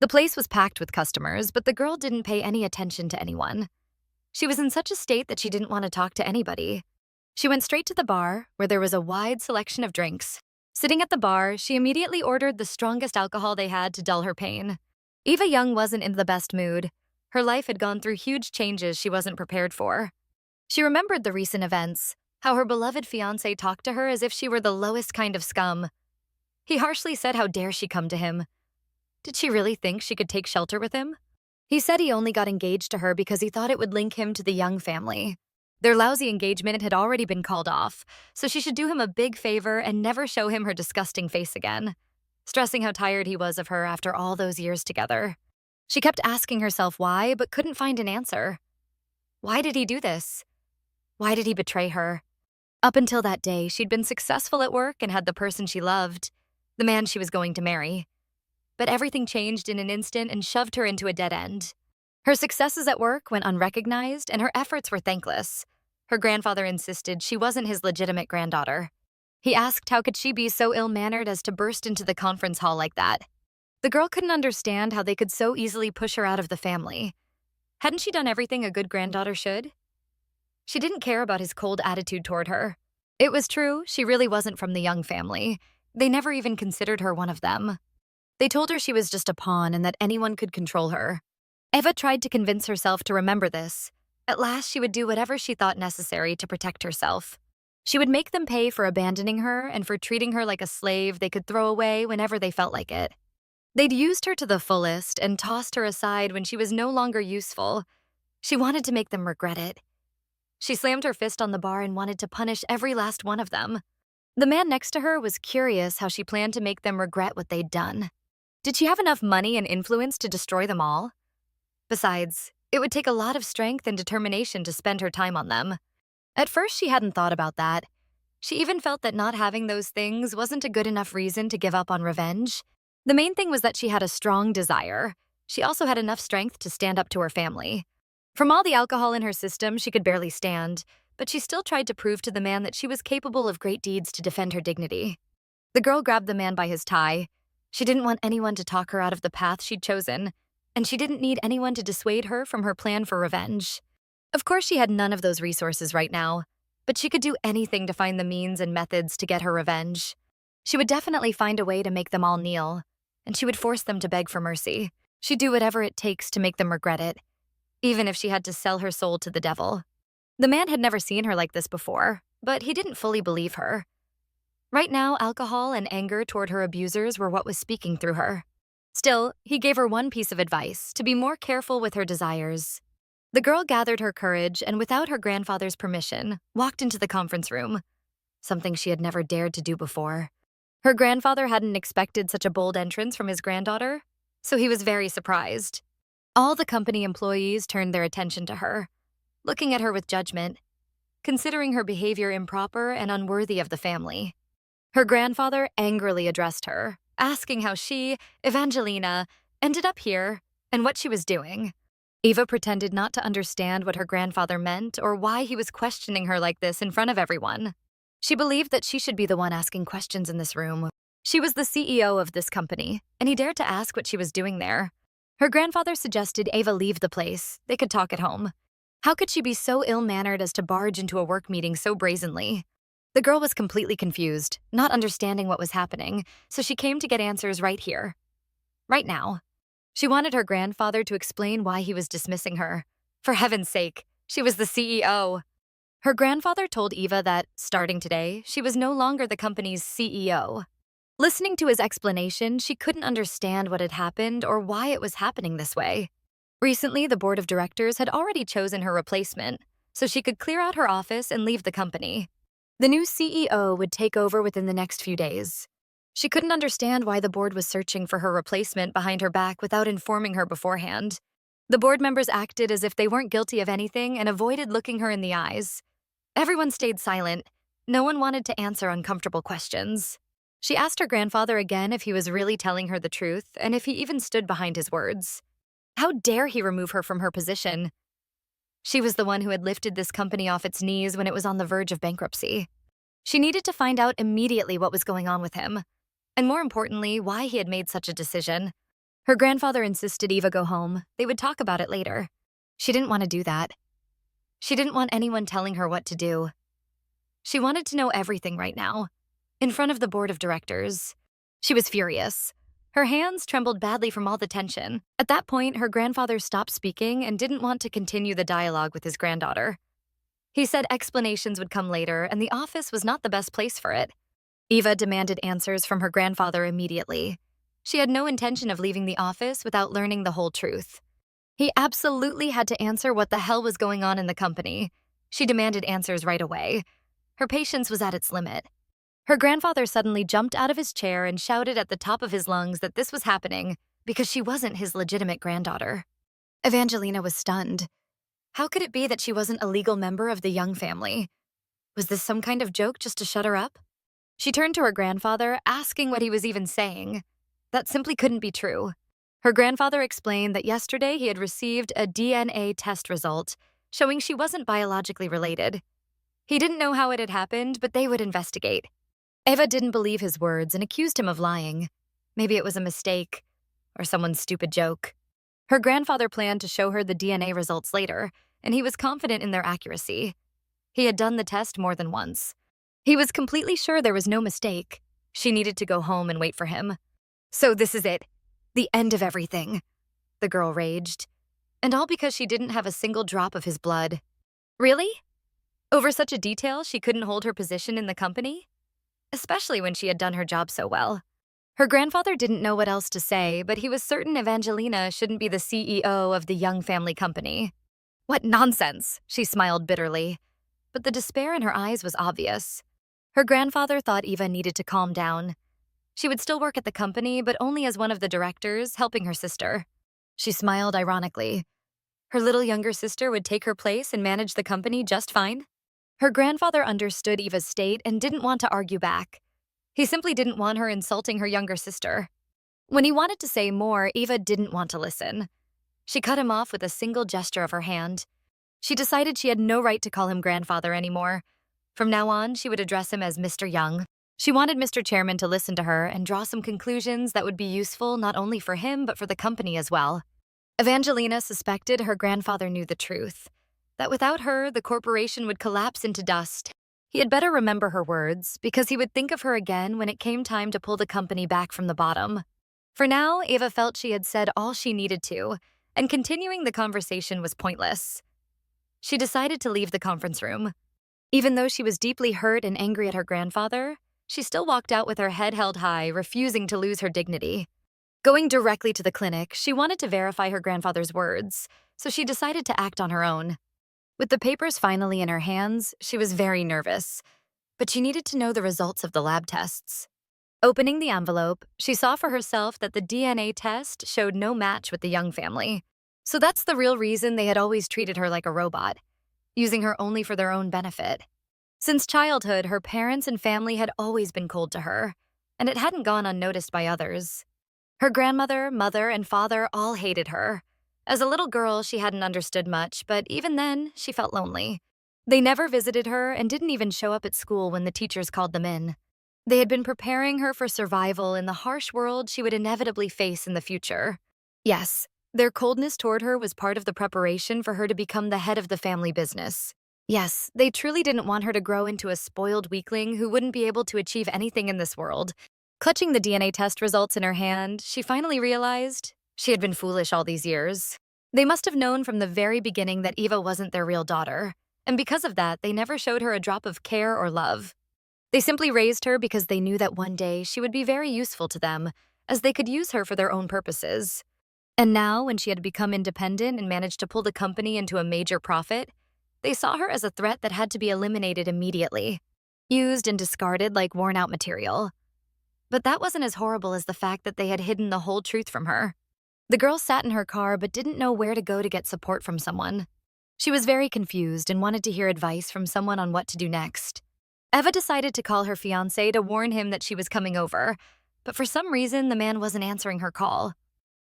The place was packed with customers, but the girl didn't pay any attention to anyone. She was in such a state that she didn't want to talk to anybody. She went straight to the bar, where there was a wide selection of drinks. Sitting at the bar, she immediately ordered the strongest alcohol they had to dull her pain. Eva Young wasn't in the best mood. Her life had gone through huge changes she wasn't prepared for. She remembered the recent events, how her beloved fiancé talked to her as if she were the lowest kind of scum. He harshly said how dare she come to him. Did she really think she could take shelter with him? He said he only got engaged to her because he thought it would link him to the Young family. Their lousy engagement had already been called off, so she should do him a big favor and never show him her disgusting face again, stressing how tired he was of her after all those years together. She kept asking herself why, but couldn't find an answer. Why did he do this? Why did he betray her? Up until that day, she'd been successful at work and had the person she loved, the man she was going to marry. But everything changed in an instant and shoved her into a dead end. Her successes at work went unrecognized, and her efforts were thankless. Her grandfather insisted she wasn't his legitimate granddaughter. He asked how could she be so ill-mannered as to burst into the conference hall like that. The girl couldn't understand how they could so easily push her out of the family. Hadn't she done everything a good granddaughter should? She didn't care about his cold attitude toward her. It was true, she really wasn't from the Young family. They never even considered her one of them. They told her she was just a pawn and that anyone could control her. Eva tried to convince herself to remember this. At last, she would do whatever she thought necessary to protect herself. She would make them pay for abandoning her and for treating her like a slave they could throw away whenever they felt like it. They'd used her to the fullest and tossed her aside when she was no longer useful. She wanted to make them regret it. She slammed her fist on the bar and wanted to punish every last one of them. The man next to her was curious how she planned to make them regret what they'd done. Did she have enough money and influence to destroy them all? Besides, it would take a lot of strength and determination to spend her time on them. At first, she hadn't thought about that. She even felt that not having those things wasn't a good enough reason to give up on revenge. The main thing was that she had a strong desire. She also had enough strength to stand up to her family. From all the alcohol in her system, she could barely stand, but she still tried to prove to the man that she was capable of great deeds to defend her dignity. The girl grabbed the man by his tie. She didn't want anyone to talk her out of the path she'd chosen, and she didn't need anyone to dissuade her from her plan for revenge. Of course, she had none of those resources right now, but she could do anything to find the means and methods to get her revenge. She would definitely find a way to make them all kneel, and she would force them to beg for mercy. She'd do whatever it takes to make them regret it, even if she had to sell her soul to the devil. The man had never seen her like this before, but he didn't fully believe her. Right now, alcohol and anger toward her abusers were what was speaking through her. Still, he gave her one piece of advice, to be more careful with her desires. The girl gathered her courage and, without her grandfather's permission, walked into the conference room, something she had never dared to do before. Her grandfather hadn't expected such a bold entrance from his granddaughter, so he was very surprised. All the company employees turned their attention to her, looking at her with judgment, considering her behavior improper and unworthy of the family. Her grandfather angrily addressed her, asking how she, Evangelina, ended up here and what she was doing. Eva pretended not to understand what her grandfather meant or why he was questioning her like this in front of everyone. She believed that she should be the one asking questions in this room. She was the CEO of this company, and he dared to ask what she was doing there. Her grandfather suggested Eva leave the place. They could talk at home. How could she be so ill-mannered as to barge into a work meeting so brazenly? The girl was completely confused, not understanding what was happening, so she came to get answers right here. Right now. She wanted her grandfather to explain why he was dismissing her. For heaven's sake, she was the CEO. Her grandfather told Eva that, starting today, she was no longer the company's CEO. Listening to his explanation, she couldn't understand what had happened or why it was happening this way. Recently, the board of directors had already chosen her replacement, so she could clear out her office and leave the company. The new CEO would take over within the next few days. She couldn't understand why the board was searching for her replacement behind her back without informing her beforehand. The board members acted as if they weren't guilty of anything and avoided looking her in the eyes. Everyone stayed silent. No one wanted to answer uncomfortable questions. She asked her grandfather again if he was really telling her the truth and if he even stood behind his words. How dare he remove her from her position? She was the one who had lifted this company off its knees when it was on the verge of bankruptcy. She needed to find out immediately what was going on with him, and more importantly, why he had made such a decision. Her grandfather insisted Eva go home. They would talk about it later. She didn't want to do that. She didn't want anyone telling her what to do. She wanted to know everything right now, in front of the board of directors. She was furious. Her hands trembled badly from all the tension. At that point, her grandfather stopped speaking and didn't want to continue the dialogue with his granddaughter. He said explanations would come later, and the office was not the best place for it. Eva demanded answers from her grandfather immediately. She had no intention of leaving the office without learning the whole truth. He absolutely had to answer what the hell was going on in the company. She demanded answers right away. Her patience was at its limit. Her grandfather suddenly jumped out of his chair and shouted at the top of his lungs that this was happening because she wasn't his legitimate granddaughter. Evangelina was stunned. How could it be that she wasn't a legal member of the Young family? Was this some kind of joke just to shut her up? She turned to her grandfather, asking what he was even saying. That simply couldn't be true. Her grandfather explained that yesterday he had received a DNA test result showing she wasn't biologically related. He didn't know how it had happened, but they would investigate. Eva didn't believe his words and accused him of lying. Maybe it was a mistake or someone's stupid joke. Her grandfather planned to show her the DNA results later, and he was confident in their accuracy. He had done the test more than once. He was completely sure there was no mistake. She needed to go home and wait for him. So this is it. The end of everything, the girl raged. And all because she didn't have a single drop of his blood. Really? Over such a detail she couldn't hold her position in the company? Especially when she had done her job so well. Her grandfather didn't know what else to say, but he was certain Evangelina shouldn't be the CEO of the Young family company. What nonsense, she smiled bitterly. But the despair in her eyes was obvious. Her grandfather thought Eva needed to calm down. She would still work at the company, but only as one of the directors, helping her sister. She smiled ironically. Her little younger sister would take her place and manage the company just fine. Her grandfather understood Eva's state and didn't want to argue back. He simply didn't want her insulting her younger sister. When he wanted to say more, Eva didn't want to listen. She cut him off with a single gesture of her hand. She decided she had no right to call him grandfather anymore. From now on, she would address him as Mr. Young. She wanted Mr. Chairman to listen to her and draw some conclusions that would be useful not only for him but for the company as well. Evangelina suspected her grandfather knew the truth, that without her, the corporation would collapse into dust. He had better remember her words, because he would think of her again when it came time to pull the company back from the bottom. For now, Eva felt she had said all she needed to, and continuing the conversation was pointless. She decided to leave the conference room. Even though she was deeply hurt and angry at her grandfather, she still walked out with her head held high, refusing to lose her dignity. Going directly to the clinic, she wanted to verify her grandfather's words, so she decided to act on her own. With the papers finally in her hands, she was very nervous, but she needed to know the results of the lab tests. Opening the envelope, she saw for herself that the DNA test showed no match with the Young family. So that's the real reason they had always treated her like a robot, using her only for their own benefit. Since childhood, her parents and family had always been cold to her, and it hadn't gone unnoticed by others. Her grandmother, mother, and father all hated her. As a little girl, she hadn't understood much, but even then, she felt lonely. They never visited her and didn't even show up at school when the teachers called them in. They had been preparing her for survival in the harsh world she would inevitably face in the future. Yes, their coldness toward her was part of the preparation for her to become the head of the family business. Yes, they truly didn't want her to grow into a spoiled weakling who wouldn't be able to achieve anything in this world. Clutching the DNA test results in her hand, she finally realized she had been foolish all these years. They must have known from the very beginning that Eva wasn't their real daughter, and because of that, they never showed her a drop of care or love. They simply raised her because they knew that one day she would be very useful to them, as they could use her for their own purposes. And now, when she had become independent and managed to pull the company into a major profit, they saw her as a threat that had to be eliminated immediately, used and discarded like worn-out material. But that wasn't as horrible as the fact that they had hidden the whole truth from her. The girl sat in her car but didn't know where to go to get support from someone. She was very confused and wanted to hear advice from someone on what to do next. Eva decided to call her fiancé to warn him that she was coming over, but for some reason the man wasn't answering her call.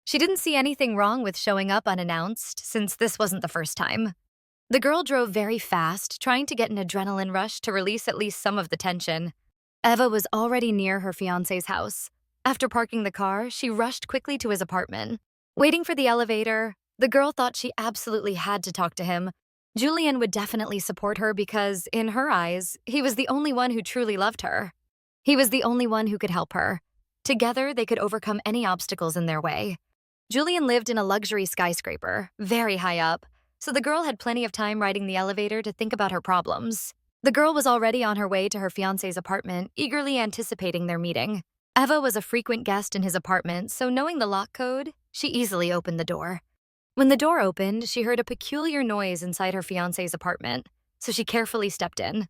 She didn't see anything wrong with showing up unannounced, since this wasn't the first time. The girl drove very fast, trying to get an adrenaline rush to release at least some of the tension. Eva was already near her fiancé's house. After parking the car, she rushed quickly to his apartment. Waiting for the elevator, the girl thought she absolutely had to talk to him. Julian would definitely support her because, in her eyes, he was the only one who truly loved her. He was the only one who could help her. Together, they could overcome any obstacles in their way. Julian lived in a luxury skyscraper, very high up, so the girl had plenty of time riding the elevator to think about her problems. The girl was already on her way to her fiancé's apartment, eagerly anticipating their meeting. Eva was a frequent guest in his apartment, so knowing the lock code, she easily opened the door. When the door opened, she heard a peculiar noise inside her fiancé's apartment, so she carefully stepped in.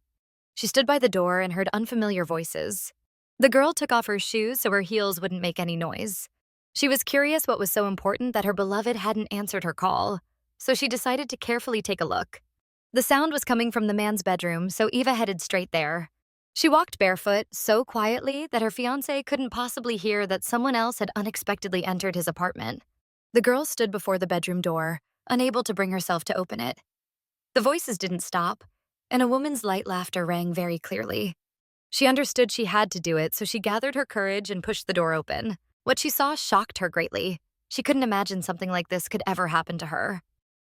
She stood by the door and heard unfamiliar voices. The girl took off her shoes so her heels wouldn't make any noise. She was curious what was so important that her beloved hadn't answered her call, so she decided to carefully take a look. The sound was coming from the man's bedroom, so Eva headed straight there. She walked barefoot so quietly that her fiancé couldn't possibly hear that someone else had unexpectedly entered his apartment. The girl stood before the bedroom door, unable to bring herself to open it. The voices didn't stop, and a woman's light laughter rang very clearly. She understood she had to do it, so she gathered her courage and pushed the door open. What she saw shocked her greatly. She couldn't imagine something like this could ever happen to her.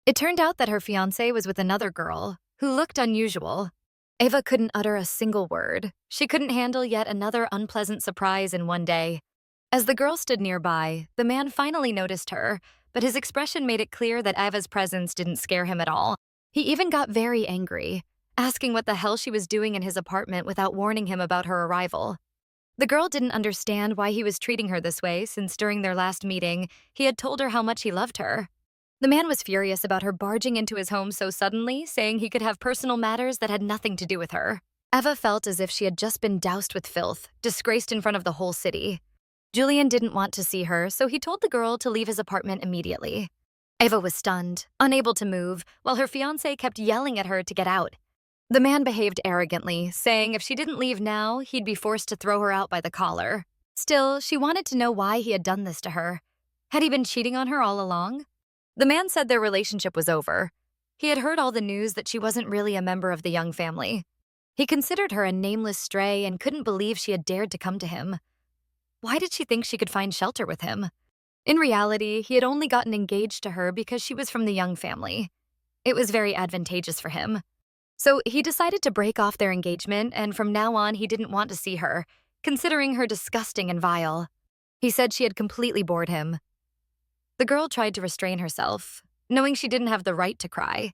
It turned out that her fiancé was with another girl, who looked unusual. Eva couldn't utter a single word. She couldn't handle yet another unpleasant surprise in one day. As the girl stood nearby, the man finally noticed her, but his expression made it clear that Eva's presence didn't scare him at all. He even got very angry, asking what the hell she was doing in his apartment without warning him about her arrival. The girl didn't understand why he was treating her this way since during their last meeting, he had told her how much he loved her. The man was furious about her barging into his home so suddenly, saying he could have personal matters that had nothing to do with her. Eva felt as if she had just been doused with filth, disgraced in front of the whole city. Julian didn't want to see her, so he told the girl to leave his apartment immediately. Eva was stunned, unable to move, while her fiancé kept yelling at her to get out. The man behaved arrogantly, saying if she didn't leave now, he'd be forced to throw her out by the collar. Still, she wanted to know why he had done this to her. Had he been cheating on her all along? The man said their relationship was over. He had heard all the news that she wasn't really a member of the Young family. He considered her a nameless stray and couldn't believe she had dared to come to him. Why did she think she could find shelter with him? In reality, he had only gotten engaged to her because she was from the Young family. It was very advantageous for him. So he decided to break off their engagement, and from now on he didn't want to see her, considering her disgusting and vile. He said she had completely bored him. The girl tried to restrain herself, knowing she didn't have the right to cry.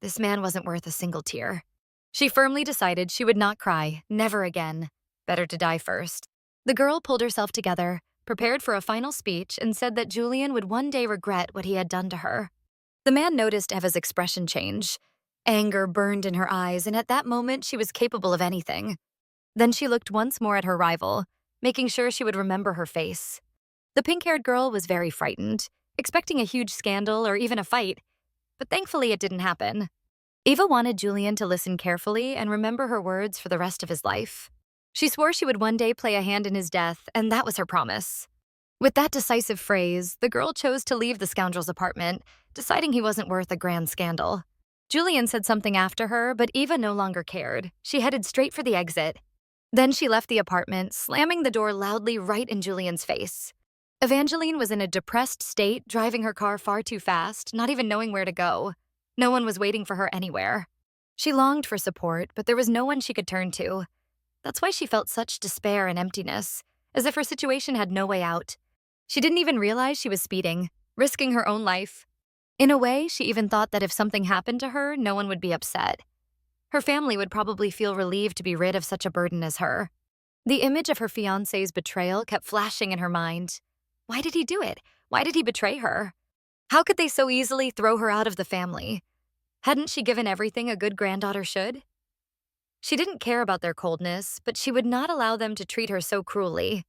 This man wasn't worth a single tear. She firmly decided she would not cry, never again. Better to die first. The girl pulled herself together, prepared for a final speech, and said that Julian would one day regret what he had done to her. The man noticed Eva's expression change. Anger burned in her eyes, and at that moment she was capable of anything. Then she looked once more at her rival, making sure she would remember her face. The pink-haired girl was very frightened, expecting a huge scandal or even a fight, but thankfully it didn't happen. Eva wanted Julian to listen carefully and remember her words for the rest of his life. She swore she would one day play a hand in his death, and that was her promise. With that decisive phrase, the girl chose to leave the scoundrel's apartment, deciding he wasn't worth a grand scandal. Julian said something after her, but Eva no longer cared. She headed straight for the exit. Then she left the apartment, slamming the door loudly right in Julian's face. Evangeline was in a depressed state, driving her car far too fast, not even knowing where to go. No one was waiting for her anywhere. She longed for support, but there was no one she could turn to. That's why she felt such despair and emptiness, as if her situation had no way out. She didn't even realize she was speeding, risking her own life. In a way, she even thought that if something happened to her, no one would be upset. Her family would probably feel relieved to be rid of such a burden as her. The image of her fiancé's betrayal kept flashing in her mind. Why did he do it? Why did he betray her? How could they so easily throw her out of the family? Hadn't she given everything a good granddaughter should? She didn't care about their coldness, but she would not allow them to treat her so cruelly.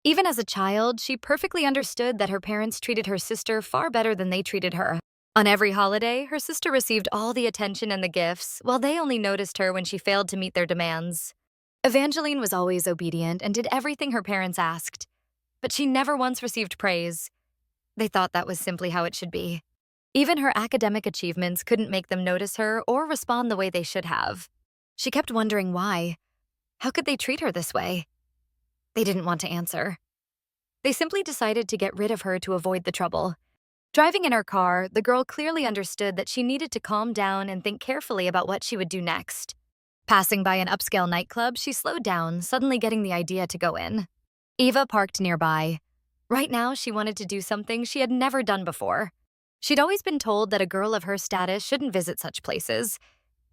Even as a child, she perfectly understood that her parents treated her sister far better than they treated her. On every holiday, her sister received all the attention and the gifts, while they only noticed her when she failed to meet their demands. Evangeline was always obedient and did everything her parents asked, but she never once received praise. They thought that was simply how it should be. Even her academic achievements couldn't make them notice her or respond the way they should have. She kept wondering why. How could they treat her this way? They didn't want to answer. They simply decided to get rid of her to avoid the trouble. Driving in her car, the girl clearly understood that she needed to calm down and think carefully about what she would do next. Passing by an upscale nightclub, she slowed down, suddenly getting the idea to go in. Eva parked nearby. Right now, she wanted to do something she had never done before. She'd always been told that a girl of her status shouldn't visit such places.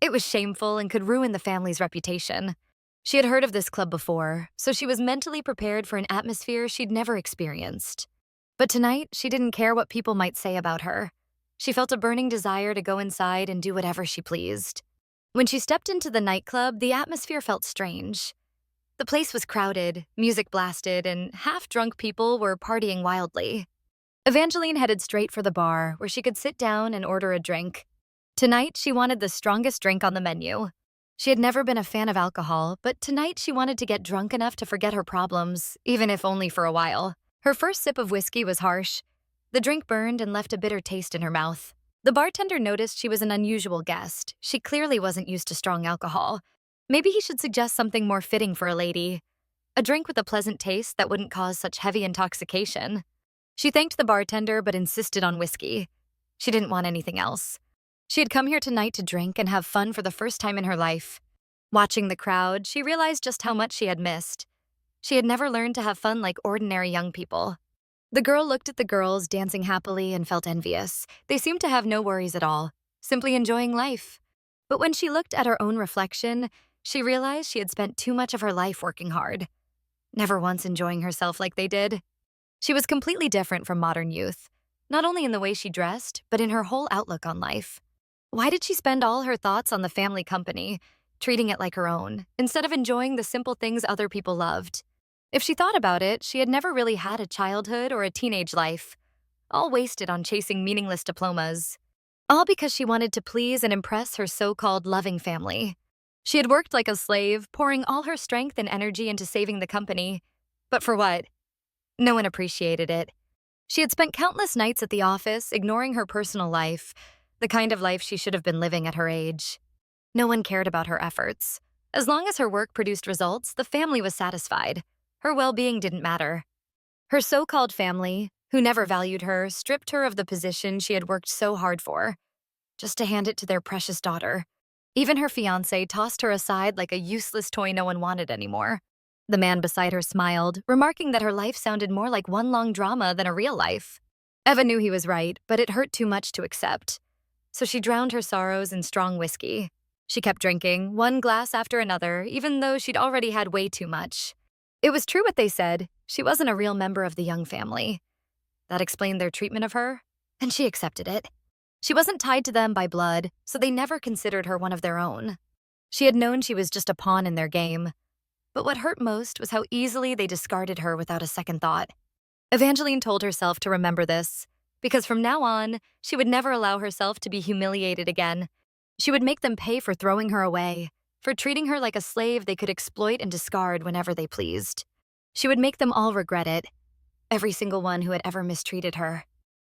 It was shameful and could ruin the family's reputation. She had heard of this club before, so she was mentally prepared for an atmosphere she'd never experienced. But tonight, she didn't care what people might say about her. She felt a burning desire to go inside and do whatever she pleased. When she stepped into the nightclub, the atmosphere felt strange. The place was crowded, music blasted, and half-drunk people were partying wildly. Evangeline headed straight for the bar, where she could sit down and order a drink. Tonight, she wanted the strongest drink on the menu. She had never been a fan of alcohol, but tonight she wanted to get drunk enough to forget her problems, even if only for a while. Her first sip of whiskey was harsh. The drink burned and left a bitter taste in her mouth. The bartender noticed she was an unusual guest. She clearly wasn't used to strong alcohol. Maybe he should suggest something more fitting for a lady. A drink with a pleasant taste that wouldn't cause such heavy intoxication. She thanked the bartender but insisted on whiskey. She didn't want anything else. She had come here tonight to drink and have fun for the first time in her life. Watching the crowd, she realized just how much she had missed. She had never learned to have fun like ordinary young people. The girl looked at the girls dancing happily and felt envious. They seemed to have no worries at all, simply enjoying life. But when she looked at her own reflection, she realized she had spent too much of her life working hard, never once enjoying herself like they did. She was completely different from modern youth, not only in the way she dressed, but in her whole outlook on life. Why did she spend all her thoughts on the family company, treating it like her own, instead of enjoying the simple things other people loved? If she thought about it, she had never really had a childhood or a teenage life, all wasted on chasing meaningless diplomas. All because she wanted to please and impress her so-called loving family. She had worked like a slave, pouring all her strength and energy into saving the company. But for what? No one appreciated it. She had spent countless nights at the office, ignoring her personal life, the kind of life she should have been living at her age. No one cared about her efforts. As long as her work produced results, the family was satisfied. Her well-being didn't matter. Her so-called family, who never valued her, stripped her of the position she had worked so hard for, just to hand it to their precious daughter. Even her fiancé tossed her aside like a useless toy no one wanted anymore. The man beside her smiled, remarking that her life sounded more like one long drama than a real life. Eva knew he was right, but it hurt too much to accept. So she drowned her sorrows in strong whiskey. She kept drinking, one glass after another, even though she'd already had way too much. It was true what they said. She wasn't a real member of the Young family. That explained their treatment of her, and she accepted it. She wasn't tied to them by blood, so they never considered her one of their own. She had known she was just a pawn in their game. But what hurt most was how easily they discarded her without a second thought. Evangeline told herself to remember this, because from now on, she would never allow herself to be humiliated again. She would make them pay for throwing her away, for treating her like a slave they could exploit and discard whenever they pleased. She would make them all regret it, every single one who had ever mistreated her.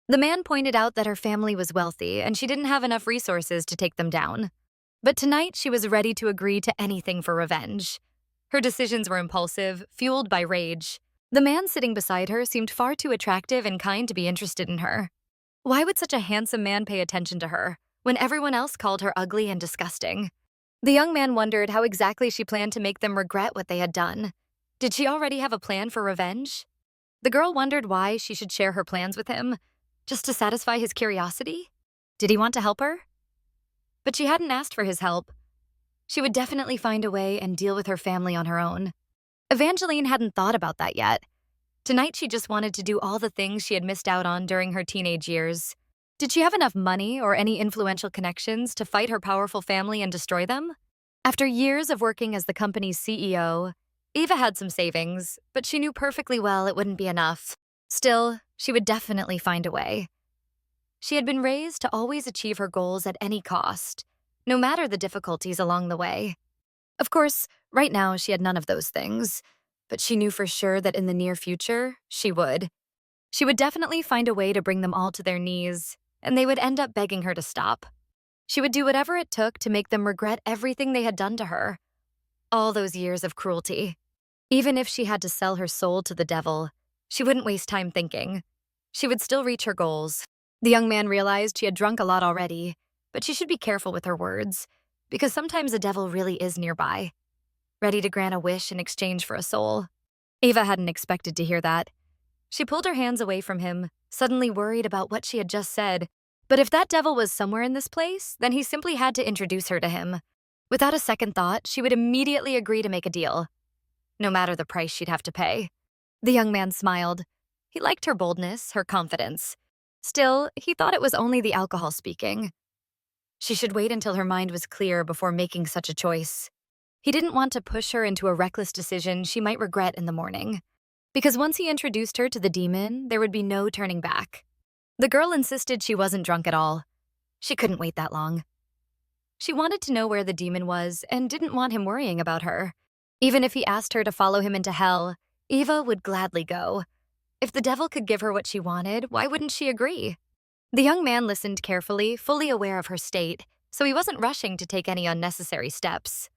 The man pointed out that her family was wealthy and she didn't have enough resources to take them down. But tonight she was ready to agree to anything for revenge. Her decisions were impulsive, fueled by rage. The man sitting beside her seemed far too attractive and kind to be interested in her. Why would such a handsome man pay attention to her, when everyone else called her ugly and disgusting? The young man wondered how exactly she planned to make them regret what they had done. Did she already have a plan for revenge? The girl wondered why she should share her plans with him, just to satisfy his curiosity? Did he want to help her? But she hadn't asked for his help. She would definitely find a way and deal with her family on her own. Evangeline hadn't thought about that yet. Tonight she just wanted to do all the things she had missed out on during her teenage years. Did she have enough money or any influential connections to fight her powerful family and destroy them? After years of working as the company's CEO, Eva had some savings, but she knew perfectly well it wouldn't be enough. Still, she would definitely find a way. She had been raised to always achieve her goals at any cost, no matter the difficulties along the way. Of course, right now she had none of those things, but she knew for sure that in the near future, she would. She would definitely find a way to bring them all to their knees, and they would end up begging her to stop. She would do whatever it took to make them regret everything they had done to her. All those years of cruelty. Even if she had to sell her soul to the devil, She wouldn't waste time thinking. She would still reach her goals. The young man realized she had drunk a lot already, but she should be careful with her words, because sometimes the devil really is nearby, ready to grant a wish in exchange for a soul. Ava hadn't expected to hear that. She pulled her hands away from him, suddenly worried about what she had just said. But if that devil was somewhere in this place, then he simply had to introduce her to him. Without a second thought, she would immediately agree to make a deal, no matter the price she'd have to pay. The young man smiled. He liked her boldness, her confidence. Still, he thought it was only the alcohol speaking. She should wait until her mind was clear before making such a choice. He didn't want to push her into a reckless decision she might regret in the morning, because once he introduced her to the demon, there would be no turning back. The girl insisted she wasn't drunk at all. She couldn't wait that long. She wanted to know where the demon was and didn't want him worrying about her. Even if he asked her to follow him into hell, Eva would gladly go. If the devil could give her what she wanted, why wouldn't she agree? The young man listened carefully, fully aware of her state, so he wasn't rushing to take any unnecessary steps.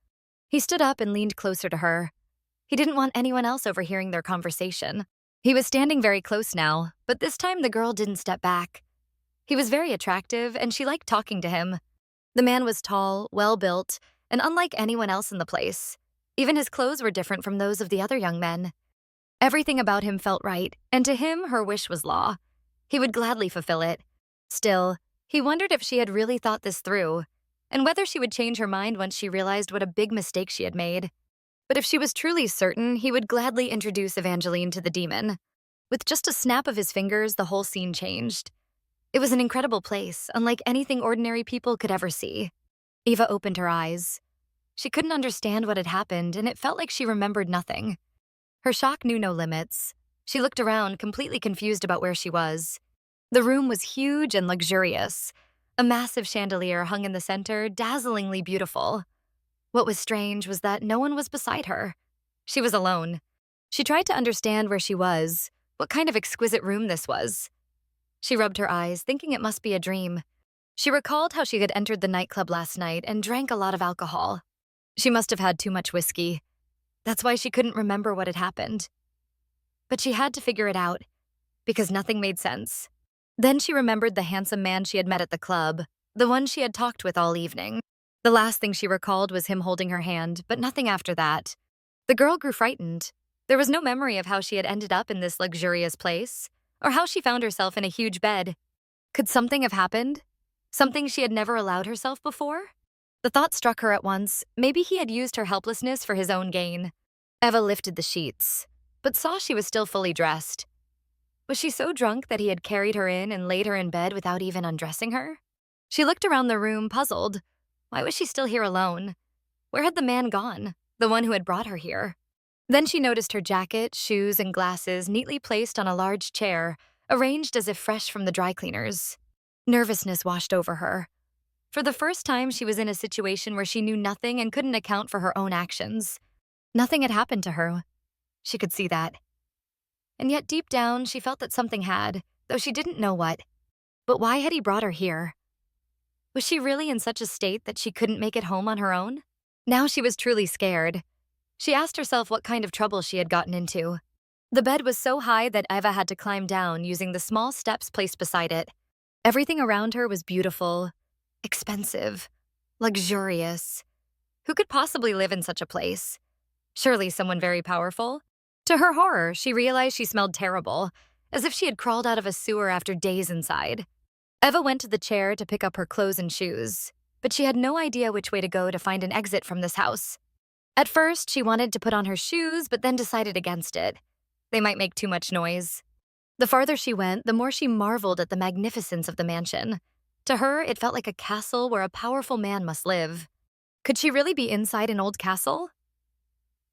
He stood up and leaned closer to her. He didn't want anyone else overhearing their conversation. He was standing very close now, but this time the girl didn't step back. He was very attractive, and she liked talking to him. The man was tall, well-built, and unlike anyone else in the place. Even his clothes were different from those of the other young men. Everything about him felt right, and to him, her wish was law. He would gladly fulfill it. Still, he wondered if she had really thought this through, and whether she would change her mind once she realized what a big mistake she had made. But if she was truly certain, he would gladly introduce Evangeline to the demon. With just a snap of his fingers, the whole scene changed. It was an incredible place, unlike anything ordinary people could ever see. Eva opened her eyes. She couldn't understand what had happened, and it felt like she remembered nothing. Her shock knew no limits. She looked around, completely confused about where she was. The room was huge and luxurious. A massive chandelier hung in the center, dazzlingly beautiful. What was strange was that no one was beside her. She was alone. She tried to understand where she was, what kind of exquisite room this was. She rubbed her eyes, thinking it must be a dream. She recalled how she had entered the nightclub last night and drank a lot of alcohol. She must have had too much whiskey. That's why she couldn't remember what had happened. But she had to figure it out, because nothing made sense. Then she remembered the handsome man she had met at the club, the one she had talked with all evening. The last thing she recalled was him holding her hand, but nothing after that. The girl grew frightened. There was no memory of how she had ended up in this luxurious place, or how she found herself in a huge bed. Could something have happened? Something she had never allowed herself before? The thought struck her at once. Maybe he had used her helplessness for his own gain. Eva lifted the sheets, but saw she was still fully dressed. Was she so drunk that he had carried her in and laid her in bed without even undressing her? She looked around the room, puzzled. Why was she still here alone? Where had the man gone, the one who had brought her here? Then she noticed her jacket, shoes, and glasses neatly placed on a large chair, arranged as if fresh from the dry cleaners. Nervousness washed over her. For the first time, she was in a situation where she knew nothing and couldn't account for her own actions. Nothing had happened to her. She could see that. And yet deep down, she felt that something had, though she didn't know what. But why had he brought her here? Was she really in such a state that she couldn't make it home on her own? Now she was truly scared. She asked herself what kind of trouble she had gotten into. The bed was so high that Eva had to climb down using the small steps placed beside it. Everything around her was beautiful, expensive, luxurious. Who could possibly live in such a place? Surely someone very powerful. To her horror, she realized she smelled terrible, as if she had crawled out of a sewer after days inside. Eva went to the chair to pick up her clothes and shoes, but she had no idea which way to go to find an exit from this house. At first, she wanted to put on her shoes, but then decided against it. They might make too much noise. The farther she went, the more she marveled at the magnificence of the mansion. To her, it felt like a castle where a powerful man must live. Could she really be inside an old castle?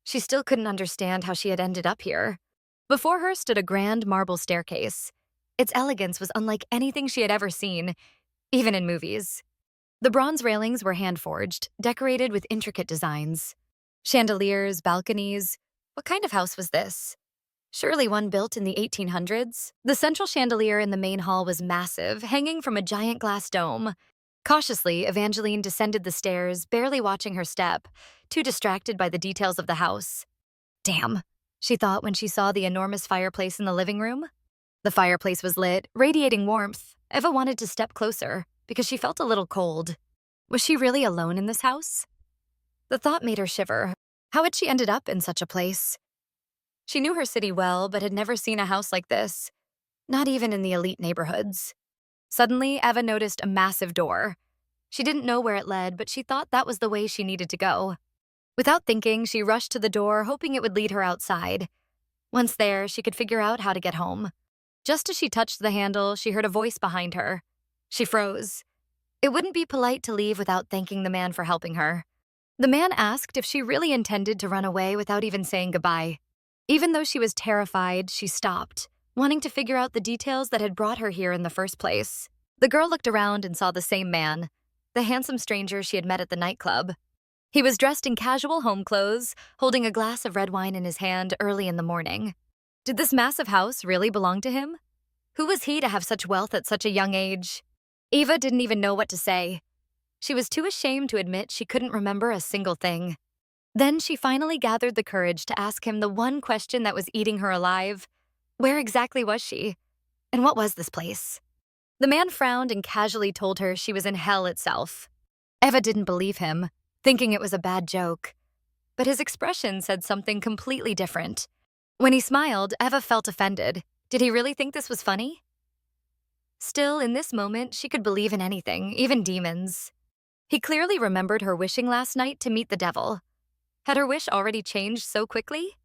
She still couldn't understand how she had ended up here. Before her stood a grand marble staircase. Its elegance was unlike anything she had ever seen, even in movies. The bronze railings were hand-forged, decorated with intricate designs. Chandeliers, balconies. What kind of house was this? Surely one built in the 1800s? The central chandelier in the main hall was massive, hanging from a giant glass dome. Cautiously, Evangeline descended the stairs, barely watching her step, too distracted by the details of the house. Damn. she thought when she saw the enormous fireplace in the living room. The fireplace was lit, radiating warmth. Eva wanted to step closer because she felt a little cold. Was she really alone in this house? The thought made her shiver. How had she ended up in such a place? She knew her city well, but had never seen a house like this, not even in the elite neighborhoods. Suddenly, Eva noticed a massive door. She didn't know where it led, but she thought that was the way she needed to go. Without thinking, she rushed to the door, hoping it would lead her outside. Once there, she could figure out how to get home. Just as she touched the handle, she heard a voice behind her. She froze. It wouldn't be polite to leave without thanking the man for helping her. The man asked if she really intended to run away without even saying goodbye. Even though she was terrified, she stopped, wanting to figure out the details that had brought her here in the first place. The girl looked around and saw the same man, the handsome stranger she had met at the nightclub. He was dressed in casual home clothes, holding a glass of red wine in his hand early in the morning. Did this massive house really belong to him? Who was he to have such wealth at such a young age? Eva didn't even know what to say. She was too ashamed to admit she couldn't remember a single thing. Then she finally gathered the courage to ask him the one question that was eating her alive. Where exactly was she? And what was this place? The man frowned and casually told her she was in hell itself. Eva didn't believe him, thinking it was a bad joke. But his expression said something completely different. When he smiled, Eva felt offended. Did he really think this was funny? Still, in this moment, she could believe in anything, even demons. He clearly remembered her wishing last night to meet the devil. Had her wish already changed so quickly?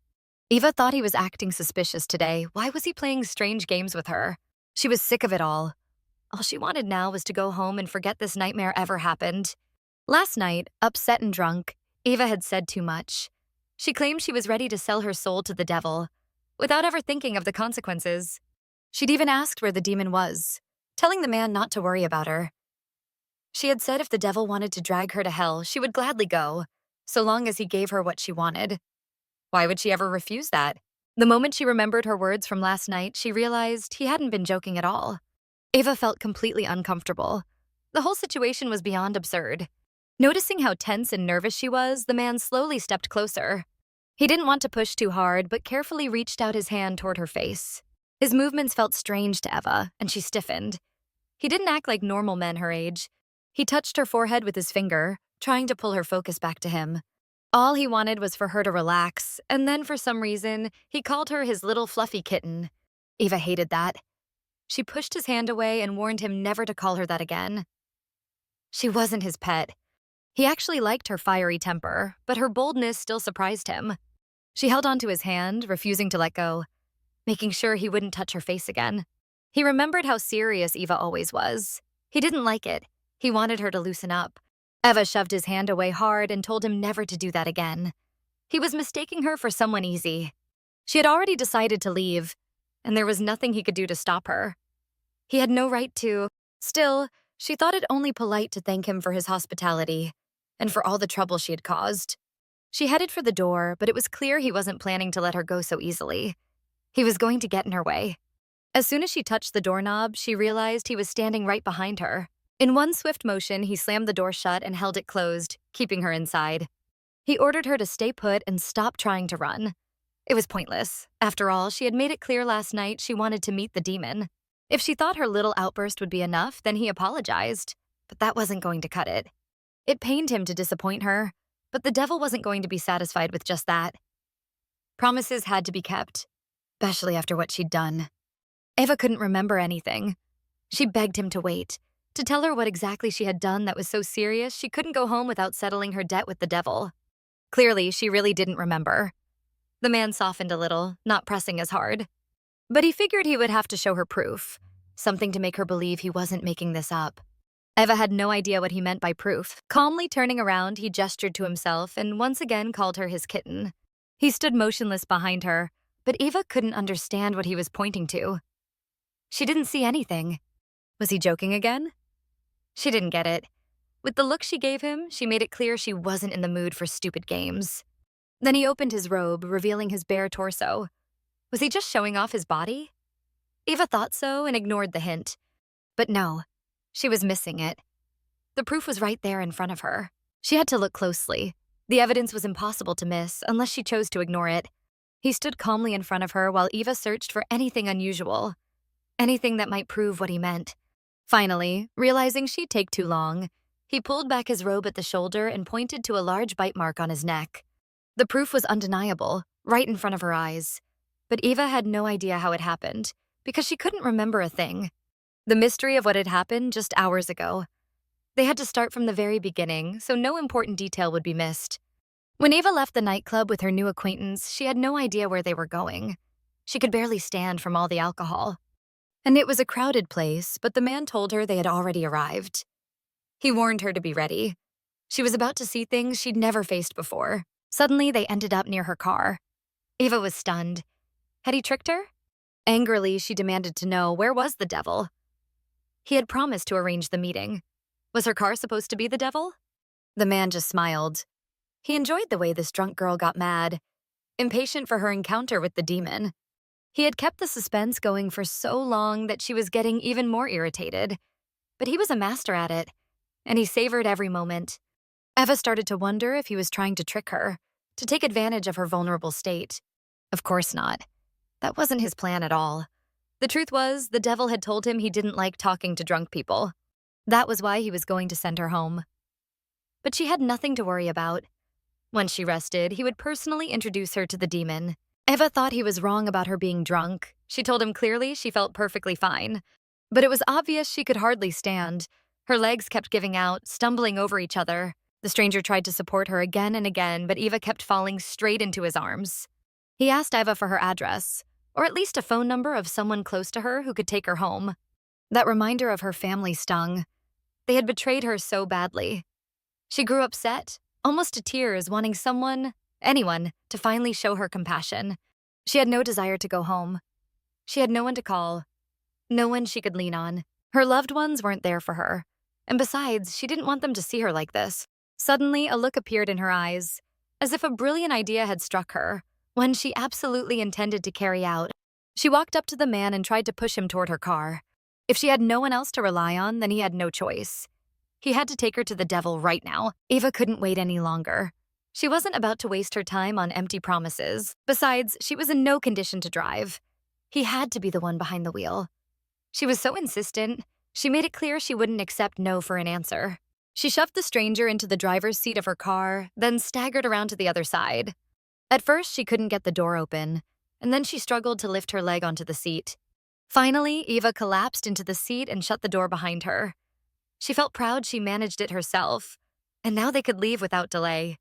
Eva thought he was acting suspicious today. Why was he playing strange games with her? She was sick of it all. All she wanted now was to go home and forget this nightmare ever happened. Last night, upset and drunk, Eva had said too much. She claimed she was ready to sell her soul to the devil, without ever thinking of the consequences. She'd even asked where the demon was, telling the man not to worry about her. She had said if the devil wanted to drag her to hell, she would gladly go, so long as he gave her what she wanted. Why would she ever refuse that? The moment she remembered her words from last night, she realized he hadn't been joking at all. Eva felt completely uncomfortable. The whole situation was beyond absurd. Noticing how tense and nervous she was, the man slowly stepped closer. He didn't want to push too hard, but carefully reached out his hand toward her face. His movements felt strange to Eva, and she stiffened. He didn't act like normal men her age. He touched her forehead with his finger, trying to pull her focus back to him. All he wanted was for her to relax, and then for some reason, he called her his little fluffy kitten. Eva hated that. She pushed his hand away and warned him never to call her that again. She wasn't his pet. He actually liked her fiery temper, but her boldness still surprised him. She held onto his hand, refusing to let go, making sure he wouldn't touch her face again. He remembered how serious Eva always was. He didn't like it. He wanted her to loosen up. Eva shoved his hand away hard and told him never to do that again. He was mistaking her for someone easy. She had already decided to leave, and there was nothing he could do to stop her. He had no right to. Still, she thought it only polite to thank him for his hospitality and for all the trouble she had caused. She headed for the door, but it was clear he wasn't planning to let her go so easily. He was going to get in her way. As soon as she touched the doorknob, she realized he was standing right behind her. In one swift motion, he slammed the door shut and held it closed, keeping her inside. He ordered her to stay put and stop trying to run. It was pointless. After all, she had made it clear last night she wanted to meet the demon. If she thought her little outburst would be enough, then he apologized. But that wasn't going to cut it. It pained him to disappoint her, but the devil wasn't going to be satisfied with just that. Promises had to be kept, especially after what she'd done. Eva couldn't remember anything. She begged him to wait, to tell her what exactly she had done that was so serious she couldn't go home without settling her debt with the devil. Clearly, she really didn't remember. The man softened a little, not pressing as hard. But he figured he would have to show her proof, something to make her believe he wasn't making this up. Eva had no idea what he meant by proof. Calmly turning around, he gestured to himself and once again called her his kitten. He stood motionless behind her, but Eva couldn't understand what he was pointing to. She didn't see anything. Was he joking again? She didn't get it. With the look she gave him, she made it clear she wasn't in the mood for stupid games. Then he opened his robe, revealing his bare torso. Was he just showing off his body? Eva thought so and ignored the hint. But no, she was missing it. The proof was right there in front of her. She had to look closely. The evidence was impossible to miss unless she chose to ignore it. He stood calmly in front of her while Eva searched for anything unusual, anything that might prove what he meant. Finally, realizing she'd take too long, he pulled back his robe at the shoulder and pointed to a large bite mark on his neck. The proof was undeniable, right in front of her eyes. But Eva had no idea how it happened, because she couldn't remember a thing. The mystery of what had happened just hours ago. They had to start from the very beginning, so no important detail would be missed. When Eva left the nightclub with her new acquaintance, she had no idea where they were going. She could barely stand from all the alcohol. And it was a crowded place, but the man told her they had already arrived. He warned her to be ready. She was about to see things she'd never faced before. Suddenly, they ended up near her car. Eva was stunned. Had he tricked her? Angrily, she demanded to know where was the devil. He had promised to arrange the meeting. Was her car supposed to be the devil? The man just smiled. He enjoyed the way this drunk girl got mad, impatient for her encounter with the demon. He had kept the suspense going for so long that she was getting even more irritated. But he was a master at it, and he savored every moment. Eva started to wonder if he was trying to trick her, to take advantage of her vulnerable state. Of course not. That wasn't his plan at all. The truth was, the devil had told him he didn't like talking to drunk people. That was why he was going to send her home. But she had nothing to worry about. Once she rested, he would personally introduce her to the demon. Eva thought he was wrong about her being drunk. She told him clearly she felt perfectly fine. But it was obvious she could hardly stand. Her legs kept giving out, stumbling over each other. The stranger tried to support her again and again, but Eva kept falling straight into his arms. He asked Eva for her address, or at least a phone number of someone close to her who could take her home. That reminder of her family stung. They had betrayed her so badly. She grew upset, almost to tears, wanting anyone, to finally show her compassion. She had no desire to go home. She had no one to call, no one she could lean on. Her loved ones weren't there for her. And besides, she didn't want them to see her like this. Suddenly, a look appeared in her eyes, as if a brilliant idea had struck her, one she absolutely intended to carry out. She walked up to the man and tried to push him toward her car. If she had no one else to rely on, then he had no choice. He had to take her to the devil right now. Eva couldn't wait any longer. She wasn't about to waste her time on empty promises. Besides, she was in no condition to drive. He had to be the one behind the wheel. She was so insistent, she made it clear she wouldn't accept no for an answer. She shoved the stranger into the driver's seat of her car, then staggered around to the other side. At first, she couldn't get the door open, and then she struggled to lift her leg onto the seat. Finally, Eva collapsed into the seat and shut the door behind her. She felt proud she managed it herself, and now they could leave without delay.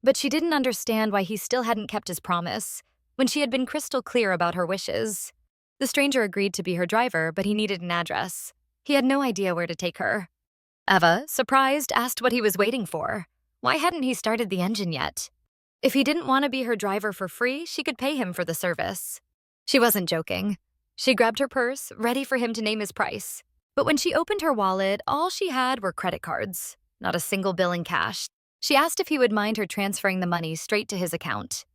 But she didn't understand why he still hadn't kept his promise, when she had been crystal clear about her wishes. The stranger agreed to be her driver, but he needed an address. He had no idea where to take her. Eva, surprised, asked what he was waiting for. Why hadn't he started the engine yet? If he didn't want to be her driver for free, she could pay him for the service. She wasn't joking. She grabbed her purse, ready for him to name his price. But when she opened her wallet, all she had were credit cards, not a single bill in cash. She asked if he would mind her transferring the money straight to his account.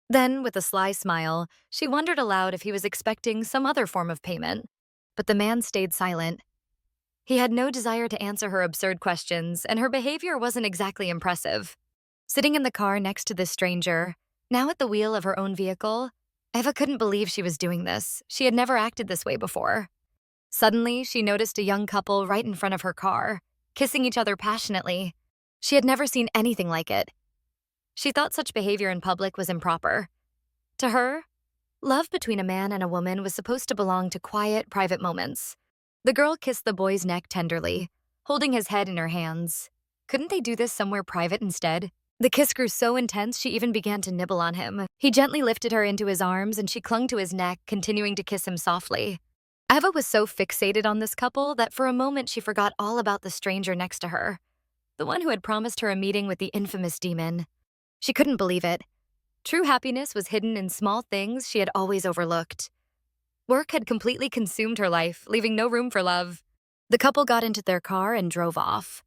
Then, with a sly smile, she wondered aloud if he was expecting some other form of payment. But the man stayed silent. He had no desire to answer her absurd questions, and her behavior wasn't exactly impressive. Sitting in the car next to this stranger, now at the wheel of her own vehicle, Eva couldn't believe she was doing this. She had never acted this way before. Suddenly, she noticed a young couple right in front of her car, kissing each other passionately. She had never seen anything like it. She thought such behavior in public was improper. To her, love between a man and a woman was supposed to belong to quiet, private moments. The girl kissed the boy's neck tenderly, holding his head in her hands. Couldn't they do this somewhere private instead? The kiss grew so intense she even began to nibble on him. He gently lifted her into his arms and she clung to his neck, continuing to kiss him softly. Eva was so fixated on this couple that for a moment she forgot all about the stranger next to her, the one who had promised her a meeting with the infamous demon. She couldn't believe it. True happiness was hidden in small things she had always overlooked. Work had completely consumed her life, leaving no room for love. The couple got into their car and drove off.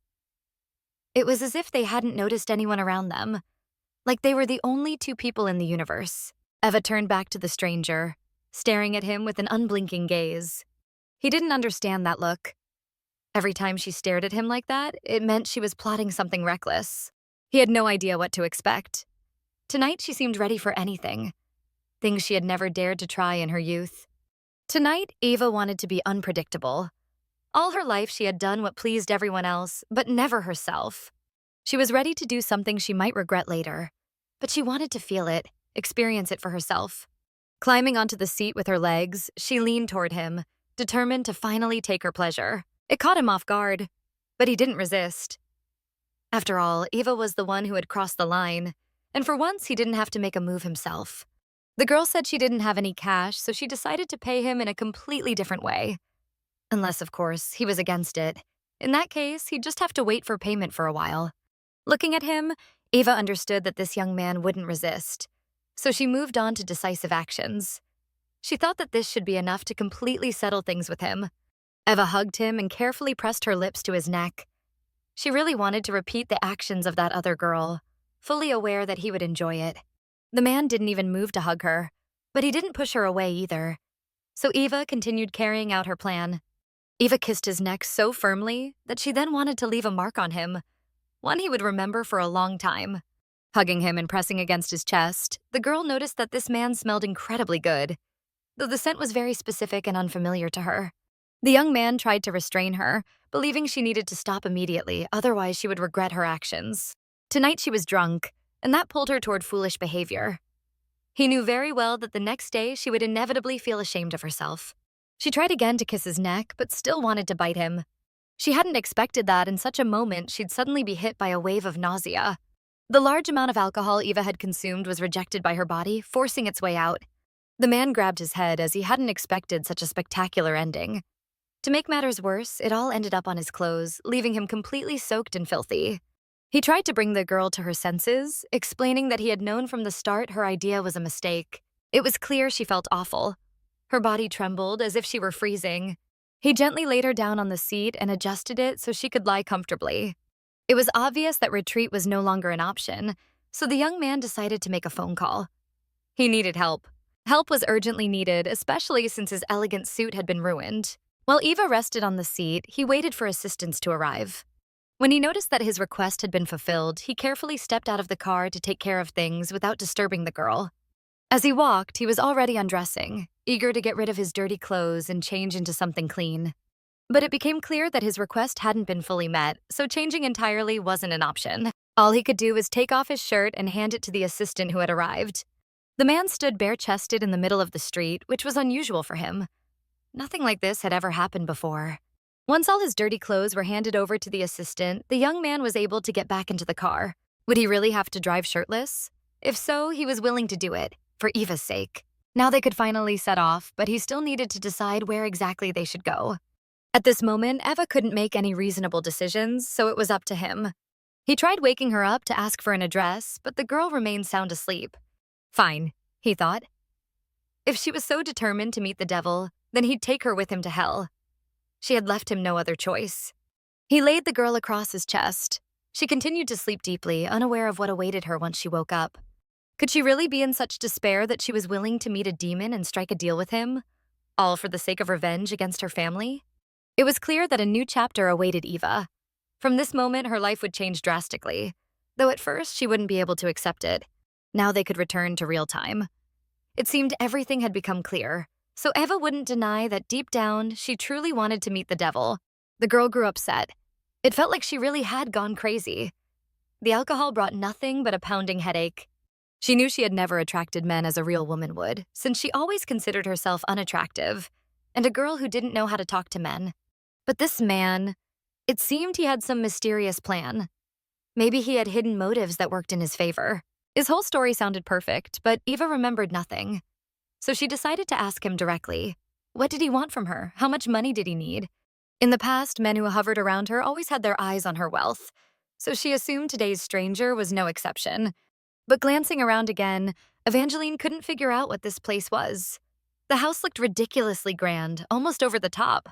It was as if they hadn't noticed anyone around them, like they were the only two people in the universe. Eva turned back to the stranger, staring at him with an unblinking gaze. He didn't understand that look. Every time she stared at him like that, it meant she was plotting something reckless. He had no idea what to expect. Tonight she seemed ready for anything. things she had never dared to try in her youth. Tonight, Eva wanted to be unpredictable. All her life, she had done what pleased everyone else, but never herself. She was ready to do something she might regret later, but she wanted to feel it, experience it for herself. Climbing onto the seat with her legs, she leaned toward him, determined to finally take her pleasure. It caught him off guard, but he didn't resist. After all, Eva was the one who had crossed the line, and for once he didn't have to make a move himself. The girl said she didn't have any cash, so she decided to pay him in a completely different way. Unless, of course, he was against it. In that case, he'd just have to wait for payment for a while. Looking at him, Eva understood that this young man wouldn't resist, so she moved on to decisive actions. She thought that this should be enough to completely settle things with him. Eva hugged him and carefully pressed her lips to his neck. She really wanted to repeat the actions of that other girl, fully aware that he would enjoy it. The man didn't even move to hug her, but he didn't push her away either. So Eva continued carrying out her plan. Eva kissed his neck so firmly that she then wanted to leave a mark on him, one he would remember for a long time. Hugging him and pressing against his chest, the girl noticed that this man smelled incredibly good, though the scent was very specific and unfamiliar to her. The young man tried to restrain her, believing she needed to stop immediately, otherwise she would regret her actions. Tonight she was drunk, and that pulled her toward foolish behavior. He knew very well that the next day she would inevitably feel ashamed of herself. She tried again to kiss his neck, but still wanted to bite him. She hadn't expected that in such a moment she'd suddenly be hit by a wave of nausea. The large amount of alcohol Eva had consumed was rejected by her body, forcing its way out. The man grabbed his head as he hadn't expected such a spectacular ending. To make matters worse, it all ended up on his clothes, leaving him completely soaked and filthy. He tried to bring the girl to her senses, explaining that he had known from the start her idea was a mistake. It was clear she felt awful. Her body trembled as if she were freezing. He gently laid her down on the seat and adjusted it so she could lie comfortably. It was obvious that retreat was no longer an option, so the young man decided to make a phone call. He needed help. Help was urgently needed, especially since his elegant suit had been ruined. While Eva rested on the seat, he waited for assistance to arrive. When he noticed that his request had been fulfilled, he carefully stepped out of the car to take care of things without disturbing the girl. As he walked, he was already undressing, eager to get rid of his dirty clothes and change into something clean. But it became clear that his request hadn't been fully met, so changing entirely wasn't an option. All he could do was take off his shirt and hand it to the assistant who had arrived. The man stood bare-chested in the middle of the street, which was unusual for him. Nothing like this had ever happened before. Once all his dirty clothes were handed over to the assistant, the young man was able to get back into the car. Would he really have to drive shirtless? If so, he was willing to do it, for Eva's sake. Now they could finally set off, but he still needed to decide where exactly they should go. At this moment, Eva couldn't make any reasonable decisions, so it was up to him. He tried waking her up to ask for an address, but the girl remained sound asleep. Fine, he thought. If she was so determined to meet the devil, then he'd take her with him to hell. She had left him no other choice. He laid the girl across his chest. She continued to sleep deeply, unaware of what awaited her once she woke up. Could she really be in such despair that she was willing to meet a demon and strike a deal with him, all for the sake of revenge against her family? It was clear that a new chapter awaited Eva. From this moment, her life would change drastically, though at first she wouldn't be able to accept it. Now they could return to real time. It seemed everything had become clear, so Eva wouldn't deny that deep down, she truly wanted to meet the devil. The girl grew upset. It felt like she really had gone crazy. The alcohol brought nothing but a pounding headache. She knew she had never attracted men as a real woman would, since she always considered herself unattractive, and a girl who didn't know how to talk to men. But this man, it seemed he had some mysterious plan. Maybe he had hidden motives that worked in his favor. His whole story sounded perfect, but Eva remembered nothing. So she decided to ask him directly. What did he want from her? How much money did he need? In the past, men who hovered around her always had their eyes on her wealth, so she assumed today's stranger was no exception. But glancing around again, Evangeline couldn't figure out what this place was. The house looked ridiculously grand, almost over the top.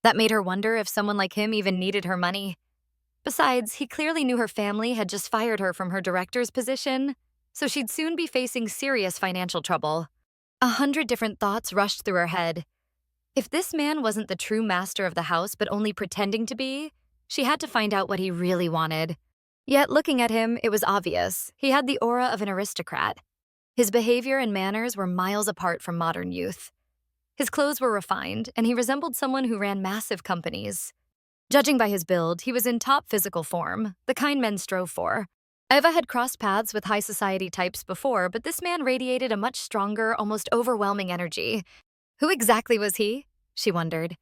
That made her wonder if someone like him even needed her money. Besides, he clearly knew her family had just fired her from her director's position, so she'd soon be facing serious financial trouble. 100 different thoughts rushed through her head. If this man wasn't the true master of the house but only pretending to be, she had to find out what he really wanted. Yet looking at him, it was obvious. He had the aura of an aristocrat. His behavior and manners were miles apart from modern youth. His clothes were refined, and he resembled someone who ran massive companies. Judging by his build, he was in top physical form, the kind men strove for. Eva had crossed paths with high society types before, but this man radiated a much stronger, almost overwhelming energy. Who exactly was he? She wondered.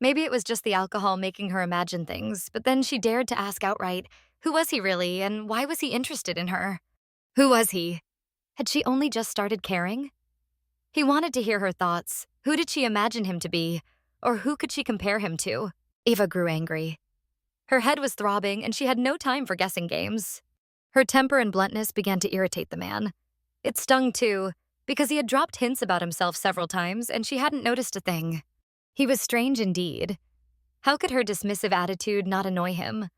Maybe it was just the alcohol making her imagine things, but then she dared to ask outright, who was he really, and why was he interested in her? Who was he? Had she only just started caring? He wanted to hear her thoughts. Who did she imagine him to be? Or who could she compare him to? Eva grew angry. Her head was throbbing, and she had no time for guessing games. Her temper and bluntness began to irritate the man. It stung, too, because he had dropped hints about himself several times, and she hadn't noticed a thing. He was strange indeed. How could her dismissive attitude not annoy him?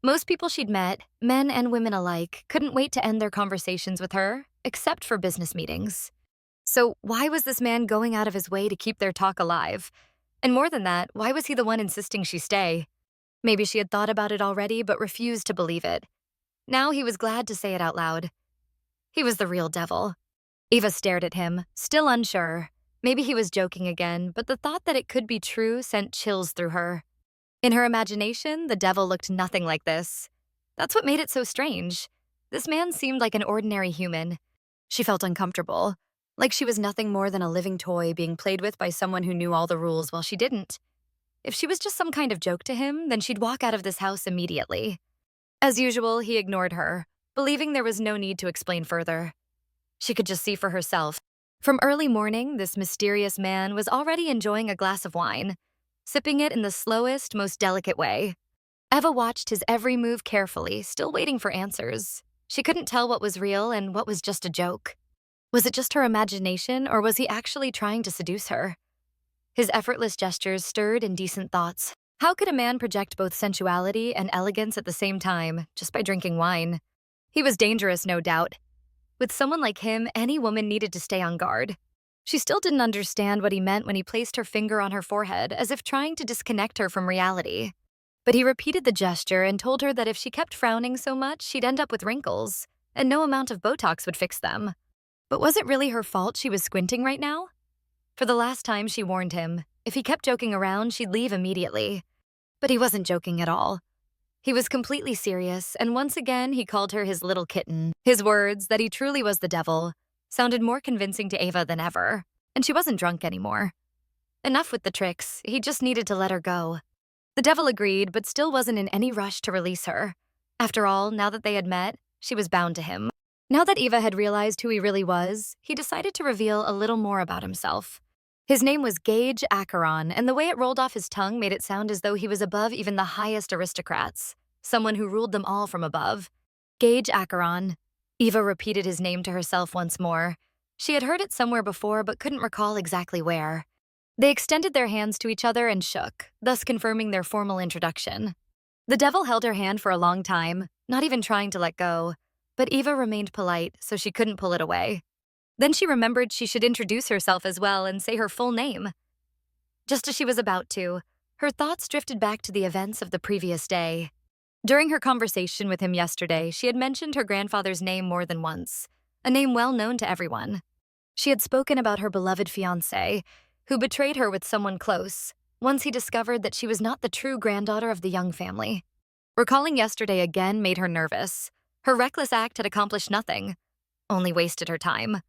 Most people she'd met, men and women alike, couldn't wait to end their conversations with her, except for business meetings. So why was this man going out of his way to keep their talk alive? And more than that, why was he the one insisting she stay? Maybe she had thought about it already but refused to believe it. Now he was glad to say it out loud. He was the real devil. Eva stared at him, still unsure. Maybe he was joking again, but the thought that it could be true sent chills through her. In her imagination, the devil looked nothing like this. That's what made it so strange. This man seemed like an ordinary human. She felt uncomfortable, like she was nothing more than a living toy being played with by someone who knew all the rules while she didn't. If she was just some kind of joke to him, then she'd walk out of this house immediately. As usual, he ignored her, believing there was no need to explain further. She could just see for herself. From early morning, this mysterious man was already enjoying a glass of wine, sipping it in the slowest, most delicate way. Eva watched his every move carefully, still waiting for answers. She couldn't tell what was real and what was just a joke. Was it just her imagination, or was he actually trying to seduce her? His effortless gestures stirred indecent thoughts. How could a man project both sensuality and elegance at the same time, just by drinking wine? He was dangerous, no doubt. With someone like him, any woman needed to stay on guard. She still didn't understand what he meant when he placed her finger on her forehead, as if trying to disconnect her from reality. But he repeated the gesture and told her that if she kept frowning so much, she'd end up with wrinkles, and no amount of Botox would fix them. But was it really her fault she was squinting right now? For the last time, she warned him. If he kept joking around, she'd leave immediately. But he wasn't joking at all. He was completely serious, and once again, he called her his little kitten. His words, that he truly was the devil, sounded more convincing to Eva than ever, and she wasn't drunk anymore. Enough with the tricks, he just needed to let her go. The devil agreed, but still wasn't in any rush to release her. After all, now that they had met, she was bound to him. Now that Eva had realized who he really was, he decided to reveal a little more about himself. His name was Gage Acheron, and the way it rolled off his tongue made it sound as though he was above even the highest aristocrats, someone who ruled them all from above. Gage Acheron. Eva repeated his name to herself once more. She had heard it somewhere before but couldn't recall exactly where. They extended their hands to each other and shook, thus confirming their formal introduction. The devil held her hand for a long time, not even trying to let go, but Eva remained polite, so she couldn't pull it away. Then she remembered she should introduce herself as well and say her full name. Just as she was about to, her thoughts drifted back to the events of the previous day. During her conversation with him yesterday, she had mentioned her grandfather's name more than once, a name well known to everyone. She had spoken about her beloved fiancé, who betrayed her with someone close, once he discovered that she was not the true granddaughter of the Young family. Recalling yesterday again made her nervous. Her reckless act had accomplished nothing, only wasted her time.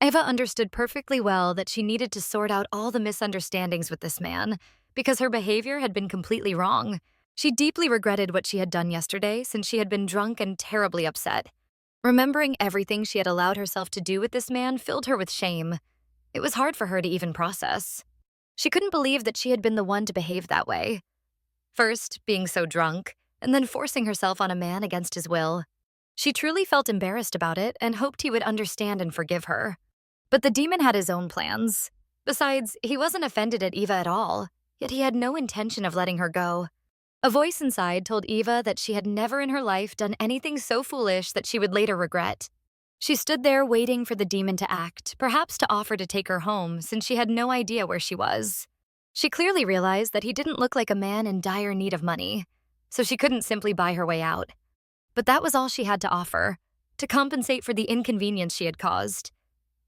Eva understood perfectly well that she needed to sort out all the misunderstandings with this man, because her behavior had been completely wrong. She deeply regretted what she had done yesterday since she had been drunk and terribly upset. Remembering everything she had allowed herself to do with this man filled her with shame. It was hard for her to even process. She couldn't believe that she had been the one to behave that way. First, being so drunk, and then forcing herself on a man against his will. She truly felt embarrassed about it and hoped he would understand and forgive her. But the demon had his own plans. Besides, he wasn't offended at Eva at all, yet he had no intention of letting her go. A voice inside told Eva that she had never in her life done anything so foolish that she would later regret. She stood there waiting for the demon to act, perhaps to offer to take her home since she had no idea where she was. She clearly realized that he didn't look like a man in dire need of money, so she couldn't simply buy her way out. But that was all she had to offer. to compensate for the inconvenience she had caused.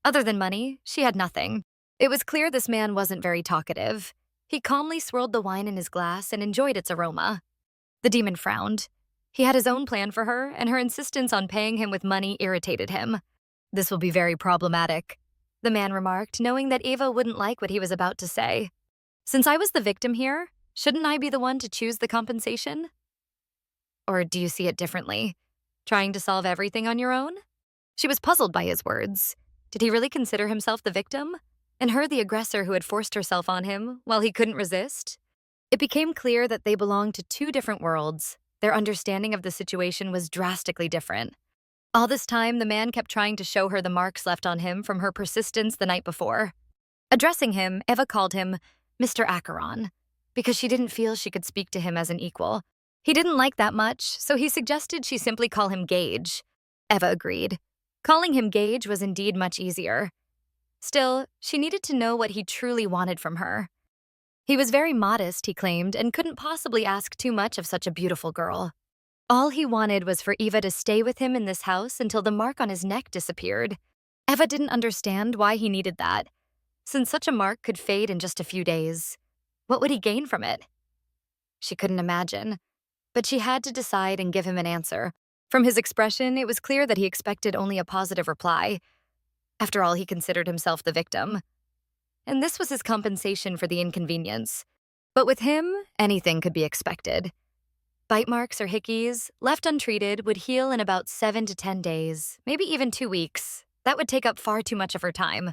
Other than money, she had nothing. It was clear this man wasn't very talkative. He calmly swirled the wine in his glass and enjoyed its aroma. The demon frowned. He had his own plan for her, and her insistence on paying him with money irritated him. "This will be very problematic," the man remarked, knowing that Eva wouldn't like what he was about to say. "Since I was the victim here, shouldn't I be the one to choose the compensation? Or do you see it differently? Trying to solve everything on your own?" She was puzzled by his words. Did he really consider himself the victim? And her the aggressor who had forced herself on him while he couldn't resist? It became clear that they belonged to two different worlds. Their understanding of the situation was drastically different. All this time, the man kept trying to show her the marks left on him from her persistence the night before. Addressing him, Eva called him Mr. Acheron, because she didn't feel she could speak to him as an equal. He didn't like that much, so he suggested she simply call him Gage. Eva agreed. Calling him Gage was indeed much easier. Still, she needed to know what he truly wanted from her. He was very modest, he claimed, and couldn't possibly ask too much of such a beautiful girl. All he wanted was for Eva to stay with him in this house until the mark on his neck disappeared. Eva didn't understand why he needed that, since such a mark could fade in just a few days. What would he gain from it? She couldn't imagine, but she had to decide and give him an answer. From his expression, it was clear that he expected only a positive reply. After all, he considered himself the victim. And this was his compensation for the inconvenience. But with him, anything could be expected. Bite marks or hickeys, left untreated, would heal in about 7 to 10 days, maybe even 2 weeks. That would take up far too much of her time.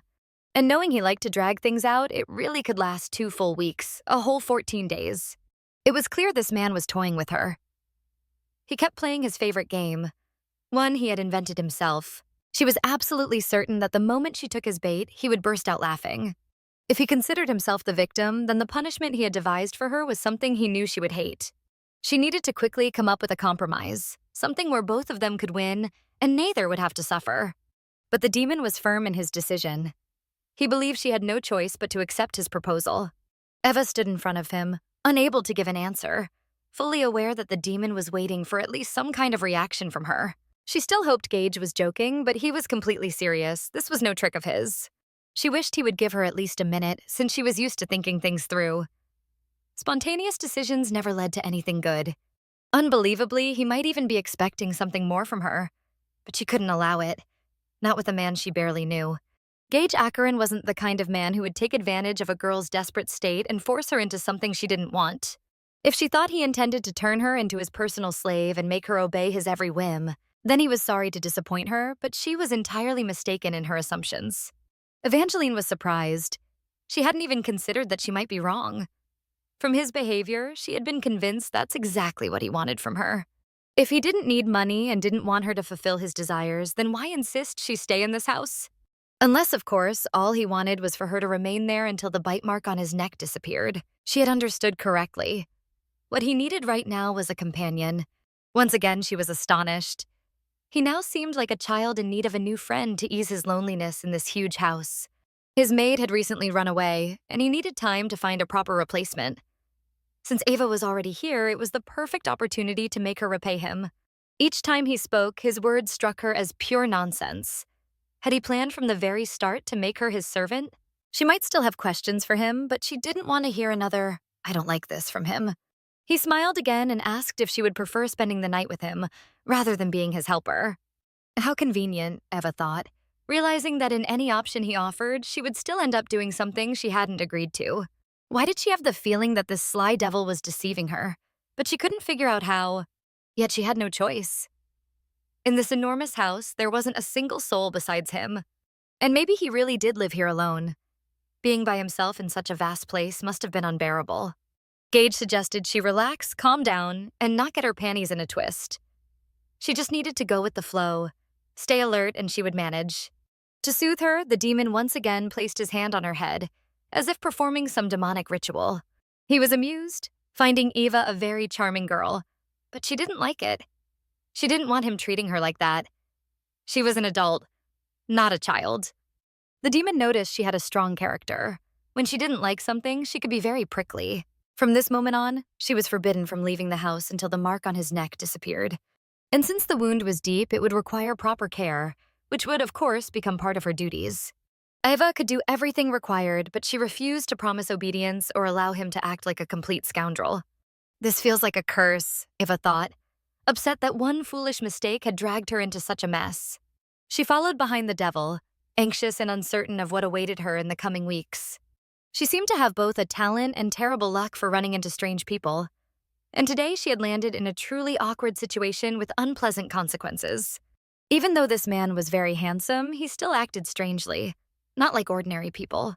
And knowing he liked to drag things out, it really could last 2 full weeks, a whole 14 days. It was clear this man was toying with her. He kept playing his favorite game, one he had invented himself. She was absolutely certain that the moment she took his bait, he would burst out laughing. If he considered himself the victim, then the punishment he had devised for her was something he knew she would hate. She needed to quickly come up with a compromise, something where both of them could win and neither would have to suffer. But the demon was firm in his decision. He believed she had no choice but to accept his proposal. Eva stood in front of him, unable to give an answer, fully aware that the demon was waiting for at least some kind of reaction from her. She still hoped Gage was joking, but he was completely serious. This was no trick of his. She wished he would give her at least a minute, since she was used to thinking things through. Spontaneous decisions never led to anything good. Unbelievably, he might even be expecting something more from her. But she couldn't allow it. Not with a man she barely knew. Gage Acheron wasn't the kind of man who would take advantage of a girl's desperate state and force her into something she didn't want. If she thought he intended to turn her into his personal slave and make her obey his every whim, then he was sorry to disappoint her, but she was entirely mistaken in her assumptions. Evangeline was surprised. She hadn't even considered that she might be wrong. From his behavior, she had been convinced that's exactly what he wanted from her. If he didn't need money and didn't want her to fulfill his desires, then why insist she stay in this house? Unless, of course, all he wanted was for her to remain there until the bite mark on his neck disappeared. She had understood correctly. What he needed right now was a companion. Once again, she was astonished. He now seemed like a child in need of a new friend to ease his loneliness in this huge house. His maid had recently run away, and he needed time to find a proper replacement. Since Eva was already here, it was the perfect opportunity to make her repay him. Each time he spoke, his words struck her as pure nonsense. Had he planned from the very start to make her his servant? She might still have questions for him, but she didn't want to hear another, "I don't like this," from him. He smiled again and asked if she would prefer spending the night with him, rather than being his helper. How convenient, Eva thought, realizing that in any option he offered, she would still end up doing something she hadn't agreed to. Why did she have the feeling that this sly devil was deceiving her? But she couldn't figure out how, yet she had no choice. In this enormous house, there wasn't a single soul besides him. And maybe he really did live here alone. Being by himself in such a vast place must have been unbearable. Gage suggested she relax, calm down, and not get her panties in a twist. She just needed to go with the flow, stay alert, and she would manage. To soothe her, the demon once again placed his hand on her head, as if performing some demonic ritual. He was amused, finding Eva a very charming girl, but she didn't like it. She didn't want him treating her like that. She was an adult, not a child. The demon noticed she had a strong character. When she didn't like something, she could be very prickly. From this moment on, she was forbidden from leaving the house until the mark on his neck disappeared. And since the wound was deep, it would require proper care, which would, of course, become part of her duties. Eva could do everything required, but she refused to promise obedience or allow him to act like a complete scoundrel. This feels like a curse, Eva thought, upset that one foolish mistake had dragged her into such a mess. She followed behind the devil, anxious and uncertain of what awaited her in the coming weeks. She seemed to have both a talent and terrible luck for running into strange people. And today she had landed in a truly awkward situation with unpleasant consequences. Even though this man was very handsome, he still acted strangely, not like ordinary people.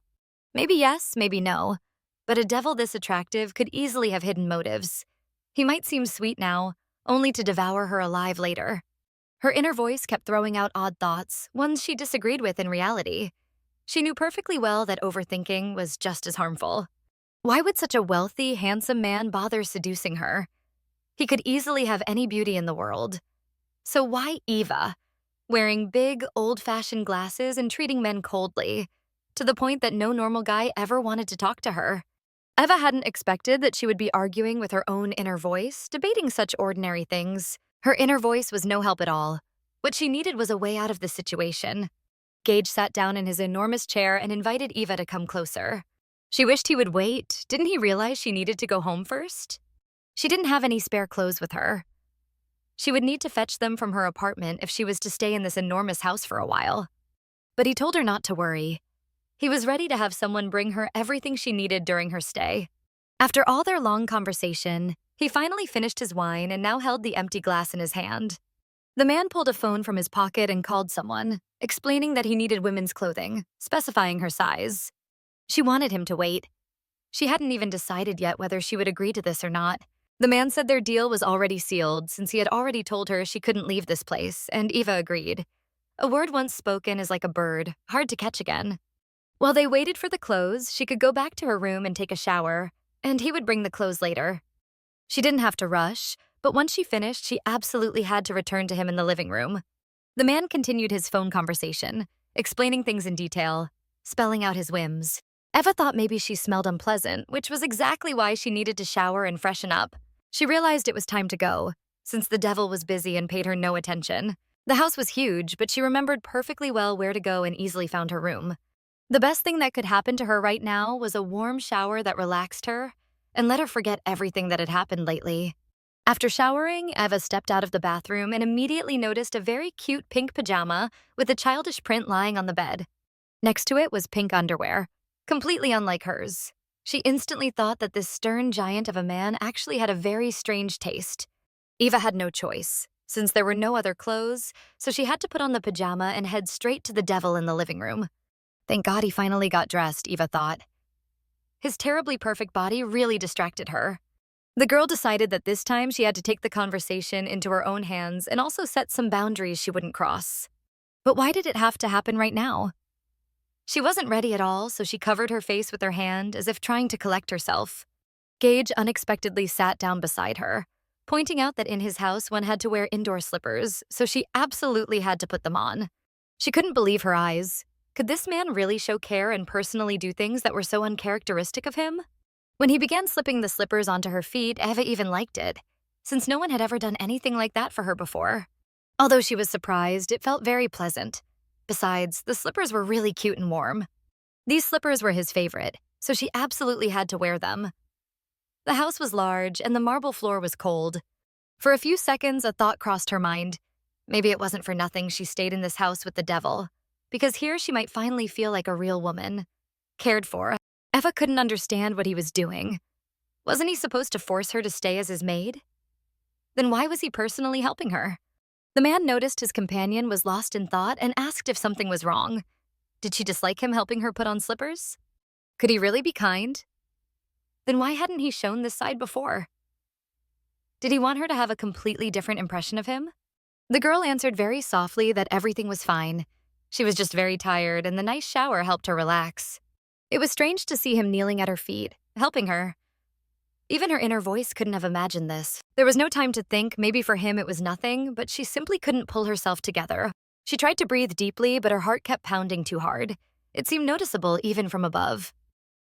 Maybe yes, maybe no, but a devil this attractive could easily have hidden motives. He might seem sweet now, only to devour her alive later. Her inner voice kept throwing out odd thoughts, ones she disagreed with in reality. She knew perfectly well that overthinking was just as harmful. Why would such a wealthy, handsome man bother seducing her? He could easily have any beauty in the world. So why Eva, wearing big, old-fashioned glasses and treating men coldly, to the point that no normal guy ever wanted to talk to her? Eva hadn't expected that she would be arguing with her own inner voice, debating such ordinary things. Her inner voice was no help at all. What she needed was a way out of the situation. Gage sat down in his enormous chair and invited Eva to come closer. She wished he would wait. Didn't he realize she needed to go home first? She didn't have any spare clothes with her. She would need to fetch them from her apartment if she was to stay in this enormous house for a while. But he told her not to worry. He was ready to have someone bring her everything she needed during her stay. After all their long conversation, he finally finished his wine and now held the empty glass in his hand. The man pulled a phone from his pocket and called someone, explaining that he needed women's clothing, specifying her size. She wanted him to wait. She hadn't even decided yet whether she would agree to this or not. The man said their deal was already sealed since he had already told her she couldn't leave this place, and Eva agreed. A word once spoken is like a bird, hard to catch again. While they waited for the clothes, she could go back to her room and take a shower, and he would bring the clothes later. She didn't have to rush, but once she finished, she absolutely had to return to him in the living room. The man continued his phone conversation, explaining things in detail, spelling out his whims. Eva thought maybe she smelled unpleasant, which was exactly why she needed to shower and freshen up. She realized it was time to go, since the devil was busy and paid her no attention. The house was huge, but she remembered perfectly well where to go and easily found her room. The best thing that could happen to her right now was a warm shower that relaxed her and let her forget everything that had happened lately. After showering, Eva stepped out of the bathroom and immediately noticed a very cute pink pajama with a childish print lying on the bed. Next to it was pink underwear, completely unlike hers. She instantly thought that this stern giant of a man actually had a very strange taste. Eva had no choice, since there were no other clothes, so she had to put on the pajama and head straight to the devil in the living room. Thank God he finally got dressed, Eva thought. His terribly perfect body really distracted her. The girl decided that this time she had to take the conversation into her own hands and also set some boundaries she wouldn't cross. But why did it have to happen right now? She wasn't ready at all, so she covered her face with her hand as if trying to collect herself. Gage unexpectedly sat down beside her, pointing out that in his house one had to wear indoor slippers, so she absolutely had to put them on. She couldn't believe her eyes. Could this man really show care and personally do things that were so uncharacteristic of him? When he began slipping the slippers onto her feet, Eva even liked it, since no one had ever done anything like that for her before. Although she was surprised, it felt very pleasant. Besides, the slippers were really cute and warm. These slippers were his favorite, so she absolutely had to wear them. The house was large, and the marble floor was cold. For a few seconds, a thought crossed her mind. Maybe it wasn't for nothing she stayed in this house with the devil, because here she might finally feel like a real woman, cared for. Eva couldn't understand what he was doing. Wasn't he supposed to force her to stay as his maid? Then why was he personally helping her? The man noticed his companion was lost in thought and asked if something was wrong. Did she dislike him helping her put on slippers? Could he really be kind? Then why hadn't he shown this side before? Did he want her to have a completely different impression of him? The girl answered very softly that everything was fine. She was just very tired, and the nice shower helped her relax. It was strange to see him kneeling at her feet, helping her. Even her inner voice couldn't have imagined this. There was no time to think. Maybe for him it was nothing, but she simply couldn't pull herself together. She tried to breathe deeply, but her heart kept pounding too hard. It seemed noticeable even from above.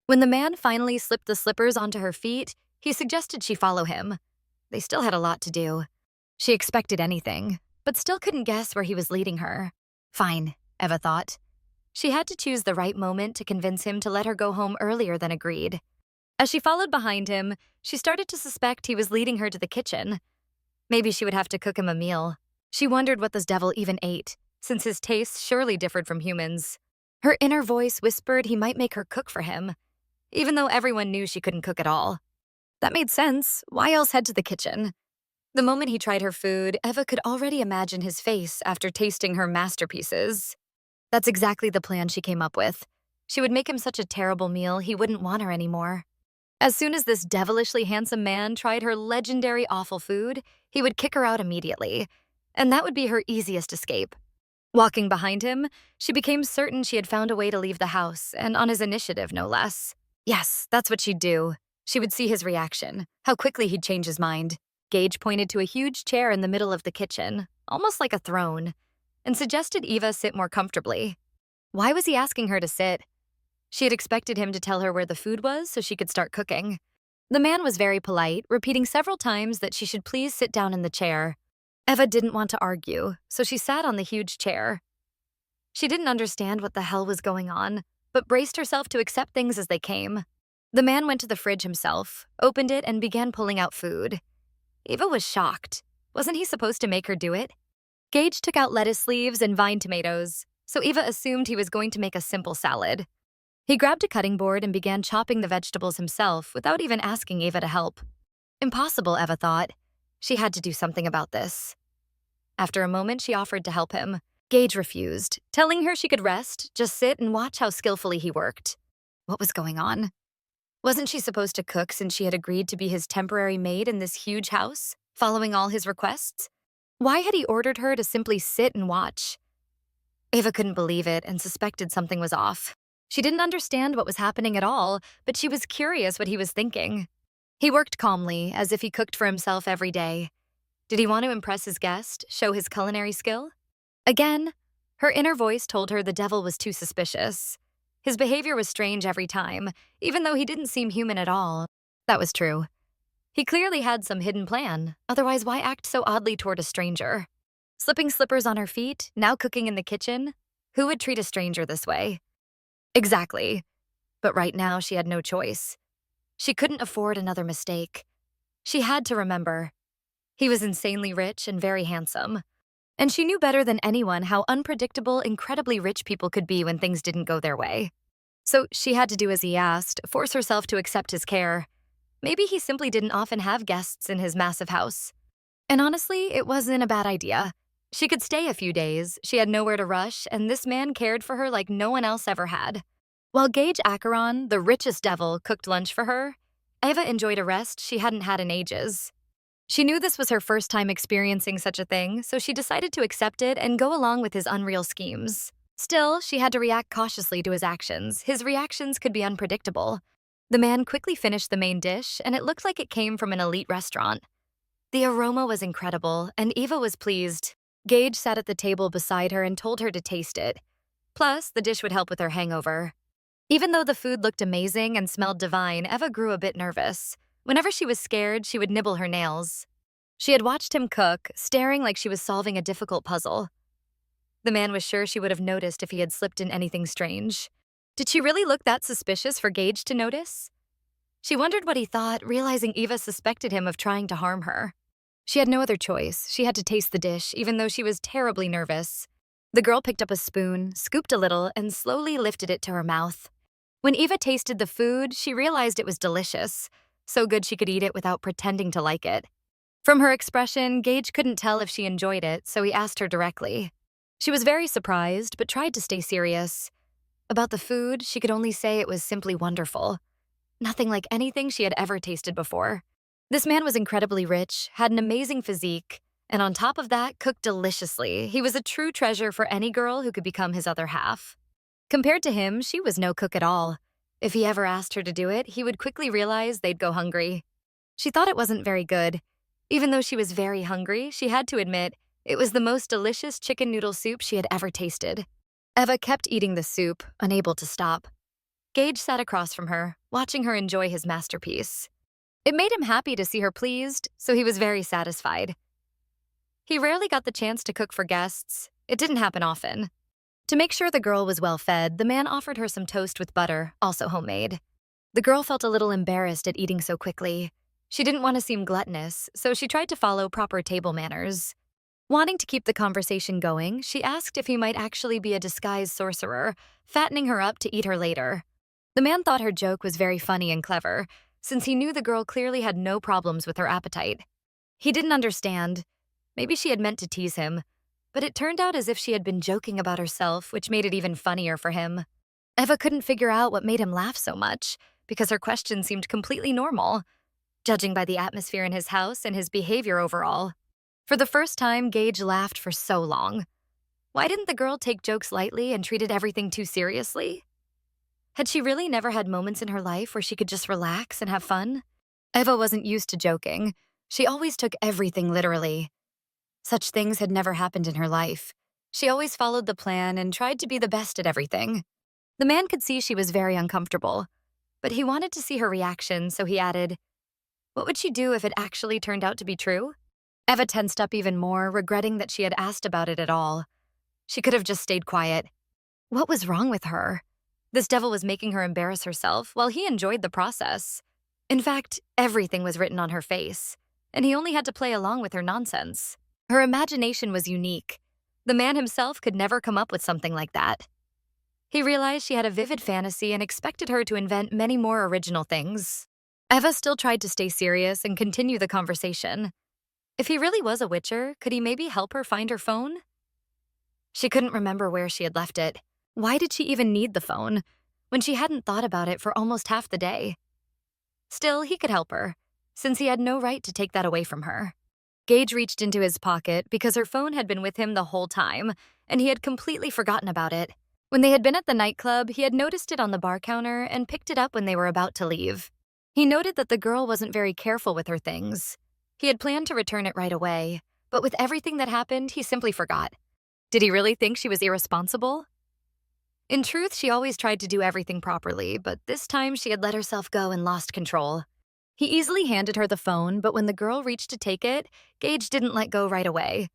When the man finally slipped the slippers onto her feet, he suggested she follow him. They still had a lot to do. She expected anything, but still couldn't guess where he was leading her. Fine, Eva thought. She had to choose the right moment to convince him to let her go home earlier than agreed. As she followed behind him, she started to suspect he was leading her to the kitchen. Maybe she would have to cook him a meal. She wondered what this devil even ate, since his tastes surely differed from humans. Her inner voice whispered he might make her cook for him, even though everyone knew she couldn't cook at all. That made sense. Why else head to the kitchen? The moment he tried her food, Eva could already imagine his face after tasting her masterpieces. That's exactly the plan she came up with. She would make him such a terrible meal he wouldn't want her anymore. As soon as this devilishly handsome man tried her legendary awful food, he would kick her out immediately, and that would be her easiest escape. Walking behind him, she became certain she had found a way to leave the house, and on his initiative, no less. Yes, that's what she'd do. She would see his reaction, how quickly he'd change his mind. Gage pointed to a huge chair in the middle of the kitchen, almost like a throne, and suggested Eva sit more comfortably. Why was he asking her to sit? She had expected him to tell her where the food was so she could start cooking. The man was very polite, repeating several times that she should please sit down in the chair. Eva didn't want to argue, so she sat on the huge chair. She didn't understand what the hell was going on, but braced herself to accept things as they came. The man went to the fridge himself, opened it, and began pulling out food. Eva was shocked. Wasn't he supposed to make her do it? Gage took out lettuce leaves and vine tomatoes, so Eva assumed he was going to make a simple salad. He grabbed a cutting board and began chopping the vegetables himself without even asking Eva to help. Impossible, Eva thought. She had to do something about this. After a moment, she offered to help him. Gage refused, telling her she could rest, just sit and watch how skillfully he worked. What was going on? Wasn't she supposed to cook since she had agreed to be his temporary maid in this huge house, following all his requests? Why had he ordered her to simply sit and watch? Eva couldn't believe it and suspected something was off. She didn't understand what was happening at all, but she was curious what he was thinking. He worked calmly, as if he cooked for himself every day. Did he want to impress his guest, show his culinary skill? Again, her inner voice told her the devil was too suspicious. His behavior was strange every time, even though he didn't seem human at all. That was true. He clearly had some hidden plan, otherwise why act so oddly toward a stranger? Slipping slippers on her feet, now cooking in the kitchen? Who would treat a stranger this way? Exactly. But right now she had no choice. She couldn't afford another mistake. She had to remember. He was insanely rich and very handsome. And she knew better than anyone how unpredictable, incredibly rich people could be when things didn't go their way. So she had to do as he asked, force herself to accept his care. Maybe he simply didn't often have guests in his massive house. And honestly, it wasn't a bad idea. She could stay a few days, she had nowhere to rush, and this man cared for her like no one else ever had. While Gage Acheron, the richest devil, cooked lunch for her, Eva enjoyed a rest she hadn't had in ages. She knew this was her first time experiencing such a thing, so she decided to accept it and go along with his unreal schemes. Still, she had to react cautiously to his actions. His reactions could be unpredictable. The man quickly finished the main dish, and it looked like it came from an elite restaurant. The aroma was incredible, and Eva was pleased. Gage sat at the table beside her and told her to taste it. Plus, the dish would help with her hangover. Even though the food looked amazing and smelled divine, Eva grew a bit nervous. Whenever she was scared, she would nibble her nails. She had watched him cook, staring like she was solving a difficult puzzle. The man was sure she would have noticed if he had slipped in anything strange. Did she really look that suspicious for Gage to notice? She wondered what he thought, realizing Eva suspected him of trying to harm her. She had no other choice. She had to taste the dish, even though she was terribly nervous. The girl picked up a spoon, scooped a little, and slowly lifted it to her mouth. When Eva tasted the food, she realized it was delicious. So good she could eat it without pretending to like it. From her expression, Gage couldn't tell if she enjoyed it, so he asked her directly. She was very surprised, but tried to stay serious. About the food, she could only say it was simply wonderful. Nothing like anything she had ever tasted before. This man was incredibly rich, had an amazing physique, and on top of that, cooked deliciously. He was a true treasure for any girl who could become his other half. Compared to him, she was no cook at all. If he ever asked her to do it, he would quickly realize they'd go hungry. She thought it wasn't very good. Even though she was very hungry, she had to admit it was the most delicious chicken noodle soup she had ever tasted. Eva kept eating the soup, unable to stop. Gage sat across from her, watching her enjoy his masterpiece. It made him happy to see her pleased, so he was very satisfied. He rarely got the chance to cook for guests. It didn't happen often. To make sure the girl was well fed, the man offered her some toast with butter, also homemade. The girl felt a little embarrassed at eating so quickly. She didn't want to seem gluttonous, so she tried to follow proper table manners. Wanting to keep the conversation going, she asked if he might actually be a disguised sorcerer, fattening her up to eat her later. The man thought her joke was very funny and clever, since he knew the girl clearly had no problems with her appetite. He didn't understand. Maybe she had meant to tease him, but it turned out as if she had been joking about herself, which made it even funnier for him. Eva couldn't figure out what made him laugh so much, because her question seemed completely normal, judging by the atmosphere in his house and his behavior overall. For the first time, Gage laughed for so long. Why didn't the girl take jokes lightly and treated everything too seriously? Had she really never had moments in her life where she could just relax and have fun? Eva wasn't used to joking. She always took everything literally. Such things had never happened in her life. She always followed the plan and tried to be the best at everything. The man could see she was very uncomfortable, but he wanted to see her reaction, so he added, "What would she do if it actually turned out to be true?" Eva tensed up even more, regretting that she had asked about it at all. She could have just stayed quiet. What was wrong with her? This devil was making her embarrass herself while he enjoyed the process. In fact, everything was written on her face, and he only had to play along with her nonsense. Her imagination was unique. The man himself could never come up with something like that. He realized she had a vivid fantasy and expected her to invent many more original things. Eva still tried to stay serious and continue the conversation. If he really was a witcher, could he maybe help her find her phone? She couldn't remember where she had left it. Why did she even need the phone when she hadn't thought about it for almost half the day? Still, he could help her, since he had no right to take that away from her. Gage reached into his pocket because her phone had been with him the whole time, and he had completely forgotten about it. When they had been at the nightclub, he had noticed it on the bar counter and picked it up when they were about to leave. He noted that the girl wasn't very careful with her things. He had planned to return it right away, but with everything that happened, he simply forgot. Did he really think she was irresponsible? In truth, she always tried to do everything properly, but this time she had let herself go and lost control. He easily handed her the phone, but when the girl reached to take it, Gage didn't let go right away,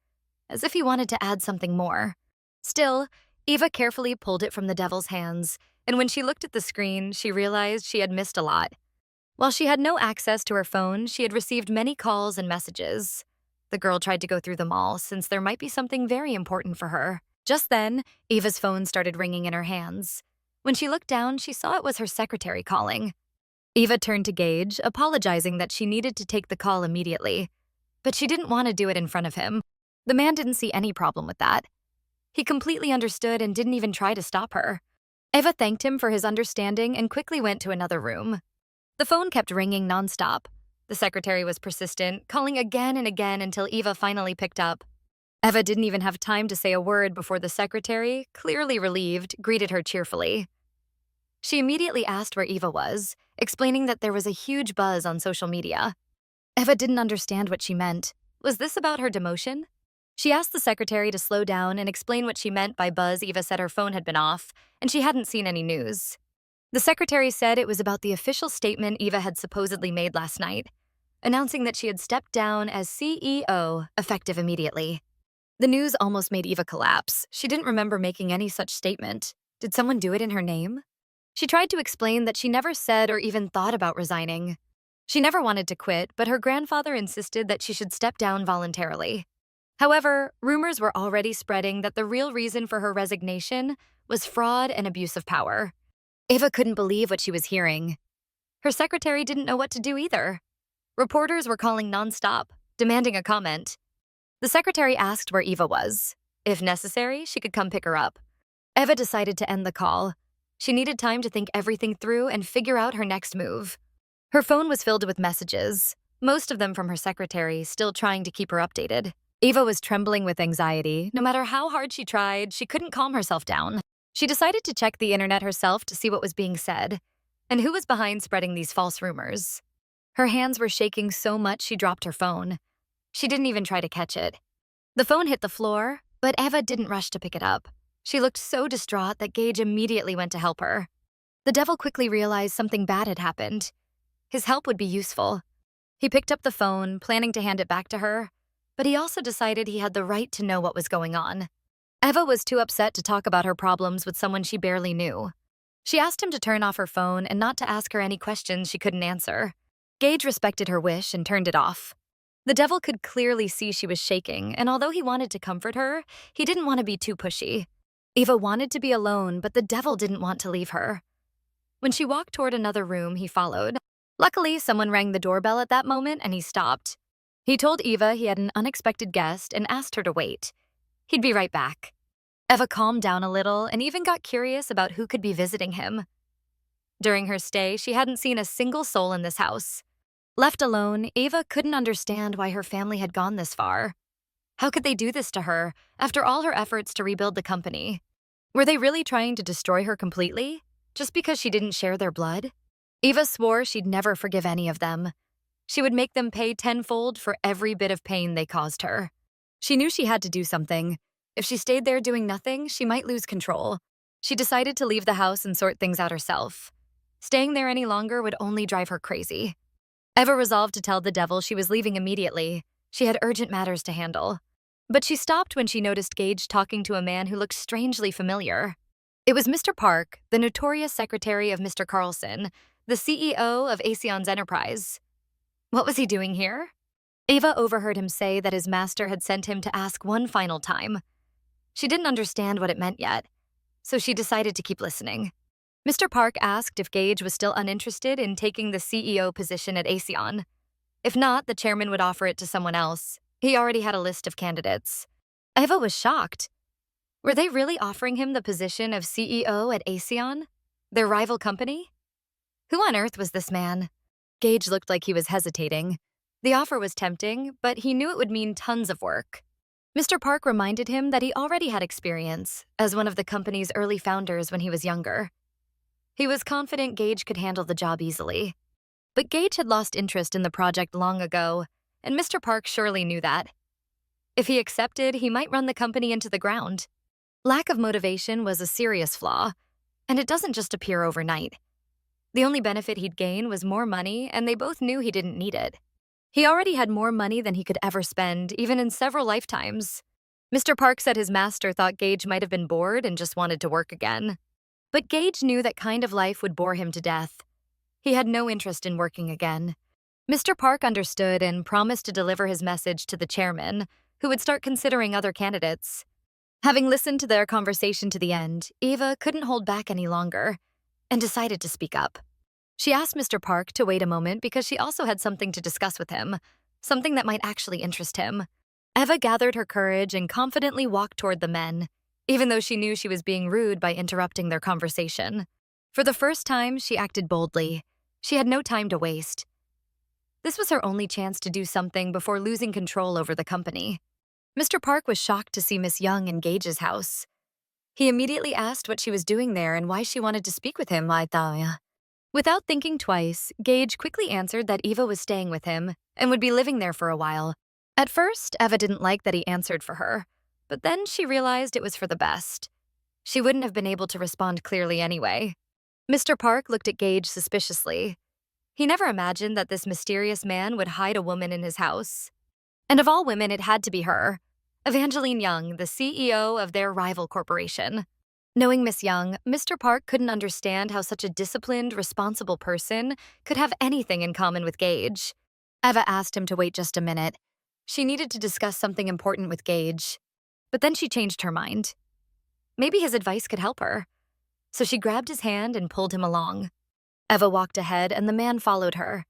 as if he wanted to add something more. Still, Eva carefully pulled it from the devil's hands, and when she looked at the screen, she realized she had missed a lot. While she had no access to her phone, she had received many calls and messages. The girl tried to go through them all, since there might be something very important for her. Just then, Eva's phone started ringing in her hands. When she looked down, she saw it was her secretary calling. Eva turned to Gage, apologizing that she needed to take the call immediately. But she didn't want to do it in front of him. The man didn't see any problem with that. He completely understood and didn't even try to stop her. Eva thanked him for his understanding and quickly went to another room. The phone kept ringing nonstop. The secretary was persistent, calling again and again until Eva finally picked up. Eva didn't even have time to say a word before the secretary, clearly relieved, greeted her cheerfully. She immediately asked where Eva was, explaining that there was a huge buzz on social media. Eva didn't understand what she meant. Was this about her demotion? She asked the secretary to slow down and explain what she meant by buzz. Eva said her phone had been off, and she hadn't seen any news. The secretary said it was about the official statement Eva had supposedly made last night, announcing that she had stepped down as CEO, effective immediately. The news almost made Eva collapse. She didn't remember making any such statement. Did someone do it in her name? She tried to explain that she never said or even thought about resigning. She never wanted to quit, but her grandfather insisted that she should step down voluntarily. However, rumors were already spreading that the real reason for her resignation was fraud and abuse of power. Eva couldn't believe what she was hearing. Her secretary didn't know what to do either. Reporters were calling nonstop, demanding a comment. The secretary asked where Eva was. If necessary, she could come pick her up. Eva decided to end the call. She needed time to think everything through and figure out her next move. Her phone was filled with messages, most of them from her secretary, still trying to keep her updated. Eva was trembling with anxiety. No matter how hard she tried, she couldn't calm herself down. She decided to check the internet herself to see what was being said and who was behind spreading these false rumors. Her hands were shaking so much she dropped her phone. She didn't even try to catch it. The phone hit the floor, but Eva didn't rush to pick it up. She looked so distraught that Gage immediately went to help her. The devil quickly realized something bad had happened. His help would be useful. He picked up the phone, planning to hand it back to her, but he also decided he had the right to know what was going on. Eva was too upset to talk about her problems with someone she barely knew. She asked him to turn off her phone and not to ask her any questions she couldn't answer. Gage respected her wish and turned it off. The devil could clearly see she was shaking, and although he wanted to comfort her, he didn't want to be too pushy. Eva wanted to be alone, but the devil didn't want to leave her. When she walked toward another room, he followed. Luckily, someone rang the doorbell at that moment, and he stopped. He told Eva he had an unexpected guest and asked her to wait. He'd be right back. Eva calmed down a little and even got curious about who could be visiting him. During her stay, she hadn't seen a single soul in this house. Left alone, Eva couldn't understand why her family had gone this far. How could they do this to her after all her efforts to rebuild the company? Were they really trying to destroy her completely, just because she didn't share their blood? Eva swore she'd never forgive any of them. She would make them pay tenfold for every bit of pain they caused her. She knew she had to do something. If she stayed there doing nothing, she might lose control. She decided to leave the house and sort things out herself. Staying there any longer would only drive her crazy. Eva resolved to tell the devil she was leaving immediately. She had urgent matters to handle. But she stopped when she noticed Gage talking to a man who looked strangely familiar. It was Mr. Park, the notorious secretary of Mr. Carlson, the CEO of Aseon's enterprise. What was he doing here? Eva overheard him say that his master had sent him to ask one final time. She didn't understand what it meant yet, so she decided to keep listening. Mr. Park asked if Gage was still uninterested in taking the CEO position at Aseon. If not, the chairman would offer it to someone else. He already had a list of candidates. Eva was shocked. Were they really offering him the position of CEO at Aseon, their rival company? Who on earth was this man? Gage looked like he was hesitating. The offer was tempting, but he knew it would mean tons of work. Mr. Park reminded him that he already had experience as one of the company's early founders when he was younger. He was confident Gage could handle the job easily. But Gage had lost interest in the project long ago, and Mr. Park surely knew that. If he accepted, he might run the company into the ground. Lack of motivation was a serious flaw, and it doesn't just appear overnight. The only benefit he'd gain was more money, and they both knew he didn't need it. He already had more money than he could ever spend, even in several lifetimes. Mr. Park said his master thought Gage might have been bored and just wanted to work again. But Gage knew that kind of life would bore him to death. He had no interest in working again. Mr. Park understood and promised to deliver his message to the chairman, who would start considering other candidates. Having listened to their conversation to the end, Eva couldn't hold back any longer and decided to speak up. She asked Mr. Park to wait a moment because she also had something to discuss with him, something that might actually interest him. Eva gathered her courage and confidently walked toward the men, even though she knew she was being rude by interrupting their conversation. For the first time, she acted boldly. She had no time to waste. This was her only chance to do something before losing control over the company. Mr. Park was shocked to see Miss Young in Gage's house. He immediately asked what she was doing there and why she wanted to speak with him. Without thinking twice, Gage quickly answered that Eva was staying with him and would be living there for a while. At first, Eva didn't like that he answered for her, but then she realized it was for the best. She wouldn't have been able to respond clearly anyway. Mr. Park looked at Gage suspiciously. He never imagined that this mysterious man would hide a woman in his house. And of all women, it had to be her, Evangeline Young, the CEO of their rival corporation. Knowing Miss Young, Mr. Park couldn't understand how such a disciplined, responsible person could have anything in common with Gage. Eva asked him to wait just a minute. She needed to discuss something important with Gage. But then she changed her mind. Maybe his advice could help her. So she grabbed his hand and pulled him along. Eva walked ahead and the man followed her.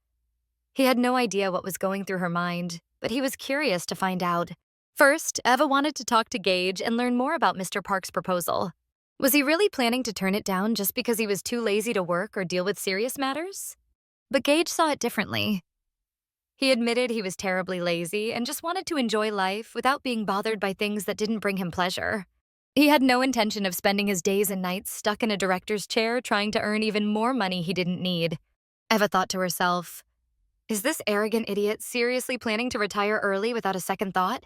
He had no idea what was going through her mind, but he was curious to find out. First, Eva wanted to talk to Gage and learn more about Mr. Park's proposal. Was he really planning to turn it down just because he was too lazy to work or deal with serious matters? But Gage saw it differently. He admitted he was terribly lazy and just wanted to enjoy life without being bothered by things that didn't bring him pleasure. He had no intention of spending his days and nights stuck in a director's chair trying to earn even more money he didn't need. Eva thought to herself, is this arrogant idiot seriously planning to retire early without a second thought?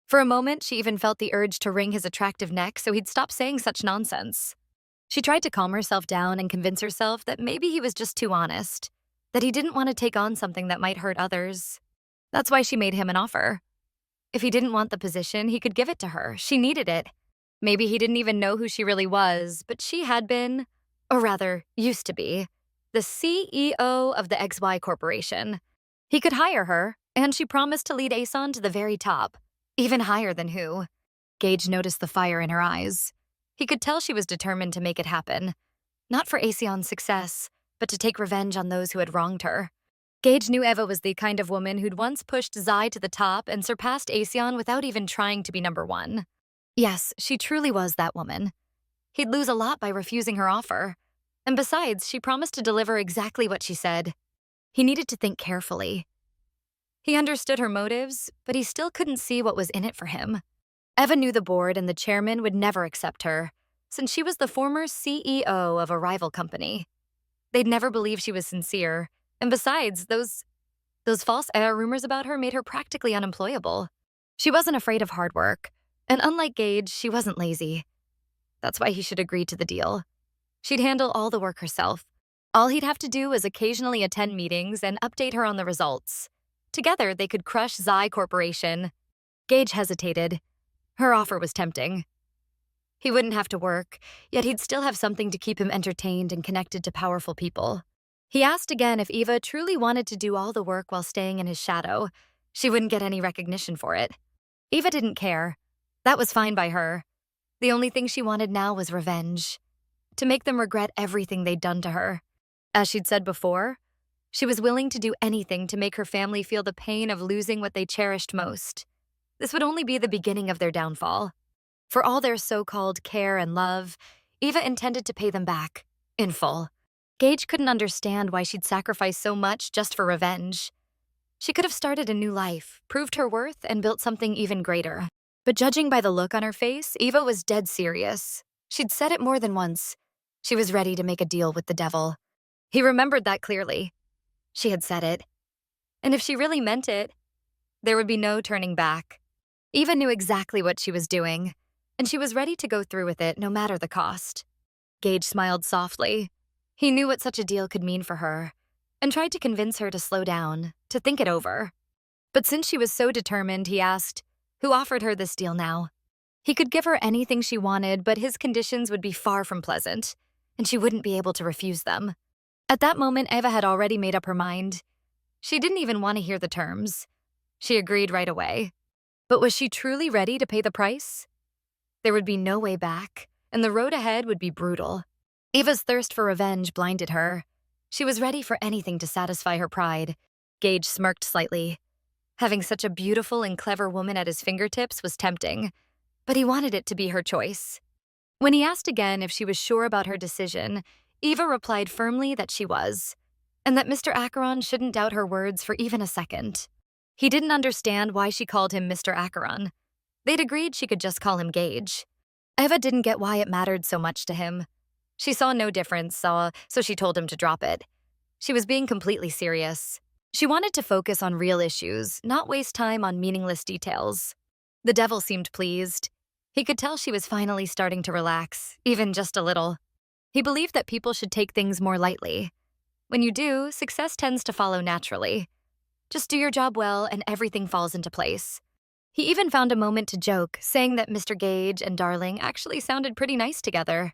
For a moment, she even felt the urge to wring his attractive neck so he'd stop saying such nonsense. She tried to calm herself down and convince herself that maybe he was just too honest, that he didn't want to take on something that might hurt others. That's why she made him an offer. If he didn't want the position, he could give it to her. She needed it. Maybe he didn't even know who she really was, but she had been, or rather, used to be, the CEO of the XY Corporation. He could hire her, and she promised to lead Aeson to the very top, even higher than who. Gage noticed the fire in her eyes. He could tell she was determined to make it happen, not for Aeson's success, but to take revenge on those who had wronged her. Gage knew Eva was the kind of woman who'd once pushed Zai to the top and surpassed Aeson without even trying to be number one. Yes, she truly was that woman. He'd lose a lot by refusing her offer. And besides, she promised to deliver exactly what she said. He needed to think carefully. He understood her motives, but he still couldn't see what was in it for him. Eva knew the board and the chairman would never accept her, since she was the former CEO of a rival company. They'd never believe she was sincere, and besides, those false rumors about her made her practically unemployable. She wasn't afraid of hard work, and unlike Gage, she wasn't lazy. That's why he should agree to the deal. She'd handle all the work herself. All he'd have to do was occasionally attend meetings and update her on the results. Together, they could crush Zai Corporation. Gage hesitated. Her offer was tempting. He wouldn't have to work, yet he'd still have something to keep him entertained and connected to powerful people. He asked again if Eva truly wanted to do all the work while staying in his shadow. She wouldn't get any recognition for it. Eva didn't care. That was fine by her. The only thing she wanted now was revenge. To make them regret everything they'd done to her. As she'd said before, she was willing to do anything to make her family feel the pain of losing what they cherished most. This would only be the beginning of their downfall. For all their so-called care and love, Eva intended to pay them back, in full. Gage couldn't understand why she'd sacrifice so much just for revenge. She could have started a new life, proved her worth, and built something even greater. But judging by the look on her face, Eva was dead serious. She'd said it more than once. She was ready to make a deal with the devil. He remembered that clearly. She had said it. And if she really meant it, there would be no turning back. Eva knew exactly what she was doing, and she was ready to go through with it no matter the cost. Gage smiled softly. He knew what such a deal could mean for her, and tried to convince her to slow down, to think it over. But since she was so determined, he asked, who offered her this deal now? He could give her anything she wanted, but his conditions would be far from pleasant, and she wouldn't be able to refuse them. At that moment, Eva had already made up her mind. She didn't even want to hear the terms. She agreed right away. But was she truly ready to pay the price? There would be no way back, and the road ahead would be brutal. Eva's thirst for revenge blinded her. She was ready for anything to satisfy her pride. Gage smirked slightly. Having such a beautiful and clever woman at his fingertips was tempting, but he wanted it to be her choice. When he asked again if she was sure about her decision, Eva replied firmly that she was, and that Mr. Acheron shouldn't doubt her words for even a second. He didn't understand why she called him Mr. Acheron. They'd agreed she could just call him Gage. Eva didn't get why it mattered so much to him. She saw no difference, so she told him to drop it. She was being completely serious. She wanted to focus on real issues, not waste time on meaningless details. The devil seemed pleased. He could tell she was finally starting to relax, even just a little. He believed that people should take things more lightly. When you do, success tends to follow naturally. Just do your job well and everything falls into place. He even found a moment to joke, saying that Mr. Gage and Darling actually sounded pretty nice together.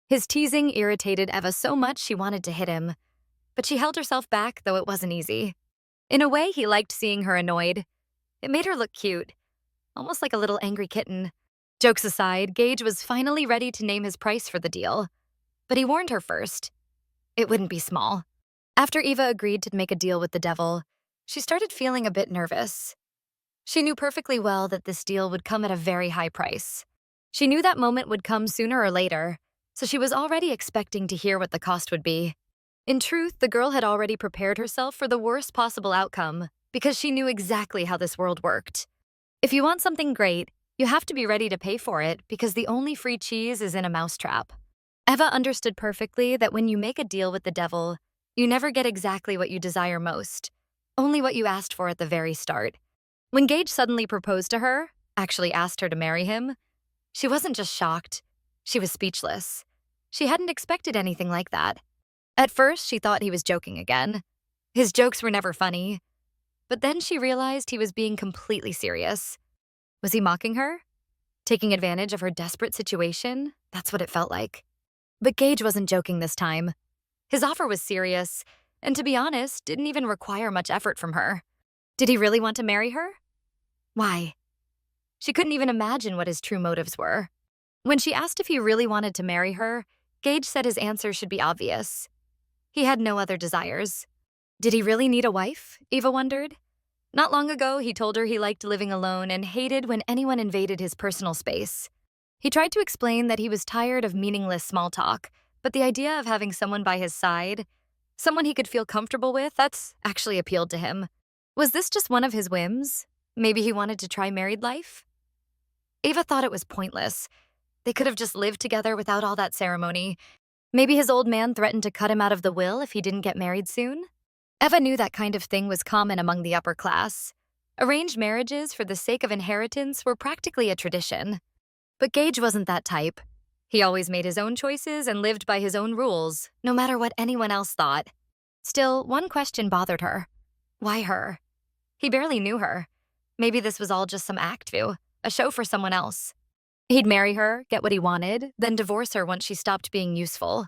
His teasing irritated Eva so much she wanted to hit him. But she held herself back, though it wasn't easy. In a way, he liked seeing her annoyed. It made her look cute, almost like a little angry kitten. Jokes aside, Gage was finally ready to name his price for the deal. But he warned her first. It wouldn't be small. After Eva agreed to make a deal with the devil, she started feeling a bit nervous. She knew perfectly well that this deal would come at a very high price. She knew that moment would come sooner or later, so she was already expecting to hear what the cost would be. In truth, the girl had already prepared herself for the worst possible outcome because she knew exactly how this world worked. If you want something great, you have to be ready to pay for it because the only free cheese is in a mousetrap. Eva understood perfectly that when you make a deal with the devil, you never get exactly what you desire most, only what you asked for at the very start. When Gage suddenly proposed to her, actually asked her to marry him, she wasn't just shocked, she was speechless. She hadn't expected anything like that. At first, she thought he was joking again. His jokes were never funny. But then she realized he was being completely serious. Was he mocking her? Taking advantage of her desperate situation? That's what it felt like. But Gage wasn't joking this time. His offer was serious, and to be honest, didn't even require much effort from her. Did he really want to marry her? Why? She couldn't even imagine what his true motives were. When she asked if he really wanted to marry her, Gage said his answer should be obvious. He had no other desires. Did he really need a wife? Eva wondered. Not long ago, he told her he liked living alone and hated when anyone invaded his personal space. He tried to explain that he was tired of meaningless small talk, but the idea of having someone by his side, someone he could feel comfortable with, that's actually appealed to him. Was this just one of his whims? Maybe he wanted to try married life? Eva thought it was pointless. They could have just lived together without all that ceremony. Maybe his old man threatened to cut him out of the will if he didn't get married soon? Eva knew that kind of thing was common among the upper class. Arranged marriages for the sake of inheritance were practically a tradition. But Gage wasn't that type. He always made his own choices and lived by his own rules, no matter what anyone else thought. Still, one question bothered her. Why her? He barely knew her. Maybe this was all just some act, a show for someone else. He'd marry her, get what he wanted, then divorce her once she stopped being useful.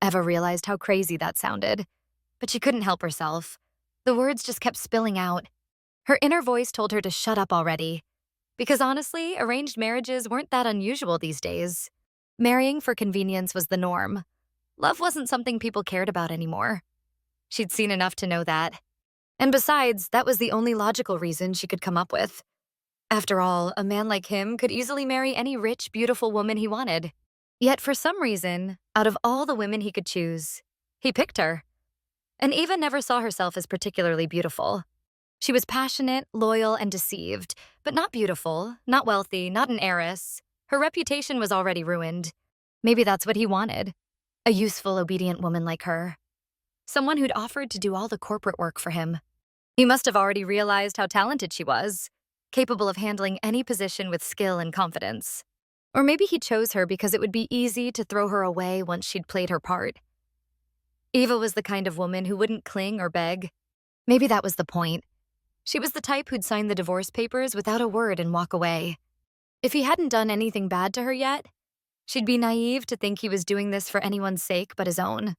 Eva realized how crazy that sounded. But she couldn't help herself. The words just kept spilling out. Her inner voice told her to shut up already. Because honestly, arranged marriages weren't that unusual these days. Marrying for convenience was the norm. Love wasn't something people cared about anymore. She'd seen enough to know that. And besides, that was the only logical reason she could come up with. After all, a man like him could easily marry any rich, beautiful woman he wanted. Yet for some reason, out of all the women he could choose, he picked her. And Eva never saw herself as particularly beautiful. She was passionate, loyal, and deceived, but not beautiful, not wealthy, not an heiress. Her reputation was already ruined. Maybe that's what he wanted. A useful, obedient woman like her. Someone who'd offered to do all the corporate work for him. He must have already realized how talented she was, capable of handling any position with skill and confidence. Or maybe he chose her because it would be easy to throw her away once she'd played her part. Eva was the kind of woman who wouldn't cling or beg. Maybe that was the point. She was the type who'd sign the divorce papers without a word and walk away. If he hadn't done anything bad to her yet, she'd be naive to think he was doing this for anyone's sake but his own.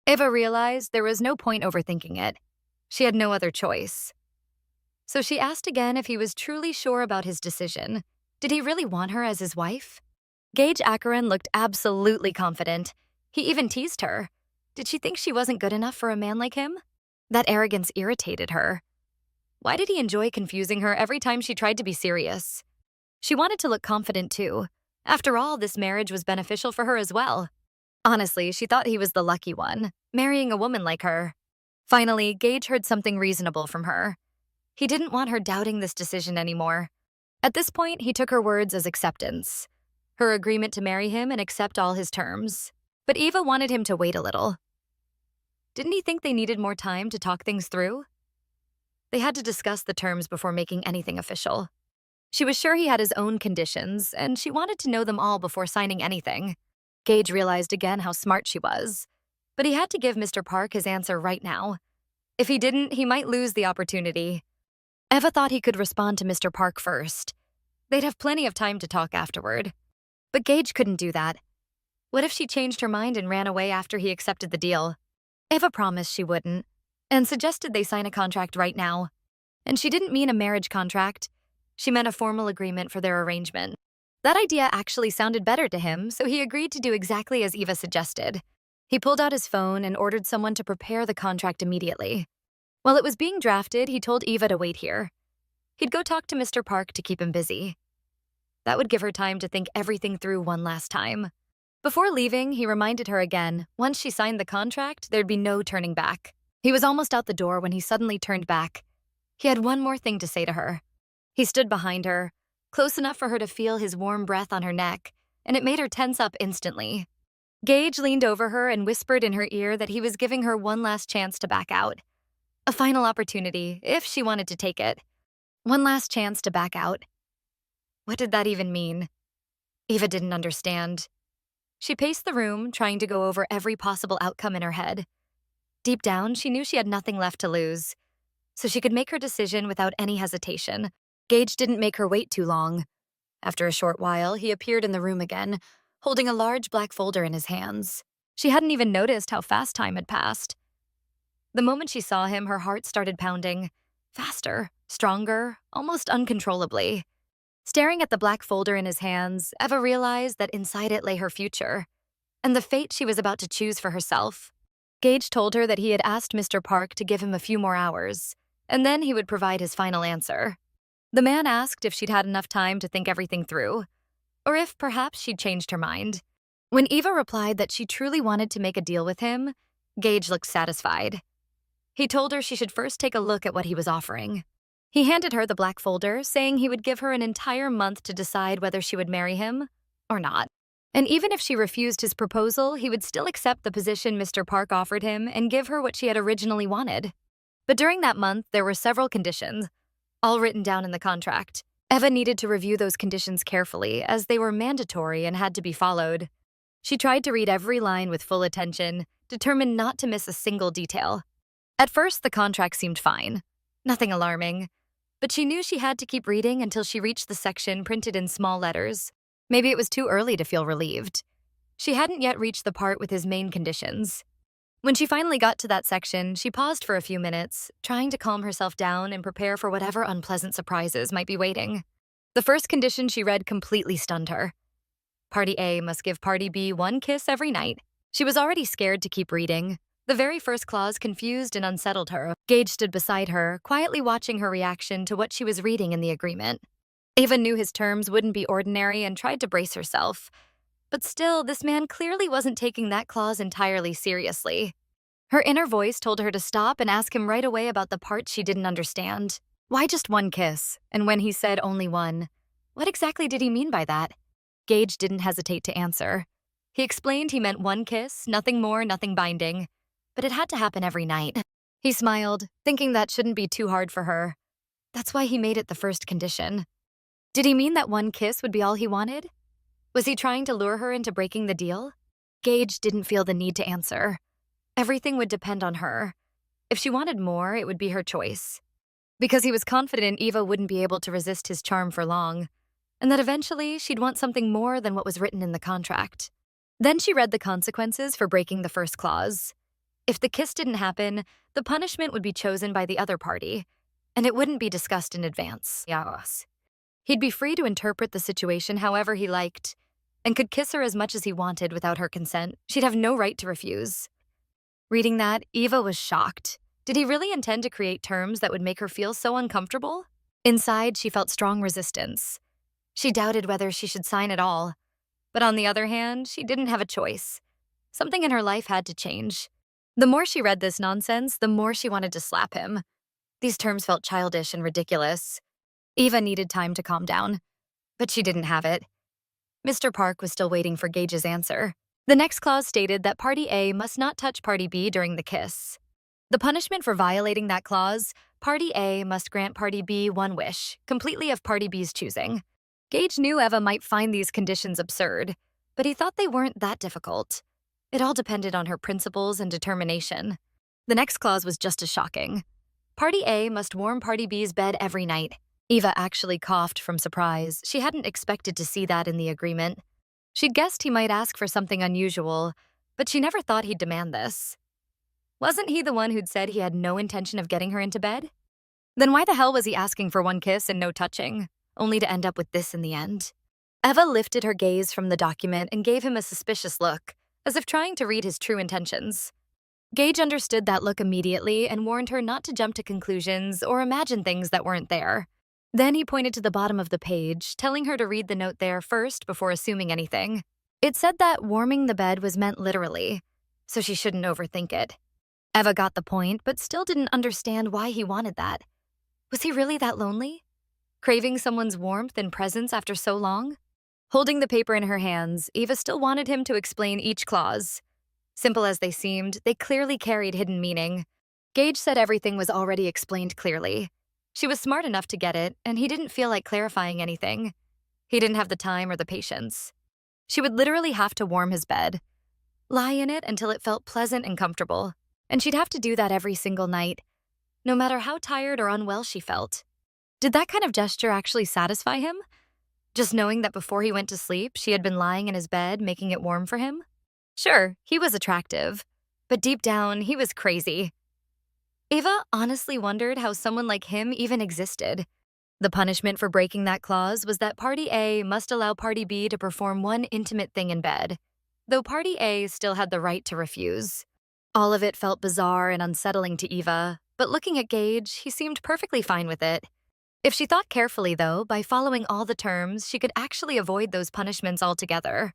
Eva realized there was no point overthinking it. She had no other choice. So she asked again if he was truly sure about his decision. Did he really want her as his wife? Gage Acheron looked absolutely confident. He even teased her. Did she think she wasn't good enough for a man like him? That arrogance irritated her. Why did he enjoy confusing her every time she tried to be serious? She wanted to look confident too. After all, this marriage was beneficial for her as well. Honestly, she thought he was the lucky one, marrying a woman like her. Finally, Gage heard something reasonable from her. He didn't want her doubting this decision anymore. At this point, he took her words as acceptance. Her agreement to marry him and accept all his terms. But Eva wanted him to wait a little. Didn't he think they needed more time to talk things through? They had to discuss the terms before making anything official. She was sure he had his own conditions, and she wanted to know them all before signing anything. Gage realized again how smart she was. But he had to give Mr. Park his answer right now. If he didn't, he might lose the opportunity. Eva thought he could respond to Mr. Park first. They'd have plenty of time to talk afterward. But Gage couldn't do that. What if she changed her mind and ran away after he accepted the deal? Eva promised she wouldn't, and suggested they sign a contract right now. And she didn't mean a marriage contract. She meant a formal agreement for their arrangement. That idea actually sounded better to him, so he agreed to do exactly as Eva suggested. He pulled out his phone and ordered someone to prepare the contract immediately. While it was being drafted, he told Eva to wait here. He'd go talk to Mr. Park to keep him busy. That would give her time to think everything through one last time. Before leaving, he reminded her again, once she signed the contract, there'd be no turning back. He was almost out the door when he suddenly turned back. He had one more thing to say to her. He stood behind her, close enough for her to feel his warm breath on her neck, and it made her tense up instantly. Gage leaned over her and whispered in her ear that he was giving her one last chance to back out. A final opportunity, if she wanted to take it. One last chance to back out. What did that even mean? Eva didn't understand. She paced the room, trying to go over every possible outcome in her head. Deep down, she knew she had nothing left to lose, so she could make her decision without any hesitation. Gage didn't make her wait too long. After a short while, he appeared in the room again, holding a large black folder in his hands. She hadn't even noticed how fast time had passed. The moment she saw him, her heart started pounding. Faster, stronger, almost uncontrollably. Staring at the black folder in his hands, Eva realized that inside it lay her future, and the fate she was about to choose for herself. Gage told her that he had asked Mr. Park to give him a few more hours, and then he would provide his final answer. The man asked if she'd had enough time to think everything through, or if perhaps she'd changed her mind. When Eva replied that she truly wanted to make a deal with him, Gage looked satisfied. He told her she should first take a look at what he was offering. He handed her the black folder, saying he would give her an entire month to decide whether she would marry him or not. And even if she refused his proposal, he would still accept the position Mr. Park offered him and give her what she had originally wanted. But during that month, there were several conditions, all written down in the contract. Eva needed to review those conditions carefully, as they were mandatory and had to be followed. She tried to read every line with full attention, determined not to miss a single detail. At first, the contract seemed fine, nothing alarming, but she knew she had to keep reading until she reached the section printed in small letters. Maybe it was too early to feel relieved. She hadn't yet reached the part with his main conditions. When she finally got to that section, she paused for a few minutes, trying to calm herself down and prepare for whatever unpleasant surprises might be waiting. The first condition she read completely stunned her. Party A must give Party B one kiss every night. She was already scared to keep reading. The very first clause confused and unsettled her. Gage stood beside her, quietly watching her reaction to what she was reading in the agreement. Eva knew his terms wouldn't be ordinary and tried to brace herself. But still, this man clearly wasn't taking that clause entirely seriously. Her inner voice told her to stop and ask him right away about the parts she didn't understand. Why just one kiss? And when he said only one, what exactly did he mean by that? Gage didn't hesitate to answer. He explained he meant one kiss, nothing more, nothing binding. But it had to happen every night. He smiled, thinking that shouldn't be too hard for her. That's why he made it the first condition. Did he mean that one kiss would be all he wanted? Was he trying to lure her into breaking the deal? Gage didn't feel the need to answer. Everything would depend on her. If she wanted more, it would be her choice. Because he was confident Eva wouldn't be able to resist his charm for long, and that eventually she'd want something more than what was written in the contract. Then she read the consequences for breaking the first clause. If the kiss didn't happen, the punishment would be chosen by the other party, and it wouldn't be discussed in advance. He'd be free to interpret the situation however he liked, and could kiss her as much as he wanted without her consent. She'd have no right to refuse. Reading that, Eva was shocked. Did he really intend to create terms that would make her feel so uncomfortable? Inside, she felt strong resistance. She doubted whether she should sign at all. But on the other hand, she didn't have a choice. Something in her life had to change. The more she read this nonsense, the more she wanted to slap him. These terms felt childish and ridiculous. Eva needed time to calm down, but she didn't have it. Mr. Park was still waiting for Gage's answer. The next clause stated that Party A must not touch Party B during the kiss. The punishment for violating that clause, Party A must grant Party B one wish, completely of Party B's choosing. Gage knew Eva might find these conditions absurd, but he thought they weren't that difficult. It all depended on her principles and determination. The next clause was just as shocking. Party A must warm Party B's bed every night. Eva actually coughed from surprise. She hadn't expected to see that in the agreement. She'd guessed he might ask for something unusual, but she never thought he'd demand this. Wasn't he the one who'd said he had no intention of getting her into bed? Then why the hell was he asking for one kiss and no touching, only to end up with this in the end? Eva lifted her gaze from the document and gave him a suspicious look, as if trying to read his true intentions. Gage understood that look immediately and warned her not to jump to conclusions or imagine things that weren't there. Then he pointed to the bottom of the page, telling her to read the note there first before assuming anything. It said that warming the bed was meant literally, so she shouldn't overthink it. Eva got the point, but still didn't understand why he wanted that. Was he really that lonely? Craving someone's warmth and presence after so long? Holding the paper in her hands, Eva still wanted him to explain each clause. Simple as they seemed, they clearly carried hidden meaning. Gage said everything was already explained clearly. She was smart enough to get it, and he didn't feel like clarifying anything. He didn't have the time or the patience. She would literally have to warm his bed, lie in it until it felt pleasant and comfortable, and she'd have to do that every single night, no matter how tired or unwell she felt. Did that kind of gesture actually satisfy him? Just knowing that before he went to sleep, she had been lying in his bed, making it warm for him? Sure, he was attractive, but deep down, he was crazy. Ava honestly wondered how someone like him even existed. The punishment for breaking that clause was that Party A must allow Party B to perform one intimate thing in bed, though Party A still had the right to refuse. All of it felt bizarre and unsettling to Eva, but looking at Gage, he seemed perfectly fine with it. If she thought carefully, though, by following all the terms, she could actually avoid those punishments altogether.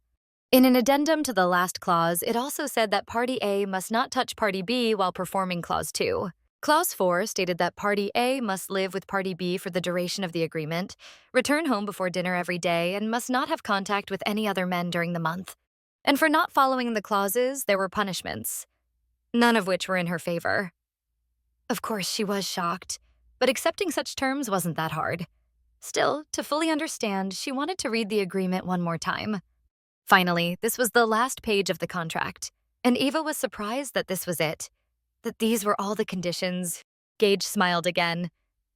In an addendum to the last clause, it also said that Party A must not touch Party B while performing Clause 2. Clause 4 stated that Party A must live with Party B for the duration of the agreement, return home before dinner every day, and must not have contact with any other men during the month. And for not following the clauses, there were punishments, none of which were in her favor. Of course, she was shocked, but accepting such terms wasn't that hard. Still, to fully understand, she wanted to read the agreement one more time. Finally, this was the last page of the contract, and Eva was surprised that this was it, that these were all the conditions. Gage smiled again.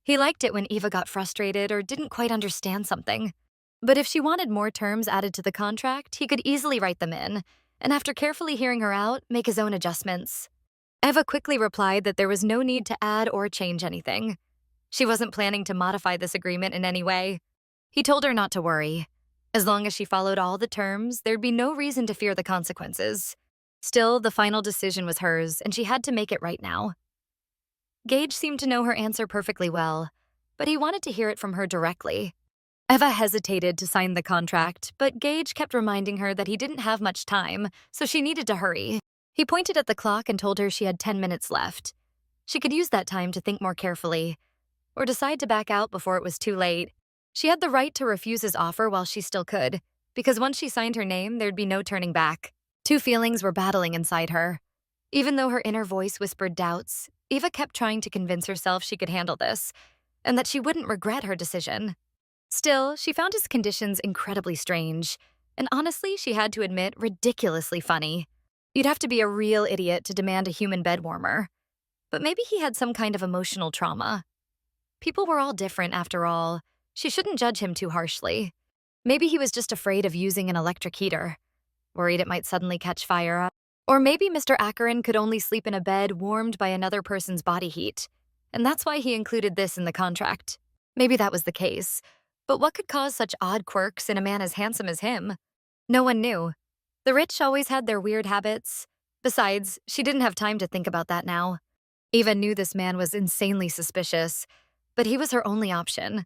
He liked it when Eva got frustrated or didn't quite understand something. But if she wanted more terms added to the contract, he could easily write them in, and after carefully hearing her out, make his own adjustments. Eva quickly replied that there was no need to add or change anything. She wasn't planning to modify this agreement in any way. He told her not to worry. As long as she followed all the terms, there'd be no reason to fear the consequences. Still, the final decision was hers, and she had to make it right now. Gage seemed to know her answer perfectly well, but he wanted to hear it from her directly. Eva hesitated to sign the contract, but Gage kept reminding her that he didn't have much time, so she needed to hurry. He pointed at the clock and told her she had 10 minutes left. She could use that time to think more carefully, or decide to back out before it was too late. She had the right to refuse his offer while she still could, because once she signed her name, there'd be no turning back. Two feelings were battling inside her. Even though her inner voice whispered doubts, Eva kept trying to convince herself she could handle this, and that she wouldn't regret her decision. Still, she found his conditions incredibly strange, and honestly, she had to admit, ridiculously funny. You'd have to be a real idiot to demand a human bed warmer. But maybe he had some kind of emotional trauma. People were all different, after all. She shouldn't judge him too harshly. Maybe he was just afraid of using an electric heater, worried it might suddenly catch fire. Or maybe Mr. Acheron could only sleep in a bed warmed by another person's body heat, and that's why he included this in the contract. Maybe that was the case, but what could cause such odd quirks in a man as handsome as him? No one knew. The rich always had their weird habits. Besides, she didn't have time to think about that now. Eva knew this man was insanely suspicious, but he was her only option.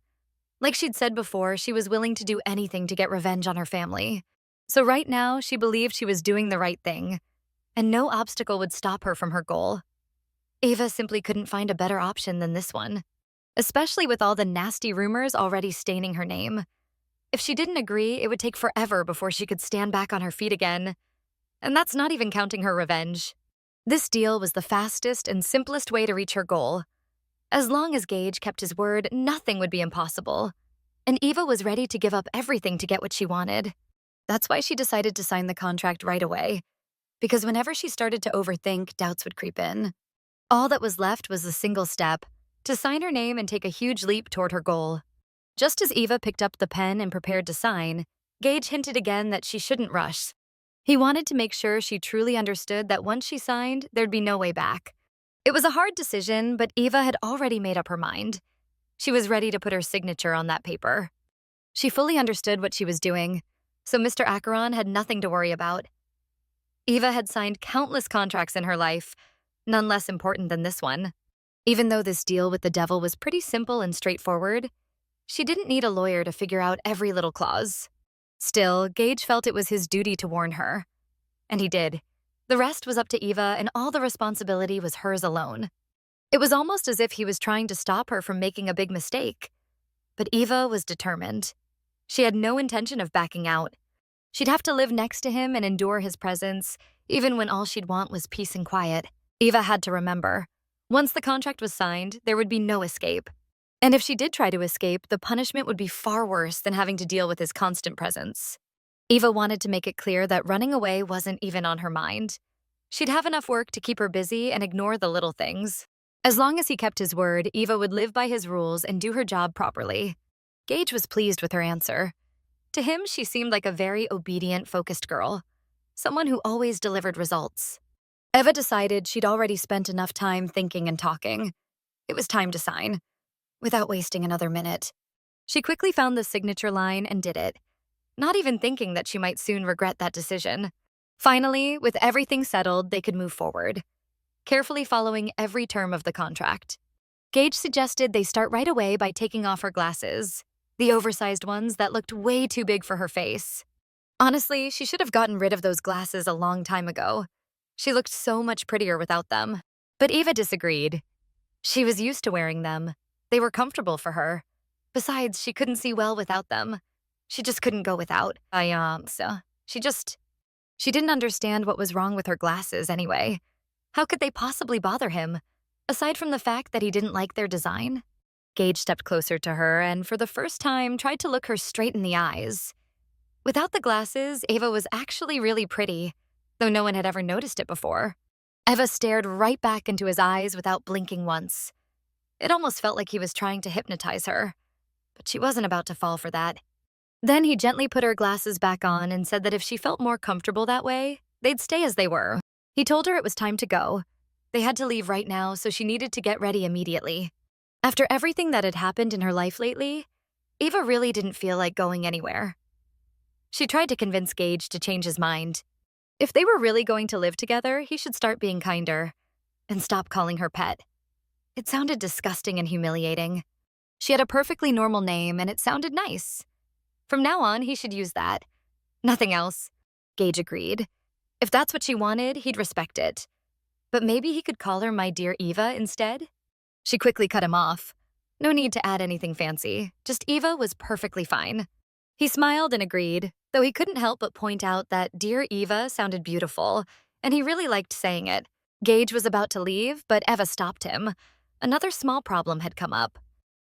Like she'd said before, she was willing to do anything to get revenge on her family. So right now, she believed she was doing the right thing, and no obstacle would stop her from her goal. Ava simply couldn't find a better option than this one, especially with all the nasty rumors already staining her name. If she didn't agree, it would take forever before she could stand back on her feet again. And that's not even counting her revenge. This deal was the fastest and simplest way to reach her goal. As long as Gage kept his word, nothing would be impossible. And Eva was ready to give up everything to get what she wanted. That's why she decided to sign the contract right away, because whenever she started to overthink, doubts would creep in. All that was left was a single step, to sign her name and take a huge leap toward her goal. Just as Eva picked up the pen and prepared to sign, Gage hinted again that she shouldn't rush. He wanted to make sure she truly understood that once she signed, there'd be no way back. It was a hard decision, but Eva had already made up her mind. She was ready to put her signature on that paper. She fully understood what she was doing, so Mr. Acheron had nothing to worry about. Eva had signed countless contracts in her life, none less important than this one. Even though this deal with the devil was pretty simple and straightforward, she didn't need a lawyer to figure out every little clause. Still, Gage felt it was his duty to warn her. And he did. The rest was up to Eva, and all the responsibility was hers alone. It was almost as if he was trying to stop her from making a big mistake. But Eva was determined. She had no intention of backing out. She'd have to live next to him and endure his presence, even when all she'd want was peace and quiet. Eva had to remember, once the contract was signed, there would be no escape. And if she did try to escape, the punishment would be far worse than having to deal with his constant presence. Eva wanted to make it clear that running away wasn't even on her mind. She'd have enough work to keep her busy and ignore the little things. As long as he kept his word, Eva would live by his rules and do her job properly. Gage was pleased with her answer. To him, she seemed like a very obedient, focused girl, someone who always delivered results. Eva decided she'd already spent enough time thinking and talking. It was time to sign, without wasting another minute. She quickly found the signature line and did it, not even thinking that she might soon regret that decision. Finally, with everything settled, they could move forward, carefully following every term of the contract. Gage suggested they start right away by taking off her glasses, the oversized ones that looked way too big for her face. Honestly, she should have gotten rid of those glasses a long time ago. She looked so much prettier without them. But Eva disagreed. She was used to wearing them. They were comfortable for her. Besides, she couldn't see well without them. She just couldn't go without. She didn't understand what was wrong with her glasses anyway. How could they possibly bother him, aside from the fact that he didn't like their design? Gage stepped closer to her and for the first time tried to look her straight in the eyes. Without the glasses, Eva was actually really pretty, though no one had ever noticed it before. Eva stared right back into his eyes without blinking once. It almost felt like he was trying to hypnotize her, but she wasn't about to fall for that. Then he gently put her glasses back on and said that if she felt more comfortable that way, they'd stay as they were. He told her it was time to go. They had to leave right now, so she needed to get ready immediately. After everything that had happened in her life lately, Eva really didn't feel like going anywhere. She tried to convince Gage to change his mind. If they were really going to live together, he should start being kinder and stop calling her pet. It sounded disgusting and humiliating. She had a perfectly normal name, and it sounded nice. From now on, he should use that. Nothing else. Gage agreed. If that's what she wanted, he'd respect it. But maybe he could call her my dear Eva instead? She quickly cut him off. No need to add anything fancy. Just Eva was perfectly fine. He smiled and agreed, though he couldn't help but point out that Dear Eva sounded beautiful, and he really liked saying it. Gage was about to leave, but Eva stopped him. Another small problem had come up.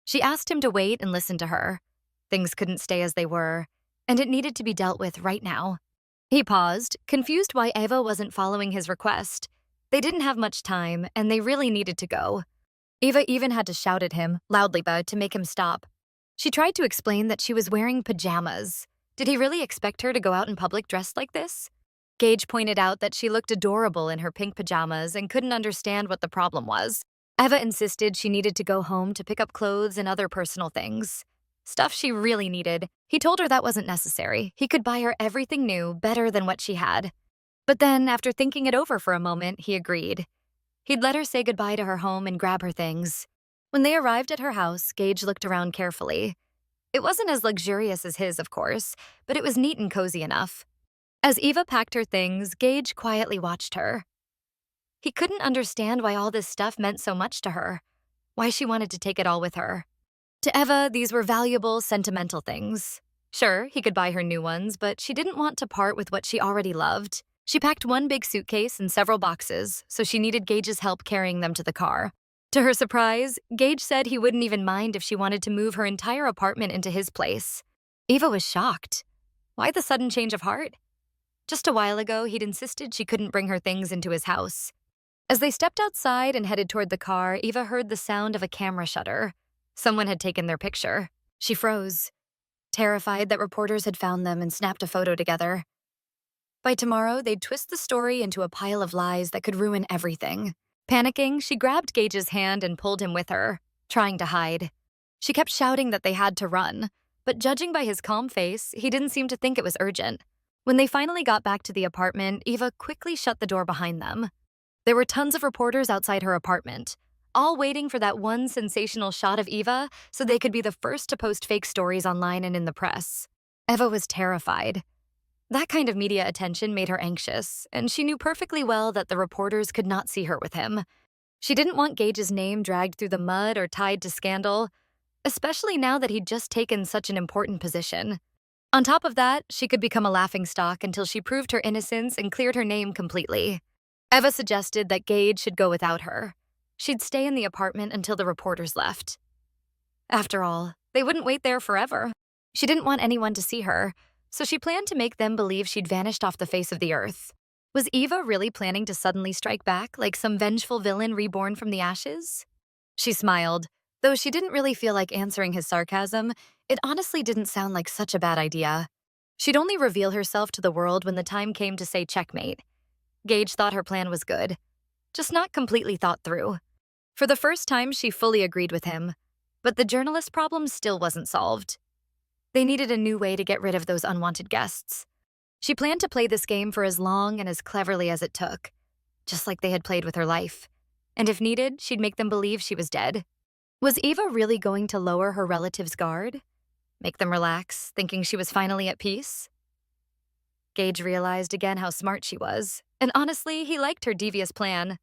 She asked him to wait and listen to her. Things couldn't stay as they were, and it needed to be dealt with right now. He paused, confused why Eva wasn't following his request. They didn't have much time, and they really needed to go. Eva even had to shout at him, loudly but to make him stop. She tried to explain that she was wearing pajamas. Did he really expect her to go out in public dressed like this? Gage pointed out that she looked adorable in her pink pajamas and couldn't understand what the problem was. Eva insisted she needed to go home to pick up clothes and other personal things. Stuff she really needed. He told her that wasn't necessary. He could buy her everything new, better than what she had. But then, after thinking it over for a moment, he agreed. He'd let her say goodbye to her home and grab her things. When they arrived at her house, Gage looked around carefully. It wasn't as luxurious as his, of course, but it was neat and cozy enough. As Eva packed her things, Gage quietly watched her. He couldn't understand why all this stuff meant so much to her, why she wanted to take it all with her. To Eva, these were valuable, sentimental things. Sure, he could buy her new ones, but she didn't want to part with what she already loved. She packed one big suitcase and several boxes, so she needed Gage's help carrying them to the car. To her surprise, Gage said he wouldn't even mind if she wanted to move her entire apartment into his place. Eva was shocked. Why the sudden change of heart? Just a while ago, he'd insisted she couldn't bring her things into his house. As they stepped outside and headed toward the car, Eva heard the sound of a camera shutter. Someone had taken their picture. She froze, terrified that reporters had found them and snapped a photo together. By tomorrow, they'd twist the story into a pile of lies that could ruin everything. Panicking, she grabbed Gage's hand and pulled him with her, trying to hide. She kept shouting that they had to run, but judging by his calm face, he didn't seem to think it was urgent. When they finally got back to the apartment, Eva quickly shut the door behind them. There were tons of reporters outside her apartment, all waiting for that one sensational shot of Eva so they could be the first to post fake stories online and in the press. Eva was terrified. That kind of media attention made her anxious, and she knew perfectly well that the reporters could not see her with him. She didn't want Gage's name dragged through the mud or tied to scandal, especially now that he'd just taken such an important position. On top of that, she could become a laughingstock until she proved her innocence and cleared her name completely. Eva suggested that Gage should go without her. She'd stay in the apartment until the reporters left. After all, they wouldn't wait there forever. She didn't want anyone to see her, so she planned to make them believe she'd vanished off the face of the earth. Was Eva really planning to suddenly strike back like some vengeful villain reborn from the ashes? She smiled. Though she didn't really feel like answering his sarcasm, it honestly didn't sound like such a bad idea. She'd only reveal herself to the world when the time came to say checkmate. Gage thought her plan was good, just not completely thought through. For the first time, she fully agreed with him, but the journalist problem still wasn't solved. They needed a new way to get rid of those unwanted guests. She planned to play this game for as long and as cleverly as it took, just like they had played with her life. And if needed, she'd make them believe she was dead. Was Eva really going to lower her relatives' guard? Make them relax, thinking she was finally at peace? Gage realized again how smart she was, and honestly, he liked her devious plan.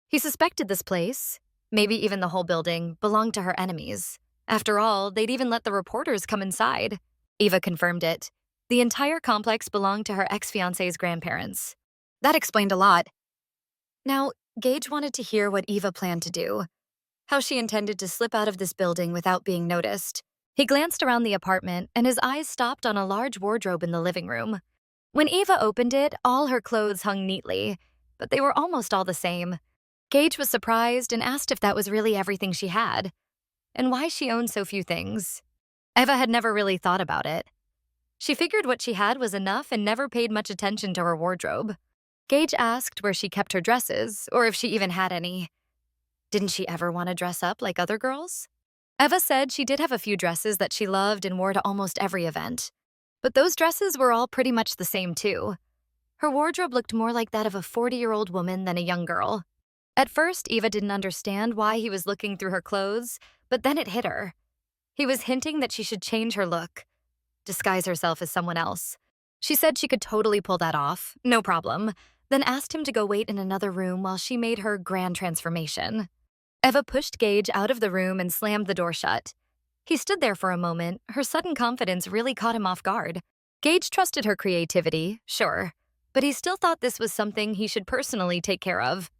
He suspected this place, maybe even the whole building, belonged to her enemies. After all, they'd even let the reporters come inside. Eva confirmed it. The entire complex belonged to her ex-fiancé's grandparents. That explained a lot. Now, Gage wanted to hear what Eva planned to do, how she intended to slip out of this building without being noticed. He glanced around the apartment, and his eyes stopped on a large wardrobe in the living room. When Eva opened it, all her clothes hung neatly, but they were almost all the same. Gage was surprised and asked if that was really everything she had, and why she owned so few things. Eva had never really thought about it. She figured what she had was enough and never paid much attention to her wardrobe. Gage asked where she kept her dresses, or if she even had any. Didn't she ever want to dress up like other girls? Eva said she did have a few dresses that she loved and wore to almost every event. But those dresses were all pretty much the same too. Her wardrobe looked more like that of a 40-year-old woman than a young girl. At first, Eva didn't understand why he was looking through her clothes, but then it hit her. He was hinting that she should change her look, disguise herself as someone else. She said she could totally pull that off, no problem, then asked him to go wait in another room while she made her grand transformation. Eva pushed Gage out of the room and slammed the door shut. He stood there for a moment. Her sudden confidence really caught him off guard. Gage trusted her creativity, sure, but he still thought this was something he should personally take care of.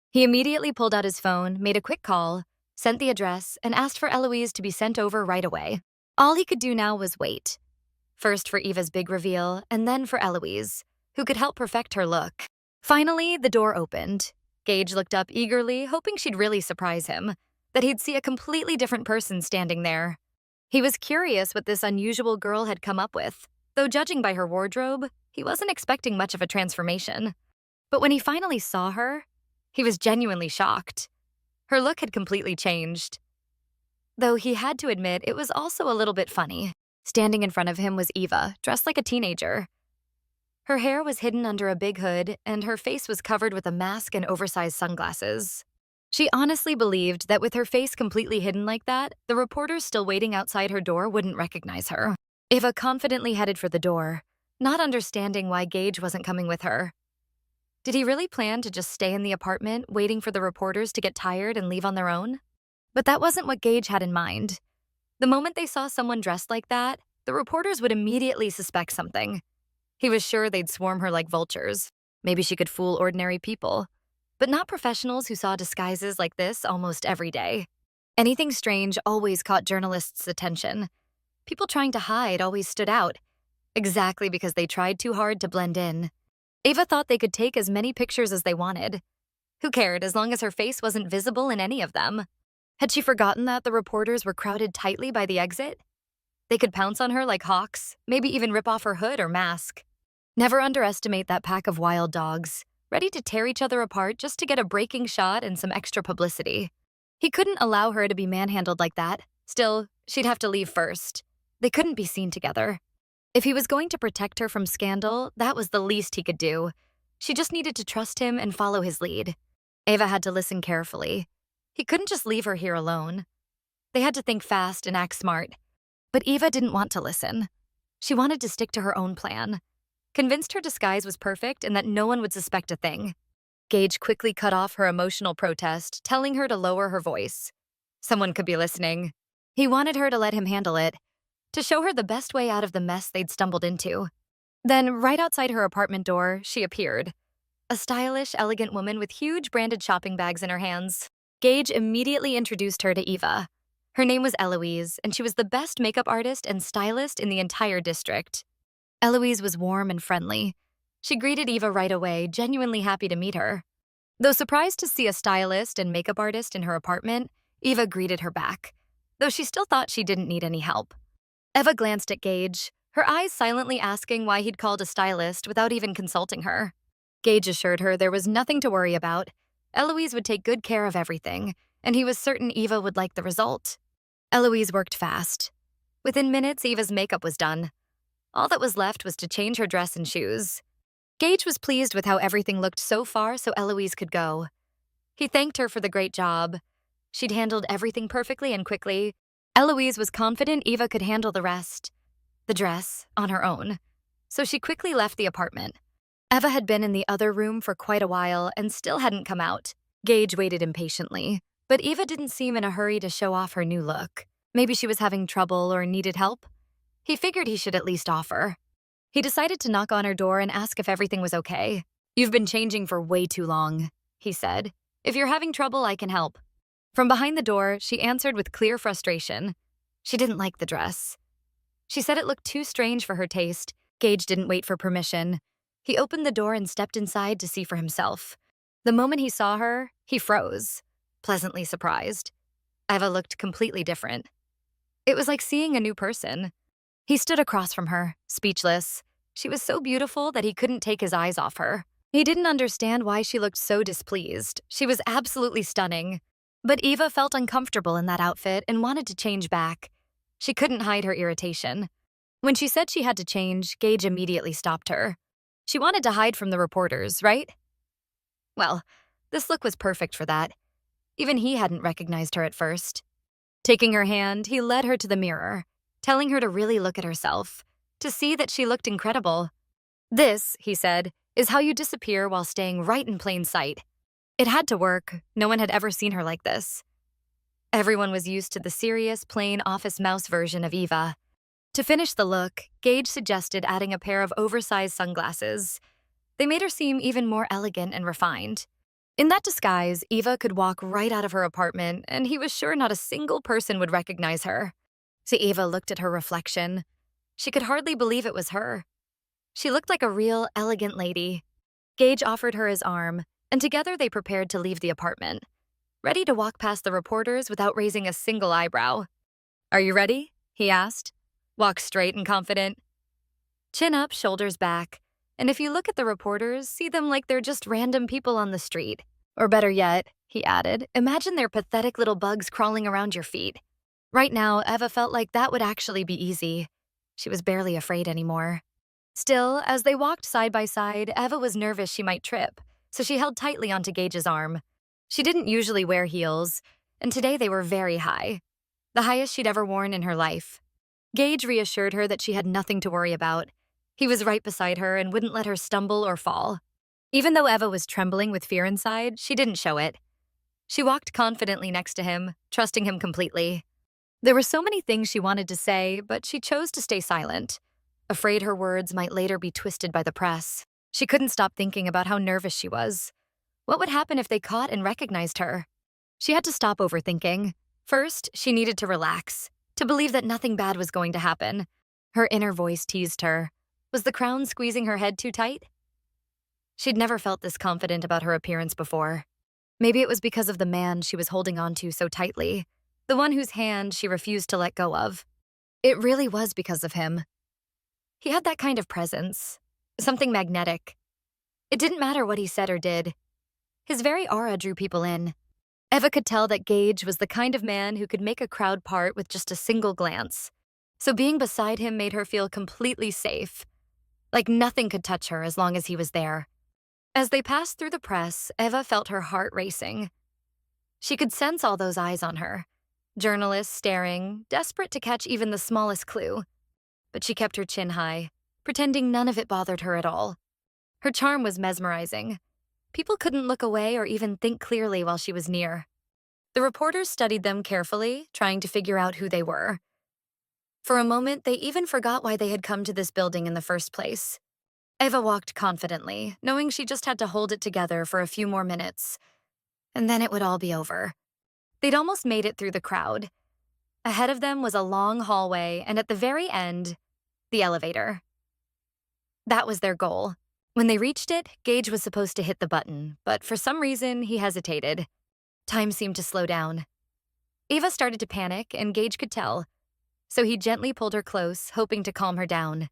He immediately pulled out his phone, made a quick call, sent the address, and asked for Eloise to be sent over right away. All he could do now was wait. First for Eva's big reveal, and then for Eloise, who could help perfect her look. Finally, the door opened. Gage looked up eagerly, hoping she'd really surprise him, that he'd see a completely different person standing there. He was curious what this unusual girl had come up with, though judging by her wardrobe, he wasn't expecting much of a transformation. But when he finally saw her, he was genuinely shocked. Her look had completely changed. Though he had to admit it was also a little bit funny. Standing in front of him was Eva, dressed like a teenager. Her hair was hidden under a big hood, and her face was covered with a mask and oversized sunglasses. She honestly believed that with her face completely hidden like that, the reporters still waiting outside her door wouldn't recognize her. Eva confidently headed for the door, not understanding why Gage wasn't coming with her. Did he really plan to just stay in the apartment, waiting for the reporters to get tired and leave on their own? But that wasn't what Gage had in mind. The moment they saw someone dressed like that, the reporters would immediately suspect something. He was sure they'd swarm her like vultures. Maybe she could fool ordinary people, but not professionals who saw disguises like this almost every day. Anything strange always caught journalists' attention. People trying to hide always stood out, exactly because they tried too hard to blend in. Eva thought they could take as many pictures as they wanted. Who cared as long as her face wasn't visible in any of them? Had she forgotten that the reporters were crowded tightly by the exit? They could pounce on her like hawks, maybe even rip off her hood or mask. Never underestimate that pack of wild dogs, ready to tear each other apart just to get a breaking shot and some extra publicity. He couldn't allow her to be manhandled like that. Still, she'd have to leave first. They couldn't be seen together. If he was going to protect her from scandal, that was the least he could do. She just needed to trust him and follow his lead. Eva had to listen carefully. He couldn't just leave her here alone. They had to think fast and act smart. But Eva didn't want to listen. She wanted to stick to her own plan. Convinced her disguise was perfect and that no one would suspect a thing. Gage quickly cut off her emotional protest, telling her to lower her voice. Someone could be listening. He wanted her to let him handle it, to show her the best way out of the mess they'd stumbled into. Then, right outside her apartment door, she appeared. A stylish, elegant woman with huge branded shopping bags in her hands. Gage immediately introduced her to Eva. Her name was Eloise, and she was the best makeup artist and stylist in the entire district. Eloise was warm and friendly. She greeted Eva right away, genuinely happy to meet her. Though surprised to see a stylist and makeup artist in her apartment, Eva greeted her back, though she still thought she didn't need any help. Eva glanced at Gage, her eyes silently asking why he'd called a stylist without even consulting her. Gage assured her there was nothing to worry about. Eloise would take good care of everything, and he was certain Eva would like the result. Eloise worked fast. Within minutes, Eva's makeup was done. All that was left was to change her dress and shoes. Gage was pleased with how everything looked so far so Eloise could go. He thanked her for the great job. She'd handled everything perfectly and quickly. Eloise was confident Eva could handle the rest, the dress, on her own. So she quickly left the apartment. Eva had been in the other room for quite a while and still hadn't come out. Gage waited impatiently, but Eva didn't seem in a hurry to show off her new look. Maybe she was having trouble or needed help. He figured he should at least offer. He decided to knock on her door and ask if everything was okay. "You've been changing for way too long," he said. "If you're having trouble, I can help." From behind the door, she answered with clear frustration. She didn't like the dress. She said it looked too strange for her taste. Gage didn't wait for permission. He opened the door and stepped inside to see for himself. The moment he saw her, he froze, pleasantly surprised. Eva looked completely different. It was like seeing a new person. He stood across from her, speechless. She was so beautiful that he couldn't take his eyes off her. He didn't understand why she looked so displeased. She was absolutely stunning. But Eva felt uncomfortable in that outfit and wanted to change back. She couldn't hide her irritation. When she said she had to change, Gage immediately stopped her. She wanted to hide from the reporters, right? Well, this look was perfect for that. Even he hadn't recognized her at first. Taking her hand, he led her to the mirror, telling her to really look at herself, to see that she looked incredible. "This," he said, "is how you disappear while staying right in plain sight." It had to work. No one had ever seen her like this. Everyone was used to the serious, plain office mouse version of Eva. To finish the look, Gage suggested adding a pair of oversized sunglasses. They made her seem even more elegant and refined. In that disguise, Eva could walk right out of her apartment, and he was sure not a single person would recognize her. So Eva looked at her reflection. She could hardly believe it was her. She looked like a real, elegant lady. Gage offered her his arm, and together they prepared to leave the apartment, ready to walk past the reporters without raising a single eyebrow. "Are you ready?" he asked. "Walk straight and confident. Chin up, shoulders back. And if you look at the reporters, see them like they're just random people on the street. Or better yet," he added, "imagine they're pathetic little bugs crawling around your feet." Right now, Eva felt like that would actually be easy. She was barely afraid anymore. Still, as they walked side by side, Eva was nervous she might trip, so she held tightly onto Gage's arm. She didn't usually wear heels, and today they were very high, the highest she'd ever worn in her life. Gage reassured her that she had nothing to worry about. He was right beside her and wouldn't let her stumble or fall. Even though Eva was trembling with fear inside, she didn't show it. She walked confidently next to him, trusting him completely. There were so many things she wanted to say, but she chose to stay silent, afraid her words might later be twisted by the press. She couldn't stop thinking about how nervous she was. What would happen if they caught and recognized her? She had to stop overthinking. First, she needed to relax, to believe that nothing bad was going to happen. Her inner voice teased her. Was the crown squeezing her head too tight? She'd never felt this confident about her appearance before. Maybe it was because of the man she was holding on to so tightly, the one whose hand she refused to let go of. It really was because of him. He had that kind of presence, something magnetic. It didn't matter what he said or did. His very aura drew people in. Eva could tell that Gage was the kind of man who could make a crowd part with just a single glance. So being beside him made her feel completely safe, like nothing could touch her as long as he was there. As they passed through the press, Eva felt her heart racing. She could sense all those eyes on her, journalists staring, desperate to catch even the smallest clue. But she kept her chin high, pretending none of it bothered her at all. Her charm was mesmerizing. People couldn't look away or even think clearly while she was near. The reporters studied them carefully, trying to figure out who they were. For a moment, they even forgot why they had come to this building in the first place. Eva walked confidently, knowing she just had to hold it together for a few more minutes. And then it would all be over. They'd almost made it through the crowd. Ahead of them was a long hallway, and at the very end, the elevator. That was their goal. When they reached it, Gage was supposed to hit the button, but for some reason, he hesitated. Time seemed to slow down. Ava started to panic, and Gage could tell, so he gently pulled her close, hoping to calm her down.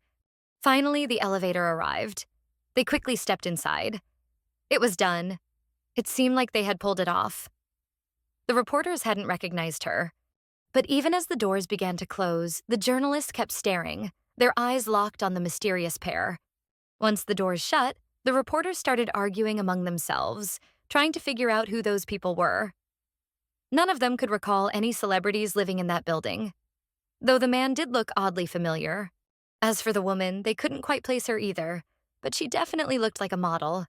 Finally, the elevator arrived. They quickly stepped inside. It was done. It seemed like they had pulled it off. The reporters hadn't recognized her. But even as the doors began to close, the journalists kept staring, their eyes locked on the mysterious pair. Once the doors shut, the reporters started arguing among themselves, trying to figure out who those people were. None of them could recall any celebrities living in that building, though the man did look oddly familiar. As for the woman, they couldn't quite place her either, but she definitely looked like a model.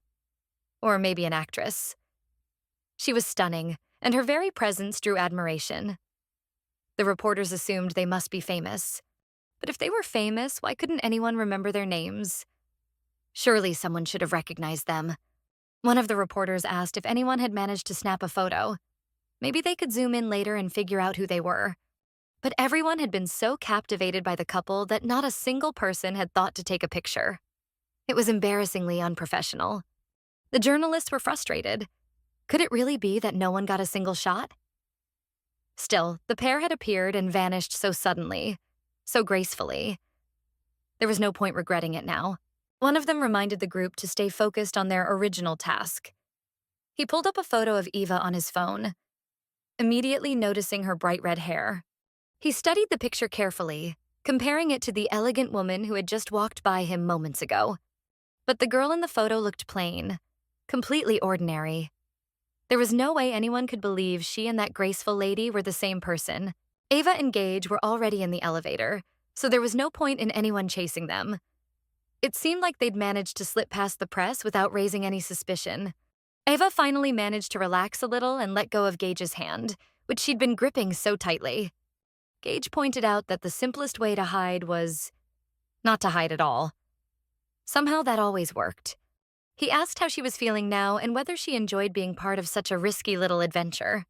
Or maybe an actress. She was stunning, and her very presence drew admiration. The reporters assumed they must be famous. But if they were famous, why couldn't anyone remember their names? Surely someone should have recognized them. One of the reporters asked if anyone had managed to snap a photo. Maybe they could zoom in later and figure out who they were. But everyone had been so captivated by the couple that not a single person had thought to take a picture. It was embarrassingly unprofessional. The journalists were frustrated. Could it really be that no one got a single shot? Still, the pair had appeared and vanished so suddenly, so gracefully. There was no point regretting it now. One of them reminded the group to stay focused on their original task. He pulled up a photo of Eva on his phone, immediately noticing her bright red hair. He studied the picture carefully, comparing it to the elegant woman who had just walked by him moments ago. But the girl in the photo looked plain, completely ordinary. There was no way anyone could believe she and that graceful lady were the same person. Ava and Gage were already in the elevator, so there was no point in anyone chasing them. It seemed like they'd managed to slip past the press without raising any suspicion. Ava finally managed to relax a little and let go of Gage's hand, which she'd been gripping so tightly. Gage pointed out that the simplest way to hide was not to hide at all. Somehow that always worked. He asked how she was feeling now and whether she enjoyed being part of such a risky little adventure.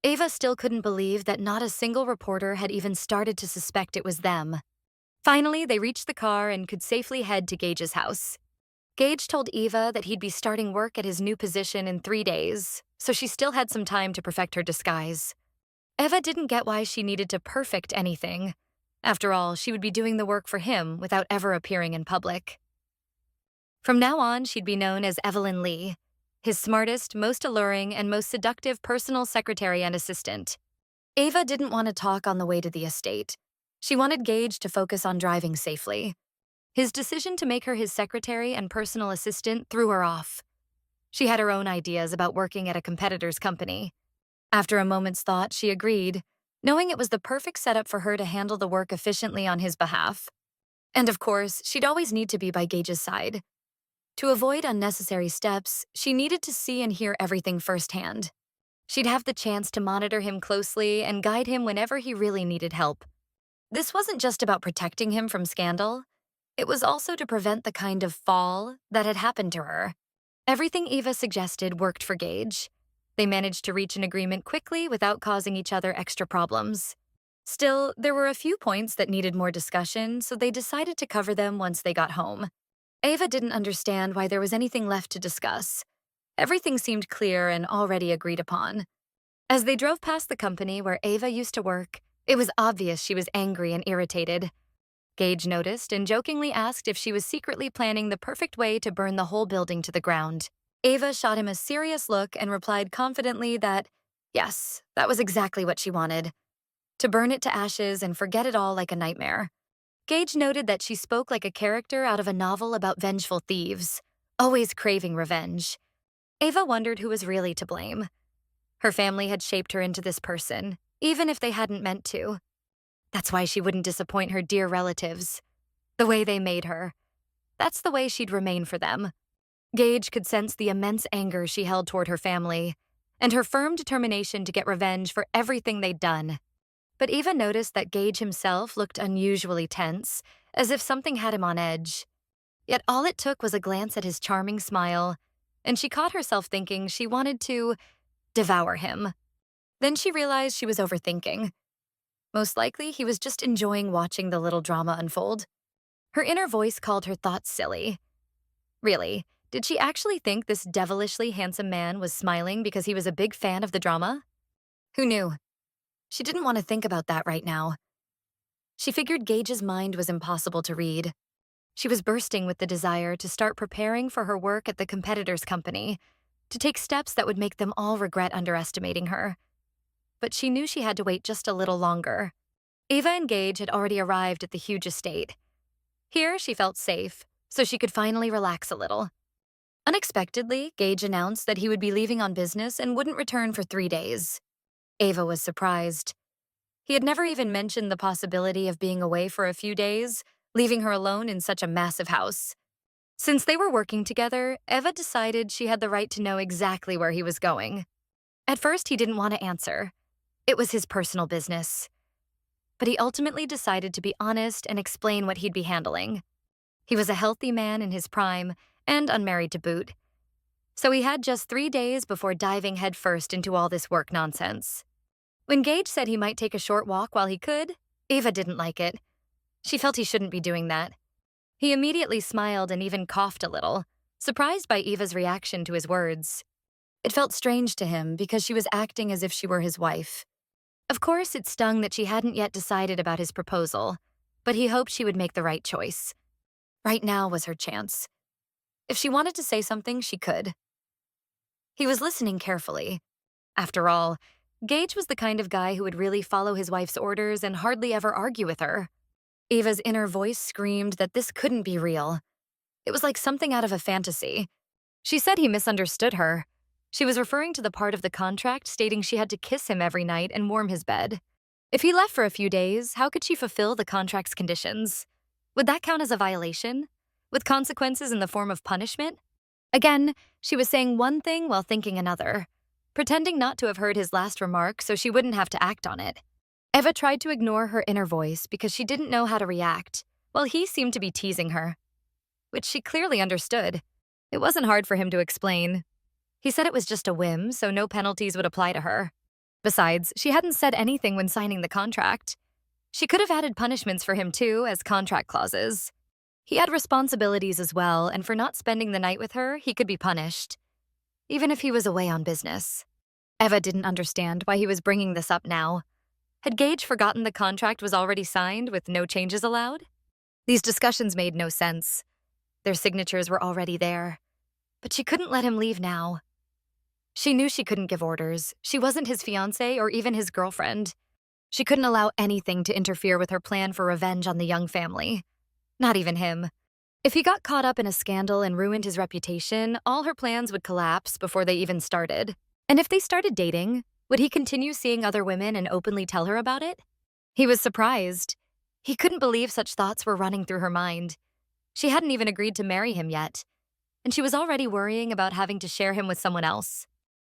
Ava still couldn't believe that not a single reporter had even started to suspect it was them. Finally, they reached the car and could safely head to Gage's house. Gage told Eva that he'd be starting work at his new position in 3 days, so she still had some time to perfect her disguise. Eva didn't get why she needed to perfect anything. After all, she would be doing the work for him without ever appearing in public. From now on, she'd be known as Evelyn Lee, his smartest, most alluring, and most seductive personal secretary and assistant. Ava didn't want to talk on the way to the estate. She wanted Gage to focus on driving safely. His decision to make her his secretary and personal assistant threw her off. She had her own ideas about working at a competitor's company. After a moment's thought, she agreed, knowing it was the perfect setup for her to handle the work efficiently on his behalf. And of course, she'd always need to be by Gage's side. To avoid unnecessary steps, she needed to see and hear everything firsthand. She'd have the chance to monitor him closely and guide him whenever he really needed help. This wasn't just about protecting him from scandal. It was also to prevent the kind of fall that had happened to her. Everything Eva suggested worked for Gage. They managed to reach an agreement quickly without causing each other extra problems. Still, there were a few points that needed more discussion, so they decided to cover them once they got home. Ava didn't understand why there was anything left to discuss. Everything seemed clear and already agreed upon. As they drove past the company where Ava used to work, it was obvious she was angry and irritated. Gage noticed and jokingly asked if she was secretly planning the perfect way to burn the whole building to the ground. Ava shot him a serious look and replied confidently that, yes, that was exactly what she wanted. To burn it to ashes and forget it all like a nightmare. Gage noted that she spoke like a character out of a novel about vengeful thieves, always craving revenge. Ava wondered who was really to blame. Her family had shaped her into this person, even if they hadn't meant to. That's why she wouldn't disappoint her dear relatives. The way they made her. That's the way she'd remain for them. Gage could sense the immense anger she held toward her family, and her firm determination to get revenge for everything they'd done. But Eva noticed that Gage himself looked unusually tense, as if something had him on edge. Yet all it took was a glance at his charming smile, and she caught herself thinking she wanted to devour him. Then she realized she was overthinking. Most likely, he was just enjoying watching the little drama unfold. Her inner voice called her thoughts silly. Really, did she actually think this devilishly handsome man was smiling because he was a big fan of the drama? Who knew? She didn't want to think about that right now. She figured Gage's mind was impossible to read. She was bursting with the desire to start preparing for her work at the competitor's company, to take steps that would make them all regret underestimating her. But she knew she had to wait just a little longer. Eva and Gage had already arrived at the huge estate. Here, she felt safe, so she could finally relax a little. Unexpectedly, Gage announced that he would be leaving on business and wouldn't return for 3 days. Eva was surprised. He had never even mentioned the possibility of being away for a few days, leaving her alone in such a massive house. Since they were working together, Eva decided she had the right to know exactly where he was going. At first, he didn't want to answer. It was his personal business. But he ultimately decided to be honest and explain what he'd be handling. He was a healthy man in his prime and unmarried to boot. So he had just 3 days before diving headfirst into all this work nonsense. When Gage said he might take a short walk while he could, Eva didn't like it. She felt he shouldn't be doing that. He immediately smiled and even coughed a little, surprised by Eva's reaction to his words. It felt strange to him because she was acting as if she were his wife. Of course, it stung that she hadn't yet decided about his proposal, but he hoped she would make the right choice. Right now was her chance. If she wanted to say something, she could. He was listening carefully. After all, Gage was the kind of guy who would really follow his wife's orders and hardly ever argue with her. Eva's inner voice screamed that this couldn't be real. It was like something out of a fantasy. She said he misunderstood her. She was referring to the part of the contract stating she had to kiss him every night and warm his bed. If he left for a few days, how could she fulfill the contract's conditions? Would that count as a violation? With consequences in the form of punishment? Again, she was saying one thing while thinking another, pretending not to have heard his last remark so she wouldn't have to act on it. Eva tried to ignore her inner voice because she didn't know how to react, while he seemed to be teasing her, which she clearly understood. It wasn't hard for him to explain. He said it was just a whim, so no penalties would apply to her. Besides, she hadn't said anything when signing the contract. She could have added punishments for him too, as contract clauses. He had responsibilities as well, and for not spending the night with her, he could be punished, even if he was away on business. Eva didn't understand why he was bringing this up now. Had Gage forgotten the contract was already signed with no changes allowed? These discussions made no sense. Their signatures were already there. But she couldn't let him leave now. She knew she couldn't give orders. She wasn't his fiancé or even his girlfriend. She couldn't allow anything to interfere with her plan for revenge on the Young family. Not even him. If he got caught up in a scandal and ruined his reputation, all her plans would collapse before they even started. And if they started dating, would he continue seeing other women and openly tell her about it? He was surprised. He couldn't believe such thoughts were running through her mind. She hadn't even agreed to marry him yet, and she was already worrying about having to share him with someone else.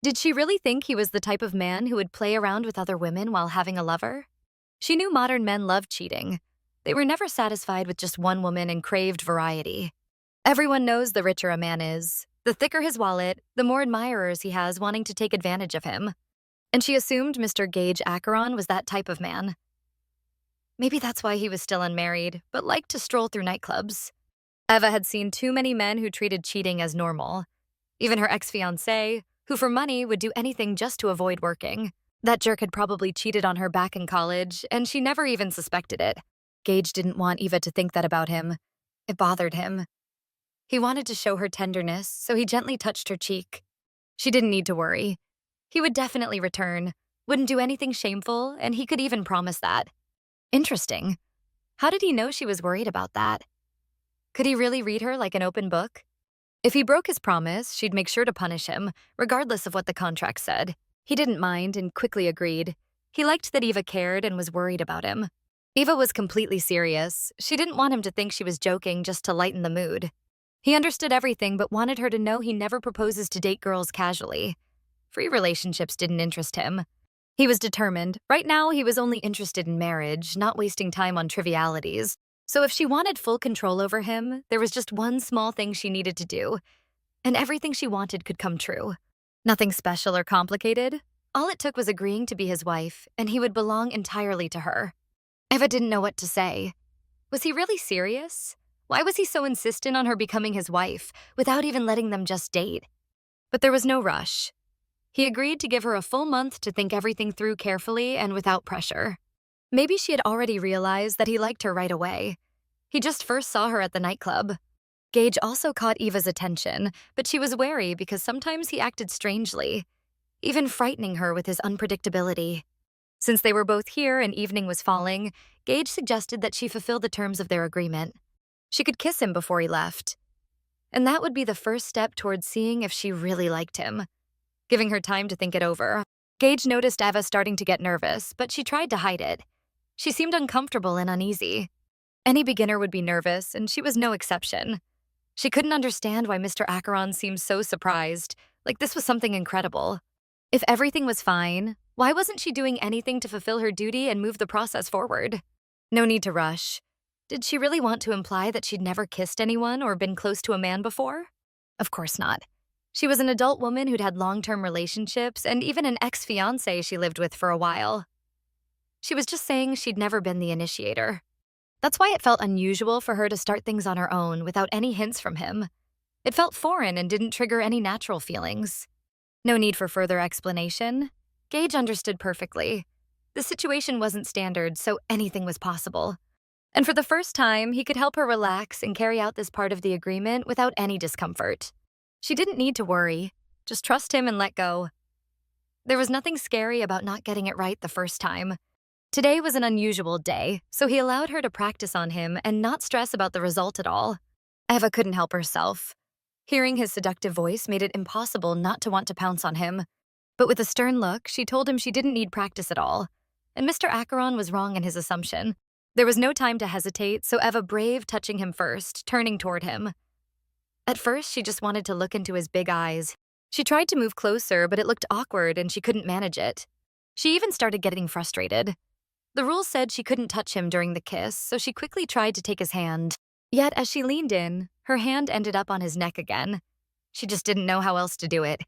Did she really think he was the type of man who would play around with other women while having a lover? She knew modern men loved cheating. They were never satisfied with just one woman and craved variety. Everyone knows the richer a man is, the thicker his wallet, the more admirers he has wanting to take advantage of him. And she assumed Mr. Gage Acheron was that type of man. Maybe that's why he was still unmarried, but liked to stroll through nightclubs. Eva had seen too many men who treated cheating as normal. Even her ex-fiancé, who for money would do anything just to avoid working. That jerk had probably cheated on her back in college, and she never even suspected it. Gage didn't want Eva to think that about him. It bothered him. He wanted to show her tenderness, so he gently touched her cheek. She didn't need to worry. He would definitely return, wouldn't do anything shameful, and he could even promise that. Interesting. How did he know she was worried about that? Could he really read her like an open book? If he broke his promise, she'd make sure to punish him, regardless of what the contract said. He didn't mind and quickly agreed. He liked that Eva cared and was worried about him. Eva was completely serious. She didn't want him to think she was joking just to lighten the mood. He understood everything but wanted her to know he never proposes to date girls casually. Free relationships didn't interest him. He was determined. Right now, he was only interested in marriage, not wasting time on trivialities. So if she wanted full control over him, there was just one small thing she needed to do, and everything she wanted could come true. Nothing special or complicated. All it took was agreeing to be his wife, and he would belong entirely to her. Eva didn't know what to say. Was he really serious? Why was he so insistent on her becoming his wife, without even letting them just date? But there was no rush. He agreed to give her a full month to think everything through carefully and without pressure. Maybe she had already realized that he liked her right away. He just first saw her at the nightclub. Gage also caught Eva's attention, but she was wary because sometimes he acted strangely, even frightening her with his unpredictability. Since they were both here and evening was falling, Gage suggested that she fulfill the terms of their agreement. She could kiss him before he left. And that would be the first step towards seeing if she really liked him. Giving her time to think it over, Gage noticed Eva starting to get nervous, but she tried to hide it. She seemed uncomfortable and uneasy. Any beginner would be nervous, and she was no exception. She couldn't understand why Mr. Acheron seemed so surprised, like this was something incredible. If everything was fine, why wasn't she doing anything to fulfill her duty and move the process forward? No need to rush. Did she really want to imply that she'd never kissed anyone or been close to a man before? Of course not. She was an adult woman who'd had long-term relationships and even an ex-fiancé she lived with for a while. She was just saying she'd never been the initiator. That's why it felt unusual for her to start things on her own without any hints from him. It felt foreign and didn't trigger any natural feelings. No need for further explanation. Gage understood perfectly. The situation wasn't standard, so anything was possible. And for the first time, he could help her relax and carry out this part of the agreement without any discomfort. She didn't need to worry. Just trust him and let go. There was nothing scary about not getting it right the first time. Today was an unusual day, so he allowed her to practice on him and not stress about the result at all. Eva couldn't help herself. Hearing his seductive voice made it impossible not to want to pounce on him. But with a stern look, she told him she didn't need practice at all. And Mr. Acheron was wrong in his assumption. There was no time to hesitate, so Eva braved touching him first, turning toward him. At first, she just wanted to look into his big eyes. She tried to move closer, but it looked awkward and she couldn't manage it. She even started getting frustrated. The rules said she couldn't touch him during the kiss, so she quickly tried to take his hand. Yet, as she leaned in, her hand ended up on his neck again. She just didn't know how else to do it.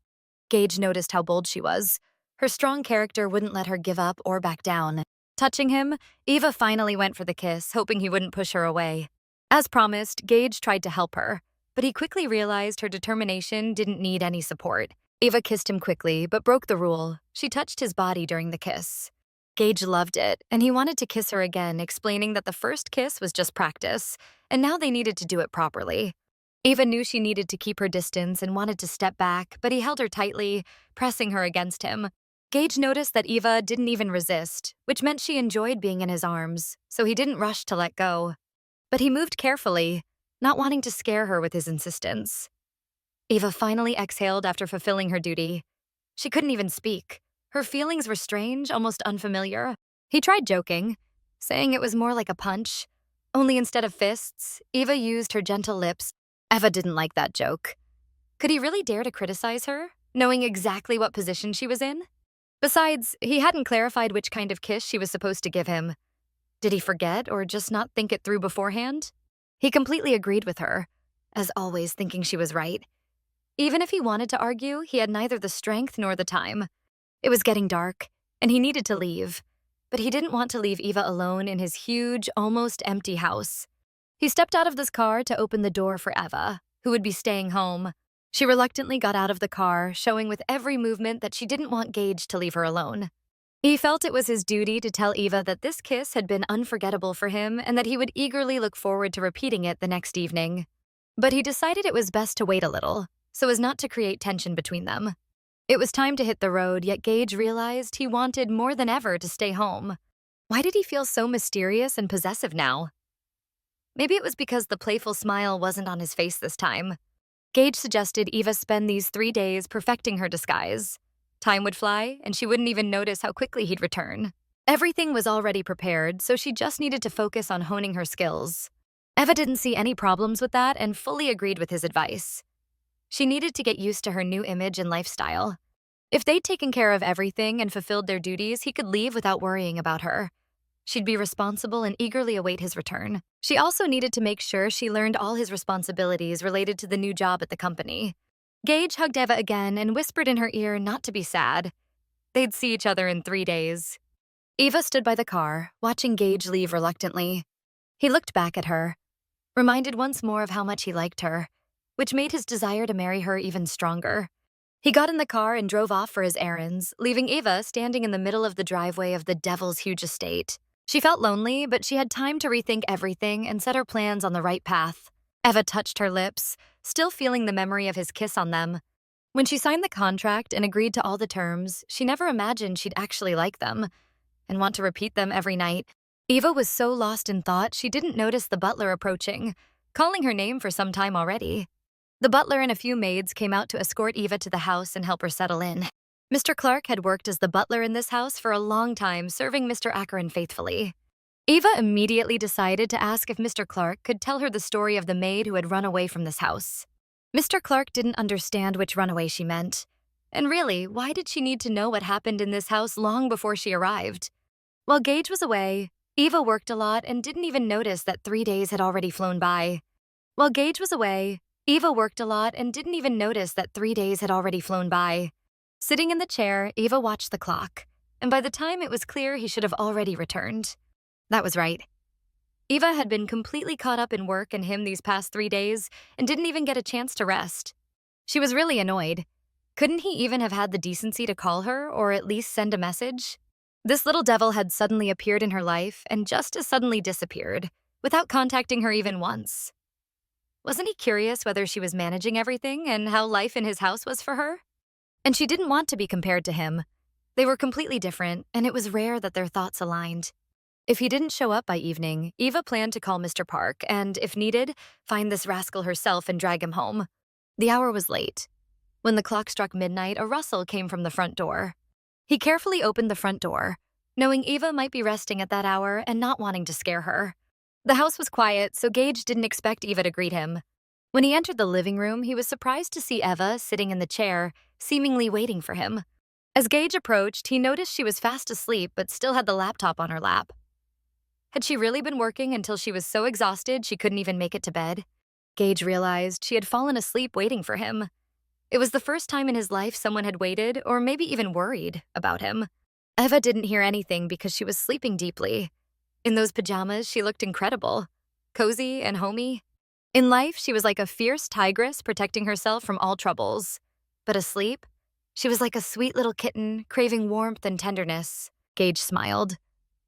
Gage noticed how bold she was. Her strong character wouldn't let her give up or back down. Touching him, Eva finally went for the kiss, hoping he wouldn't push her away. As promised, Gage tried to help her, but he quickly realized her determination didn't need any support. Eva kissed him quickly, but broke the rule. She touched his body during the kiss. Gage loved it, and he wanted to kiss her again, explaining that the first kiss was just practice, and now they needed to do it properly. Eva knew she needed to keep her distance and wanted to step back, but he held her tightly, pressing her against him. Gage noticed that Eva didn't even resist, which meant she enjoyed being in his arms, so he didn't rush to let go. But he moved carefully, not wanting to scare her with his insistence. Eva finally exhaled after fulfilling her duty. She couldn't even speak. Her feelings were strange, almost unfamiliar. He tried joking, saying it was more like a punch. Only instead of fists, Eva used her gentle lips. Eva didn't like that joke. Could he really dare to criticize her, knowing exactly what position she was in? Besides, he hadn't clarified which kind of kiss she was supposed to give him. Did he forget or just not think it through beforehand? He completely agreed with her, as always thinking she was right. Even if he wanted to argue, he had neither the strength nor the time. It was getting dark, and he needed to leave. But he didn't want to leave Eva alone in his huge, almost empty house. He stepped out of this car to open the door for Eva, who would be staying home. She reluctantly got out of the car, showing with every movement that she didn't want Gage to leave her alone. He felt it was his duty to tell Eva that this kiss had been unforgettable for him and that he would eagerly look forward to repeating it the next evening. But he decided it was best to wait a little, so as not to create tension between them. It was time to hit the road, yet Gage realized he wanted more than ever to stay home. Why did he feel so mysterious and possessive now? Maybe it was because the playful smile wasn't on his face this time. Gage suggested Eva spend these 3 days perfecting her disguise. Time would fly, and she wouldn't even notice how quickly he'd return. Everything was already prepared, so she just needed to focus on honing her skills. Eva didn't see any problems with that and fully agreed with his advice. She needed to get used to her new image and lifestyle. If they'd taken care of everything and fulfilled their duties, he could leave without worrying about her. She'd be responsible and eagerly await his return. She also needed to make sure she learned all his responsibilities related to the new job at the company. Gage hugged Eva again and whispered in her ear not to be sad. They'd see each other in 3 days. Eva stood by the car, watching Gage leave reluctantly. He looked back at her. reminded once more of how much he liked her, which made his desire to marry her even stronger. He got in the car and drove off for his errands, leaving Eva standing in the middle of the driveway of the devil's huge estate. She felt lonely, but she had time to rethink everything and set her plans on the right path. Eva touched her lips, still feeling the memory of his kiss on them. When she signed the contract and agreed to all the terms, she never imagined she'd actually like them and want to repeat them every night. Eva was so lost in thought she didn't notice the butler approaching, calling her name for some time already. The butler and a few maids came out to escort Eva to the house and help her settle in. Mr. Clark had worked as the butler in this house for a long time, serving Mr. Acheron faithfully. Eva immediately decided to ask if Mr. Clark could tell her the story of the maid who had run away from this house. Mr. Clark didn't understand which runaway she meant. And really, why did she need to know what happened in this house long before she arrived? While Gage was away, Eva worked a lot and didn't even notice that 3 days had already flown by. While Gage was away, Eva worked a lot and didn't even notice that 3 days had already flown by. Sitting in the chair, Eva watched the clock, and by the time it was clear he should have already returned. That was right. Eva had been completely caught up in work and him these past 3 days and didn't even get a chance to rest. She was really annoyed. Couldn't he even have had the decency to call her or at least send a message? This little devil had suddenly appeared in her life and just as suddenly disappeared, without contacting her even once. Wasn't he curious whether she was managing everything and how life in his house was for her? And she didn't want to be compared to him. They were completely different, and it was rare that their thoughts aligned. If he didn't show up by evening, Eva planned to call Mr. Park and, if needed, find this rascal herself and drag him home. The hour was late. When the clock struck midnight, a rustle came from the front door. He carefully opened the front door, knowing Eva might be resting at that hour and not wanting to scare her. The house was quiet, so Gage didn't expect Eva to greet him. When he entered the living room, he was surprised to see Eva sitting in the chair, seemingly waiting for him. As Gage approached, he noticed she was fast asleep but still had the laptop on her lap. Had she really been working until she was so exhausted she couldn't even make it to bed? Gage realized she had fallen asleep waiting for him. It was the first time in his life someone had waited, or maybe even worried, about him. Eva didn't hear anything because she was sleeping deeply. In those pajamas, she looked incredible, cozy and homey. In life, she was like a fierce tigress protecting herself from all troubles. But asleep, she was like a sweet little kitten craving warmth and tenderness. Gage smiled.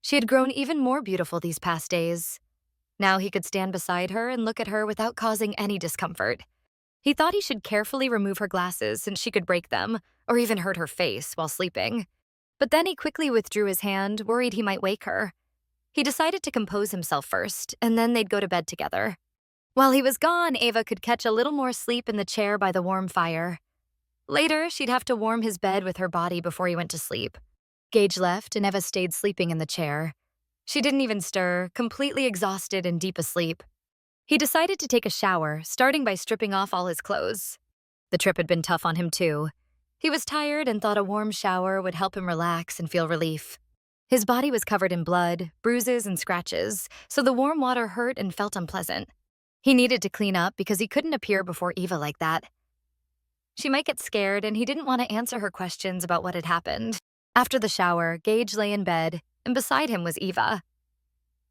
She had grown even more beautiful these past days. Now he could stand beside her and look at her without causing any discomfort. He thought he should carefully remove her glasses since she could break them, or even hurt her face while sleeping. But then he quickly withdrew his hand, worried he might wake her. He decided to compose himself first, and then they'd go to bed together. While he was gone, Eva could catch a little more sleep in the chair by the warm fire. Later, she'd have to warm his bed with her body before he went to sleep. Gage left, and Eva stayed sleeping in the chair. She didn't even stir, completely exhausted and deep asleep. He decided to take a shower, starting by stripping off all his clothes. The trip had been tough on him, too. He was tired and thought a warm shower would help him relax and feel relief. His body was covered in blood, bruises, and scratches, so the warm water hurt and felt unpleasant. He needed to clean up because he couldn't appear before Eva like that. She might get scared, and he didn't want to answer her questions about what had happened. After the shower, Gage lay in bed, and beside him was Eva.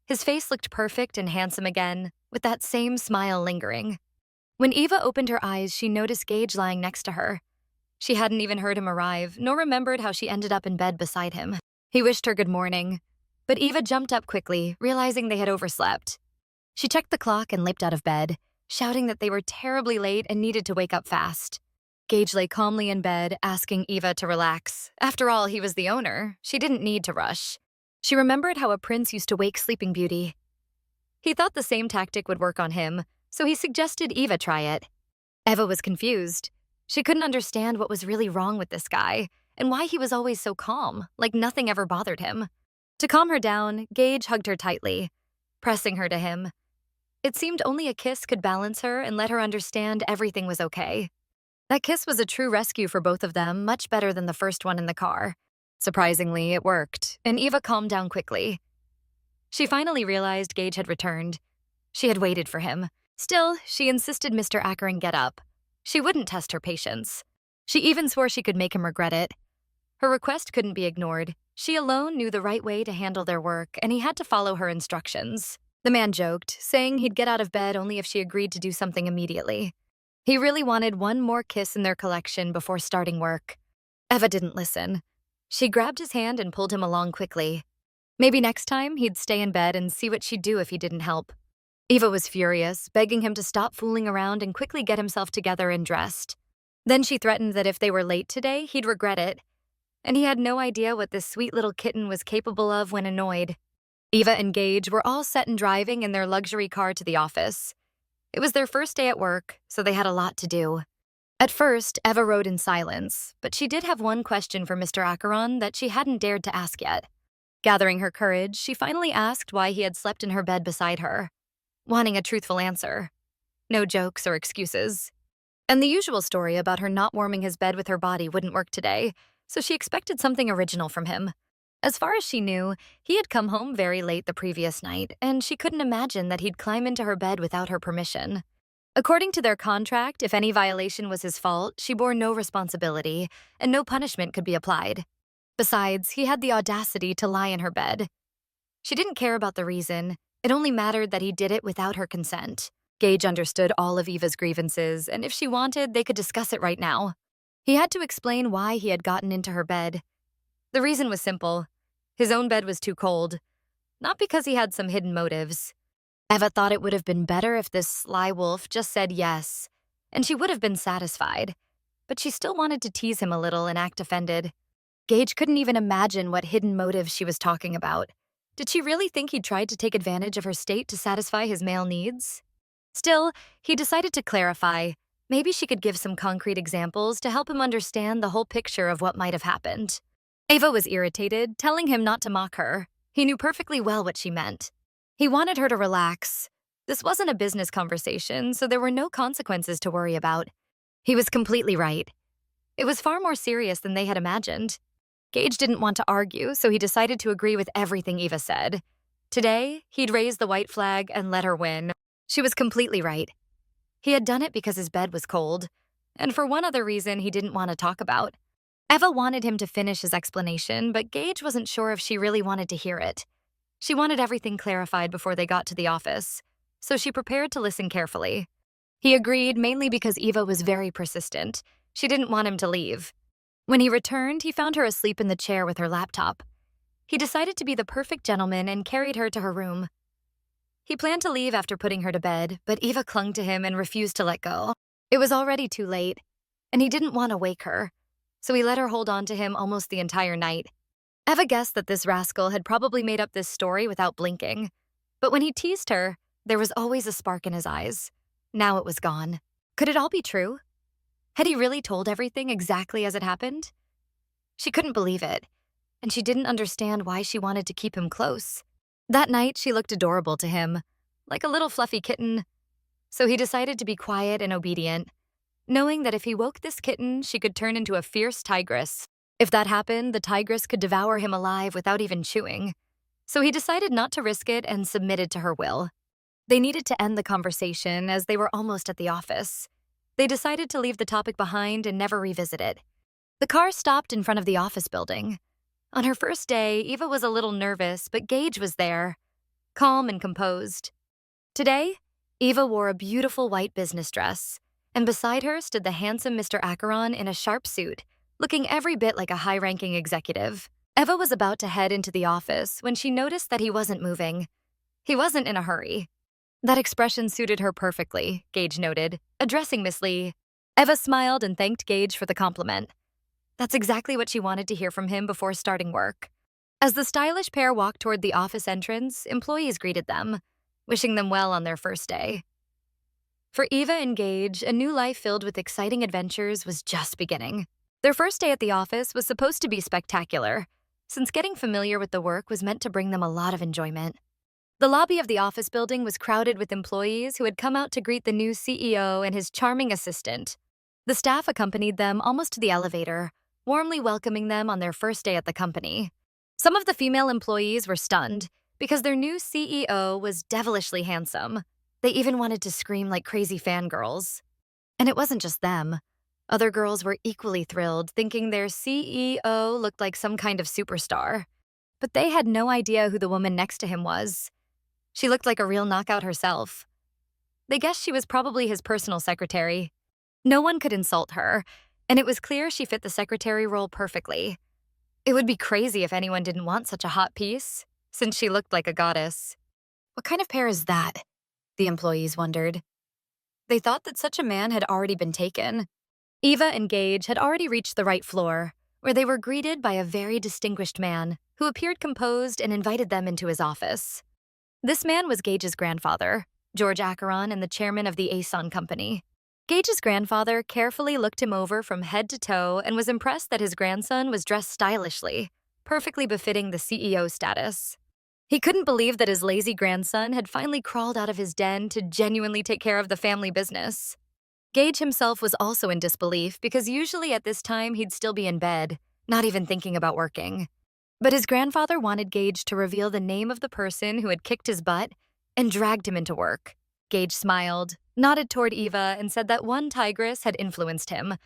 His face looked perfect and handsome again, with that same smile lingering. When Eva opened her eyes, she noticed Gage lying next to her. She hadn't even heard him arrive, nor remembered how she ended up in bed beside him. He wished her good morning, but Eva jumped up quickly, realizing they had overslept. She checked the clock and leaped out of bed, shouting that they were terribly late and needed to wake up fast. Gage lay calmly in bed, asking Eva to relax. After all, he was the owner. She didn't need to rush. She remembered how a prince used to wake Sleeping Beauty. He thought the same tactic would work on him, so he suggested Eva try it. Eva was confused. She couldn't understand what was really wrong with this guy, and why he was always so calm, like nothing ever bothered him. To calm her down, Gage hugged her tightly, pressing her to him. It seemed only a kiss could balance her and let her understand everything was okay. That kiss was a true rescue for both of them, much better than the first one in the car. Surprisingly, it worked, and Eva calmed down quickly. She finally realized Gage had returned. She had waited for him. Still, she insisted Mr. Acheron get up. She wouldn't test her patience. She even swore she could make him regret it. Her request couldn't be ignored. She alone knew the right way to handle their work, and he had to follow her instructions. The man joked, saying he'd get out of bed only if she agreed to do something immediately. He really wanted one more kiss in their collection before starting work. Eva didn't listen. She grabbed his hand and pulled him along quickly. Maybe next time he'd stay in bed and see what she'd do if he didn't help. Eva was furious, begging him to stop fooling around and quickly get himself together and dressed. Then she threatened that if they were late today, he'd regret it. And he had no idea what this sweet little kitten was capable of when annoyed. Eva and Gage were all set and driving in their luxury car to the office. It was their first day at work, so they had a lot to do. At first, Eva rode in silence, but she did have one question for Mr. Acheron that she hadn't dared to ask yet. Gathering her courage, she finally asked why he had slept in her bed beside her, wanting a truthful answer. No jokes or excuses. And the usual story about her not warming his bed with her body wouldn't work today, so she expected something original from him. As far as she knew, he had come home very late the previous night, and she couldn't imagine that he'd climb into her bed without her permission. According to their contract, if any violation was his fault, she bore no responsibility, and no punishment could be applied. Besides, he had the audacity to lie in her bed. She didn't care about the reason. It only mattered that he did it without her consent. Gage understood all of Eva's grievances, and if she wanted, they could discuss it right now. He had to explain why he had gotten into her bed. The reason was simple. His own bed was too cold. Not because he had some hidden motives. Eva thought it would have been better if this sly wolf just said yes, and she would have been satisfied. But she still wanted to tease him a little and act offended. Gage couldn't even imagine what hidden motives she was talking about. Did she really think he'd tried to take advantage of her state to satisfy his male needs? Still, he decided to clarify. Maybe she could give some concrete examples to help him understand the whole picture of what might have happened. Eva was irritated, telling him not to mock her. He knew perfectly well what she meant. He wanted her to relax. This wasn't a business conversation, so there were no consequences to worry about. He was completely right. It was far more serious than they had imagined. Gage didn't want to argue, so he decided to agree with everything Eva said. Today, he'd raise the white flag and let her win. She was completely right. He had done it because his bed was cold, and for one other reason he didn't want to talk about. Eva wanted him to finish his explanation, but Gage wasn't sure if she really wanted to hear it. She wanted everything clarified before they got to the office, so she prepared to listen carefully. He agreed mainly because Eva was very persistent. She didn't want him to leave. When he returned, he found her asleep in the chair with her laptop. He decided to be the perfect gentleman and carried her to her room. He planned to leave after putting her to bed, but Eva clung to him and refused to let go. It was already too late, and he didn't want to wake her, so he let her hold on to him almost the entire night. Eva guessed that this rascal had probably made up this story without blinking. But when he teased her, there was always a spark in his eyes. Now it was gone. Could it all be true? Had he really told everything exactly as it happened? She couldn't believe it, and she didn't understand why she wanted to keep him close. That night, she looked adorable to him, like a little fluffy kitten. So he decided to be quiet and obedient, knowing that if he woke this kitten, she could turn into a fierce tigress. If that happened, the tigress could devour him alive without even chewing. So he decided not to risk it and submitted to her will. They needed to end the conversation as they were almost at the office. They decided to leave the topic behind and never revisit it. The car stopped in front of the office building. On her first day, Eva was a little nervous, but Gage was there, calm and composed. Today, Eva wore a beautiful white business dress, and beside her stood the handsome Mr. Acheron in a sharp suit, looking every bit like a high-ranking executive. Eva was about to head into the office when she noticed that he wasn't moving. He wasn't in a hurry. That expression suited her perfectly, Gage noted, addressing Miss Lee. Eva smiled and thanked Gage for the compliment. That's exactly what she wanted to hear from him before starting work. As the stylish pair walked toward the office entrance, employees greeted them, wishing them well on their first day. For Eva and Gage, a new life filled with exciting adventures was just beginning. Their first day at the office was supposed to be spectacular, since getting familiar with the work was meant to bring them a lot of enjoyment. The lobby of the office building was crowded with employees who had come out to greet the new CEO and his charming assistant. The staff accompanied them almost to the elevator, warmly welcoming them on their first day at the company. Some of the female employees were stunned because their new CEO was devilishly handsome. They even wanted to scream like crazy fangirls. And it wasn't just them. Other girls were equally thrilled, thinking their CEO looked like some kind of superstar. But they had no idea who the woman next to him was. She looked like a real knockout herself. They guessed she was probably his personal secretary. No one could insult her, and it was clear she fit the secretary role perfectly. It would be crazy if anyone didn't want such a hot piece, since she looked like a goddess. What kind of pair is that? The employees wondered. They thought that such a man had already been taken. Eva and Gage had already reached the right floor, where they were greeted by a very distinguished man who appeared composed and invited them into his office. This man was Gage's grandfather, George Acheron, and the chairman of the Aeson Company. Gage's grandfather carefully looked him over from head to toe and was impressed that his grandson was dressed stylishly, perfectly befitting the CEO status. He couldn't believe that his lazy grandson had finally crawled out of his den to genuinely take care of the family business. Gage himself was also in disbelief because usually at this time he'd still be in bed, not even thinking about working. But his grandfather wanted Gage to reveal the name of the person who had kicked his butt and dragged him into work. Gage smiled, nodded toward Eva, and said that one tigress had influenced him,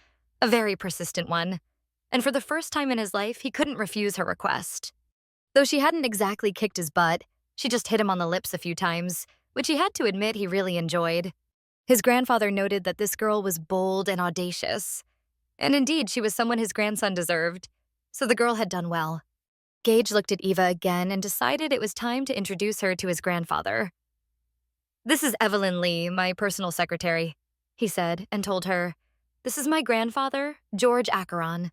a very persistent one. And for the first time in his life, he couldn't refuse her request. Though she hadn't exactly kicked his butt, she just hit him on the lips a few times, which he had to admit he really enjoyed. His grandfather noted that this girl was bold and audacious. And indeed, she was someone his grandson deserved, so the girl had done well. Gage looked at Eva again and decided it was time to introduce her to his grandfather. "This is Evelyn Lee, my personal secretary," he said, and told her, "This is my grandfather, George Acheron."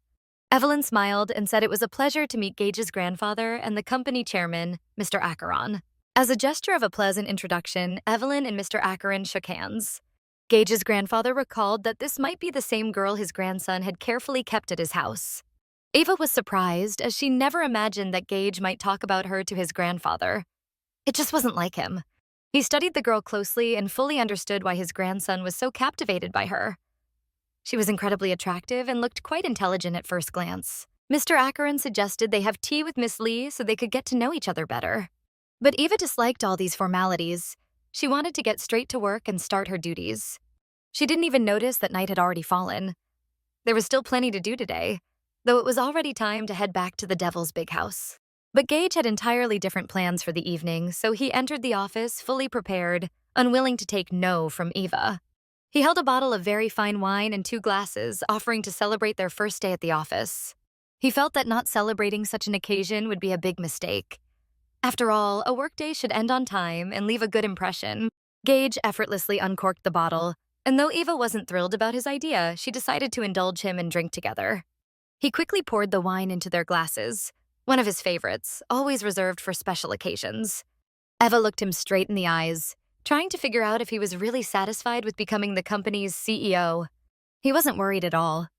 Evelyn smiled and said it was a pleasure to meet Gage's grandfather and the company chairman, Mr. Acheron. As a gesture of a pleasant introduction, Evelyn and Mr. Acheron shook hands. Gage's grandfather recalled that this might be the same girl his grandson had carefully kept at his house. Eva was surprised, as she never imagined that Gage might talk about her to his grandfather. It just wasn't like him. He studied the girl closely and fully understood why his grandson was so captivated by her. She was incredibly attractive and looked quite intelligent at first glance. Mr. Acheron suggested they have tea with Miss Lee so they could get to know each other better. But Eva disliked all these formalities. She wanted to get straight to work and start her duties. She didn't even notice that night had already fallen. There was still plenty to do today, though it was already time to head back to the Devil's Big House. But Gage had entirely different plans for the evening, so he entered the office fully prepared, unwilling to take no from Eva. He held a bottle of very fine wine and 2 glasses, offering to celebrate their first day at the office. He felt that not celebrating such an occasion would be a big mistake. After all, a workday should end on time and leave a good impression. Gage effortlessly uncorked the bottle, and though Eva wasn't thrilled about his idea, she decided to indulge him and drink together. He quickly poured the wine into their glasses, one of his favorites, always reserved for special occasions. Eva looked him straight in the eyes, trying to figure out if he was really satisfied with becoming the company's CEO. He wasn't worried at all.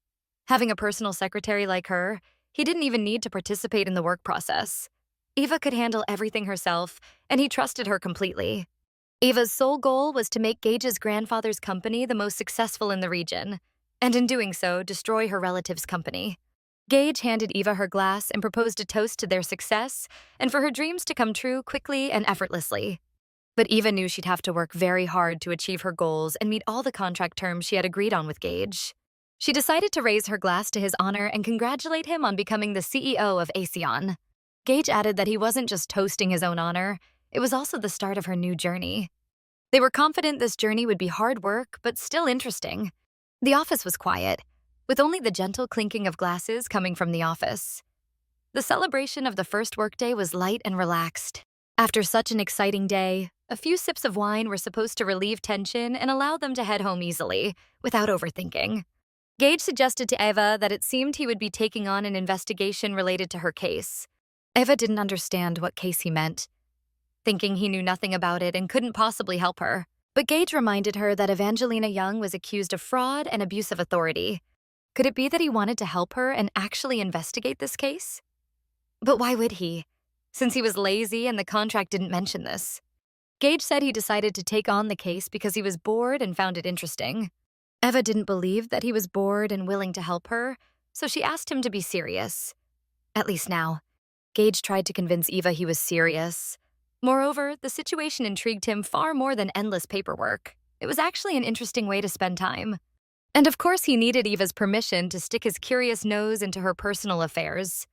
Having a personal secretary like her, he didn't even need to participate in the work process. Eva could handle everything herself, and he trusted her completely. Eva's sole goal was to make Gage's grandfather's company the most successful in the region, and in doing so, destroy her relative's company. Gage handed Eva her glass and proposed a toast to their success and for her dreams to come true quickly and effortlessly. But Eva knew she'd have to work very hard to achieve her goals and meet all the contract terms she had agreed on with Gage. She decided to raise her glass to his honor and congratulate him on becoming the CEO of Aeson. Gage added that he wasn't just toasting his own honor, it was also the start of her new journey. They were confident this journey would be hard work, but still interesting. The office was quiet, with only the gentle clinking of glasses coming from the office. The celebration of the first workday was light and relaxed. After such an exciting day, a few sips of wine were supposed to relieve tension and allow them to head home easily, without overthinking. Gage suggested to Eva that it seemed he would be taking on an investigation related to her case. Eva didn't understand what case he meant, thinking he knew nothing about it and couldn't possibly help her. But Gage reminded her that Evangelina Young was accused of fraud and abuse of authority. Could it be that he wanted to help her and actually investigate this case? But why would he, since he was lazy and the contract didn't mention this? Gage said he decided to take on the case because he was bored and found it interesting. Eva didn't believe that he was bored and willing to help her, so she asked him to be serious. At least now. Gage tried to convince Eva he was serious. Moreover, the situation intrigued him far more than endless paperwork. It was actually an interesting way to spend time. And of course, he needed Eva's permission to stick his curious nose into her personal affairs.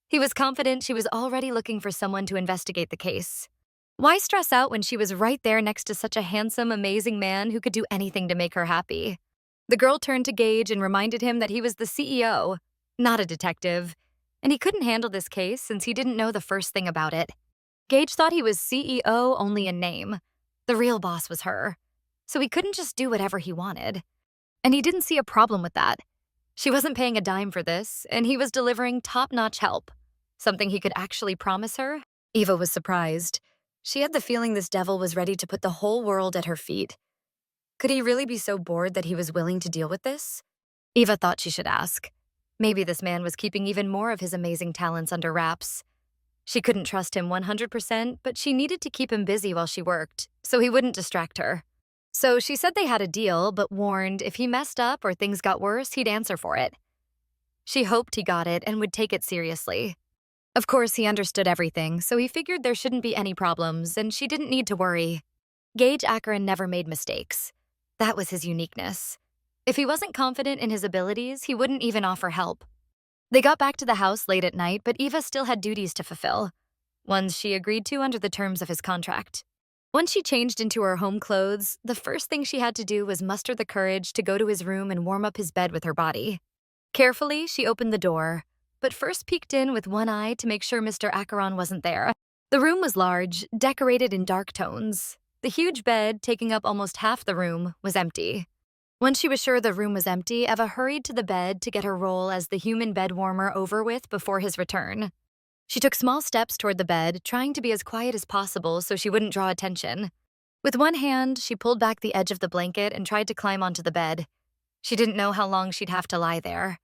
He was confident she was already looking for someone to investigate the case. Why stress out when she was right there next to such a handsome, amazing man who could do anything to make her happy? The girl turned to Gage and reminded him that he was the CEO, not a detective, and he couldn't handle this case since he didn't know the first thing about it. Gage thought he was CEO only in name. The real boss was her, so he couldn't just do whatever he wanted. And he didn't see a problem with that. She wasn't paying a dime for this, and he was delivering top-notch help, something he could actually promise her. Eva was surprised. She had the feeling this devil was ready to put the whole world at her feet. Could he really be so bored that he was willing to deal with this? Eva thought she should ask. Maybe this man was keeping even more of his amazing talents under wraps. She couldn't trust him 100%, but she needed to keep him busy while she worked, so he wouldn't distract her. So she said they had a deal, but warned if he messed up or things got worse, he'd answer for it. She hoped he got it and would take it seriously. Of course, he understood everything, so he figured there shouldn't be any problems, and she didn't need to worry. Gage Acheron never made mistakes. That was his uniqueness. If he wasn't confident in his abilities, he wouldn't even offer help. They got back to the house late at night, but Eva still had duties to fulfill, ones she agreed to under the terms of his contract. Once she changed into her home clothes, the first thing she had to do was muster the courage to go to his room and warm up his bed with her body. Carefully, she opened the door, but first peeked in with one eye to make sure Mr. Acheron wasn't there. The room was large, decorated in dark tones. The huge bed, taking up almost half the room, was empty. Once she was sure the room was empty, Eva hurried to the bed to get her role as the human bed warmer over with before his return. She took small steps toward the bed, trying to be as quiet as possible so she wouldn't draw attention. With one hand, she pulled back the edge of the blanket and tried to climb onto the bed. She didn't know how long she'd have to lie there.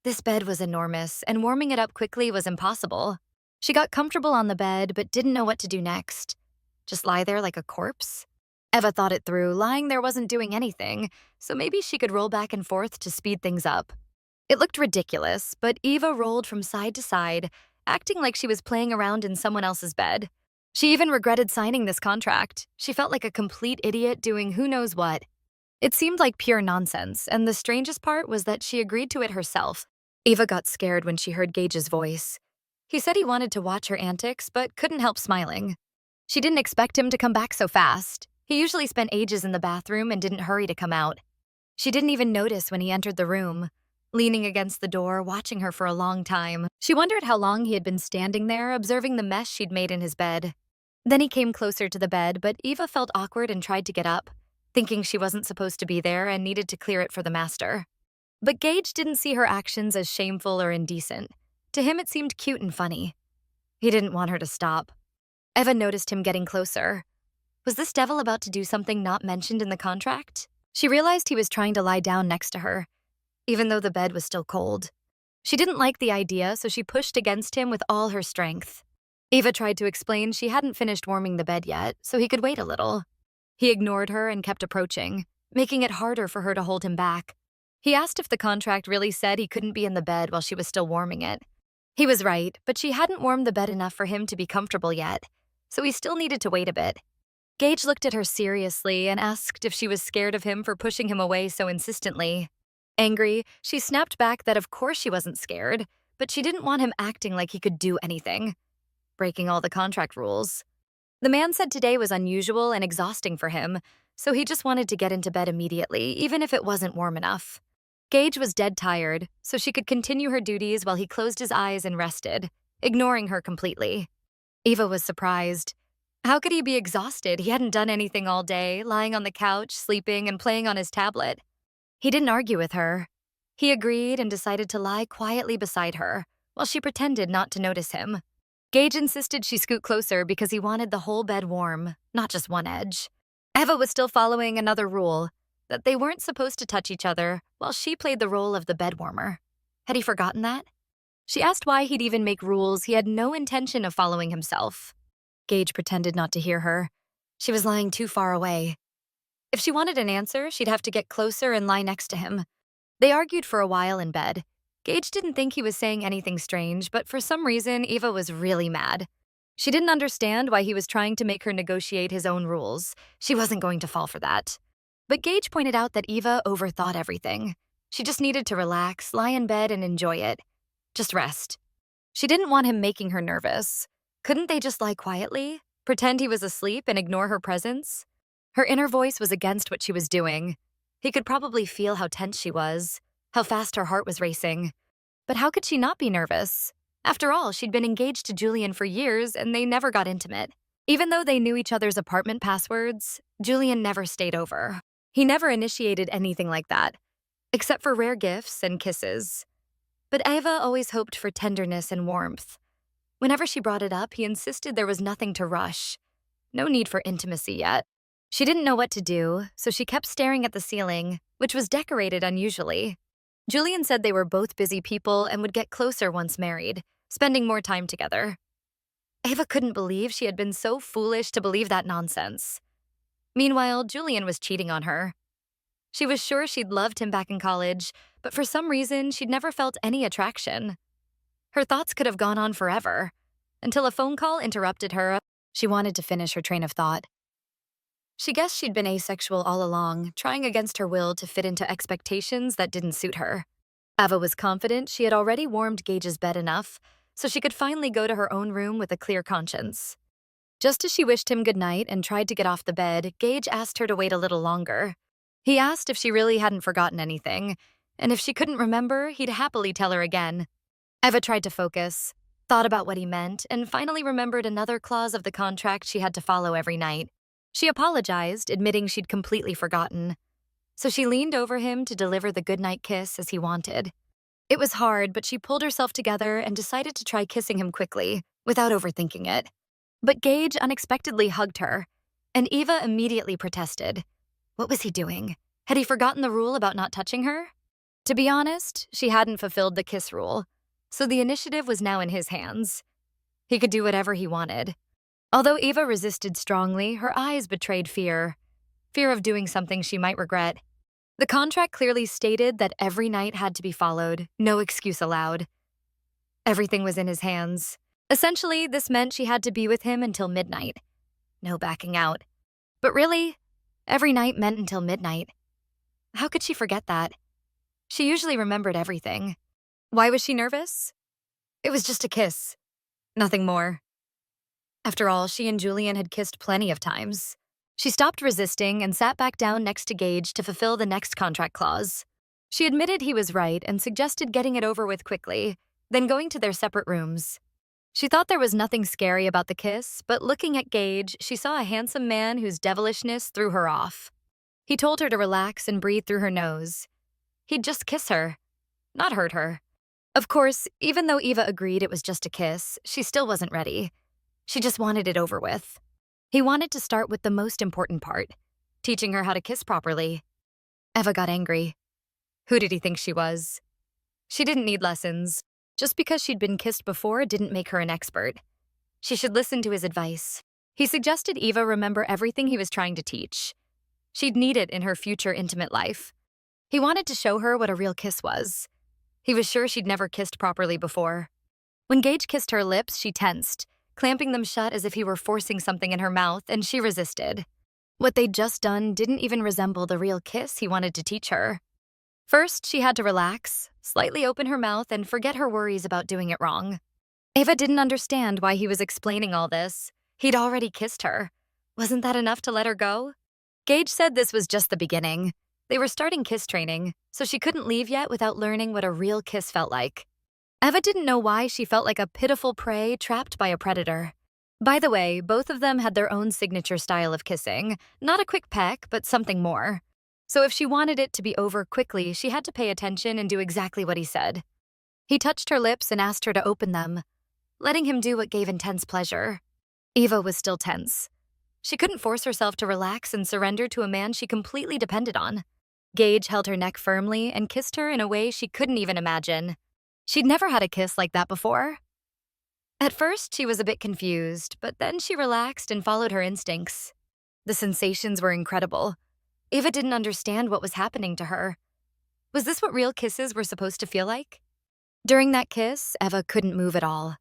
This bed was enormous, and warming it up quickly was impossible. She got comfortable on the bed, but didn't know what to do next. Just lie there like a corpse? Eva thought it through. Lying there wasn't doing anything, so maybe she could roll back and forth to speed things up. It looked ridiculous, but Eva rolled from side to side, acting like she was playing around in someone else's bed. She even regretted signing this contract. She felt like a complete idiot doing who knows what. It seemed like pure nonsense, and the strangest part was that she agreed to it herself. Eva got scared when she heard Gage's voice. He said he wanted to watch her antics, but couldn't help smiling. She didn't expect him to come back so fast. He usually spent ages in the bathroom and didn't hurry to come out. She didn't even notice when he entered the room, leaning against the door, watching her for a long time. She wondered how long he had been standing there, observing the mess she'd made in his bed. Then he came closer to the bed, but Eva felt awkward and tried to get up, thinking she wasn't supposed to be there and needed to clear it for the master. But Gage didn't see her actions as shameful or indecent. To him, it seemed cute and funny. He didn't want her to stop. Eva noticed him getting closer. Was this devil about to do something not mentioned in the contract? She realized he was trying to lie down next to her, even though the bed was still cold. She didn't like the idea, so she pushed against him with all her strength. Eva tried to explain she hadn't finished warming the bed yet, so he could wait a little. He ignored her and kept approaching, making it harder for her to hold him back. He asked if the contract really said he couldn't be in the bed while she was still warming it. He was right, but she hadn't warmed the bed enough for him to be comfortable yet, so he still needed to wait a bit. Gage looked at her seriously and asked if she was scared of him for pushing him away so insistently. Angry, she snapped back that of course she wasn't scared, but she didn't want him acting like he could do anything, breaking all the contract rules. The man said today was unusual and exhausting for him, so he just wanted to get into bed immediately, even if it wasn't warm enough. Gage was dead tired, so she could continue her duties while he closed his eyes and rested, ignoring her completely. Eva was surprised. How could he be exhausted? He hadn't done anything all day, lying on the couch, sleeping, and playing on his tablet. He didn't argue with her. He agreed and decided to lie quietly beside her, while she pretended not to notice him. Gage insisted she scoot closer because he wanted the whole bed warm, not just one edge. Eva was still following another rule, that they weren't supposed to touch each other, while she played the role of the bed warmer. Had he forgotten that? She asked why he'd even make rules he had no intention of following himself. Gage pretended not to hear her. She was lying too far away. If she wanted an answer, she'd have to get closer and lie next to him. They argued for a while in bed. Gage didn't think he was saying anything strange, but for some reason, Eva was really mad. She didn't understand why he was trying to make her negotiate his own rules. She wasn't going to fall for that. But Gage pointed out that Eva overthought everything. She just needed to relax, lie in bed, and enjoy it. Just rest. She didn't want him making her nervous. Couldn't they just lie quietly? Pretend he was asleep and ignore her presence? Her inner voice was against what she was doing. He could probably feel how tense she was, how fast her heart was racing. But how could she not be nervous? After all, she'd been engaged to Julian for years and they never got intimate. Even though they knew each other's apartment passwords, Julian never stayed over. He never initiated anything like that, except for rare gifts and kisses. But Eva always hoped for tenderness and warmth. Whenever she brought it up, he insisted there was nothing to rush. No need for intimacy yet. She didn't know what to do, so she kept staring at the ceiling, which was decorated unusually. Julian said they were both busy people and would get closer once married, spending more time together. Eva couldn't believe she had been so foolish to believe that nonsense. Meanwhile, Julian was cheating on her. She was sure she'd loved him back in college, but for some reason, she'd never felt any attraction. Her thoughts could have gone on forever, until a phone call interrupted her. She wanted to finish her train of thought. She guessed she'd been asexual all along, trying against her will to fit into expectations that didn't suit her. Eva was confident she had already warmed Gage's bed enough, so she could finally go to her own room with a clear conscience. Just as she wished him goodnight and tried to get off the bed, Gage asked her to wait a little longer. He asked if she really hadn't forgotten anything, and if she couldn't remember, he'd happily tell her again. Eva tried to focus, thought about what he meant, and finally remembered another clause of the contract she had to follow every night. She apologized, admitting she'd completely forgotten. So she leaned over him to deliver the goodnight kiss as he wanted. It was hard, but she pulled herself together and decided to try kissing him quickly, without overthinking it. But Gage unexpectedly hugged her, and Eva immediately protested. What was he doing? Had he forgotten the rule about not touching her? To be honest, she hadn't fulfilled the kiss rule, so the initiative was now in his hands. He could do whatever he wanted. Although Eva resisted strongly, her eyes betrayed fear. Fear of doing something she might regret. The contract clearly stated that every night had to be followed, no excuse allowed. Everything was in his hands. Essentially, this meant she had to be with him until midnight. No backing out. But really, every night meant until midnight. How could she forget that? She usually remembered everything. Why was she nervous? It was just a kiss. Nothing more. After all, she and Julian had kissed plenty of times. She stopped resisting and sat back down next to Gage to fulfill the next contract clause. She admitted he was right and suggested getting it over with quickly, then going to their separate rooms. She thought there was nothing scary about the kiss, but looking at Gage, she saw a handsome man whose devilishness threw her off. He told her to relax and breathe through her nose. He'd just kiss her, not hurt her. Of course, even though Eva agreed it was just a kiss, she still wasn't ready. She just wanted it over with. He wanted to start with the most important part, teaching her how to kiss properly. Eva got angry. Who did he think she was? She didn't need lessons. Just because she'd been kissed before didn't make her an expert. She should listen to his advice. He suggested Eva remember everything he was trying to teach. She'd need it in her future intimate life. He wanted to show her what a real kiss was. He was sure she'd never kissed properly before. When Gage kissed her lips, she tensed, clamping them shut as if he were forcing something in her mouth, and she resisted. What they'd just done didn't even resemble the real kiss he wanted to teach her. First, she had to relax, slightly open her mouth, and forget her worries about doing it wrong. Eva didn't understand why he was explaining all this. He'd already kissed her. Wasn't that enough to let her go? Gage said this was just the beginning. They were starting kiss training, so she couldn't leave yet without learning what a real kiss felt like. Eva didn't know why she felt like a pitiful prey trapped by a predator. By the way, both of them had their own signature style of kissing, not a quick peck, but something more. So if she wanted it to be over quickly, she had to pay attention and do exactly what he said. He touched her lips and asked her to open them, letting him do what gave intense pleasure. Eva was still tense. She couldn't force herself to relax and surrender to a man she completely depended on. Gage held her neck firmly and kissed her in a way she couldn't even imagine. She'd never had a kiss like that before. At first, she was a bit confused, but then she relaxed and followed her instincts. The sensations were incredible. Eva didn't understand what was happening to her. Was this what real kisses were supposed to feel like? During that kiss, Eva couldn't move at all.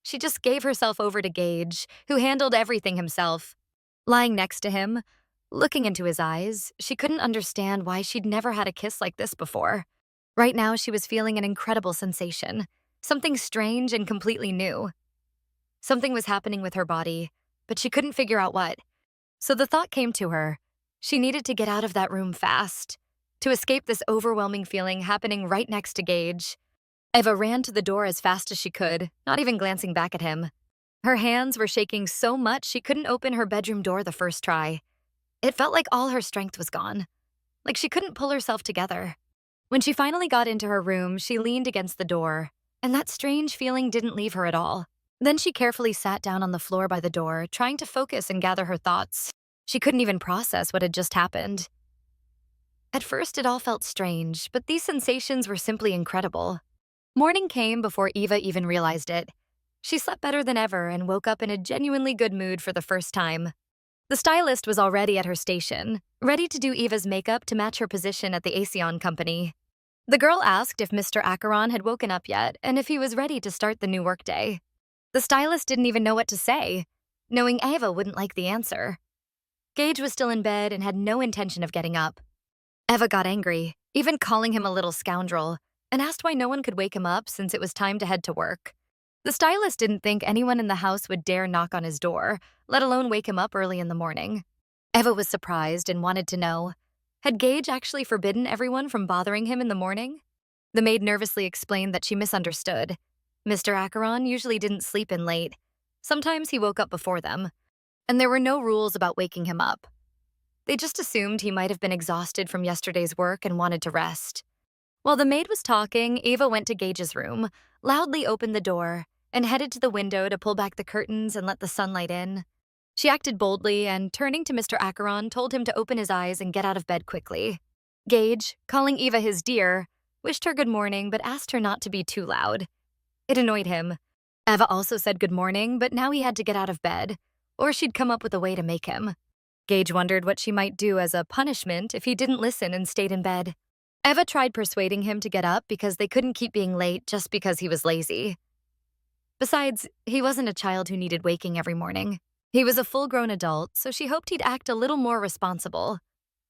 She just gave herself over to Gage, who handled everything himself. Lying next to him, looking into his eyes, she couldn't understand why she'd never had a kiss like this before. Right now, she was feeling an incredible sensation, something strange and completely new. Something was happening with her body, but she couldn't figure out what. So the thought came to her. She needed to get out of that room fast, to escape this overwhelming feeling happening right next to Gage. Eva ran to the door as fast as she could, not even glancing back at him. Her hands were shaking so much she couldn't open her bedroom door the first try. It felt like all her strength was gone, like she couldn't pull herself together. When she finally got into her room, she leaned against the door, and that strange feeling didn't leave her at all. Then she carefully sat down on the floor by the door, trying to focus and gather her thoughts. She couldn't even process what had just happened. At first, it all felt strange, but these sensations were simply incredible. Morning came before Eva even realized it. She slept better than ever and woke up in a genuinely good mood for the first time. The stylist was already at her station, ready to do Eva's makeup to match her position at the Aeon company. The girl asked if Mr. Acheron had woken up yet and if he was ready to start the new workday. The stylist didn't even know what to say, knowing Eva wouldn't like the answer. Gage was still in bed and had no intention of getting up. Eva got angry, even calling him a little scoundrel, and asked why no one could wake him up since it was time to head to work. The stylist didn't think anyone in the house would dare knock on his door, let alone wake him up early in the morning. Eva was surprised and wanted to know, had Gage actually forbidden everyone from bothering him in the morning? The maid nervously explained that she misunderstood. Mr. Acheron usually didn't sleep in late. Sometimes he woke up before them, and there were no rules about waking him up. They just assumed he might have been exhausted from yesterday's work and wanted to rest. While the maid was talking, Eva went to Gage's room, loudly opened the door, and headed to the window to pull back the curtains and let the sunlight in. She acted boldly and, turning to Mr. Acheron, told him to open his eyes and get out of bed quickly. Gage, calling Eva his dear, wished her good morning but asked her not to be too loud. It annoyed him. Eva also said good morning, but now he had to get out of bed, or she'd come up with a way to make him. Gage wondered what she might do as a punishment if he didn't listen and stayed in bed. Eva tried persuading him to get up because they couldn't keep being late just because he was lazy. Besides, he wasn't a child who needed waking every morning. He was a full-grown adult, so she hoped he'd act a little more responsible.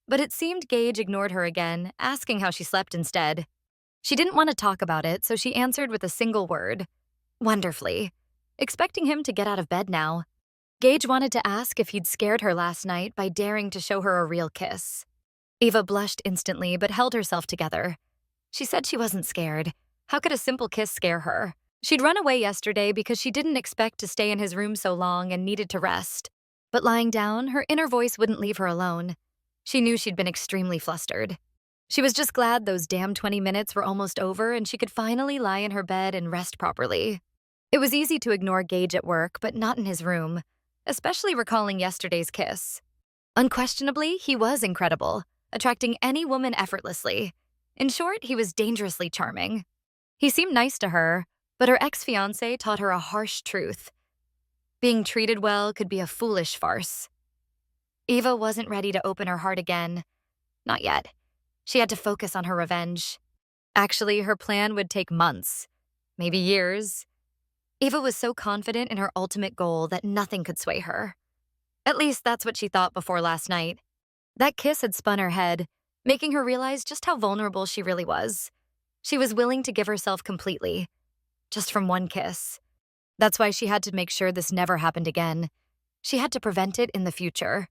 But it seemed Gage ignored her again, asking how she slept instead. She didn't want to talk about it, so she answered with a single word, "Wonderfully," expecting him to get out of bed now. Gage wanted to ask if he'd scared her last night by daring to show her a real kiss. Eva blushed instantly but held herself together. She said she wasn't scared. How could a simple kiss scare her? She'd run away yesterday because she didn't expect to stay in his room so long and needed to rest. But lying down, her inner voice wouldn't leave her alone. She knew she'd been extremely flustered. She was just glad those damn 20 minutes were almost over and she could finally lie in her bed and rest properly. It was easy to ignore Gage at work, but not in his room, especially recalling yesterday's kiss. Unquestionably, he was incredible, attracting any woman effortlessly. In short, he was dangerously charming. He seemed nice to her, but her ex-fiancé taught her a harsh truth. Being treated well could be a foolish farce. Eva wasn't ready to open her heart again. Not yet. She had to focus on her revenge. Actually, her plan would take months, maybe years. Eva was so confident in her ultimate goal that nothing could sway her. At least that's what she thought before last night. That kiss had spun her head, making her realize just how vulnerable she really was. She was willing to give herself completely, just from one kiss. That's why she had to make sure this never happened again. She had to prevent it in the future.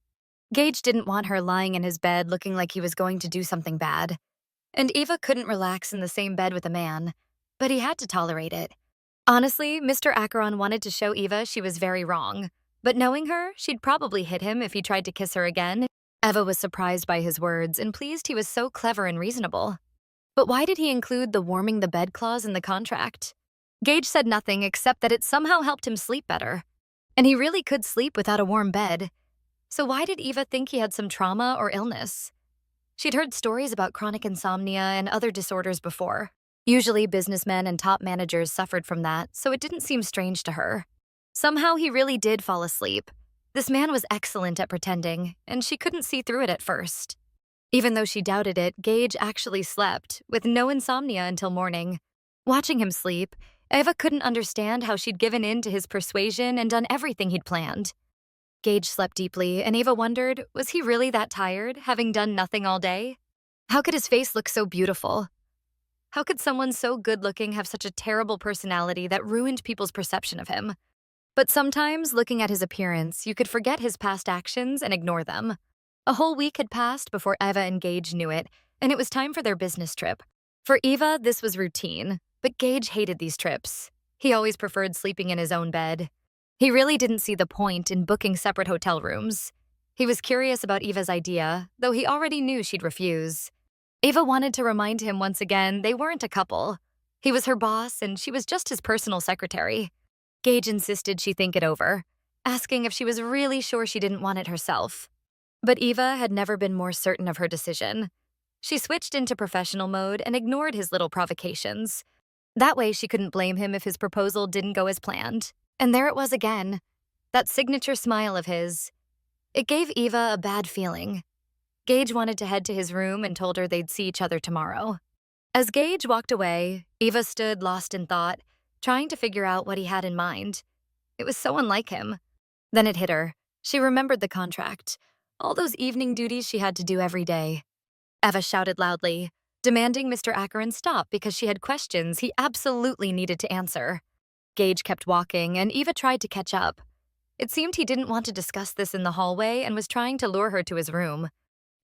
Gage didn't want her lying in his bed looking like he was going to do something bad. And Eva couldn't relax in the same bed with a man, but he had to tolerate it. Honestly, Mr. Acheron wanted to show Eva she was very wrong, but knowing her, she'd probably hit him if he tried to kiss her again. Eva was surprised by his words and pleased he was so clever and reasonable. But why did he include the warming the bed clause in the contract? Gage said nothing except that it somehow helped him sleep better. And he really could sleep without a warm bed. So why did Eva think he had some trauma or illness? She'd heard stories about chronic insomnia and other disorders before. Usually businessmen and top managers suffered from that, so it didn't seem strange to her. Somehow he really did fall asleep. This man was excellent at pretending, and she couldn't see through it at first. Even though she doubted it, Gage actually slept, with no insomnia until morning. Watching him sleep, Eva couldn't understand how she'd given in to his persuasion and done everything he'd planned. Gage slept deeply, and Eva wondered, was he really that tired, having done nothing all day? How could his face look so beautiful? How could someone so good-looking have such a terrible personality that ruined people's perception of him? But sometimes, looking at his appearance, you could forget his past actions and ignore them. A whole week had passed before Eva and Gage knew it, and it was time for their business trip. For Eva, this was routine, but Gage hated these trips. He always preferred sleeping in his own bed. He really didn't see the point in booking separate hotel rooms. He was curious about Eva's idea, though he already knew she'd refuse. Eva wanted to remind him once again they weren't a couple. He was her boss, and she was just his personal secretary. Gage insisted she think it over, asking if she was really sure she didn't want it herself. But Eva had never been more certain of her decision. She switched into professional mode and ignored his little provocations. That way she couldn't blame him if his proposal didn't go as planned. And there it was again, that signature smile of his. It gave Eva a bad feeling. Gage wanted to head to his room and told her they'd see each other tomorrow. As Gage walked away, Eva stood lost in thought, trying to figure out what he had in mind. It was so unlike him. Then it hit her. She remembered the contract, all those evening duties she had to do every day. Eva shouted loudly, demanding Mr. Acheron stop because she had questions he absolutely needed to answer. Gage kept walking, and Eva tried to catch up. It seemed he didn't want to discuss this in the hallway and was trying to lure her to his room.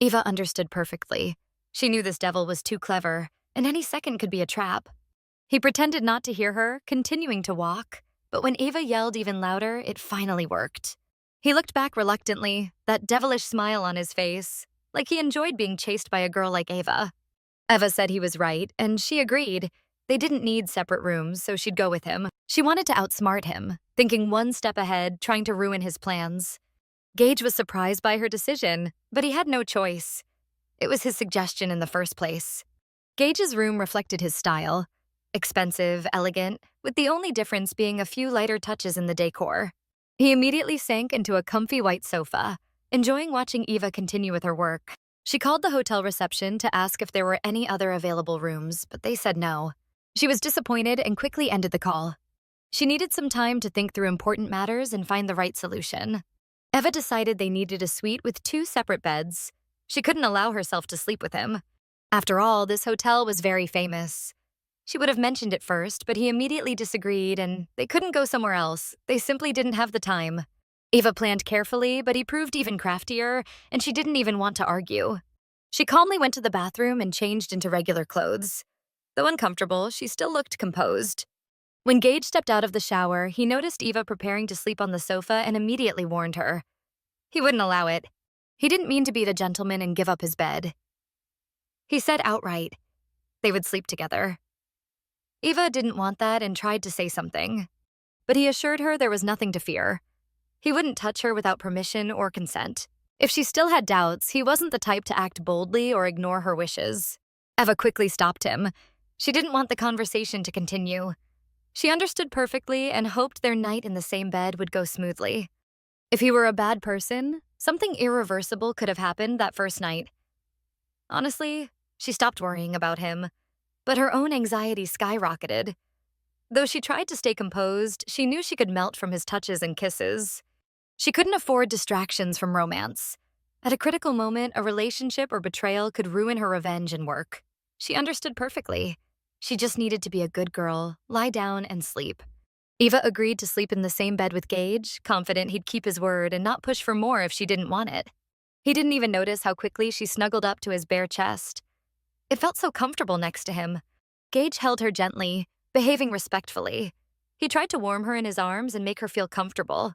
Eva understood perfectly. She knew this devil was too clever, and any second could be a trap. He pretended not to hear her, continuing to walk, but when Eva yelled even louder, it finally worked. He looked back reluctantly, that devilish smile on his face, like he enjoyed being chased by a girl like Eva. Eva said he was right, and she agreed. They didn't need separate rooms, so she'd go with him. She wanted to outsmart him, thinking one step ahead, trying to ruin his plans. Gage was surprised by her decision, but he had no choice. It was his suggestion in the first place. Gage's room reflected his style. Expensive, elegant, with the only difference being a few lighter touches in the decor. He immediately sank into a comfy white sofa, enjoying watching Eva continue with her work. She called the hotel reception to ask if there were any other available rooms, but they said no. She was disappointed and quickly ended the call. She needed some time to think through important matters and find the right solution. Eva decided they needed a suite with 2 separate beds. She couldn't allow herself to sleep with him. After all, this hotel was very famous. She would have mentioned it first, but he immediately disagreed, and they couldn't go somewhere else. They simply didn't have the time. Eva planned carefully, but he proved even craftier, and she didn't even want to argue. She calmly went to the bathroom and changed into regular clothes. Though uncomfortable, she still looked composed. When Gage stepped out of the shower, he noticed Eva preparing to sleep on the sofa and immediately warned her. He wouldn't allow it. He didn't mean to be the gentleman and give up his bed. He said outright, they would sleep together. Eva didn't want that and tried to say something, but he assured her there was nothing to fear. He wouldn't touch her without permission or consent. If she still had doubts, he wasn't the type to act boldly or ignore her wishes. Eva quickly stopped him. She didn't want the conversation to continue. She understood perfectly and hoped their night in the same bed would go smoothly. If he were a bad person, something irreversible could have happened that first night. Honestly, she stopped worrying about him. But her own anxiety skyrocketed. Though she tried to stay composed, she knew she could melt from his touches and kisses. She couldn't afford distractions from romance. At a critical moment, a relationship or betrayal could ruin her revenge and work. She understood perfectly. She just needed to be a good girl, lie down, and sleep. Eva agreed to sleep in the same bed with Gage, confident he'd keep his word and not push for more if she didn't want it. He didn't even notice how quickly she snuggled up to his bare chest. It felt so comfortable next to him. Gage held her gently, behaving respectfully. He tried to warm her in his arms and make her feel comfortable.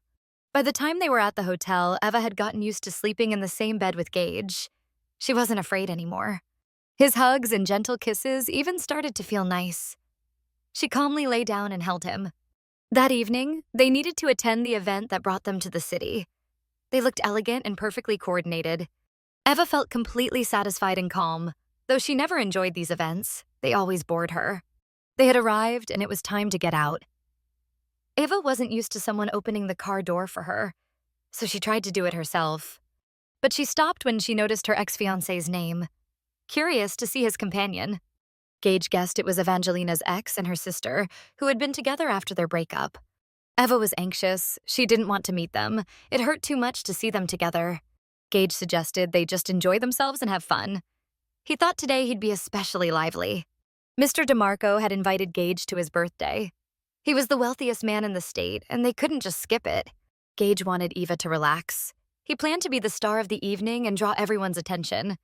By the time they were at the hotel, Eva had gotten used to sleeping in the same bed with Gage. She wasn't afraid anymore. His hugs and gentle kisses even started to feel nice. She calmly lay down and held him. That evening, they needed to attend the event that brought them to the city. They looked elegant and perfectly coordinated. Eva felt completely satisfied and calm. Though she never enjoyed these events, they always bored her. They had arrived, and it was time to get out. Eva wasn't used to someone opening the car door for her, so she tried to do it herself. But she stopped when she noticed her ex-fiancé's name, curious to see his companion. Gage guessed it was Evangelina's ex and her sister, who had been together after their breakup. Eva was anxious. She didn't want to meet them. It hurt too much to see them together. Gage suggested they just enjoy themselves and have fun. He thought today he'd be especially lively. Mr. DeMarco had invited Gage to his birthday. He was the wealthiest man in the state, and they couldn't just skip it. Gage wanted Eva to relax. He planned to be the star of the evening and draw everyone's attention.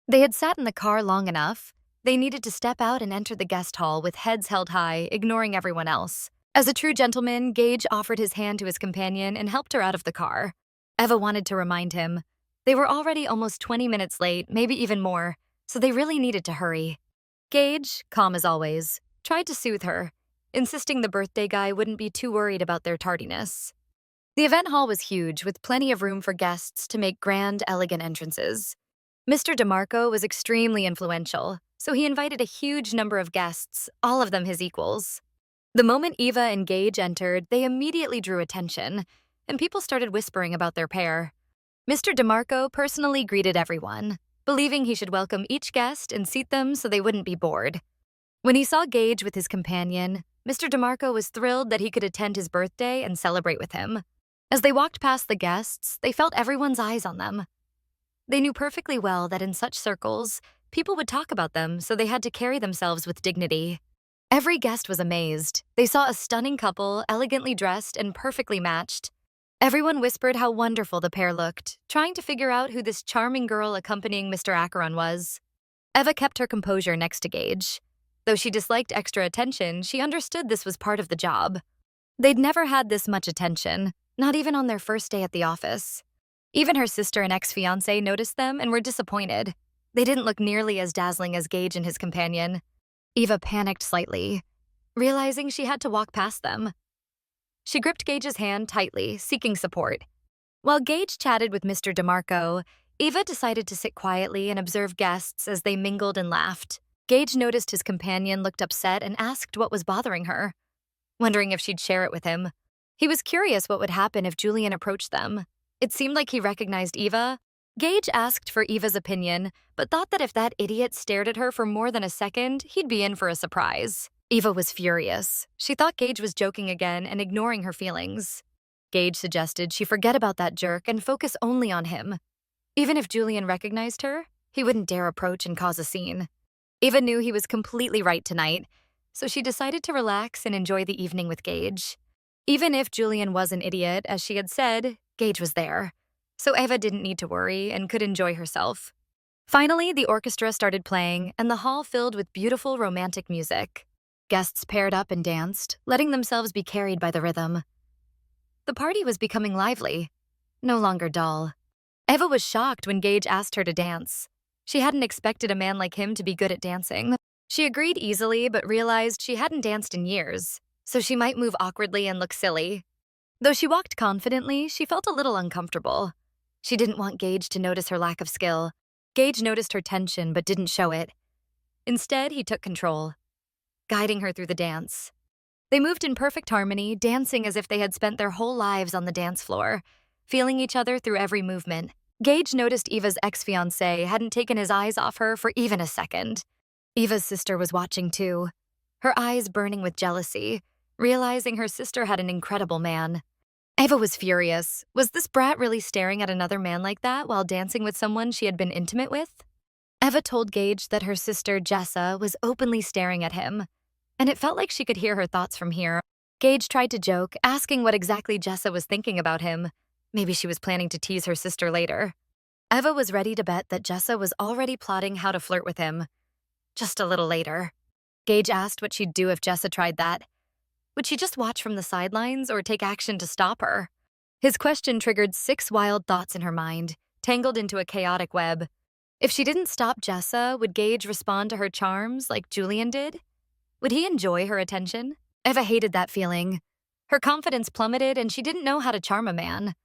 They had sat in the car long enough. They needed to step out and enter the guest hall with heads held high, ignoring everyone else. As a true gentleman, Gage offered his hand to his companion and helped her out of the car. Eva wanted to remind him. They were already almost 20 minutes late, maybe even more, so they really needed to hurry. Gage, calm as always, tried to soothe her, insisting the birthday guy wouldn't be too worried about their tardiness. The event hall was huge, with plenty of room for guests to make grand, elegant entrances. Mr. DeMarco was extremely influential, so he invited a huge number of guests, all of them his equals. The moment Eva and Gage entered, they immediately drew attention, and people started whispering about their pair. Mr. DeMarco personally greeted everyone, believing he should welcome each guest and seat them so they wouldn't be bored. When he saw Gage with his companion, Mr. DeMarco was thrilled that he could attend his birthday and celebrate with him. As they walked past the guests, they felt everyone's eyes on them. They knew perfectly well that in such circles, people would talk about them, so they had to carry themselves with dignity. Every guest was amazed. They saw a stunning couple, elegantly dressed and perfectly matched. Everyone whispered how wonderful the pair looked, trying to figure out who this charming girl accompanying Mr. Acheron was. Eva kept her composure next to Gage. Though she disliked extra attention, she understood this was part of the job. They'd never had this much attention, not even on their first day at the office. Even her sister and ex-fiancé noticed them and were disappointed. They didn't look nearly as dazzling as Gage and his companion. Eva panicked slightly, realizing she had to walk past them. She gripped Gage's hand tightly, seeking support. While Gage chatted with Mr. DeMarco, Eva decided to sit quietly and observe guests as they mingled and laughed. Gage noticed his companion looked upset and asked what was bothering her, wondering if she'd share it with him. He was curious what would happen if Julian approached them. It seemed like he recognized Eva. Gage asked for Eva's opinion, but thought that if that idiot stared at her for more than a second, he'd be in for a surprise. Eva was furious. She thought Gage was joking again and ignoring her feelings. Gage suggested she forget about that jerk and focus only on him. Even if Julian recognized her, he wouldn't dare approach and cause a scene. Eva knew he was completely right tonight, so she decided to relax and enjoy the evening with Gage. Even if Julian was an idiot, as she had said, Gage was there, so Eva didn't need to worry and could enjoy herself. Finally, the orchestra started playing, and the hall filled with beautiful romantic music. Guests paired up and danced, letting themselves be carried by the rhythm. The party was becoming lively, no longer dull. Eva was shocked when Gage asked her to dance. She hadn't expected a man like him to be good at dancing. She agreed easily, but realized she hadn't danced in years, so she might move awkwardly and look silly. Though she walked confidently, she felt a little uncomfortable. She didn't want Gage to notice her lack of skill. Gage noticed her tension but didn't show it. Instead, he took control, guiding her through the dance. They moved in perfect harmony, dancing as if they had spent their whole lives on the dance floor, feeling each other through every movement. Gage noticed Eva's ex-fiancé hadn't taken his eyes off her for even a second. Eva's sister was watching too, her eyes burning with jealousy, realizing her sister had an incredible man. Eva was furious. Was this brat really staring at another man like that while dancing with someone she had been intimate with? Eva told Gage that her sister, Jessa, was openly staring at him, and it felt like she could hear her thoughts from here. Gage tried to joke, asking what exactly Jessa was thinking about him. Maybe she was planning to tease her sister later. Eva was ready to bet that Jessa was already plotting how to flirt with him. Just a little later, Gage asked what she'd do if Jessa tried that. Would she just watch from the sidelines or take action to stop her? His question triggered 6 wild thoughts in her mind, tangled into a chaotic web. If she didn't stop Jessa, would Gage respond to her charms like Julian did? Would he enjoy her attention? Eva hated that feeling. Her confidence plummeted and she didn't know how to charm a man.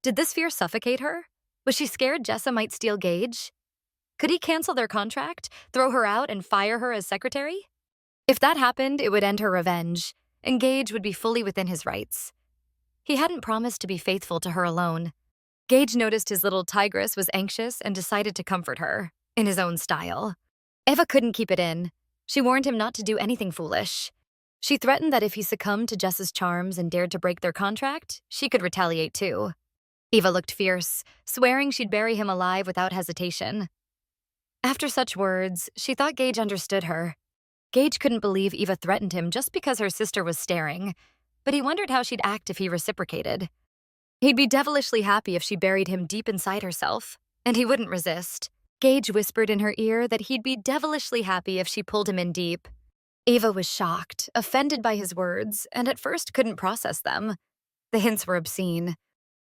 Did this fear suffocate her? Was she scared Jessa might steal Gage? Could he cancel their contract, throw her out, and fire her as secretary? If that happened, it would end her revenge, and Gage would be fully within his rights. He hadn't promised to be faithful to her alone. Gage noticed his little tigress was anxious and decided to comfort her, in his own style. Eva couldn't keep it in. She warned him not to do anything foolish. She threatened that if he succumbed to Jessa's charms and dared to break their contract, she could retaliate too. Eva looked fierce, swearing she'd bury him alive without hesitation. After such words, she thought Gage understood her. Gage couldn't believe Eva threatened him just because her sister was staring, but he wondered how she'd act if he reciprocated. He'd be devilishly happy if she buried him deep inside herself, and he wouldn't resist. Gage whispered in her ear that he'd be devilishly happy if she pulled him in deep. Eva was shocked, offended by his words, and at first couldn't process them. The hints were obscene.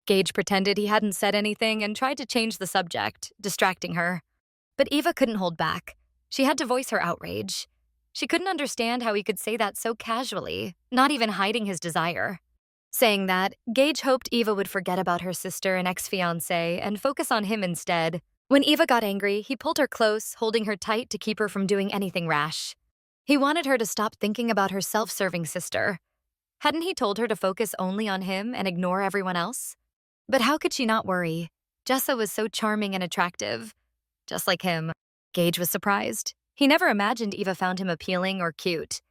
Gage pretended he hadn't said anything and tried to change the subject, distracting her. But Eva couldn't hold back. She had to voice her outrage. She couldn't understand how he could say that so casually, not even hiding his desire. Saying that, Gage hoped Eva would forget about her sister and ex-fiancé and focus on him instead. When Eva got angry, he pulled her close, holding her tight to keep her from doing anything rash. He wanted her to stop thinking about her self-serving sister. Hadn't he told her to focus only on him and ignore everyone else? But how could she not worry? Jessa was so charming and attractive. Just like him. Gage was surprised. He never imagined Eva found him appealing or cute.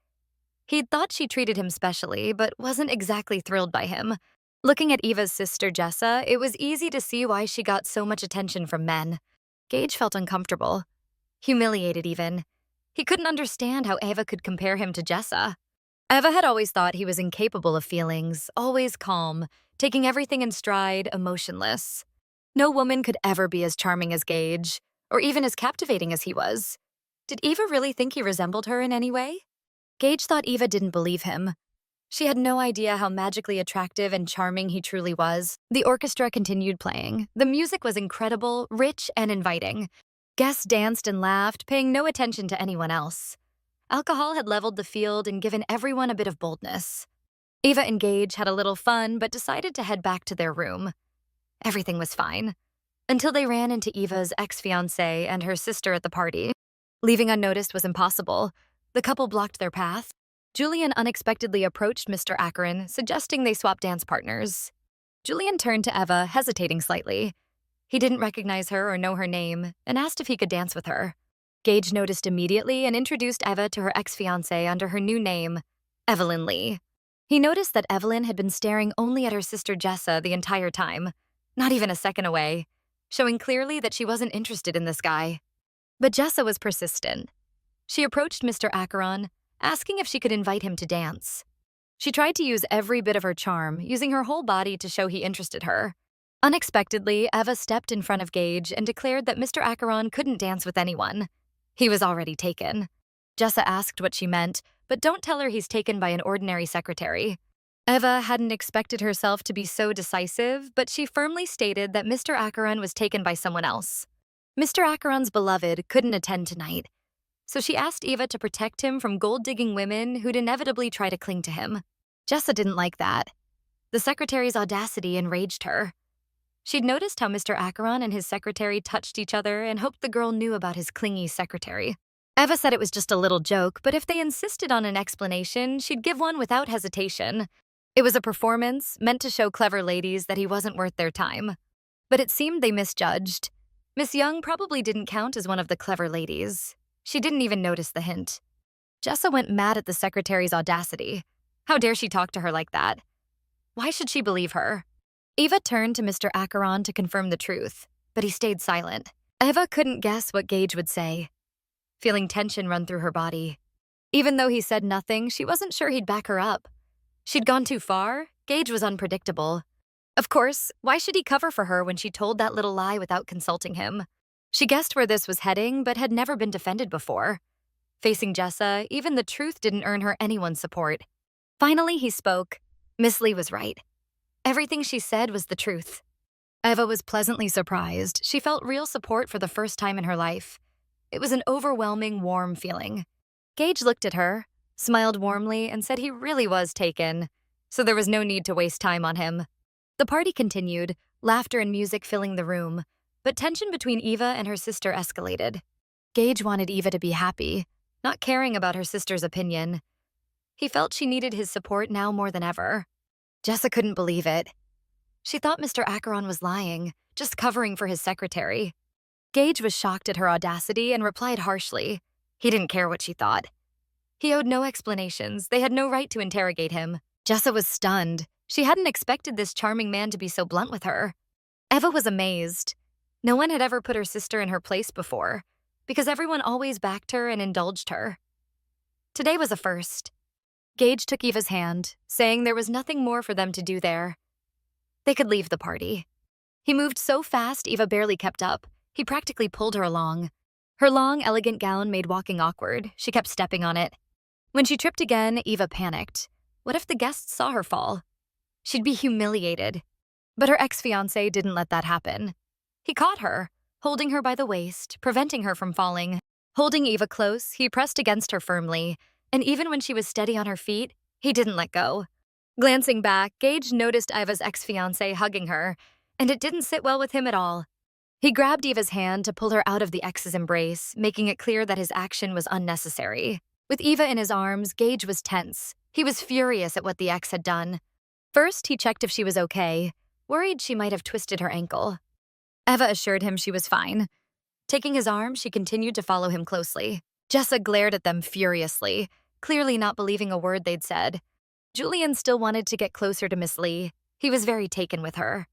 He'd thought she treated him specially, but wasn't exactly thrilled by him. Looking at Eva's sister Jessa, it was easy to see why she got so much attention from men. Gage felt uncomfortable. Humiliated even. He couldn't understand how Eva could compare him to Jessa. Eva had always thought he was incapable of feelings, always calm, taking everything in stride, emotionless. No woman could ever be as charming as Gage, or even as captivating as he was. Did Eva really think he resembled her in any way? Gage thought Eva didn't believe him. She had no idea how magically attractive and charming he truly was. The orchestra continued playing. The music was incredible, rich, and inviting. Guests danced and laughed, paying no attention to anyone else. Alcohol had leveled the field and given everyone a bit of boldness. Eva and Gage had a little fun, but decided to head back to their room. Everything was fine, until they ran into Eva's ex-fiancé and her sister at the party. Leaving unnoticed was impossible. The couple blocked their path. Julian unexpectedly approached Mr. Acheron, suggesting they swap dance partners. Julian turned to Eva, hesitating slightly. He didn't recognize her or know her name, and asked if he could dance with her. Gage noticed immediately and introduced Eva to her ex-fiancé under her new name, Evelyn Lee. He noticed that Evelyn had been staring only at her sister Jessa the entire time, not even a second away, showing clearly that she wasn't interested in this guy. But Jessa was persistent. She approached Mr. Acheron, asking if she could invite him to dance. She tried to use every bit of her charm, using her whole body to show he interested her. Unexpectedly, Eva stepped in front of Gage and declared that Mr. Acheron couldn't dance with anyone. He was already taken. Jessa asked what she meant, but don't tell her he's taken by an ordinary secretary. Eva hadn't expected herself to be so decisive, but she firmly stated that Mr. Acheron was taken by someone else. Mr. Acheron's beloved couldn't attend tonight, so she asked Eva to protect him from gold-digging women who'd inevitably try to cling to him. Jessa didn't like that. The secretary's audacity enraged her. She'd noticed how Mr. Acheron and his secretary touched each other and hoped the girl knew about his clingy secretary. Eva said it was just a little joke, but if they insisted on an explanation, she'd give one without hesitation. It was a performance meant to show clever ladies that he wasn't worth their time. But it seemed they misjudged. Miss Young probably didn't count as one of the clever ladies. She didn't even notice the hint. Jessa went mad at the secretary's audacity. How dare she talk to her like that? Why should she believe her? Eva turned to Mr. Acheron to confirm the truth, but he stayed silent. Eva couldn't guess what Gage would say, feeling tension run through her body. Even though he said nothing, she wasn't sure he'd back her up. She'd gone too far. Gage was unpredictable. Of course, why should he cover for her when she told that little lie without consulting him? She guessed where this was heading, but had never been defended before. Facing Jessa, even the truth didn't earn her anyone's support. Finally, he spoke. Miss Lee was right. Everything she said was the truth. Eva was pleasantly surprised. She felt real support for the first time in her life. It was an overwhelming, warm feeling. Gage looked at her, smiled warmly, and said he really was taken, so there was no need to waste time on him. The party continued, laughter and music filling the room, but tension between Eva and her sister escalated. Gage wanted Eva to be happy, not caring about her sister's opinion. He felt she needed his support now more than ever. Jessa couldn't believe it. She thought Mr. Acheron was lying, just covering for his secretary. Gage was shocked at her audacity and replied harshly. He didn't care what she thought. He owed no explanations. They had no right to interrogate him. Jessa was stunned. She hadn't expected this charming man to be so blunt with her. Eva was amazed. No one had ever put her sister in her place before, because everyone always backed her and indulged her. Today was a first. Gage took Eva's hand, saying there was nothing more for them to do there. They could leave the party. He moved so fast Eva barely kept up. He practically pulled her along. Her long, elegant gown made walking awkward. She kept stepping on it. When she tripped again, Eva panicked. What if the guests saw her fall? She'd be humiliated. But her ex-fiancé didn't let that happen. He caught her, holding her by the waist, preventing her from falling. Holding Eva close, he pressed against her firmly, and even when she was steady on her feet, he didn't let go. Glancing back, Gage noticed Eva's ex-fiancé hugging her, and it didn't sit well with him at all. He grabbed Eva's hand to pull her out of the ex's embrace, making it clear that his action was unnecessary. With Eva in his arms, Gage was tense. He was furious at what the ex had done. First, he checked if she was okay, worried she might have twisted her ankle. Eva assured him she was fine. Taking his arm, she continued to follow him closely. Jessa glared at them furiously, clearly not believing a word they'd said. Julian still wanted to get closer to Miss Lee. He was very taken with her.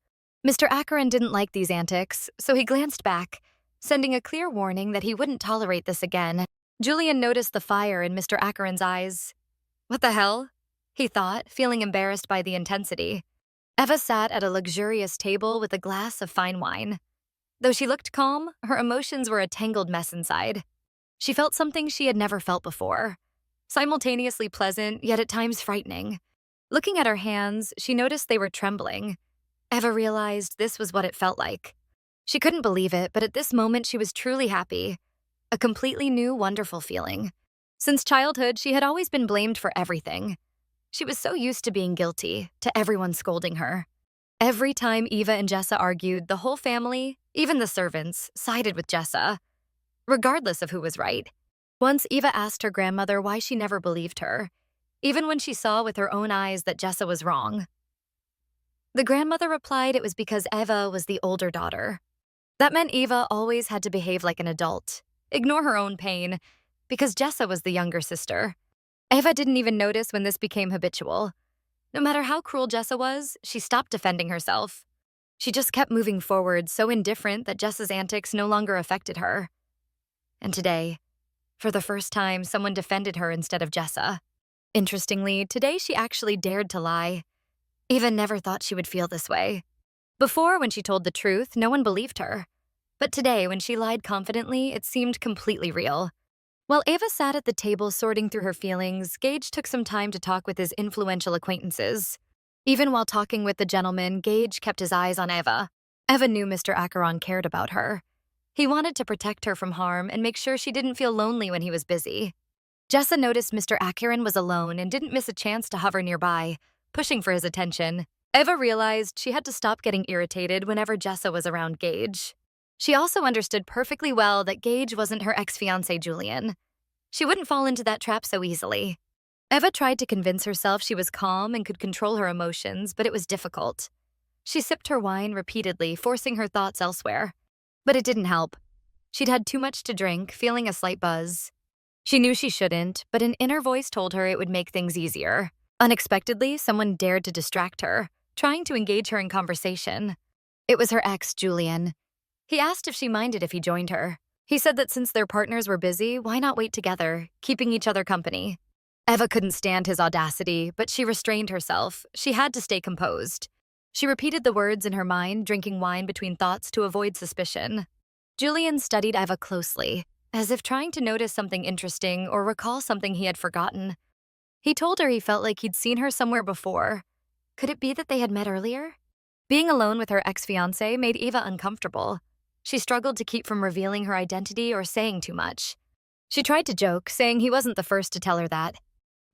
Mr. Acheron didn't like these antics, so he glanced back, sending a clear warning that he wouldn't tolerate this again. Julian noticed the fire in Mr. Acheron's eyes. What the hell? He thought, feeling embarrassed by the intensity. Eva sat at a luxurious table with a glass of fine wine. Though she looked calm, her emotions were a tangled mess inside. She felt something she had never felt before. Simultaneously pleasant, yet at times frightening. Looking at her hands, she noticed they were trembling. Eva realized this was what it felt like. She couldn't believe it, but at this moment she was truly happy. A completely new, wonderful feeling. Since childhood, she had always been blamed for everything. She was so used to being guilty, to everyone scolding her. Every time Eva and Jessa argued, the whole family, even the servants, sided with Jessa, regardless of who was right. Once Eva asked her grandmother why she never believed her, even when she saw with her own eyes that Jessa was wrong. The grandmother replied it was because Eva was the older daughter. That meant Eva always had to behave like an adult, ignore her own pain, because Jessa was the younger sister. Eva didn't even notice when this became habitual. No matter how cruel Jessa was, she stopped defending herself. She just kept moving forward, so indifferent that Jessa's antics no longer affected her. And today, for the first time, someone defended her instead of Jessa. Interestingly, today she actually dared to lie. Eva never thought she would feel this way. Before, when she told the truth, no one believed her. But today, when she lied confidently, it seemed completely real. While Eva sat at the table sorting through her feelings, Gage took some time to talk with his influential acquaintances. Even while talking with the gentleman, Gage kept his eyes on Eva. Eva knew Mr. Acheron cared about her. He wanted to protect her from harm and make sure she didn't feel lonely when he was busy. Jessa noticed Mr. Acheron was alone and didn't miss a chance to hover nearby, pushing for his attention. Eva realized she had to stop getting irritated whenever Jessa was around Gage. She also understood perfectly well that Gage wasn't her ex-fiancé Julian. She wouldn't fall into that trap so easily. Eva tried to convince herself she was calm and could control her emotions, but it was difficult. She sipped her wine repeatedly, forcing her thoughts elsewhere. But it didn't help. She'd had too much to drink, feeling a slight buzz. She knew she shouldn't, but an inner voice told her it would make things easier. Unexpectedly, someone dared to distract her, trying to engage her in conversation. It was her ex, Julian. He asked if she minded if he joined her. He said that since their partners were busy, why not wait together, keeping each other company? Eva couldn't stand his audacity, but she restrained herself. She had to stay composed. She repeated the words in her mind, drinking wine between thoughts to avoid suspicion. Julian studied Eva closely, as if trying to notice something interesting or recall something he had forgotten. He told her he felt like he'd seen her somewhere before. Could it be that they had met earlier? Being alone with her ex-fiancé made Eva uncomfortable. She struggled to keep from revealing her identity or saying too much. She tried to joke, saying he wasn't the first to tell her that.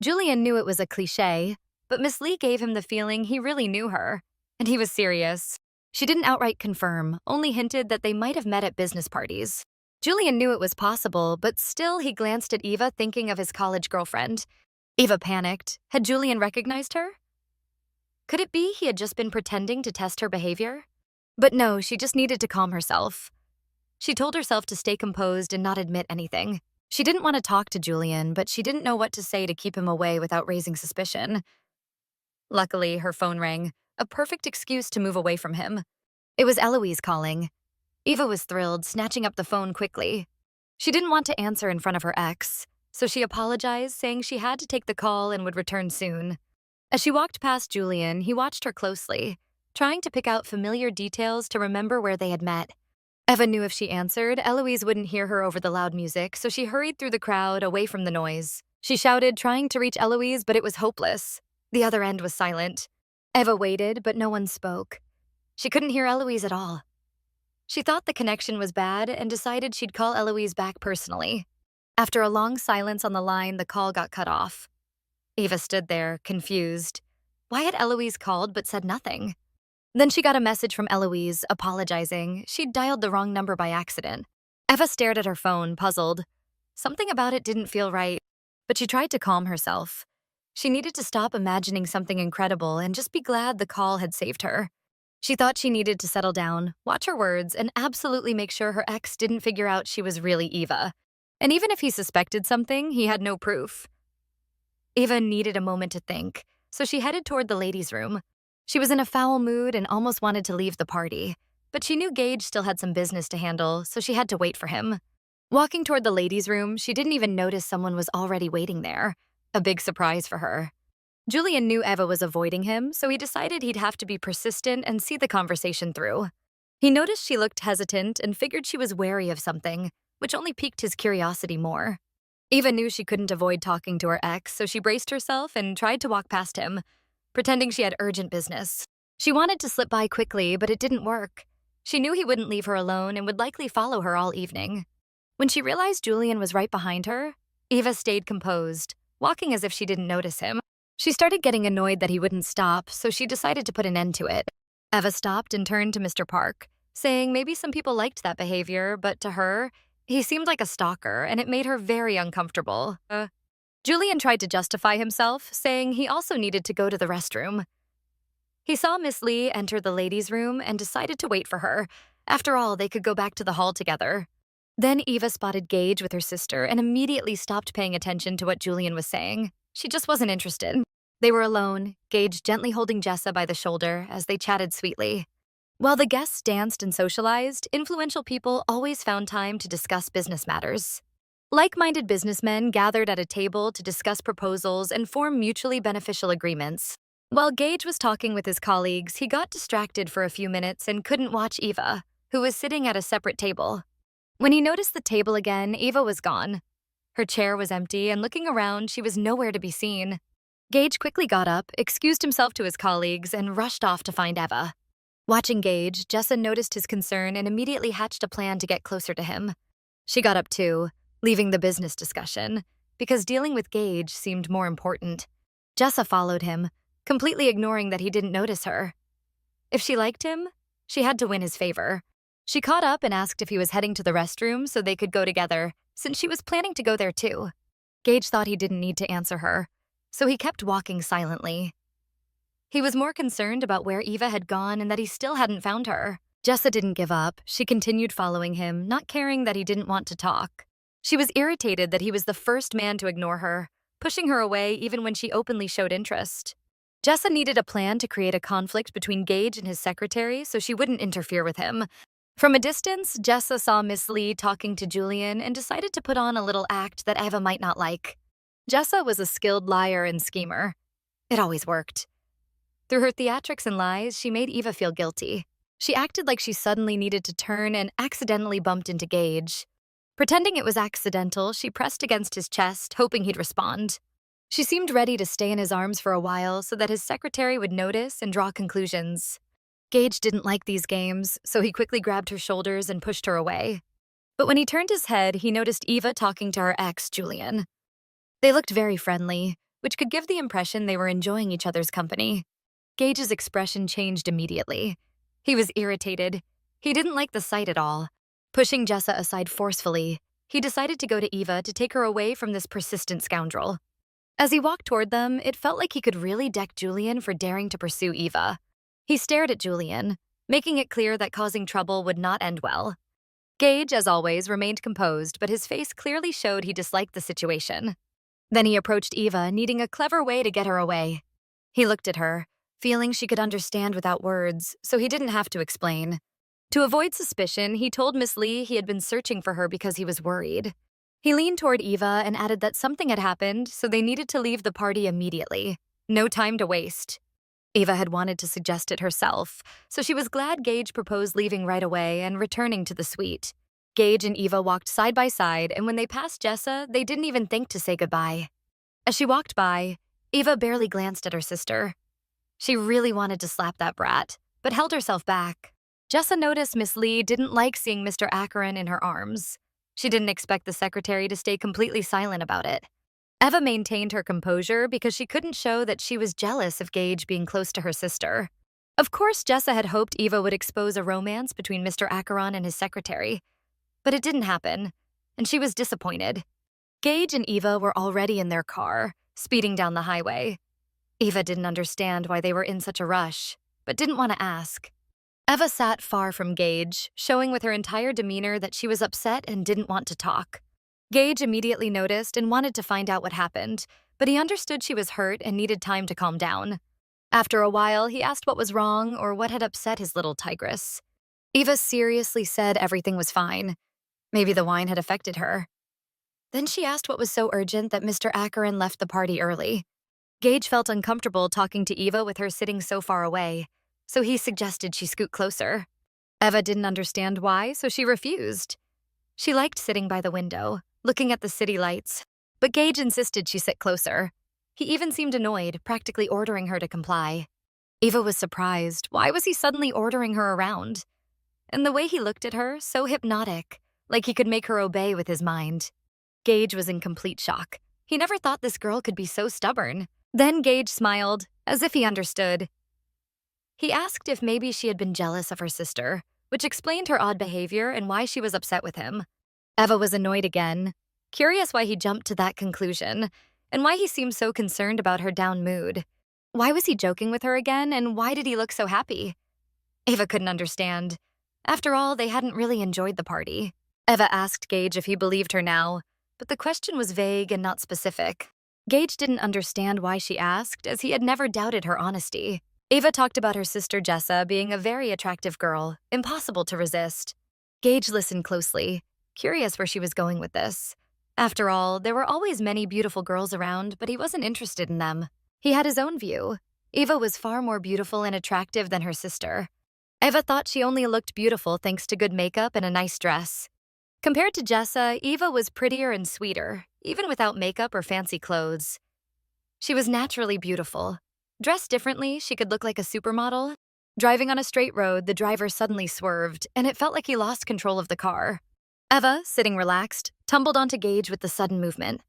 Julian knew it was a cliché, but Miss Lee gave him the feeling he really knew her, and he was serious. She didn't outright confirm, only hinted that they might have met at business parties. Julian knew it was possible, but still he glanced at Eva, thinking of his college girlfriend. Eva panicked. Had Julian recognized her? Could it be he had just been pretending to test her behavior? But no, she just needed to calm herself. She told herself to stay composed and not admit anything. She didn't want to talk to Julian, but she didn't know what to say to keep him away without raising suspicion. Luckily, her phone rang, a perfect excuse to move away from him. It was Eloise calling. Eva was thrilled, snatching up the phone quickly. She didn't want to answer in front of her ex. so she apologized, saying she had to take the call and would return soon. As she walked past Julian, he watched her closely, trying to pick out familiar details to remember where they had met. Eva knew if she answered, Eloise wouldn't hear her over the loud music, so she hurried through the crowd, away from the noise. She shouted, trying to reach Eloise, but it was hopeless. The other end was silent. Eva waited, but no one spoke. She couldn't hear Eloise at all. She thought the connection was bad and decided she'd call Eloise back personally. After a long silence on the line, the call got cut off. Eva stood there, confused. Why had Eloise called but said nothing? Then she got a message from Eloise, apologizing. She'd dialed the wrong number by accident. Eva stared at her phone, puzzled. Something about it didn't feel right, but she tried to calm herself. She needed to stop imagining something incredible and just be glad the call had saved her. She thought she needed to settle down, watch her words, and absolutely make sure her ex didn't figure out she was really Eva. And even if he suspected something, he had no proof. Eva needed a moment to think, so she headed toward the ladies' room. She was in a foul mood and almost wanted to leave the party, but she knew Gage still had some business to handle, so she had to wait for him. Walking toward the ladies' room, she didn't even notice someone was already waiting there, a big surprise for her. Julian knew Eva was avoiding him, so he decided he'd have to be persistent and see the conversation through. He noticed she looked hesitant and figured she was wary of something, which only piqued his curiosity more. Eva knew she couldn't avoid talking to her ex, so she braced herself and tried to walk past him, pretending she had urgent business. She wanted to slip by quickly, but it didn't work. She knew he wouldn't leave her alone and would likely follow her all evening. When she realized Julian was right behind her, Eva stayed composed, walking as if she didn't notice him. She started getting annoyed that he wouldn't stop, so she decided to put an end to it. Eva stopped and turned to Mr. Park, saying maybe some people liked that behavior, but to her, he seemed like a stalker, and it made her very uncomfortable. Julian tried to justify himself, saying he also needed to go to the restroom. He saw Miss Lee enter the ladies' room and decided to wait for her. After all, they could go back to the hall together. Then Eva spotted Gage with her sister and immediately stopped paying attention to what Julian was saying. She just wasn't interested. They were alone, Gage gently holding Jessa by the shoulder as they chatted sweetly. While the guests danced and socialized, influential people always found time to discuss business matters. Like-minded businessmen gathered at a table to discuss proposals and form mutually beneficial agreements. While Gage was talking with his colleagues, he got distracted for a few minutes and couldn't watch Eva, who was sitting at a separate table. When he noticed the table again, Eva was gone. Her chair was empty, and looking around, she was nowhere to be seen. Gage quickly got up, excused himself to his colleagues, and rushed off to find Eva. Watching Gage, Jessa noticed his concern and immediately hatched a plan to get closer to him. She got up too, leaving the business discussion, because dealing with Gage seemed more important. Jessa followed him, completely ignoring that he didn't notice her. If she liked him, she had to win his favor. She caught up and asked if he was heading to the restroom so they could go together, since she was planning to go there too. Gage thought he didn't need to answer her, so he kept walking silently. He was more concerned about where Eva had gone and that he still hadn't found her. Jessa didn't give up. She continued following him, not caring that he didn't want to talk. She was irritated that he was the first man to ignore her, pushing her away even when she openly showed interest. Jessa needed a plan to create a conflict between Gage and his secretary so she wouldn't interfere with him. From a distance, Jessa saw Miss Lee talking to Julian and decided to put on a little act that Eva might not like. Jessa was a skilled liar and schemer. It always worked. Through her theatrics and lies, she made Eva feel guilty. She acted like she suddenly needed to turn and accidentally bumped into Gage. Pretending it was accidental, she pressed against his chest, hoping he'd respond. She seemed ready to stay in his arms for a while so that his secretary would notice and draw conclusions. Gage didn't like these games, so he quickly grabbed her shoulders and pushed her away. But when he turned his head, he noticed Eva talking to her ex, Julian. They looked very friendly, which could give the impression they were enjoying each other's company. Gage's expression changed immediately. He was irritated. He didn't like the sight at all. Pushing Jessa aside forcefully, he decided to go to Eva to take her away from this persistent scoundrel. As he walked toward them, it felt like he could really deck Julian for daring to pursue Eva. He stared at Julian, making it clear that causing trouble would not end well. Gage, as always, remained composed, but his face clearly showed he disliked the situation. Then he approached Eva, needing a clever way to get her away. He looked at her, feeling she could understand without words, so he didn't have to explain. To avoid suspicion, he told Miss Lee he had been searching for her because he was worried. He leaned toward Eva and added that something had happened, so they needed to leave the party immediately. No time to waste. Eva had wanted to suggest it herself, so she was glad Gage proposed leaving right away and returning to the suite. Gage and Eva walked side by side, and when they passed Jessa, they didn't even think to say goodbye. As she walked by, Eva barely glanced at her sister. She really wanted to slap that brat, but held herself back. Jessa noticed Miss Lee didn't like seeing Mr. Acheron in her arms. She didn't expect the secretary to stay completely silent about it. Eva maintained her composure because she couldn't show that she was jealous of Gage being close to her sister. Of course, Jessa had hoped Eva would expose a romance between Mr. Acheron and his secretary, but it didn't happen, and she was disappointed. Gage and Eva were already in their car, speeding down the highway. Eva didn't understand why they were in such a rush, but didn't want to ask. Eva sat far from Gage, showing with her entire demeanor that she was upset and didn't want to talk. Gage immediately noticed and wanted to find out what happened, but he understood she was hurt and needed time to calm down. After a while, he asked what was wrong or what had upset his little tigress. Eva seriously said everything was fine. Maybe the wine had affected her. Then she asked what was so urgent that Mr. Acheron left the party early. Gage felt uncomfortable talking to Eva with her sitting so far away, so he suggested she scoot closer. Eva didn't understand why, so she refused. She liked sitting by the window, looking at the city lights, but Gage insisted she sit closer. He even seemed annoyed, practically ordering her to comply. Eva was surprised. Why was he suddenly ordering her around? And the way he looked at her, so hypnotic, like he could make her obey with his mind. Gage was in complete shock. He never thought this girl could be so stubborn. Then Gage smiled, as if he understood. He asked if maybe she had been jealous of her sister, which explained her odd behavior and why she was upset with him. Eva was annoyed again, curious why he jumped to that conclusion, and why he seemed so concerned about her down mood. Why was he joking with her again, and why did he look so happy? Eva couldn't understand. After all, they hadn't really enjoyed the party. Eva asked Gage if he believed her now, but the question was vague and not specific. Gage didn't understand why she asked, as he had never doubted her honesty. Eva talked about her sister Jessa being a very attractive girl, impossible to resist. Gage listened closely, curious where she was going with this. After all, there were always many beautiful girls around, but he wasn't interested in them. He had his own view. Eva was far more beautiful and attractive than her sister. Eva thought she only looked beautiful thanks to good makeup and a nice dress. Compared to Jessa, Eva was prettier and sweeter, even without makeup or fancy clothes. She was naturally beautiful. Dressed differently, she could look like a supermodel. Driving on a straight road, the driver suddenly swerved, and it felt like he lost control of the car. Eva, sitting relaxed, tumbled onto Gage with the sudden movement.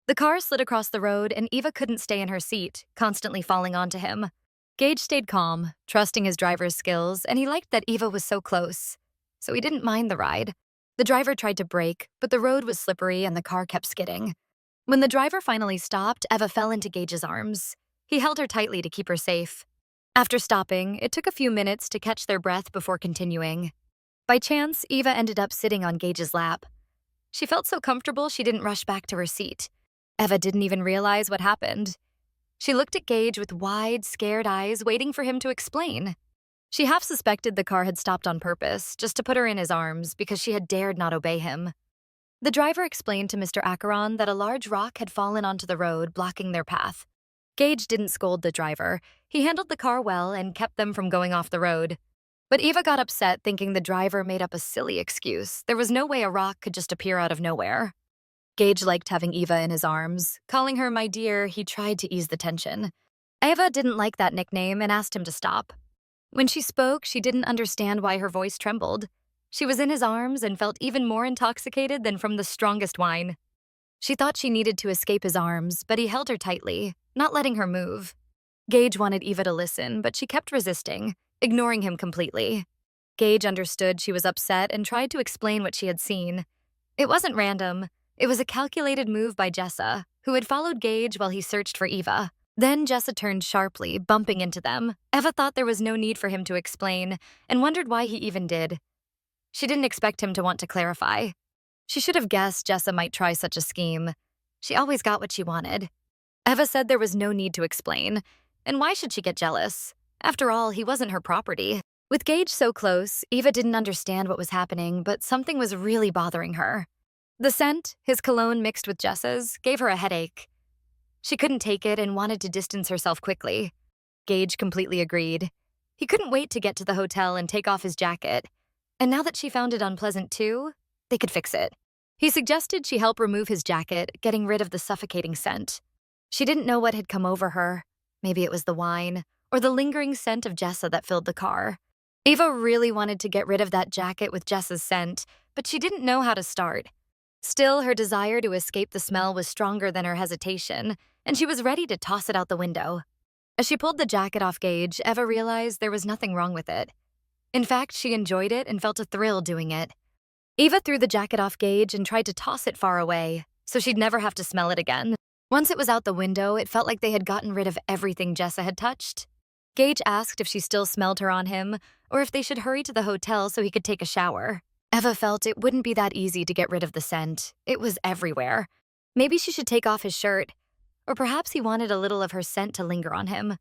The car slid across the road, and Eva couldn't stay in her seat, constantly falling onto him. Gage stayed calm, trusting his driver's skills, and he liked that Eva was so close, so he didn't mind the ride. The driver tried to brake, but the road was slippery and the car kept skidding. When the driver finally stopped, Eva fell into Gage's arms. He held her tightly to keep her safe. After stopping, it took a few minutes to catch their breath before continuing. By chance, Eva ended up sitting on Gage's lap. She felt so comfortable she didn't rush back to her seat. Eva didn't even realize what happened. She looked at Gage with wide, scared eyes, waiting for him to explain. She half suspected the car had stopped on purpose, just to put her in his arms, because she had dared not obey him. The driver explained to Mr. Acheron that a large rock had fallen onto the road, blocking their path. Gage didn't scold the driver. He handled the car well and kept them from going off the road. But Eva got upset thinking the driver made up a silly excuse. There was no way a rock could just appear out of nowhere. Gage liked having Eva in his arms. Calling her my dear, he tried to ease the tension. Eva didn't like that nickname and asked him to stop. When she spoke, she didn't understand why her voice trembled. She was in his arms and felt even more intoxicated than from the strongest wine. She thought she needed to escape his arms, but he held her tightly, not letting her move. Gage wanted Eva to listen, but she kept resisting, ignoring him completely. Gage understood she was upset and tried to explain what she had seen. It wasn't random. It was a calculated move by Jessa, who had followed Gage while he searched for Eva. Then Jessa turned sharply, bumping into them. Eva thought there was no need for him to explain, and wondered why he even did. She didn't expect him to want to clarify. She should have guessed Jessa might try such a scheme. She always got what she wanted. Eva said there was no need to explain, and why should she get jealous? After all, he wasn't her property. With Gage so close, Eva didn't understand what was happening, but something was really bothering her. The scent, his cologne mixed with Jessa's, gave her a headache. She couldn't take it and wanted to distance herself quickly. Gage completely agreed. He couldn't wait to get to the hotel and take off his jacket. And now that she found it unpleasant too, they could fix it. He suggested she help remove his jacket, getting rid of the suffocating scent. She didn't know what had come over her. Maybe it was the wine, or the lingering scent of Jessa that filled the car. Eva really wanted to get rid of that jacket with Jessa's scent, but she didn't know how to start. Still, her desire to escape the smell was stronger than her hesitation, and she was ready to toss it out the window. As she pulled the jacket off Gage, Eva realized there was nothing wrong with it. In fact, she enjoyed it and felt a thrill doing it. Eva threw the jacket off Gage and tried to toss it far away, so she'd never have to smell it again. Once it was out the window, it felt like they had gotten rid of everything Jessa had touched. Gage asked if she still smelled her on him, or if they should hurry to the hotel so he could take a shower. Eva felt it wouldn't be that easy to get rid of the scent. It was everywhere. Maybe she should take off his shirt, or perhaps he wanted a little of her scent to linger on him.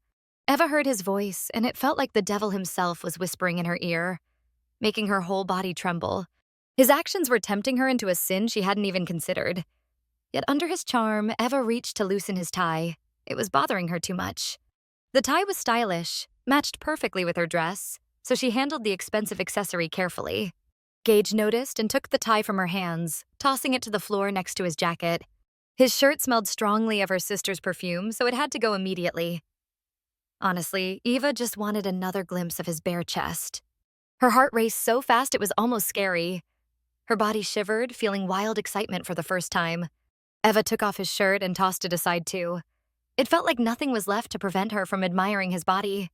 Eva heard his voice, and it felt like the devil himself was whispering in her ear, making her whole body tremble. His actions were tempting her into a sin she hadn't even considered. Yet under his charm, Eva reached to loosen his tie. It was bothering her too much. The tie was stylish, matched perfectly with her dress, so she handled the expensive accessory carefully. Gage noticed and took the tie from her hands, tossing it to the floor next to his jacket. His shirt smelled strongly of her sister's perfume, so it had to go immediately. Honestly, Eva just wanted another glimpse of his bare chest. Her heart raced so fast it was almost scary. Her body shivered, feeling wild excitement for the first time. Eva took off his shirt and tossed it aside too. It felt like nothing was left to prevent her from admiring his body.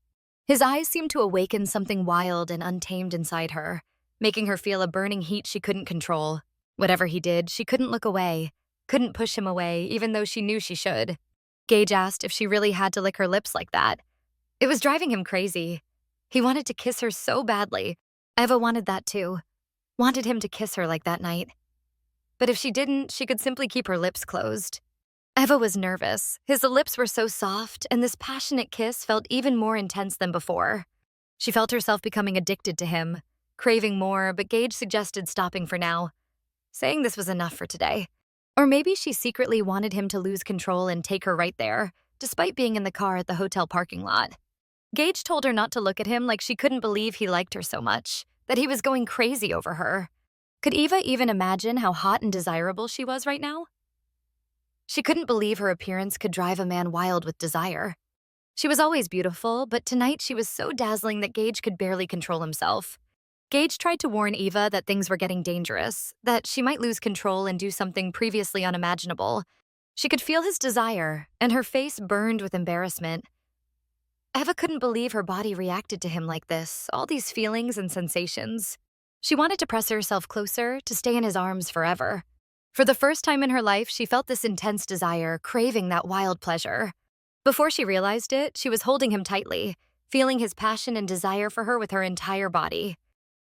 His eyes seemed to awaken something wild and untamed inside her, making her feel a burning heat she couldn't control. Whatever he did, she couldn't look away, couldn't push him away, even though she knew she should. Gage asked if she really had to lick her lips like that. It was driving him crazy. He wanted to kiss her so badly. Eva wanted that too. Wanted him to kiss her like that night. But if she didn't, she could simply keep her lips closed. Eva was nervous. His lips were so soft, and this passionate kiss felt even more intense than before. She felt herself becoming addicted to him, craving more, but Gage suggested stopping for now, saying this was enough for today. Or maybe she secretly wanted him to lose control and take her right there, despite being in the car at the hotel parking lot. Gage told her not to look at him like she couldn't believe he liked her so much, that he was going crazy over her. Could Eva even imagine how hot and desirable she was right now? She couldn't believe her appearance could drive a man wild with desire. She was always beautiful, but tonight she was so dazzling that Gage could barely control himself. Gage tried to warn Eva that things were getting dangerous, that she might lose control and do something previously unimaginable. She could feel his desire, and her face burned with embarrassment. Eva couldn't believe her body reacted to him like this, all these feelings and sensations. She wanted to press herself closer, to stay in his arms forever. For the first time in her life, she felt this intense desire, craving that wild pleasure. Before she realized it, she was holding him tightly, feeling his passion and desire for her with her entire body.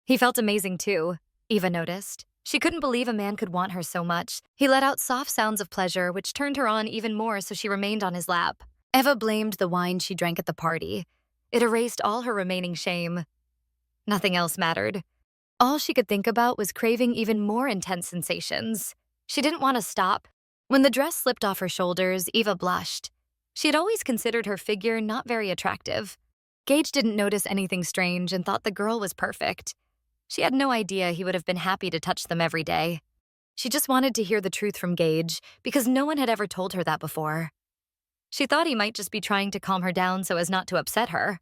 He felt amazing too, Eva noticed. She couldn't believe a man could want her so much. He let out soft sounds of pleasure, which turned her on even more, so she remained on his lap. Eva blamed the wine she drank at the party. It erased all her remaining shame. Nothing else mattered. All she could think about was craving even more intense sensations. She didn't want to stop. When the dress slipped off her shoulders, Eva blushed. She had always considered her figure not very attractive. Gage didn't notice anything strange and thought the girl was perfect. She had no idea he would have been happy to touch them every day. She just wanted to hear the truth from Gage because no one had ever told her that before. She thought he might just be trying to calm her down so as not to upset her.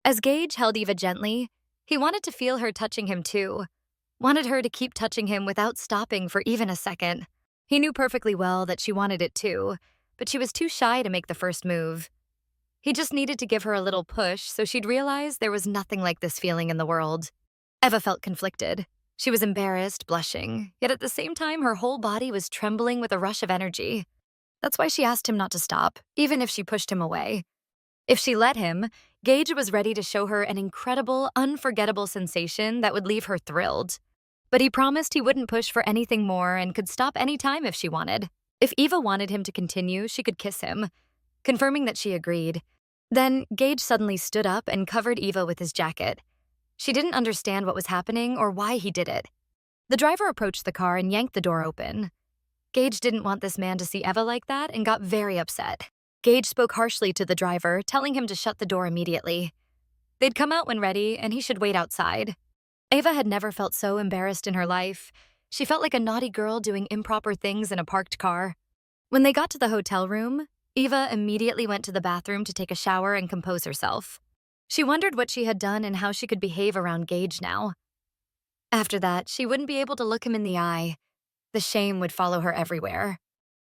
As Gage held Eva gently, he wanted to feel her touching him too. Wanted her to keep touching him without stopping for even a second. He knew perfectly well that she wanted it too, but she was too shy to make the first move. He just needed to give her a little push so she'd realize there was nothing like this feeling in the world. Eva felt conflicted. She was embarrassed, blushing, yet at the same time her whole body was trembling with a rush of energy. That's why she asked him not to stop, even if she pushed him away. If she let him, Gage was ready to show her an incredible, unforgettable sensation that would leave her thrilled. But he promised he wouldn't push for anything more and could stop any time if she wanted. If Eva wanted him to continue, she could kiss him, confirming that she agreed. Then Gage suddenly stood up and covered Eva with his jacket. She didn't understand what was happening or why he did it. The driver approached the car and yanked the door open. Gage didn't want this man to see Eva like that and got very upset. Gage spoke harshly to the driver, telling him to shut the door immediately. They'd come out when ready, and he should wait outside. Eva had never felt so embarrassed in her life. She felt like a naughty girl doing improper things in a parked car. When they got to the hotel room, Eva immediately went to the bathroom to take a shower and compose herself. She wondered what she had done and how she could behave around Gage now. After that, she wouldn't be able to look him in the eye. The shame would follow her everywhere.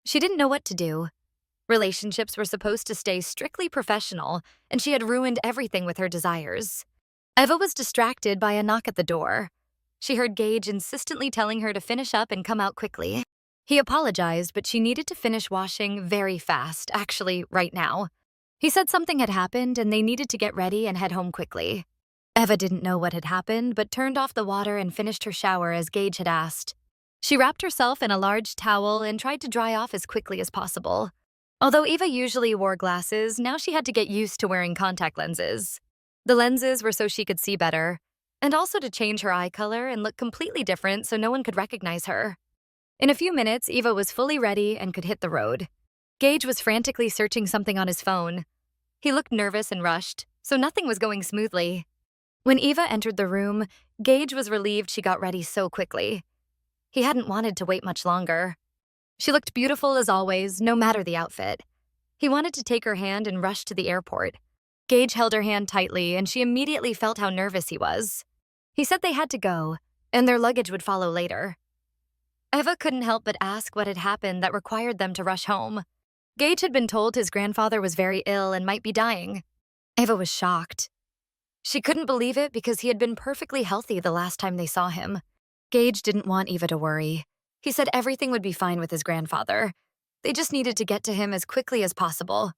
She didn't know what to do. Relationships were supposed to stay strictly professional, and she had ruined everything with her desires. Eva was distracted by a knock at the door. She heard Gage insistently telling her to finish up and come out quickly. He apologized, but she needed to finish washing very fast, actually, right now. He said something had happened and they needed to get ready and head home quickly. Eva didn't know what had happened, but turned off the water and finished her shower as Gage had asked. She wrapped herself in a large towel and tried to dry off as quickly as possible. Although Eva usually wore glasses, now she had to get used to wearing contact lenses. The lenses were so she could see better, and also to change her eye color and look completely different so no one could recognize her. In a few minutes, Eva was fully ready and could hit the road. Gage was frantically searching something on his phone. He looked nervous and rushed, so nothing was going smoothly. When Eva entered the room, Gage was relieved she got ready so quickly. He hadn't wanted to wait much longer. She looked beautiful as always, no matter the outfit. He wanted to take her hand and rush to the airport. Gage held her hand tightly, and she immediately felt how nervous he was. He said they had to go, and their luggage would follow later. Eva couldn't help but ask what had happened that required them to rush home. Gage had been told his grandfather was very ill and might be dying. Eva was shocked. She couldn't believe it because he had been perfectly healthy the last time they saw him. Gage didn't want Eva to worry. He said everything would be fine with his grandfather. They just needed to get to him as quickly as possible.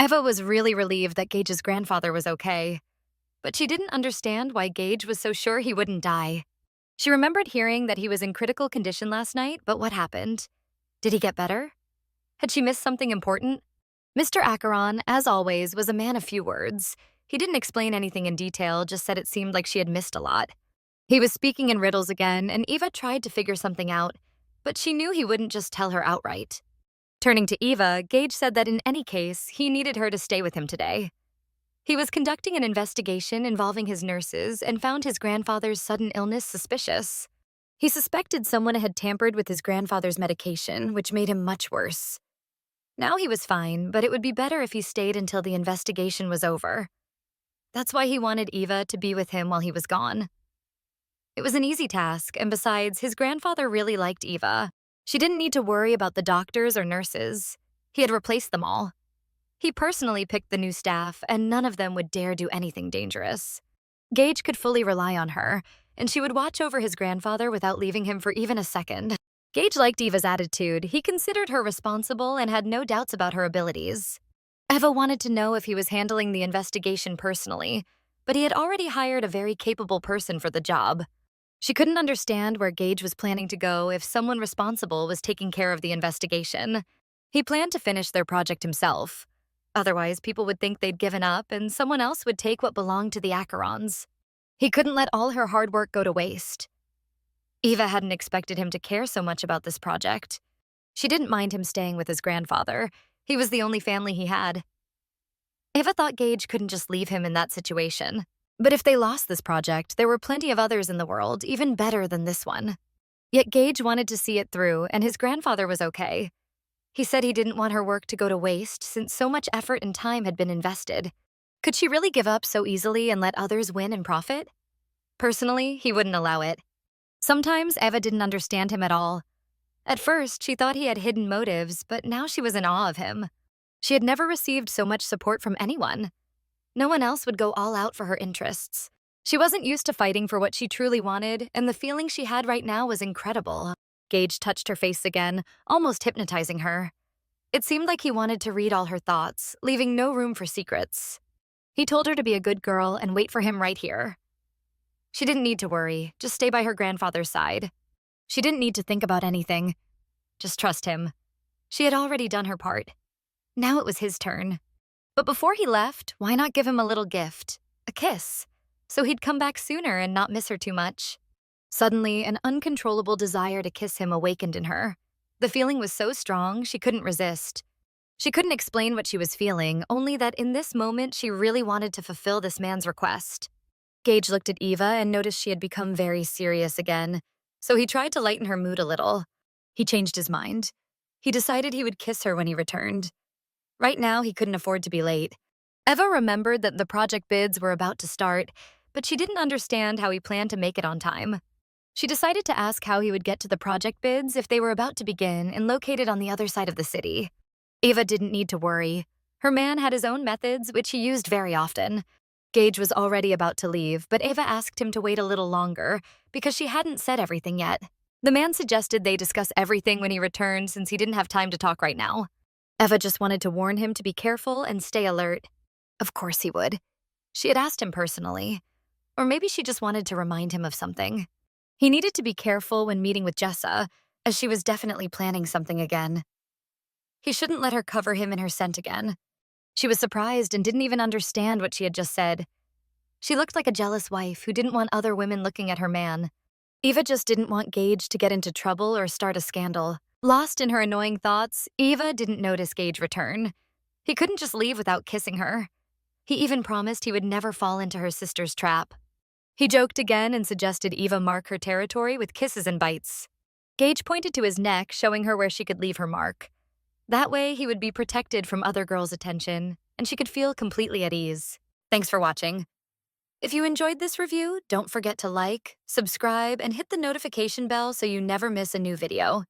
Eva was really relieved that Gage's grandfather was okay, but she didn't understand why Gage was so sure he wouldn't die. She remembered hearing that he was in critical condition last night, but what happened? Did he get better? Had she missed something important? Mr. Acheron, as always, was a man of few words. He didn't explain anything in detail, just said it seemed like she had missed a lot. He was speaking in riddles again, and Eva tried to figure something out, but she knew he wouldn't just tell her outright. Turning to Eva, Gage said that in any case, he needed her to stay with him today. He was conducting an investigation involving his nurses and found his grandfather's sudden illness suspicious. He suspected someone had tampered with his grandfather's medication, which made him much worse. Now he was fine, but it would be better if he stayed until the investigation was over. That's why he wanted Eva to be with him while he was gone. It was an easy task, and besides, his grandfather really liked Eva. She didn't need to worry about the doctors or nurses. He had replaced them all. He personally picked the new staff, and none of them would dare do anything dangerous. Gage could fully rely on her, and she would watch over his grandfather without leaving him for even a second. Gage liked Eva's attitude. He considered her responsible and had no doubts about her abilities. Eva wanted to know if he was handling the investigation personally, but he had already hired a very capable person for the job. She couldn't understand where Gage was planning to go if someone responsible was taking care of the investigation. He planned to finish their project himself. Otherwise, people would think they'd given up and someone else would take what belonged to the Acherons. He couldn't let all her hard work go to waste. Eva hadn't expected him to care so much about this project. She didn't mind him staying with his grandfather. He was the only family he had. Eva thought Gage couldn't just leave him in that situation. But if they lost this project, there were plenty of others in the world, even better than this one. Yet Gage wanted to see it through, and his grandfather was okay. He said he didn't want her work to go to waste since so much effort and time had been invested. Could she really give up so easily and let others win and profit? Personally, he wouldn't allow it. Sometimes Eva didn't understand him at all. At first, she thought he had hidden motives, but now she was in awe of him. She had never received so much support from anyone. No one else would go all out for her interests. She wasn't used to fighting for what she truly wanted, and the feeling she had right now was incredible. Gage touched her face again, almost hypnotizing her. It seemed like he wanted to read all her thoughts, leaving no room for secrets. He told her to be a good girl and wait for him right here. She didn't need to worry, just stay by her grandfather's side. She didn't need to think about anything. Just trust him. She had already done her part. Now it was his turn. But before he left, why not give him a little gift? A kiss. So he'd come back sooner and not miss her too much. Suddenly, an uncontrollable desire to kiss him awakened in her. The feeling was so strong, she couldn't resist. She couldn't explain what she was feeling, only that in this moment, she really wanted to fulfill this man's request. Gage looked at Eva and noticed she had become very serious again, so he tried to lighten her mood a little. He changed his mind. He decided he would kiss her when he returned. Right now, he couldn't afford to be late. Eva remembered that the project bids were about to start, but she didn't understand how he planned to make it on time. She decided to ask how he would get to the project bids if they were about to begin and located on the other side of the city. Eva didn't need to worry. Her man had his own methods, which he used very often. Gage was already about to leave, but Eva asked him to wait a little longer because she hadn't said everything yet. The man suggested they discuss everything when he returned since he didn't have time to talk right now. Eva just wanted to warn him to be careful and stay alert. Of course he would. She had asked him personally. Or maybe she just wanted to remind him of something. He needed to be careful when meeting with Jessa, as she was definitely planning something again. He shouldn't let her cover him in her scent again. She was surprised and didn't even understand what she had just said. She looked like a jealous wife who didn't want other women looking at her man. Eva just didn't want Gage to get into trouble or start a scandal. Lost in her annoying thoughts, Eva didn't notice Gage return. He couldn't just leave without kissing her. He even promised he would never fall into her sister's trap. He joked again and suggested Eva mark her territory with kisses and bites. Gage pointed to his neck, showing her where she could leave her mark. That way, he would be protected from other girls' attention, and she could feel completely at ease. Thanks for watching. If you enjoyed this review, don't forget to like, subscribe, and hit the notification bell so you never miss a new video.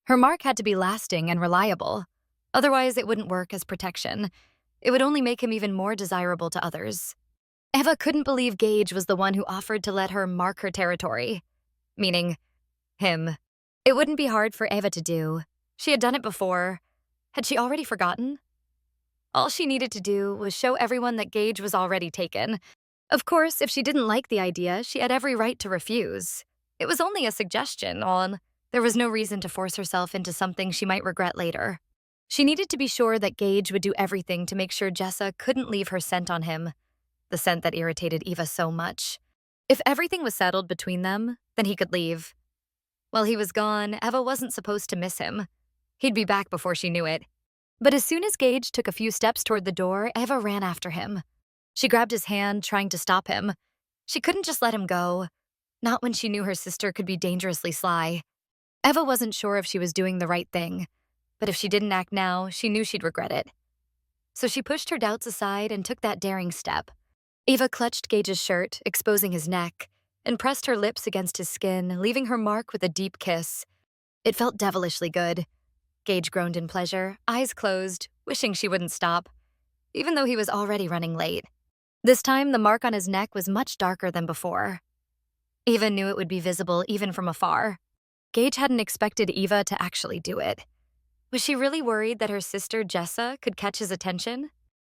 Her mark had to be lasting and reliable. Otherwise, it wouldn't work as protection. It would only make him even more desirable to others. Eva couldn't believe Gage was the one who offered to let her mark her territory. Meaning, him. It wouldn't be hard for Eva to do. She had done it before. Had she already forgotten? All she needed to do was show everyone that Gage was already taken. Of course, if she didn't like the idea, she had every right to refuse. It was only a suggestion, there was no reason to force herself into something she might regret later. She needed to be sure that Gage would do everything to make sure Jessa couldn't leave her scent on him, the scent that irritated Eva so much. If everything was settled between them, then he could leave. While he was gone, Eva wasn't supposed to miss him. He'd be back before she knew it. But as soon as Gage took a few steps toward the door, Eva ran after him. She grabbed his hand, trying to stop him. She couldn't just let him go, not when she knew her sister could be dangerously sly. Eva wasn't sure if she was doing the right thing, but if she didn't act now, she knew she'd regret it. So she pushed her doubts aside and took that daring step. Eva clutched Gage's shirt, exposing his neck, and pressed her lips against his skin, leaving her mark with a deep kiss. It felt devilishly good. Gage groaned in pleasure, eyes closed, wishing she wouldn't stop, even though he was already running late. This time, the mark on his neck was much darker than before. Eva knew it would be visible even from afar. Gage hadn't expected Eva to actually do it. Was she really worried that her sister Jessa could catch his attention?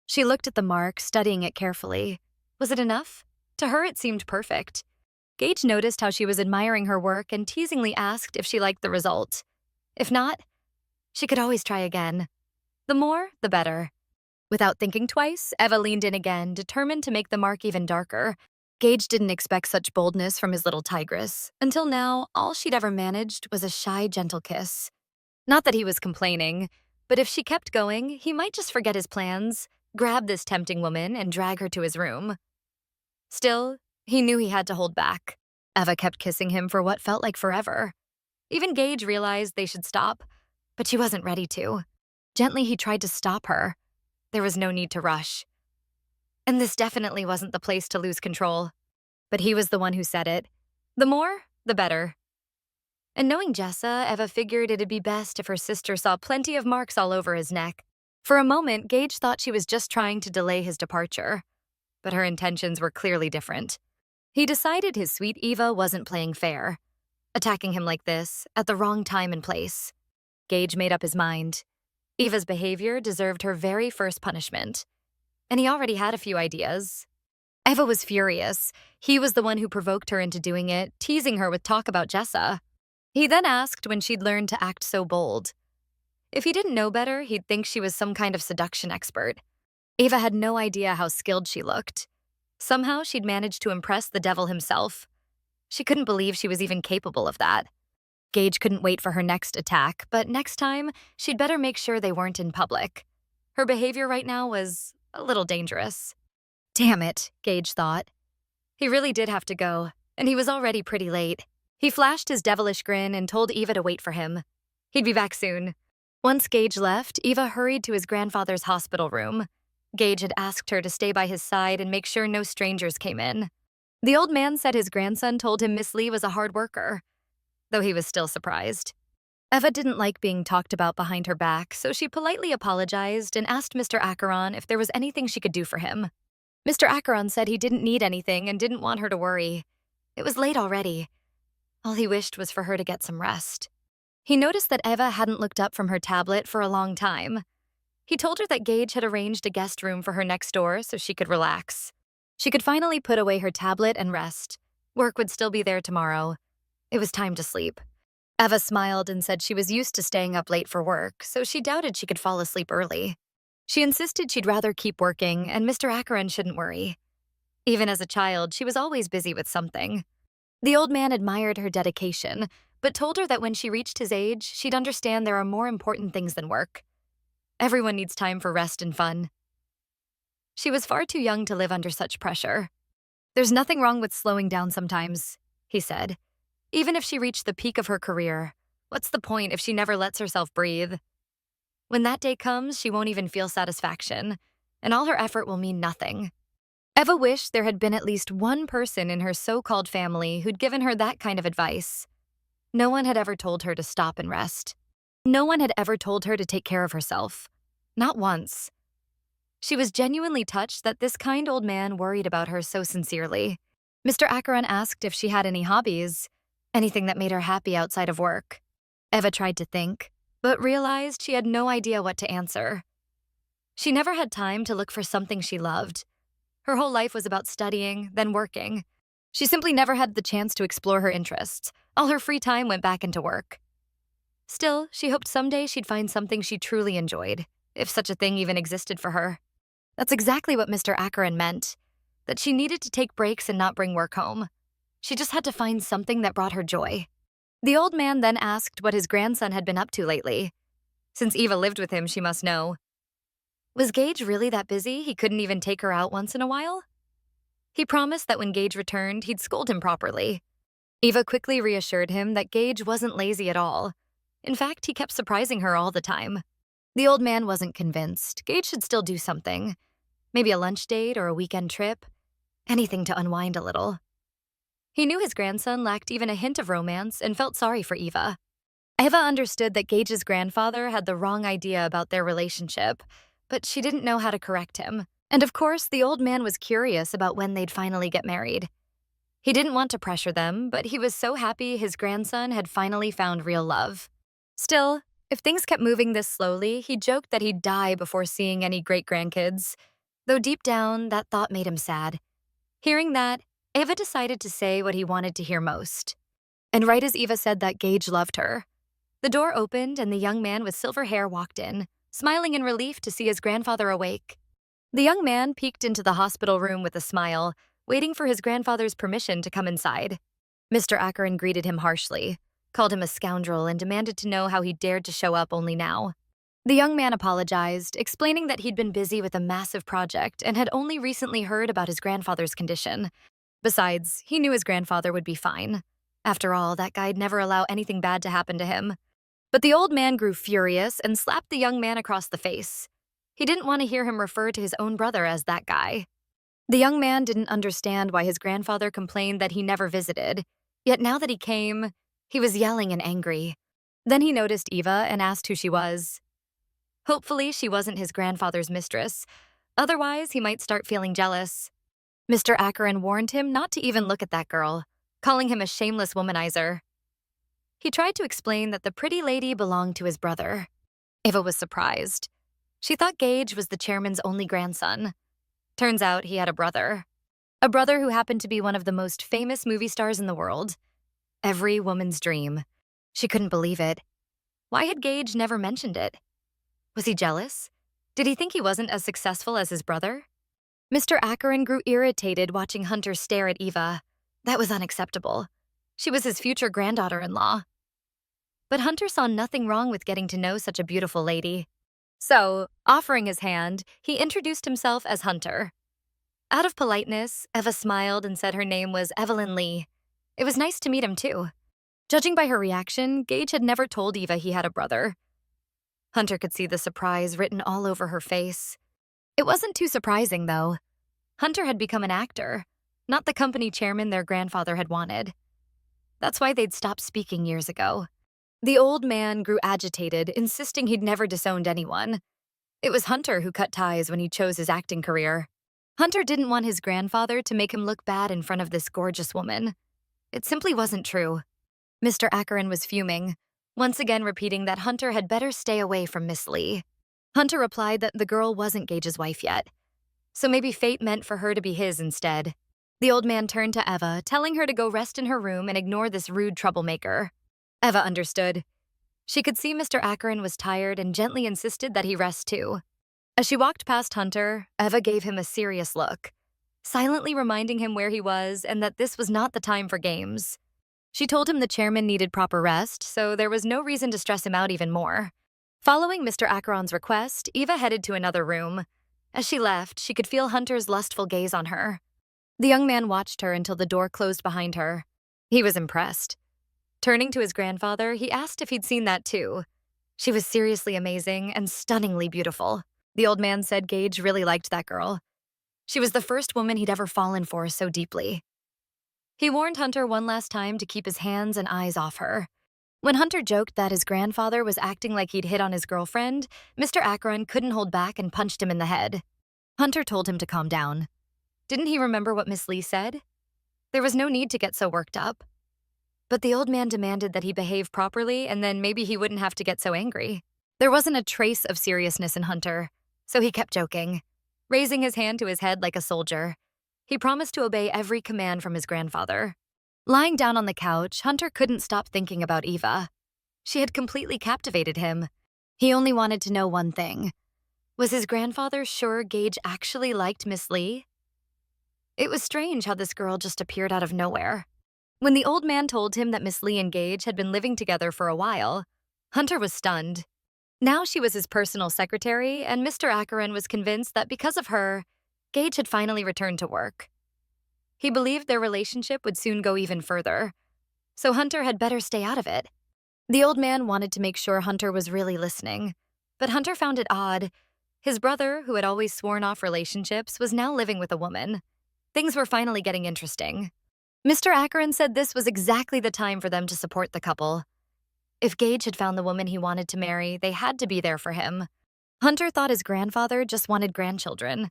She looked at the mark, studying it carefully. Was it enough? To her, it seemed perfect. Gage noticed how she was admiring her work and teasingly asked if she liked the result. If not, she could always try again. The more, the better. Without thinking twice, Eva leaned in again, determined to make the mark even darker. Gage didn't expect such boldness from his little tigress. Until now, all she'd ever managed was a shy, gentle kiss. Not that he was complaining, but if she kept going, he might just forget his plans, grab this tempting woman, and drag her to his room. Still, he knew he had to hold back. Eva kept kissing him for what felt like forever. Even Gage realized they should stop, but she wasn't ready to. Gently, he tried to stop her. There was no need to rush. And this definitely wasn't the place to lose control. But he was the one who said it. The more, the better. And knowing Jessa, Eva figured it'd be best if her sister saw plenty of marks all over his neck. For a moment, Gage thought she was just trying to delay his departure. But her intentions were clearly different. He decided his sweet Eva wasn't playing fair, attacking him like this, at the wrong time and place. Gage made up his mind. Eva's behavior deserved her very first punishment. And he already had a few ideas. Eva was furious. He was the one who provoked her into doing it, teasing her with talk about Jessa. He then asked when she'd learned to act so bold. If he didn't know better, he'd think she was some kind of seduction expert. Eva had no idea how skilled she looked. Somehow, she'd managed to impress the devil himself. She couldn't believe she was even capable of that. Gage couldn't wait for her next attack, but next time, she'd better make sure they weren't in public. Her behavior right now was a little dangerous. Damn it, Gage thought. He really did have to go, and he was already pretty late. He flashed his devilish grin and told Eva to wait for him. He'd be back soon. Once Gage left, Eva hurried to his grandfather's hospital room. Gage had asked her to stay by his side and make sure no strangers came in. The old man said his grandson told him Miss Lee was a hard worker, though he was still surprised. Eva didn't like being talked about behind her back, so she politely apologized and asked Mr. Acheron if there was anything she could do for him. Mr. Acheron said he didn't need anything and didn't want her to worry. It was late already. All he wished was for her to get some rest. He noticed that Eva hadn't looked up from her tablet for a long time. He told her that Gage had arranged a guest room for her next door so she could relax. She could finally put away her tablet and rest. Work would still be there tomorrow. It was time to sleep. Eva smiled and said she was used to staying up late for work, so she doubted she could fall asleep early. She insisted she'd rather keep working, and Mr. Acheron shouldn't worry. Even as a child, she was always busy with something. The old man admired her dedication, but told her that when she reached his age, she'd understand there are more important things than work. Everyone needs time for rest and fun. She was far too young to live under such pressure. There's nothing wrong with slowing down sometimes, he said. Even if she reached the peak of her career, what's the point if she never lets herself breathe? When that day comes, she won't even feel satisfaction, and all her effort will mean nothing. Eva wished there had been at least one person in her so-called family who'd given her that kind of advice. No one had ever told her to stop and rest. No one had ever told her to take care of herself. Not once. She was genuinely touched that this kind old man worried about her so sincerely. Mr. Acheron asked if she had any hobbies, anything that made her happy outside of work. Eva tried to think, but realized she had no idea what to answer. She never had time to look for something she loved. Her whole life was about studying, then working. She simply never had the chance to explore her interests. All her free time went back into work. Still, she hoped someday she'd find something she truly enjoyed, if such a thing even existed for her. That's exactly what Mr. Acheron meant, that she needed to take breaks and not bring work home. She just had to find something that brought her joy. The old man then asked what his grandson had been up to lately. Since Eva lived with him, she must know. Was Gage really that busy he couldn't even take her out once in a while? He promised that when Gage returned, he'd scold him properly. Eva quickly reassured him that Gage wasn't lazy at all. In fact, he kept surprising her all the time. The old man wasn't convinced. Gage should still do something. Maybe a lunch date or a weekend trip. Anything to unwind a little. He knew his grandson lacked even a hint of romance and felt sorry for Eva. Eva understood that Gage's grandfather had the wrong idea about their relationship, but she didn't know how to correct him. And of course, the old man was curious about when they'd finally get married. He didn't want to pressure them, but he was so happy his grandson had finally found real love. Still, if things kept moving this slowly, he joked that he'd die before seeing any great-grandkids, though deep down, that thought made him sad. Hearing that, Eva decided to say what he wanted to hear most. And right as Eva said that, Gage loved her. The door opened and the young man with silver hair walked in, smiling in relief to see his grandfather awake. The young man peeked into the hospital room with a smile, waiting for his grandfather's permission to come inside. Mr. Acheron greeted him harshly, called him a scoundrel, and demanded to know how he dared to show up only now. The young man apologized, explaining that he'd been busy with a massive project and had only recently heard about his grandfather's condition. Besides, he knew his grandfather would be fine. After all, that guy'd never allow anything bad to happen to him. But the old man grew furious and slapped the young man across the face. He didn't want to hear him refer to his own brother as that guy. The young man didn't understand why his grandfather complained that he never visited, yet now that he came, he was yelling and angry. Then he noticed Eva and asked who she was. Hopefully, she wasn't his grandfather's mistress. Otherwise, he might start feeling jealous. Mr. Acheron warned him not to even look at that girl, calling him a shameless womanizer. He tried to explain that the pretty lady belonged to his brother. Eva was surprised. She thought Gage was the chairman's only grandson. Turns out he had a brother. A brother who happened to be one of the most famous movie stars in the world. Every woman's dream. She couldn't believe it. Why had Gage never mentioned it? Was he jealous? Did he think he wasn't as successful as his brother? Mr. Acheron grew irritated watching Hunter stare at Eva. That was unacceptable. She was his future granddaughter-in-law. But Hunter saw nothing wrong with getting to know such a beautiful lady. So, offering his hand, he introduced himself as Hunter. Out of politeness, Eva smiled and said her name was Evelyn Lee. It was nice to meet him, too. Judging by her reaction, Gage had never told Eva he had a brother. Hunter could see the surprise written all over her face. It wasn't too surprising, though. Hunter had become an actor, not the company chairman their grandfather had wanted. That's why they'd stopped speaking years ago. The old man grew agitated, insisting he'd never disowned anyone. It was Hunter who cut ties when he chose his acting career. Hunter didn't want his grandfather to make him look bad in front of this gorgeous woman. It simply wasn't true. Mr. Acheron was fuming, once again repeating that Hunter had better stay away from Miss Lee. Hunter replied that the girl wasn't Gage's wife yet, so maybe fate meant for her to be his instead. The old man turned to Eva, telling her to go rest in her room and ignore this rude troublemaker. Eva understood. She could see Mr. Acheron was tired and gently insisted that he rest too. As she walked past Hunter, Eva gave him a serious look, silently reminding him where he was and that this was not the time for games. She told him the chairman needed proper rest, so there was no reason to stress him out even more. Following Mr. Acheron's request, Eva headed to another room. As she left, she could feel Hunter's lustful gaze on her. The young man watched her until the door closed behind her. He was impressed. Turning to his grandfather, he asked if he'd seen that too. She was seriously amazing and stunningly beautiful. The old man said Gage really liked that girl. She was the first woman he'd ever fallen for so deeply. He warned Hunter one last time to keep his hands and eyes off her. When Hunter joked that his grandfather was acting like he'd hit on his girlfriend, Mr. Acheron couldn't hold back and punched him in the head. Hunter told him to calm down. Didn't he remember what Miss Lee said? There was no need to get so worked up. But the old man demanded that he behave properly, and then maybe he wouldn't have to get so angry. There wasn't a trace of seriousness in Hunter, so he kept joking, raising his hand to his head like a soldier. He promised to obey every command from his grandfather. Lying down on the couch, Hunter couldn't stop thinking about Eva. She had completely captivated him. He only wanted to know one thing. Was his grandfather sure Gage actually liked Miss Lee? It was strange how this girl just appeared out of nowhere. When the old man told him that Miss Lee and Gage had been living together for a while, Hunter was stunned. Now she was his personal secretary, and Mr. Acheron was convinced that because of her, Gage had finally returned to work. He believed their relationship would soon go even further, so Hunter had better stay out of it. The old man wanted to make sure Hunter was really listening, but Hunter found it odd. His brother, who had always sworn off relationships, was now living with a woman. Things were finally getting interesting. Mr. Acheron said this was exactly the time for them to support the couple. If Gage had found the woman he wanted to marry, they had to be there for him. Hunter thought his grandfather just wanted grandchildren.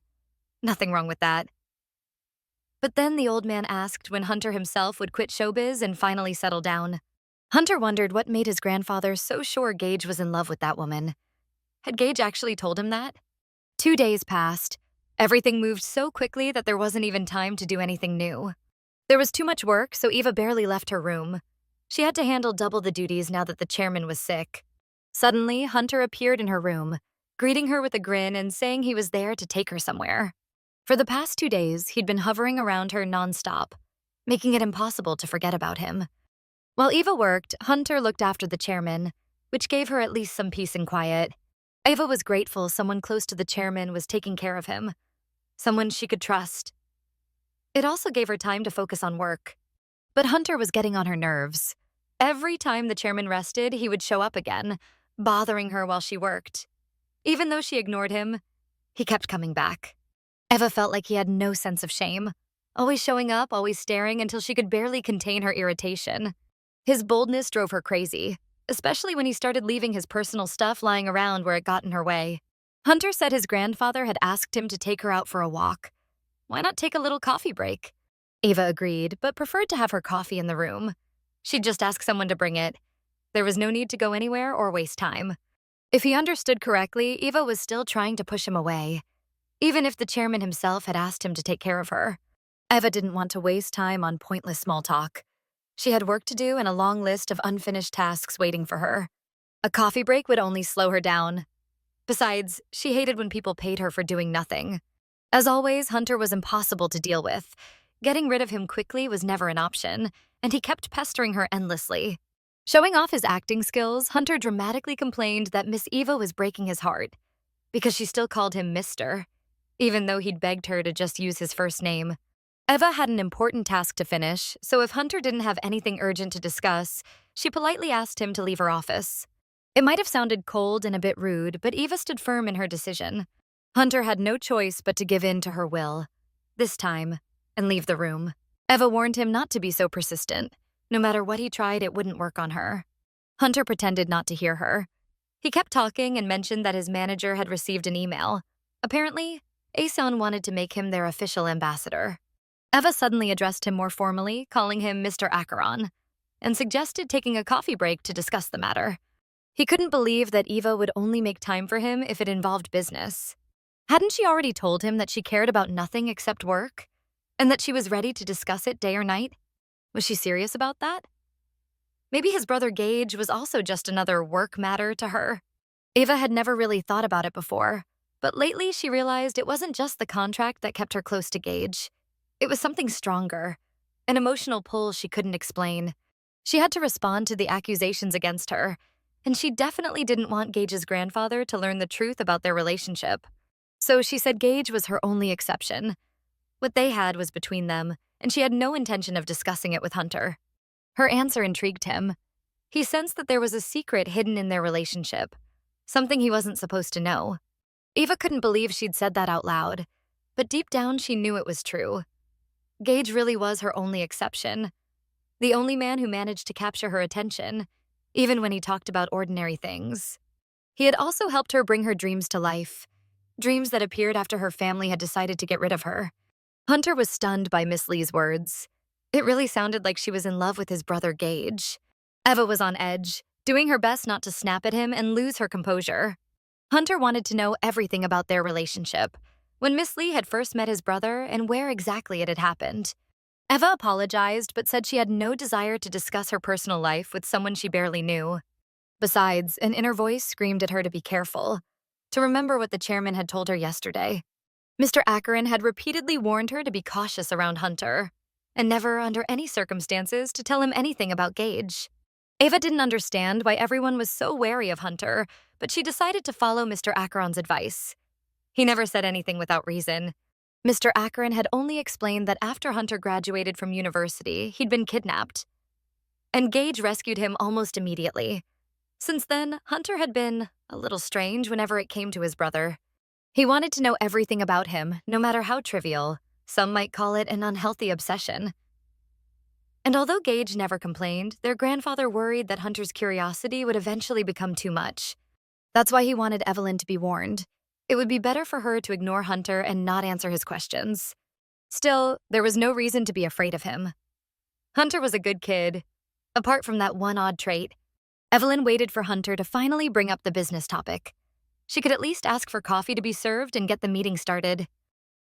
Nothing wrong with that. But then the old man asked when Hunter himself would quit showbiz and finally settle down. Hunter wondered what made his grandfather so sure Gage was in love with that woman. Had Gage actually told him that? 2 days passed. Everything moved so quickly that there wasn't even time to do anything new. There was too much work, so Eva barely left her room. She had to handle double the duties now that the chairman was sick. Suddenly, Hunter appeared in her room, greeting her with a grin and saying he was there to take her somewhere. For the past 2 days, he'd been hovering around her nonstop, making it impossible to forget about him. While Eva worked, Hunter looked after the chairman, which gave her at least some peace and quiet. Eva was grateful someone close to the chairman was taking care of him, someone she could trust. It also gave her time to focus on work. But Hunter was getting on her nerves. Every time the chairman rested, he would show up again, bothering her while she worked. Even though she ignored him, he kept coming back. Eva felt like he had no sense of shame, always showing up, always staring until she could barely contain her irritation. His boldness drove her crazy, especially when he started leaving his personal stuff lying around where it got in her way. Hunter said his grandfather had asked him to take her out for a walk. Why not take a little coffee break? Eva agreed, but preferred to have her coffee in the room. She'd just ask someone to bring it. There was no need to go anywhere or waste time. If he understood correctly, Eva was still trying to push him away, even if the chairman himself had asked him to take care of her. Eva didn't want to waste time on pointless small talk. She had work to do and a long list of unfinished tasks waiting for her. A coffee break would only slow her down. Besides, she hated when people paid her for doing nothing. As always, Hunter was impossible to deal with. Getting rid of him quickly was never an option, and he kept pestering her endlessly. Showing off his acting skills, Hunter dramatically complained that Miss Eva was breaking his heart because she still called him Mister, even though he'd begged her to just use his first name. Eva had an important task to finish, so if Hunter didn't have anything urgent to discuss, she politely asked him to leave her office. It might have sounded cold and a bit rude, but Eva stood firm in her decision. Hunter had no choice but to give in to her will, this time, and leave the room. Eva warned him not to be so persistent. No matter what he tried, it wouldn't work on her. Hunter pretended not to hear her. He kept talking and mentioned that his manager had received an email. Apparently, Aeson wanted to make him their official ambassador. Eva suddenly addressed him more formally, calling him Mr. Acheron, and suggested taking a coffee break to discuss the matter. He couldn't believe that Eva would only make time for him if it involved business. Hadn't she already told him that she cared about nothing except work, and that she was ready to discuss it day or night? Was she serious about that? Maybe his brother Gage was also just another work matter to her. Eva had never really thought about it before, but lately she realized it wasn't just the contract that kept her close to Gage. It was something stronger, an emotional pull she couldn't explain. She had to respond to the accusations against her, and she definitely didn't want Gage's grandfather to learn the truth about their relationship. So she said Gage was her only exception. What they had was between them, and she had no intention of discussing it with Hunter. Her answer intrigued him. He sensed that there was a secret hidden in their relationship, something he wasn't supposed to know. Eva couldn't believe she'd said that out loud, but deep down she knew it was true. Gage really was her only exception, the only man who managed to capture her attention, even when he talked about ordinary things. He had also helped her bring her dreams to life, dreams that appeared after her family had decided to get rid of her. Hunter was stunned by Miss Lee's words. It really sounded like she was in love with his brother Gage. Eva was on edge, doing her best not to snap at him and lose her composure. Hunter wanted to know everything about their relationship, when Miss Lee had first met his brother and where exactly it had happened. Eva apologized but said she had no desire to discuss her personal life with someone she barely knew. Besides, an inner voice screamed at her to be careful, to remember what the chairman had told her yesterday. Mr. Acheron had repeatedly warned her to be cautious around Hunter, and never, under any circumstances, to tell him anything about Gage. Eva didn't understand why everyone was so wary of Hunter, but she decided to follow Mr. Acheron's advice. He never said anything without reason. Mr. Acheron had only explained that after Hunter graduated from university, he'd been kidnapped, and Gage rescued him almost immediately. Since then, Hunter had been a little strange whenever it came to his brother. He wanted to know everything about him, no matter how trivial. Some might call it an unhealthy obsession. And although Gage never complained, their grandfather worried that Hunter's curiosity would eventually become too much. That's why he wanted Evelyn to be warned. It would be better for her to ignore Hunter and not answer his questions. Still, there was no reason to be afraid of him. Hunter was a good kid, apart from that one odd trait. Evelyn waited for Hunter to finally bring up the business topic. She could at least ask for coffee to be served and get the meeting started.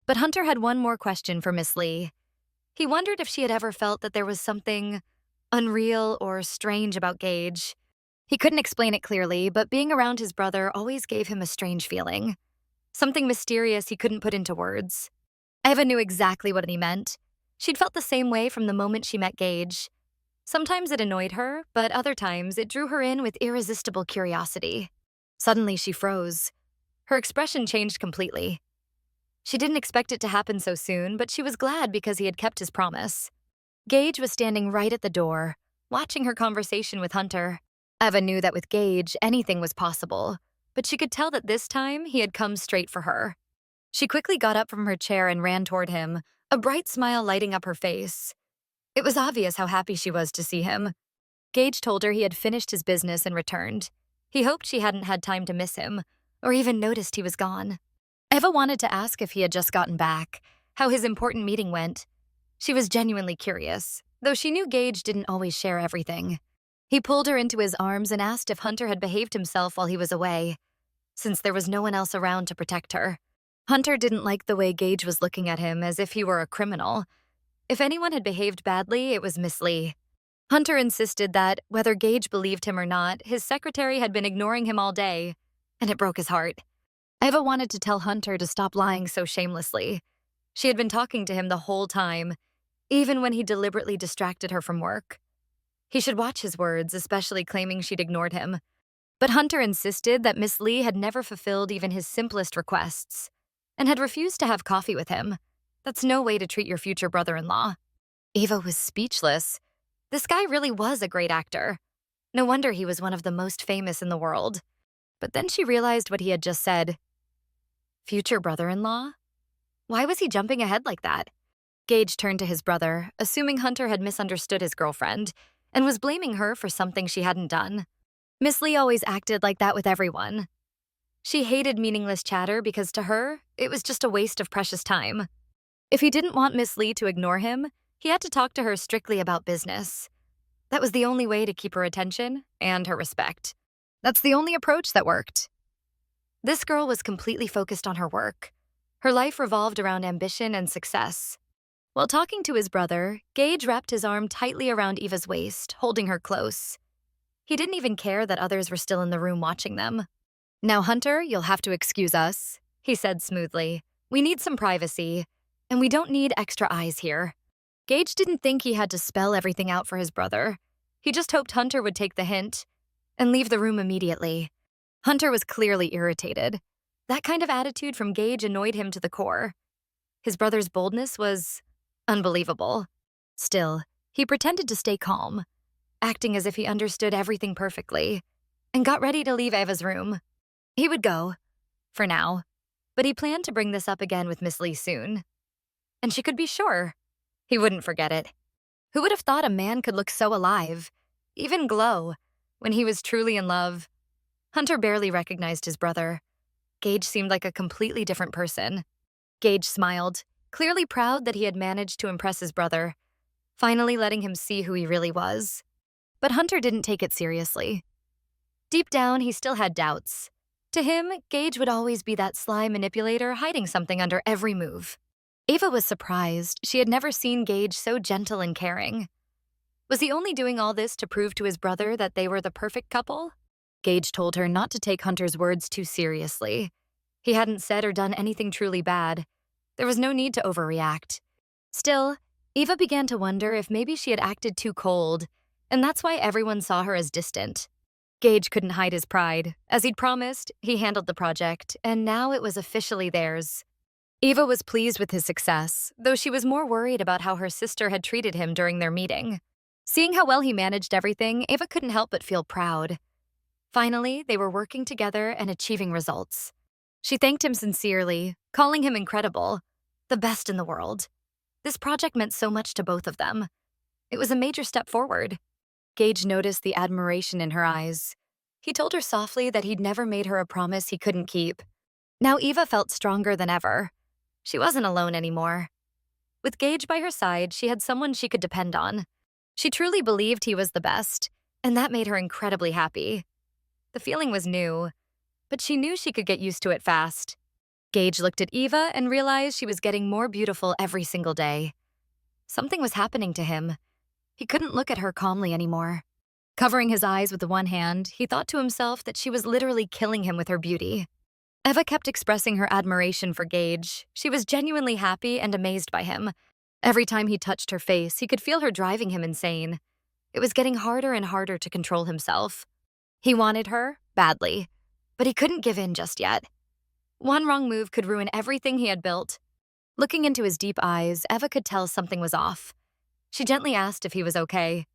But Hunter had one more question for Miss Lee. He wondered if she had ever felt that there was something unreal or strange about Gage. He couldn't explain it clearly, but being around his brother always gave him a strange feeling. Something mysterious he couldn't put into words. Eva knew exactly what he meant. She'd felt the same way from the moment she met Gage. Sometimes it annoyed her, but other times it drew her in with irresistible curiosity. Suddenly she froze. Her expression changed completely. She didn't expect it to happen so soon, but she was glad because he had kept his promise. Gage was standing right at the door, watching her conversation with Hunter. Eva knew that with Gage, anything was possible, but she could tell that this time he had come straight for her. She quickly got up from her chair and ran toward him, a bright smile lighting up her face. It was obvious how happy she was to see him. Gage told her he had finished his business and returned. He hoped she hadn't had time to miss him, or even noticed he was gone. Eva wanted to ask if he had just gotten back, how his important meeting went. She was genuinely curious, though she knew Gage didn't always share everything. He pulled her into his arms and asked if Hunter had behaved himself while he was away, since there was no one else around to protect her. Hunter didn't like the way Gage was looking at him as if he were a criminal. If anyone had behaved badly, it was Miss Lee. Hunter insisted that, whether Gage believed him or not, his secretary had been ignoring him all day, and it broke his heart. Eva wanted to tell Hunter to stop lying so shamelessly. She had been talking to him the whole time, even when he deliberately distracted her from work. He should watch his words, especially claiming she'd ignored him. But Hunter insisted that Miss Lee had never fulfilled even his simplest requests and had refused to have coffee with him. That's no way to treat your future brother-in-law. Eva was speechless. This guy really was a great actor. No wonder he was one of the most famous in the world. But then she realized what he had just said. Future brother-in-law? Why was he jumping ahead like that? Gage turned to his brother, assuming Hunter had misunderstood his girlfriend and was blaming her for something she hadn't done. Miss Lee always acted like that with everyone. She hated meaningless chatter because to her, it was just a waste of precious time. If he didn't want Miss Lee to ignore him, he had to talk to her strictly about business. That was the only way to keep her attention and her respect. That's the only approach that worked. This girl was completely focused on her work. Her life revolved around ambition and success. While talking to his brother, Gage wrapped his arm tightly around Eva's waist, holding her close. He didn't even care that others were still in the room watching them. "Now, Hunter, you'll have to excuse us," he said smoothly. "We need some privacy, and we don't need extra eyes here." Gage didn't think he had to spell everything out for his brother. He just hoped Hunter would take the hint and leave the room immediately. Hunter was clearly irritated. That kind of attitude from Gage annoyed him to the core. His brother's boldness was unbelievable. Still, he pretended to stay calm, acting as if he understood everything perfectly, and got ready to leave Eva's room. He would go, for now, but he planned to bring this up again with Miss Lee soon. And she could be sure he wouldn't forget it. Who would have thought a man could look so alive, even glow, when he was truly in love? Hunter barely recognized his brother. Gage seemed like a completely different person. Gage smiled, clearly proud that he had managed to impress his brother, finally letting him see who he really was. But Hunter didn't take it seriously. Deep down, he still had doubts. To him, Gage would always be that sly manipulator hiding something under every move. Eva was surprised. She had never seen Gage so gentle and caring. Was he only doing all this to prove to his brother that they were the perfect couple? Gage told her not to take Hunter's words too seriously. He hadn't said or done anything truly bad. There was no need to overreact. Still, Eva began to wonder if maybe she had acted too cold, and that's why everyone saw her as distant. Gage couldn't hide his pride. As he'd promised, he handled the project, and now it was officially theirs. Eva was pleased with his success, though she was more worried about how her sister had treated him during their meeting. Seeing how well he managed everything, Eva couldn't help but feel proud. Finally, they were working together and achieving results. She thanked him sincerely, calling him incredible, the best in the world. This project meant so much to both of them. It was a major step forward. Gage noticed the admiration in her eyes. He told her softly that he'd never made her a promise he couldn't keep. Now Eva felt stronger than ever. She wasn't alone anymore. With Gage by her side, she had someone she could depend on. She truly believed he was the best, and that made her incredibly happy. The feeling was new, but she knew she could get used to it fast. Gage looked at Eva and realized she was getting more beautiful every single day. Something was happening to him. He couldn't look at her calmly anymore. Covering his eyes with the one hand, he thought to himself that she was literally killing him with her beauty. Eva kept expressing her admiration for Gage. She was genuinely happy and amazed by him. Every time he touched her face, he could feel her driving him insane. It was getting harder and harder to control himself. He wanted her, badly, but he couldn't give in just yet. One wrong move could ruin everything he had built. Looking into his deep eyes, Eva could tell something was off. She gently asked if he was okay.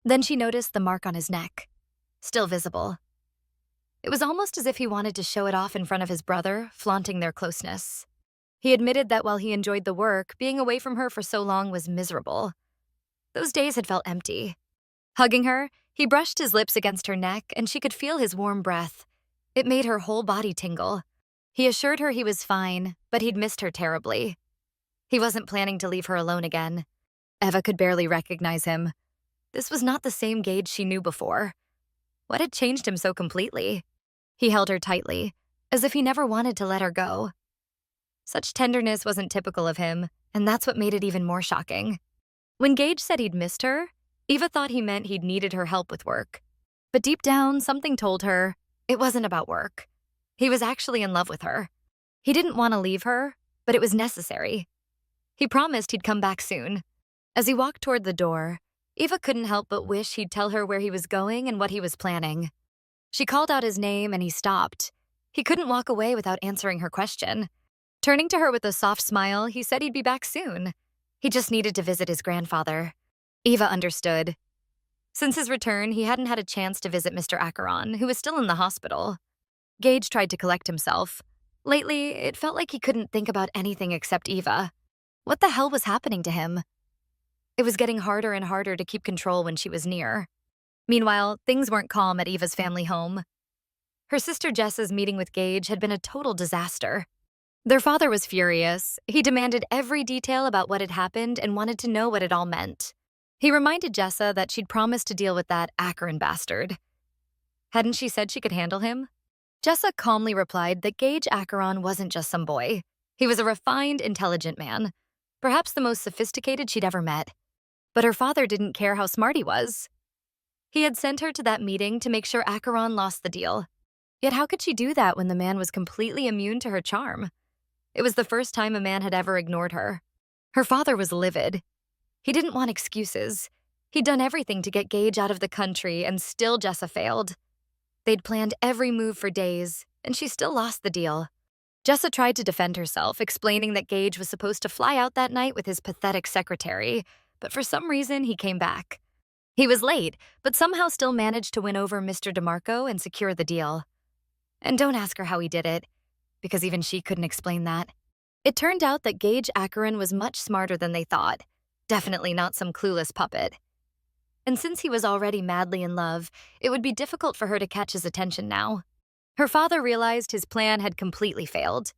Then she noticed the mark on his neck, still visible. It was almost as if he wanted to show it off in front of his brother, flaunting their closeness. He admitted that while he enjoyed the work, being away from her for so long was miserable. Those days had felt empty. Hugging her, he brushed his lips against her neck, and she could feel his warm breath. It made her whole body tingle. He assured her he was fine, but he'd missed her terribly. He wasn't planning to leave her alone again. Eva could barely recognize him. This was not the same Gage she knew before. What had changed him so completely? He held her tightly, as if he never wanted to let her go. Such tenderness wasn't typical of him, and that's what made it even more shocking. When Gage said he'd missed her, Eva thought he meant he'd needed her help with work. But deep down, something told her it wasn't about work. He was actually in love with her. He didn't want to leave her, but it was necessary. He promised he'd come back soon. As he walked toward the door, Eva couldn't help but wish he'd tell her where he was going and what he was planning. She called out his name and he stopped. He couldn't walk away without answering her question. Turning to her with a soft smile, he said he'd be back soon. He just needed to visit his grandfather. Eva understood. Since his return, he hadn't had a chance to visit Mr. Acheron, who was still in the hospital. Gage tried to collect himself. Lately, it felt like he couldn't think about anything except Eva. What the hell was happening to him? It was getting harder and harder to keep control when she was near. Meanwhile, things weren't calm at Eva's family home. Her sister Jessa's meeting with Gage had been a total disaster. Their father was furious. He demanded every detail about what had happened and wanted to know what it all meant. He reminded Jessa that she'd promised to deal with that Acheron bastard. Hadn't she said she could handle him? Jessa calmly replied that Gage Acheron wasn't just some boy. He was a refined, intelligent man, perhaps the most sophisticated she'd ever met. But her father didn't care how smart he was. He had sent her to that meeting to make sure Acheron lost the deal. Yet how could she do that when the man was completely immune to her charm? It was the first time a man had ever ignored her. Her father was livid. He didn't want excuses. He'd done everything to get Gage out of the country, and still Jessa failed. They'd planned every move for days, and she still lost the deal. Jessa tried to defend herself, explaining that Gage was supposed to fly out that night with his pathetic secretary, but for some reason he came back. He was late, but somehow still managed to win over Mr. DeMarco and secure the deal. And don't ask her how he did it, because even she couldn't explain that. It turned out that Gage Acheron was much smarter than they thought, definitely not some clueless puppet. And since he was already madly in love, it would be difficult for her to catch his attention now. Her father realized his plan had completely failed.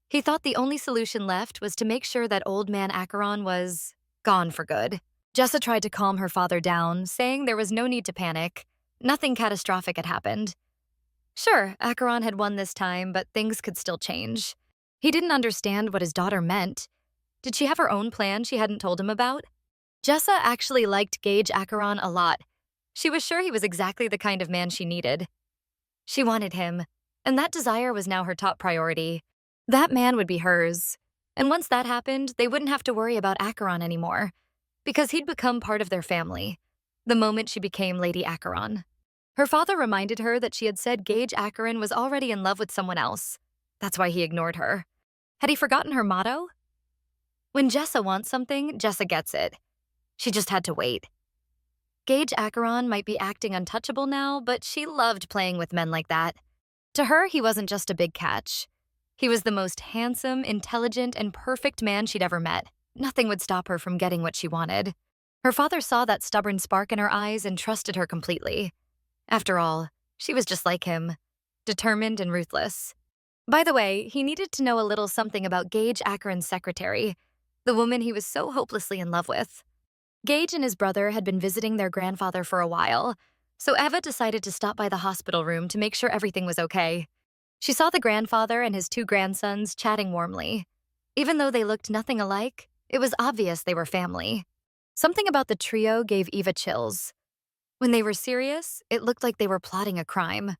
He thought the only solution left was to make sure that old man Acheron was gone for good. Jessa tried to calm her father down, saying there was no need to panic. Nothing catastrophic had happened. Sure, Acheron had won this time, but things could still change. He didn't understand what his daughter meant. Did she have her own plan she hadn't told him about? Jessa actually liked Gage Acheron a lot. She was sure he was exactly the kind of man she needed. She wanted him, and that desire was now her top priority. That man would be hers. And once that happened, they wouldn't have to worry about Acheron anymore, because he'd become part of their family, the moment she became Lady Acheron. Her father reminded her that she had said Gage Acheron was already in love with someone else. That's why he ignored her. Had he forgotten her motto? When Jessa wants something, Jessa gets it. She just had to wait. Gage Acheron might be acting untouchable now, but she loved playing with men like that. To her, he wasn't just a big catch. He was the most handsome, intelligent, and perfect man she'd ever met. Nothing would stop her from getting what she wanted. Her father saw that stubborn spark in her eyes and trusted her completely. After all, she was just like him, determined and ruthless. By the way, he needed to know a little something about Gage Acheron's secretary, the woman he was so hopelessly in love with. Gage and his brother had been visiting their grandfather for a while, so Eva decided to stop by the hospital room to make sure everything was okay. She saw the grandfather and his two grandsons chatting warmly. Even though they looked nothing alike, it was obvious they were family. Something about the trio gave Eva chills. When they were serious, it looked like they were plotting a crime.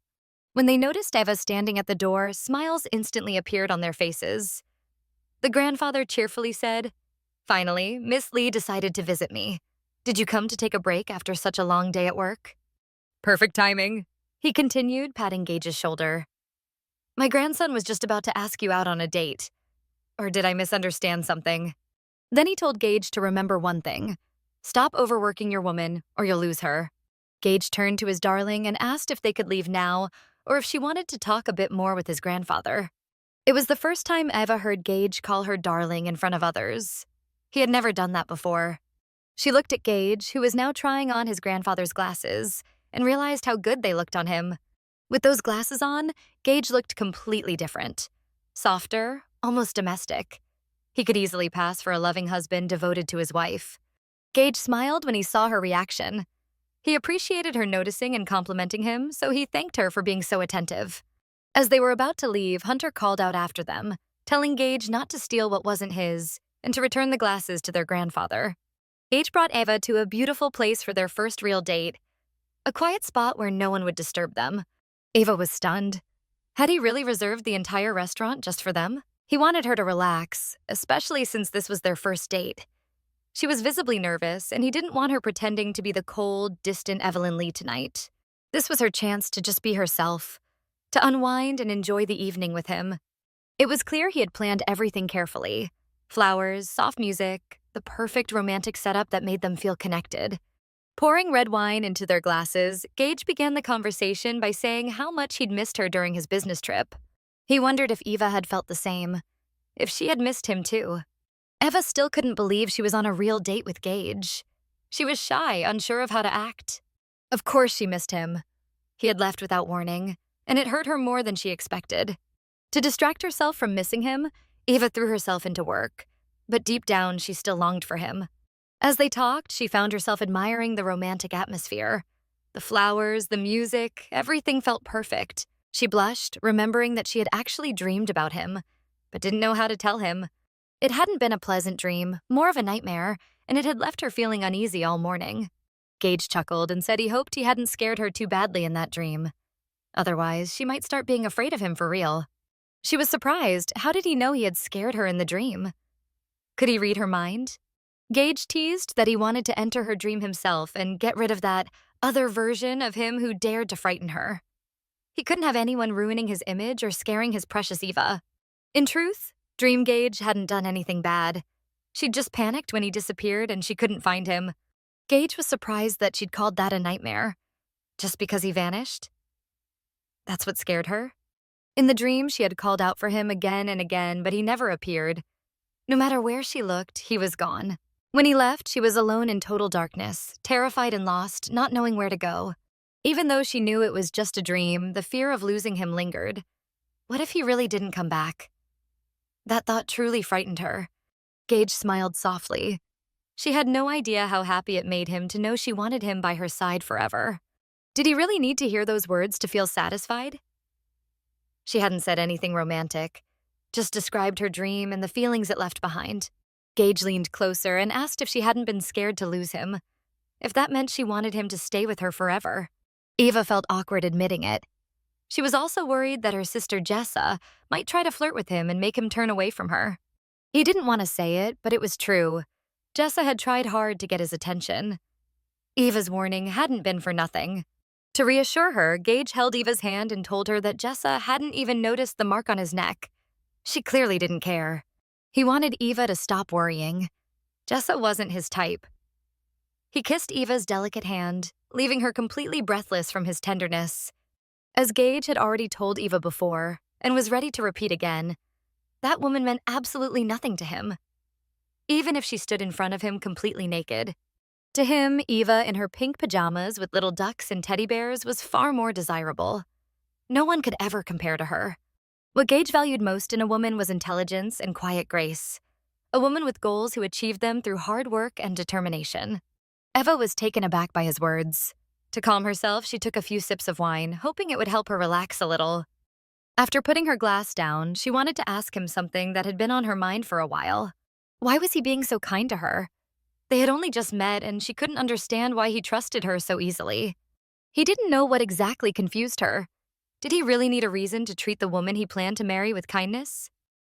When they noticed Eva standing at the door, smiles instantly appeared on their faces. The grandfather cheerfully said, "Finally, Miss Lee decided to visit me. Did you come to take a break after such a long day at work?" "Perfect timing," he continued, patting Gage's shoulder. "My grandson was just about to ask you out on a date. Or did I misunderstand something?" Then he told Gage to remember one thing. Stop overworking your woman, or you'll lose her. Gage turned to his darling and asked if they could leave now, or if she wanted to talk a bit more with his grandfather. It was the first time Eva heard Gage call her darling in front of others. He had never done that before. She looked at Gage, who was now trying on his grandfather's glasses, and realized how good they looked on him. With those glasses on, Gage looked completely different. Softer, almost domestic. He could easily pass for a loving husband devoted to his wife. Gage smiled when he saw her reaction. He appreciated her noticing and complimenting him, so he thanked her for being so attentive. As they were about to leave, Hunter called out after them, telling Gage not to steal what wasn't his and to return the glasses to their grandfather. Gage brought Eva to a beautiful place for their first real date, a quiet spot where no one would disturb them. Eva was stunned. Had he really reserved the entire restaurant just for them? He wanted her to relax, especially since this was their first date. She was visibly nervous, and he didn't want her pretending to be the cold, distant Evelyn Lee tonight. This was her chance to just be herself, to unwind and enjoy the evening with him. It was clear he had planned everything carefully. Flowers, soft music, the perfect romantic setup that made them feel connected. Pouring red wine into their glasses, Gage began the conversation by saying how much he'd missed her during his business trip. He wondered if Eva had felt the same, if she had missed him too. Eva still couldn't believe she was on a real date with Gage. She was shy, unsure of how to act. Of course she missed him. He had left without warning, and it hurt her more than she expected. To distract herself from missing him, Eva threw herself into work, but deep down she still longed for him. As they talked, she found herself admiring the romantic atmosphere. The flowers, the music, everything felt perfect. She blushed, remembering that she had actually dreamed about him, but didn't know how to tell him. It hadn't been a pleasant dream, more of a nightmare, and it had left her feeling uneasy all morning. Gage chuckled and said he hoped he hadn't scared her too badly in that dream. Otherwise, she might start being afraid of him for real. She was surprised. How did he know he had scared her in the dream? Could he read her mind? Gage teased that he wanted to enter her dream himself and get rid of that other version of him who dared to frighten her. He couldn't have anyone ruining his image or scaring his precious Eva. In truth, Dream Gage hadn't done anything bad. She'd just panicked when he disappeared and she couldn't find him. Gage was surprised that she'd called that a nightmare. Just because he vanished? That's what scared her. In the dream, she had called out for him again and again, but he never appeared. No matter where she looked, he was gone. When he left, she was alone in total darkness, terrified and lost, not knowing where to go. Even though she knew it was just a dream, the fear of losing him lingered. What if he really didn't come back? That thought truly frightened her. Gage smiled softly. She had no idea how happy it made him to know she wanted him by her side forever. Did he really need to hear those words to feel satisfied? She hadn't said anything romantic, just described her dream and the feelings it left behind. Gage leaned closer and asked if she hadn't been scared to lose him, if that meant she wanted him to stay with her forever. Eva felt awkward admitting it. She was also worried that her sister Jessa might try to flirt with him and make him turn away from her. He didn't want to say it, but it was true. Jessa had tried hard to get his attention. Eva's warning hadn't been for nothing. To reassure her, Gage held Eva's hand and told her that Jessa hadn't even noticed the mark on his neck. She clearly didn't care. He wanted Eva to stop worrying. Jessa wasn't his type. He kissed Eva's delicate hand, leaving her completely breathless from his tenderness. As Gage had already told Eva before, and was ready to repeat again, that woman meant absolutely nothing to him, even if she stood in front of him completely naked. To him, Eva in her pink pajamas with little ducks and teddy bears was far more desirable. No one could ever compare to her. What Gage valued most in a woman was intelligence and quiet grace, a woman with goals who achieved them through hard work and determination. Eva was taken aback by his words. To calm herself, she took a few sips of wine, hoping it would help her relax a little. After putting her glass down, she wanted to ask him something that had been on her mind for a while. Why was he being so kind to her? They had only just met, and she couldn't understand why he trusted her so easily. He didn't know what exactly confused her. Did he really need a reason to treat the woman he planned to marry with kindness?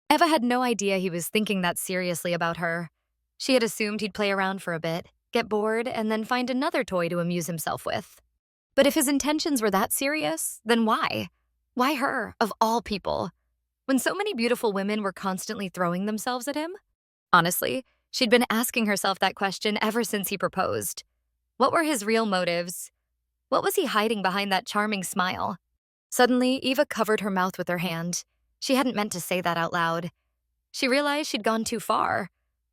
Eva had no idea he was thinking that seriously about her. She had assumed he'd play around for a bit, get bored, and then find another toy to amuse himself with. But if his intentions were that serious, then why? Why her, of all people? When so many beautiful women were constantly throwing themselves at him? Honestly, she'd been asking herself that question ever since he proposed. What were his real motives? What was he hiding behind that charming smile? Suddenly, Eva covered her mouth with her hand. She hadn't meant to say that out loud. She realized she'd gone too far.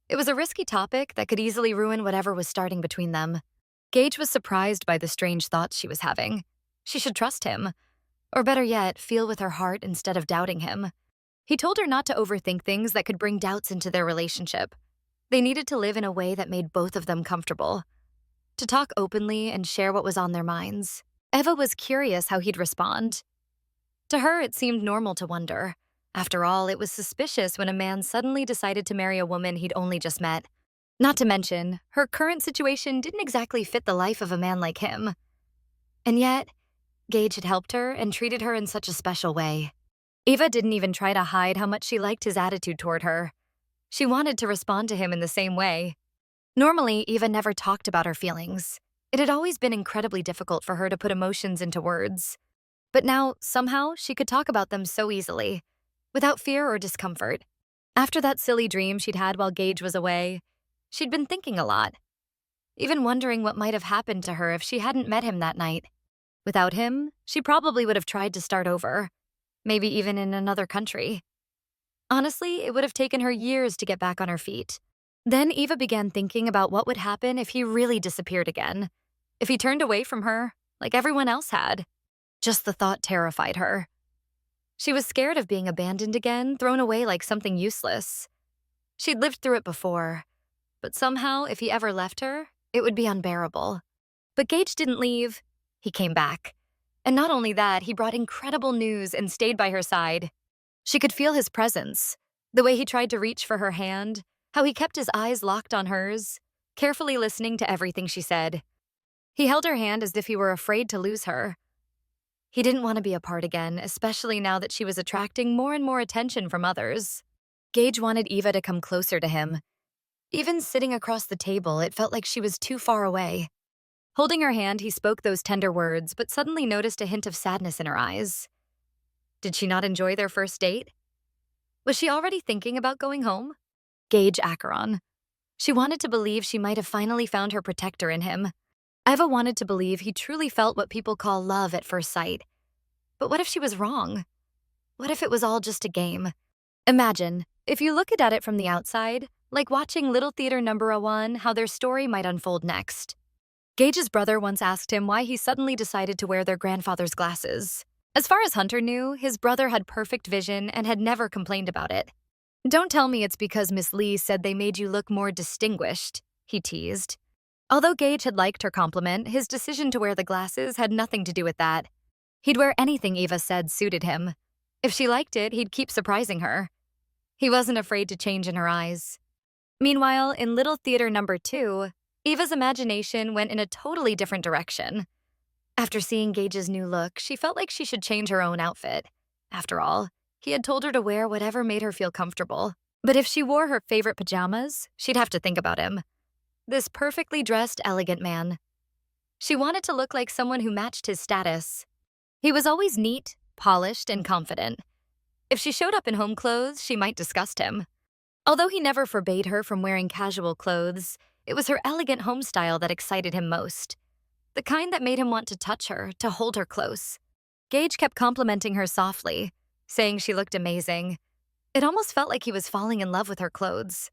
It was a risky topic that could easily ruin whatever was starting between them. Gage was surprised by the strange thoughts she was having. She should trust him. Or better yet, feel with her heart instead of doubting him. He told her not to overthink things that could bring doubts into their relationship. They needed to live in a way that made both of them comfortable. To talk openly and share what was on their minds. Eva was curious how he'd respond. To her, it seemed normal to wonder. After all, it was suspicious when a man suddenly decided to marry a woman he'd only just met. Not to mention, her current situation didn't exactly fit the life of a man like him. And yet, Gage had helped her and treated her in such a special way. Eva didn't even try to hide how much she liked his attitude toward her. She wanted to respond to him in the same way. Normally, Eva never talked about her feelings. It had always been incredibly difficult for her to put emotions into words. But now, somehow, she could talk about them so easily, without fear or discomfort. After that silly dream she'd had while Gage was away, she'd been thinking a lot, even wondering what might have happened to her if she hadn't met him that night. Without him, she probably would have tried to start over, maybe even in another country. Honestly, it would have taken her years to get back on her feet. Then Eva began thinking about what would happen if he really disappeared again, if he turned away from her, like everyone else had. Just the thought terrified her. She was scared of being abandoned again, thrown away like something useless. She'd lived through it before, but somehow, if he ever left her, it would be unbearable. But Gage didn't leave. He came back. And not only that, he brought incredible news and stayed by her side. She could feel his presence, the way he tried to reach for her hand, how he kept his eyes locked on hers, carefully listening to everything she said. He held her hand as if he were afraid to lose her. He didn't want to be apart again, especially now that she was attracting more and more attention from others. Gage wanted Eva to come closer to him. Even sitting across the table, it felt like she was too far away. Holding her hand, he spoke those tender words, but suddenly noticed a hint of sadness in her eyes. Did she not enjoy their first date? Was she already thinking about going home? Gage Acheron. She wanted to believe she might have finally found her protector in him. Eva wanted to believe he truly felt what people call love at first sight. But what if she was wrong? What if it was all just a game? Imagine, if you look at it from the outside, like watching Little Theater Number 1, how their story might unfold next. Gage's brother once asked him why he suddenly decided to wear their grandfather's glasses. As far as Hunter knew, his brother had perfect vision and had never complained about it. Don't tell me it's because Miss Lee said they made you look more distinguished, he teased. Although Gage had liked her compliment, his decision to wear the glasses had nothing to do with that. He'd wear anything Eva said suited him. If she liked it, he'd keep surprising her. He wasn't afraid to change in her eyes. Meanwhile, in Little Theater Number 2, Eva's imagination went in a totally different direction. After seeing Gage's new look, she felt like she should change her own outfit. After all, he had told her to wear whatever made her feel comfortable. But if she wore her favorite pajamas, she'd have to think about him. This perfectly dressed, elegant man. She wanted to look like someone who matched his status. He was always neat, polished, and confident. If she showed up in home clothes, she might disgust him. Although he never forbade her from wearing casual clothes, it was her elegant home style that excited him most. The kind that made him want to touch her, to hold her close. Gage kept complimenting her softly, saying she looked amazing. It almost felt like he was falling in love with her clothes.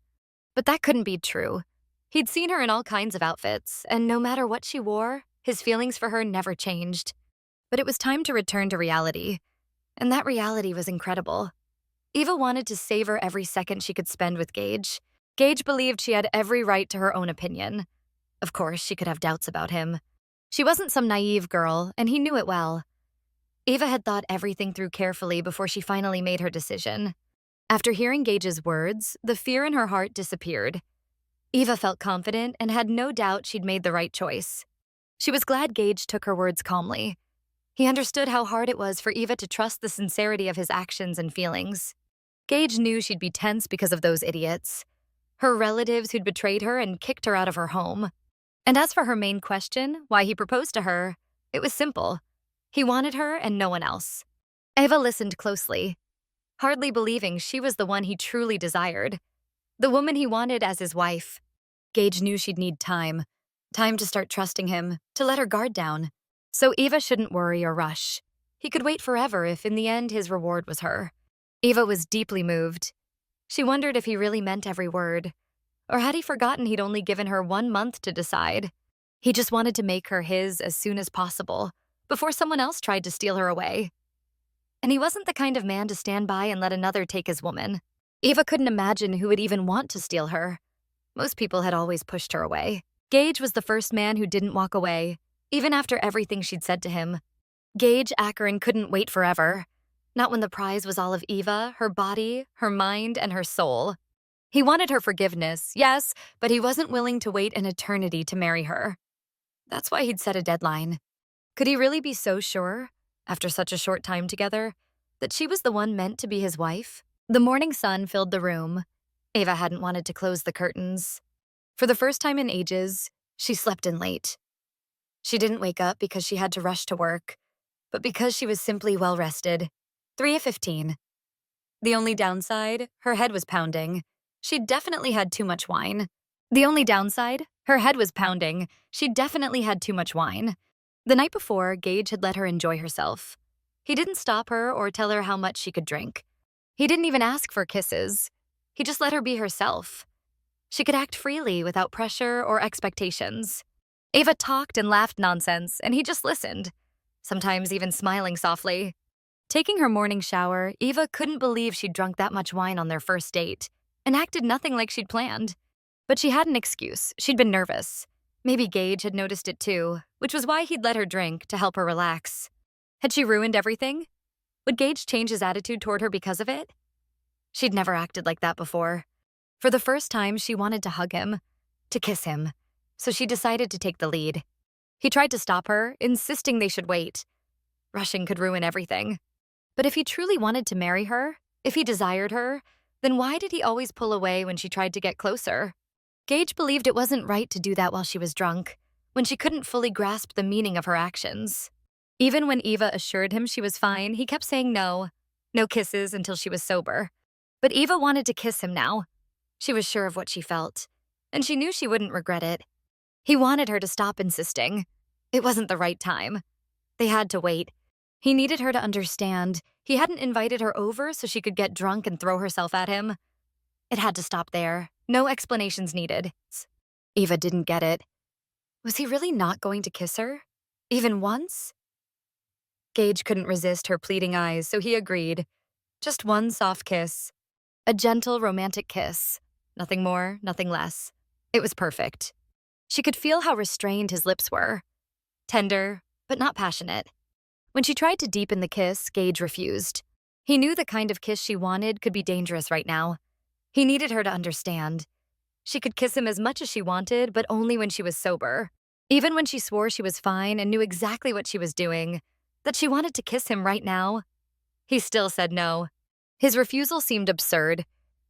But that couldn't be true. He'd seen her in all kinds of outfits, and no matter what she wore, his feelings for her never changed. But it was time to return to reality, and that reality was incredible. Eva wanted to savor every second she could spend with Gage. Gage believed she had every right to her own opinion. Of course, she could have doubts about him. She wasn't some naive girl, and he knew it well. Eva had thought everything through carefully before she finally made her decision. After hearing Gage's words, the fear in her heart disappeared. Eva felt confident and had no doubt she'd made the right choice. She was glad Gage took her words calmly. He understood how hard it was for Eva to trust the sincerity of his actions and feelings. Gage knew she'd be tense because of those idiots, her relatives who'd betrayed her and kicked her out of her home. And as for her main question, why he proposed to her, it was simple. He wanted her and no one else. Eva listened closely, hardly believing she was the one he truly desired, the woman he wanted as his wife. Gage knew she'd need time to start trusting him, to let her guard down. So Eva shouldn't worry or rush. He could wait forever if in the end his reward was her. Eva was deeply moved. She wondered if he really meant every word, or had he forgotten he'd only given her 1 month to decide. He just wanted to make her his as soon as possible, before someone else tried to steal her away. And he wasn't the kind of man to stand by and let another take his woman. Eva couldn't imagine who would even want to steal her. Most people had always pushed her away. Gage was the first man who didn't walk away, even after everything she'd said to him. Gage Acheron couldn't wait forever. Not when the prize was all of Eva, her body, her mind, and her soul. He wanted her forgiveness, yes, but he wasn't willing to wait an eternity to marry her. That's why he'd set a deadline. Could he really be so sure, after such a short time together, that she was the one meant to be his wife? The morning sun filled the room. Eva hadn't wanted to close the curtains. For the first time in ages, she slept in late. She didn't wake up because she had to rush to work, but because she was simply well rested. 3:15. The only downside, her head was pounding. She'd definitely had too much wine. The only downside, her head was pounding. She'd definitely had too much wine. The night before, Gage had let her enjoy herself. He didn't stop her or tell her how much she could drink. He didn't even ask for kisses. He just let her be herself. She could act freely without pressure or expectations. Ava talked and laughed nonsense, and he just listened, sometimes even smiling softly. Taking her morning shower, Eva couldn't believe she'd drunk that much wine on their first date and acted nothing like she'd planned. But she had an excuse. She'd been nervous. Maybe Gage had noticed it too, which was why he'd let her drink to help her relax. Had she ruined everything? Would Gage change his attitude toward her because of it? She'd never acted like that before. For the first time, she wanted to hug him, to kiss him, so she decided to take the lead. He tried to stop her, insisting they should wait. Rushing could ruin everything. But if he truly wanted to marry her, if he desired her, then why did he always pull away when she tried to get closer? Gage believed it wasn't right to do that while she was drunk, when she couldn't fully grasp the meaning of her actions. Even when Eva assured him she was fine, he kept saying no kisses until she was sober. But Eva wanted to kiss him now. She was sure of what she felt, and she knew she wouldn't regret it. He wanted her to stop insisting. It wasn't the right time. They had to wait. He needed her to understand. He hadn't invited her over so she could get drunk and throw herself at him. It had to stop there. No explanations needed. Eva didn't get it. Was he really not going to kiss her? Even once? Gage couldn't resist her pleading eyes, so he agreed. Just one soft kiss. A gentle, romantic kiss. Nothing more, nothing less. It was perfect. She could feel how restrained his lips were. Tender, but not passionate. When she tried to deepen the kiss, Gage refused. He knew the kind of kiss she wanted could be dangerous right now. He needed her to understand. She could kiss him as much as she wanted, but only when she was sober. Even when she swore she was fine and knew exactly what she was doing, that she wanted to kiss him right now, he still said no. His refusal seemed absurd.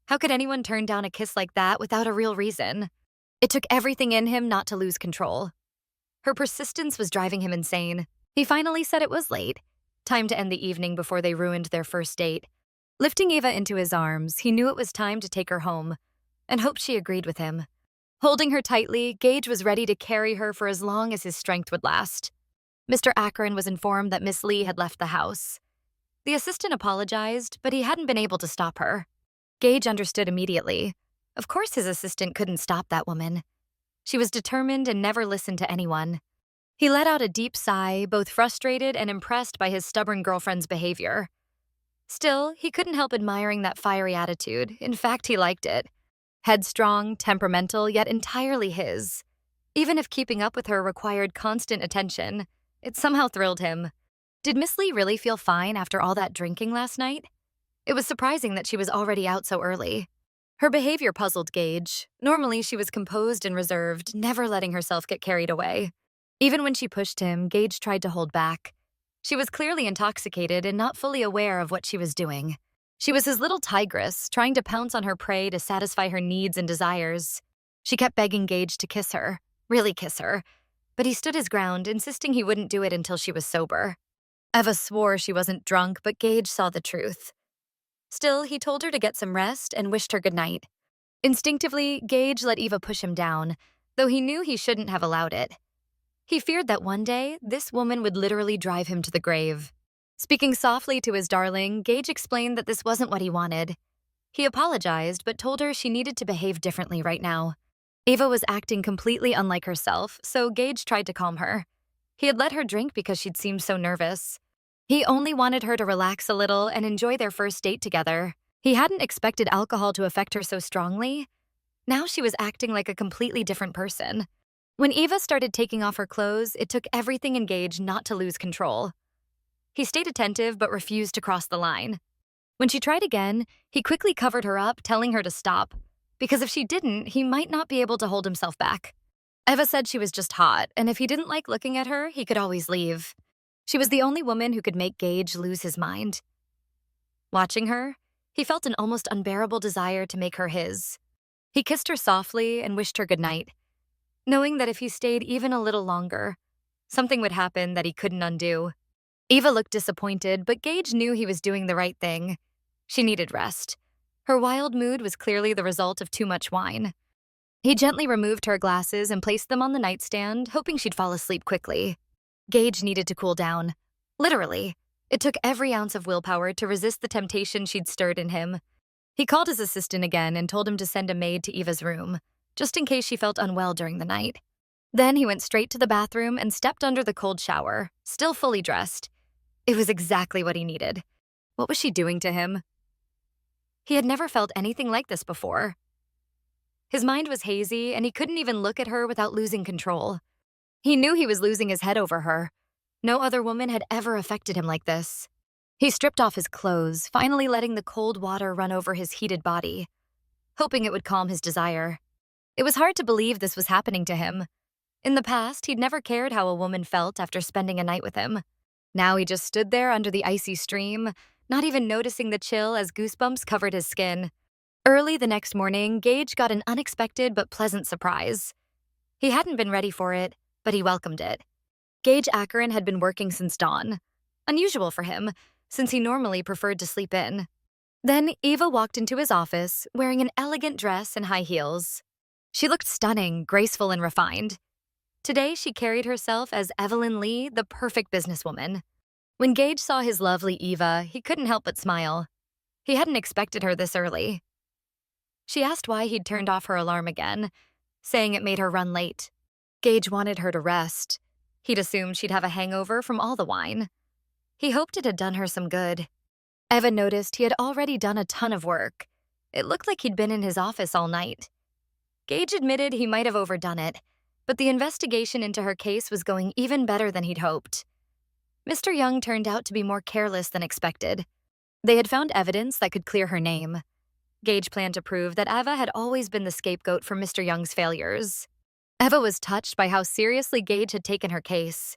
How could anyone turn down a kiss like that without a real reason? It took everything in him not to lose control. Her persistence was driving him insane. He finally said it was late. Time to end the evening before they ruined their first date. Lifting Eva into his arms, he knew it was time to take her home, and hoped she agreed with him. Holding her tightly, Gage was ready to carry her for as long as his strength would last. Mr. Akron was informed that Miss Lee had left the house. The assistant apologized, but he hadn't been able to stop her. Gage understood immediately. Of course his assistant couldn't stop that woman. She was determined and never listened to anyone. He let out a deep sigh, both frustrated and impressed by his stubborn girlfriend's behavior. Still, he couldn't help admiring that fiery attitude. In fact, he liked it. Headstrong, temperamental, yet entirely his. Even if keeping up with her required constant attention, it somehow thrilled him. Did Miss Lee really feel fine after all that drinking last night? It was surprising that she was already out so early. Her behavior puzzled Gage. Normally, she was composed and reserved, never letting herself get carried away. Even when she pushed him, Gage tried to hold back. She was clearly intoxicated and not fully aware of what she was doing. She was his little tigress, trying to pounce on her prey to satisfy her needs and desires. She kept begging Gage to kiss her, really kiss her, but he stood his ground, insisting he wouldn't do it until she was sober. Eva swore she wasn't drunk, but Gage saw the truth. Still, he told her to get some rest and wished her good night. Instinctively, Gage let Eva push him down, though he knew he shouldn't have allowed it. He feared that one day, this woman would literally drive him to the grave. Speaking softly to his darling, Gage explained that this wasn't what he wanted. He apologized, but told her she needed to behave differently right now. Eva was acting completely unlike herself, so Gage tried to calm her. He had let her drink because she'd seemed so nervous. He only wanted her to relax a little and enjoy their first date together. He hadn't expected alcohol to affect her so strongly. Now she was acting like a completely different person. When Eva started taking off her clothes, it took everything in Gage not to lose control. He stayed attentive but refused to cross the line. When she tried again, he quickly covered her up, telling her to stop, because if she didn't, he might not be able to hold himself back. Eva said she was just hot, and if he didn't like looking at her, he could always leave. She was the only woman who could make Gage lose his mind. Watching her, he felt an almost unbearable desire to make her his. He kissed her softly and wished her goodnight, knowing that if he stayed even a little longer, something would happen that he couldn't undo. Eva looked disappointed, but Gage knew he was doing the right thing. She needed rest. Her wild mood was clearly the result of too much wine. He gently removed her glasses and placed them on the nightstand, hoping she'd fall asleep quickly. Gage needed to cool down. Literally. It took every ounce of willpower to resist the temptation she'd stirred in him. He called his assistant again and told him to send a maid to Eva's room, just in case she felt unwell during the night. Then he went straight to the bathroom and stepped under the cold shower, still fully dressed. It was exactly what he needed. What was she doing to him? He had never felt anything like this before. His mind was hazy, and he couldn't even look at her without losing control. He knew he was losing his head over her. No other woman had ever affected him like this. He stripped off his clothes, finally letting the cold water run over his heated body, hoping it would calm his desire. It was hard to believe this was happening to him. In the past, he'd never cared how a woman felt after spending a night with him. Now he just stood there under the icy stream, not even noticing the chill as goosebumps covered his skin. Early the next morning, Gage got an unexpected but pleasant surprise. He hadn't been ready for it, but he welcomed it. Gage Acheron had been working since dawn, unusual for him, since he normally preferred to sleep in. Then Eva walked into his office, wearing an elegant dress and high heels. She looked stunning, graceful, and refined. Today, she carried herself as Evelyn Lee, the perfect businesswoman. When Gage saw his lovely Eva, he couldn't help but smile. He hadn't expected her this early. She asked why he'd turned off her alarm again, saying it made her run late. Gage wanted her to rest. He'd assumed she'd have a hangover from all the wine. He hoped it had done her some good. Eva noticed he had already done a ton of work. It looked like he'd been in his office all night. Gage admitted he might have overdone it, but the investigation into her case was going even better than he'd hoped. Mr. Young turned out to be more careless than expected. They had found evidence that could clear her name. Gage planned to prove that Eva had always been the scapegoat for Mr. Young's failures. Eva was touched by how seriously Gage had taken her case.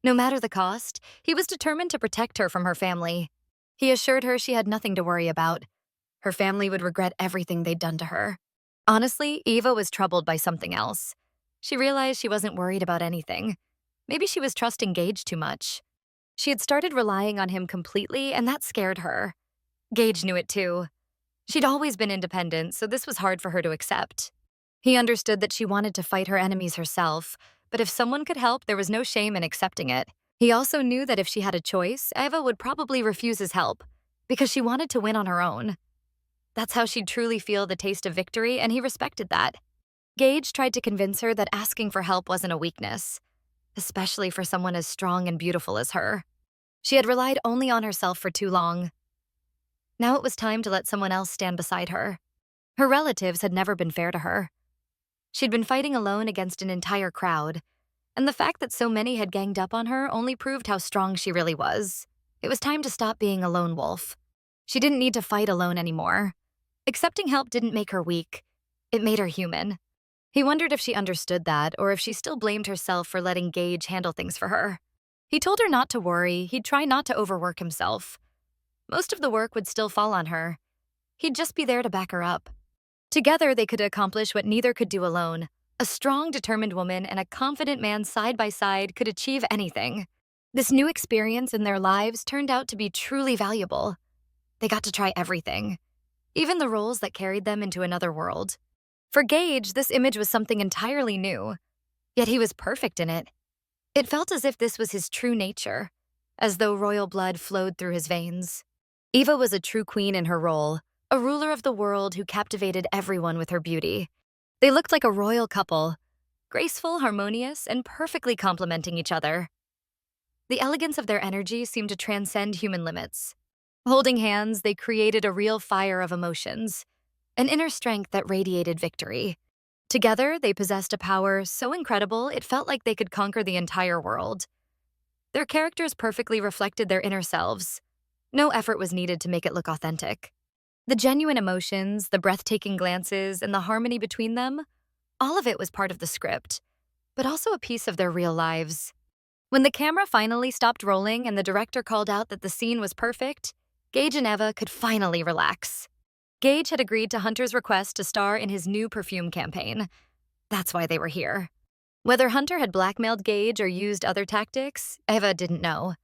No matter the cost, he was determined to protect her from her family. He assured her she had nothing to worry about. Her family would regret everything they'd done to her. Honestly, Eva was troubled by something else. She realized she wasn't worried about anything. Maybe she was trusting Gage too much. She had started relying on him completely, and that scared her. Gage knew it too. She'd always been independent, so this was hard for her to accept. He understood that she wanted to fight her enemies herself, but if someone could help, there was no shame in accepting it. He also knew that if she had a choice, Eva would probably refuse his help, because she wanted to win on her own. That's how she'd truly feel the taste of victory, and he respected that. Gage tried to convince her that asking for help wasn't a weakness, especially for someone as strong and beautiful as her. She had relied only on herself for too long. Now it was time to let someone else stand beside her. Her relatives had never been fair to her. She'd been fighting alone against an entire crowd, and the fact that so many had ganged up on her only proved how strong she really was. It was time to stop being a lone wolf. She didn't need to fight alone anymore. Accepting help didn't make her weak. It made her human. He wondered if she understood that, or if she still blamed herself for letting Gage handle things for her. He told her not to worry, he'd try not to overwork himself. Most of the work would still fall on her. He'd just be there to back her up. Together, they could accomplish what neither could do alone. A strong, determined woman and a confident man side by side could achieve anything. This new experience in their lives turned out to be truly valuable. They got to try everything, even the roles that carried them into another world. For Gage, this image was something entirely new, yet he was perfect in it. It felt as if this was his true nature, as though royal blood flowed through his veins. Eva was a true queen in her role, a ruler of the world who captivated everyone with her beauty. They looked like a royal couple, graceful, harmonious, and perfectly complementing each other. The elegance of their energy seemed to transcend human limits. Holding hands, they created a real fire of emotions, an inner strength that radiated victory. Together, they possessed a power so incredible it felt like they could conquer the entire world. Their characters perfectly reflected their inner selves. No effort was needed to make it look authentic. The genuine emotions, the breathtaking glances, and the harmony between them, all of it was part of the script, but also a piece of their real lives. When the camera finally stopped rolling and the director called out that the scene was perfect, Gage and Eva could finally relax. Gage had agreed to Hunter's request to star in his new perfume campaign. That's why they were here. Whether Hunter had blackmailed Gage or used other tactics, Eva didn't know.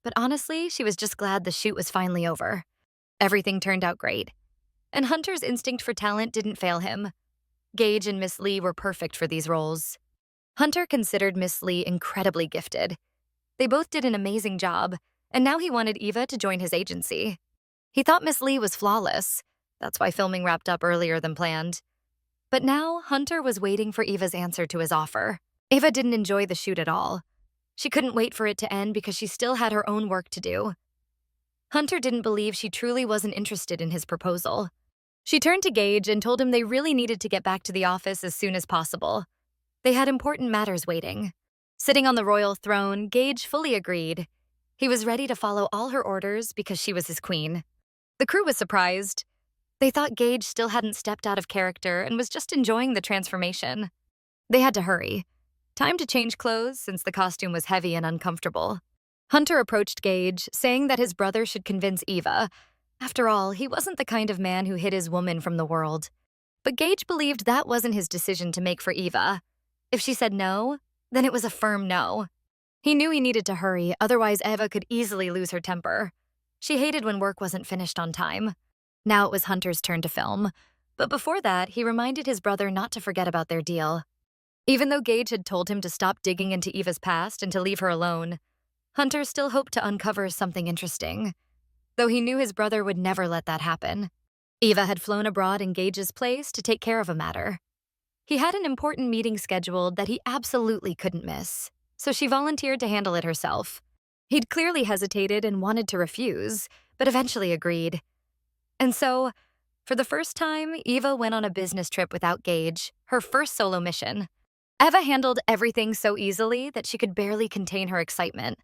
But honestly, she was just glad the shoot was finally over. Everything turned out great. And Hunter's instinct for talent didn't fail him. Gage and Miss Lee were perfect for these roles. Hunter considered Miss Lee incredibly gifted. They both did an amazing job, and now he wanted Eva to join his agency. He thought Miss Lee was flawless. That's why filming wrapped up earlier than planned. But now, Hunter was waiting for Eva's answer to his offer. Eva didn't enjoy the shoot at all. She couldn't wait for it to end because she still had her own work to do. Hunter didn't believe she truly wasn't interested in his proposal. She turned to Gage and told him they really needed to get back to the office as soon as possible. They had important matters waiting. Sitting on the royal throne, Gage fully agreed. He was ready to follow all her orders because she was his queen. The crew was surprised. They thought Gage still hadn't stepped out of character and was just enjoying the transformation. They had to hurry. Time to change clothes since the costume was heavy and uncomfortable. Hunter approached Gage, saying that his brother should convince Eva. After all, he wasn't the kind of man who hid his woman from the world. But Gage believed that wasn't his decision to make for Eva. If she said no, then it was a firm no. He knew he needed to hurry, otherwise Eva could easily lose her temper. She hated when work wasn't finished on time. Now it was Hunter's turn to film, but before that, he reminded his brother not to forget about their deal. Even though Gage had told him to stop digging into Eva's past and to leave her alone, Hunter still hoped to uncover something interesting, though he knew his brother would never let that happen. Eva had flown abroad in Gage's place to take care of a matter. He had an important meeting scheduled that he absolutely couldn't miss, so she volunteered to handle it herself. He'd clearly hesitated and wanted to refuse, but eventually agreed. And so, for the first time, Eva went on a business trip without Gage, her first solo mission. Eva handled everything so easily that she could barely contain her excitement.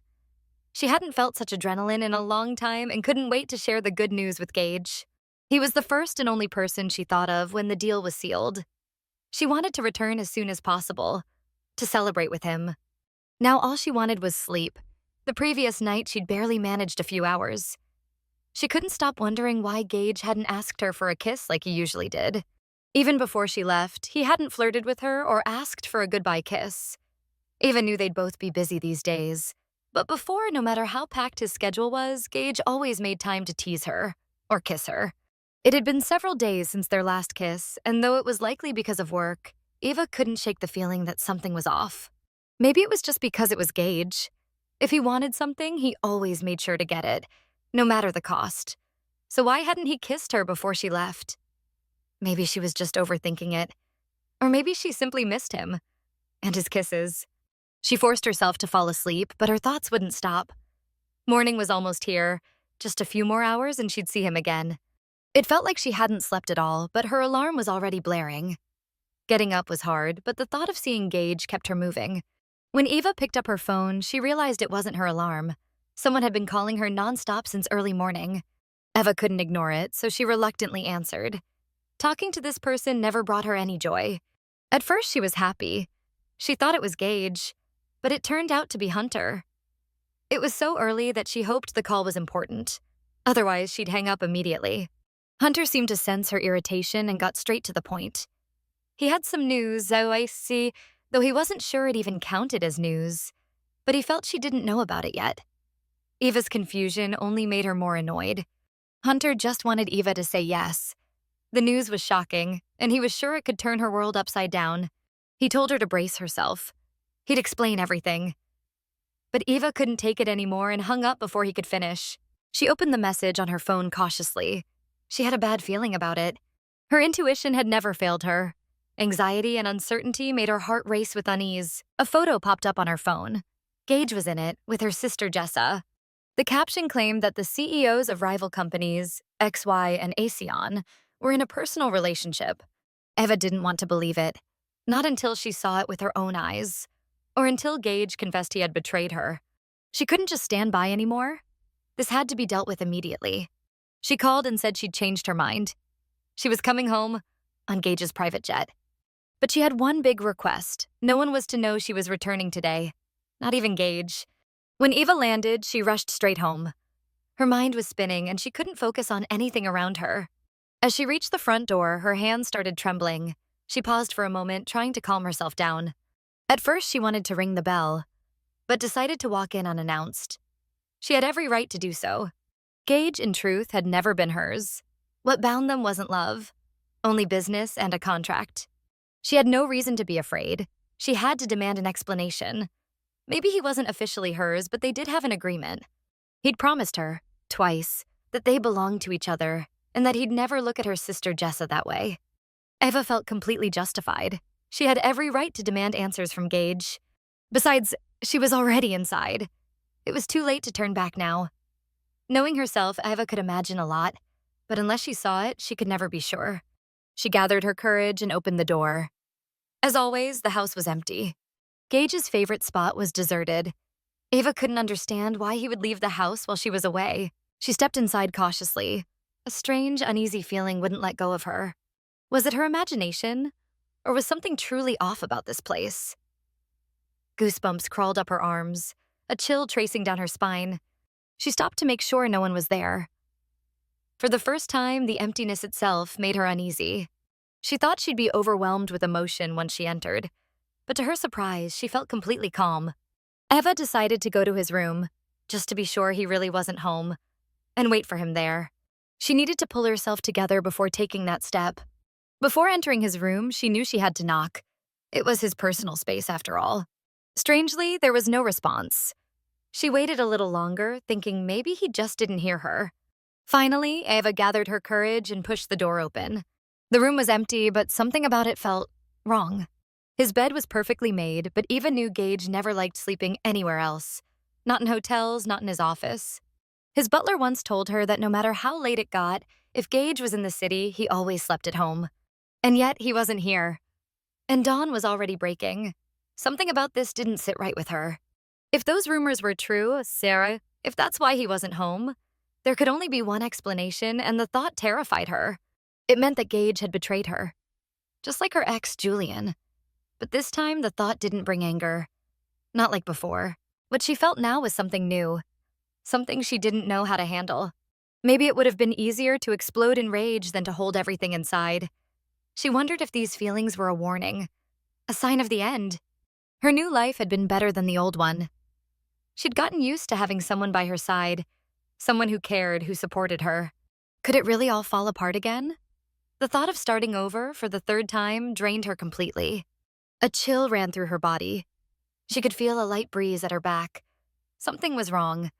She hadn't felt such adrenaline in a long time and couldn't wait to share the good news with Gage. He was the first and only person she thought of when the deal was sealed. She wanted to return as soon as possible, to celebrate with him. Now all she wanted was sleep. The previous night, she'd barely managed a few hours. She couldn't stop wondering why Gage hadn't asked her for a kiss like he usually did. Even before she left, he hadn't flirted with her or asked for a goodbye kiss. Eva knew they'd both be busy these days. But before, no matter how packed his schedule was, Gage always made time to tease her, or kiss her. It had been several days since their last kiss, and though it was likely because of work, Eva couldn't shake the feeling that something was off. Maybe it was just because it was Gage. If he wanted something, he always made sure to get it, no matter the cost. So why hadn't he kissed her before she left? Maybe she was just overthinking it. Or maybe she simply missed him. And his kisses. She forced herself to fall asleep, but her thoughts wouldn't stop. Morning was almost here. Just a few more hours and she'd see him again. It felt like she hadn't slept at all, but her alarm was already blaring. Getting up was hard, but the thought of seeing Gage kept her moving. When Eva picked up her phone, she realized it wasn't her alarm. Someone had been calling her nonstop since early morning. Eva couldn't ignore it, so she reluctantly answered. Talking to this person never brought her any joy. At first, she was happy. She thought it was Gage, but it turned out to be Hunter. It was so early that she hoped the call was important. Otherwise, she'd hang up immediately. Hunter seemed to sense her irritation and got straight to the point. He had some news, though he wasn't sure it even counted as news, but he felt she didn't know about it yet. Eva's confusion only made her more annoyed. Hunter just wanted Eva to say yes. The news was shocking, and he was sure it could turn her world upside down. He told her to brace herself. He'd explain everything. But Eva couldn't take it anymore and hung up before he could finish. She opened the message on her phone cautiously. She had a bad feeling about it. Her intuition had never failed her. Anxiety and uncertainty made her heart race with unease. A photo popped up on her phone. Gage was in it, with her sister Jessa. The caption claimed that the CEOs of rival companies, XY and Asean, were in a personal relationship. Eva didn't want to believe it. Not until she saw it with her own eyes. Or until Gage confessed he had betrayed her. She couldn't just stand by anymore. This had to be dealt with immediately. She called and said she'd changed her mind. She was coming home on Gage's private jet. But she had one big request. No one was to know she was returning today. Not even Gage. When Eva landed, she rushed straight home. Her mind was spinning and she couldn't focus on anything around her. As she reached the front door, her hands started trembling. She paused for a moment, trying to calm herself down. At first, she wanted to ring the bell, but decided to walk in unannounced. She had every right to do so. Gage, in truth, had never been hers. What bound them wasn't love, only business and a contract. She had no reason to be afraid. She had to demand an explanation. Maybe he wasn't officially hers, but they did have an agreement. He'd promised her, twice, that they belonged to each other and that he'd never look at her sister Jessa that way. Eva felt completely justified. She had every right to demand answers from Gage. Besides, she was already inside. It was too late to turn back now. Knowing herself, Eva could imagine a lot, but unless she saw it, she could never be sure. She gathered her courage and opened the door. As always, the house was empty. Gage's favorite spot was deserted. Eva couldn't understand why he would leave the house while she was away. She stepped inside cautiously. A strange, uneasy feeling wouldn't let go of her. Was it her imagination, or was something truly off about this place? Goosebumps crawled up her arms, a chill tracing down her spine. She stopped to make sure no one was there. For the first time, the emptiness itself made her uneasy. She thought she'd be overwhelmed with emotion once she entered, but to her surprise, she felt completely calm. Eva decided to go to his room, just to be sure he really wasn't home, and wait for him there. She needed to pull herself together before taking that step. Before entering his room, she knew she had to knock. It was his personal space, after all. Strangely, there was no response. She waited a little longer, thinking maybe he just didn't hear her. Finally, Eva gathered her courage and pushed the door open. The room was empty, but something about it felt wrong. His bed was perfectly made, but Eva knew Gage never liked sleeping anywhere else. Not in hotels, not in his office. His butler once told her that no matter how late it got, if Gage was in the city, he always slept at home. And yet, he wasn't here. And dawn was already breaking. Something about this didn't sit right with her. If those rumors were true, if that's why he wasn't home, there could only be one explanation, and the thought terrified her. It meant that Gage had betrayed her. Just like her ex, Julian. But this time, the thought didn't bring anger. Not like before. What she felt now was something new. Something she didn't know how to handle. Maybe it would have been easier to explode in rage than to hold everything inside. She wondered if these feelings were a warning, a sign of the end. Her new life had been better than the old one. She'd gotten used to having someone by her side, someone who cared, who supported her. Could it really all fall apart again? The thought of starting over for the third time drained her completely. A chill ran through her body. She could feel a light breeze at her back. Something was wrong.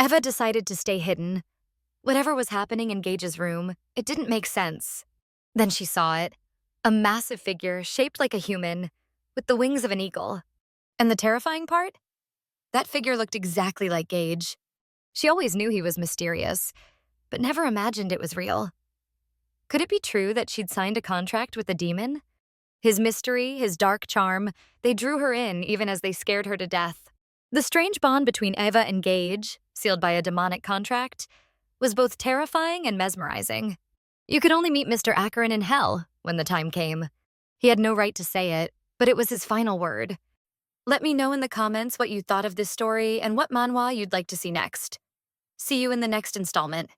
Eva decided to stay hidden. Whatever was happening in Gage's room, it didn't make sense. Then she saw it. A massive figure shaped like a human, with the wings of an eagle. And the terrifying part? That figure looked exactly like Gage. She always knew he was mysterious, but never imagined it was real. Could it be true that she'd signed a contract with a demon? His mystery, his dark charm, they drew her in even as they scared her to death. The strange bond between Eva and Gage, sealed by a demonic contract, was both terrifying and mesmerizing. You could only meet Mr. Acheron in hell when the time came. He had no right to say it, but it was his final word. Let me know in the comments what you thought of this story and what manhwa you'd like to see next. See you in the next installment.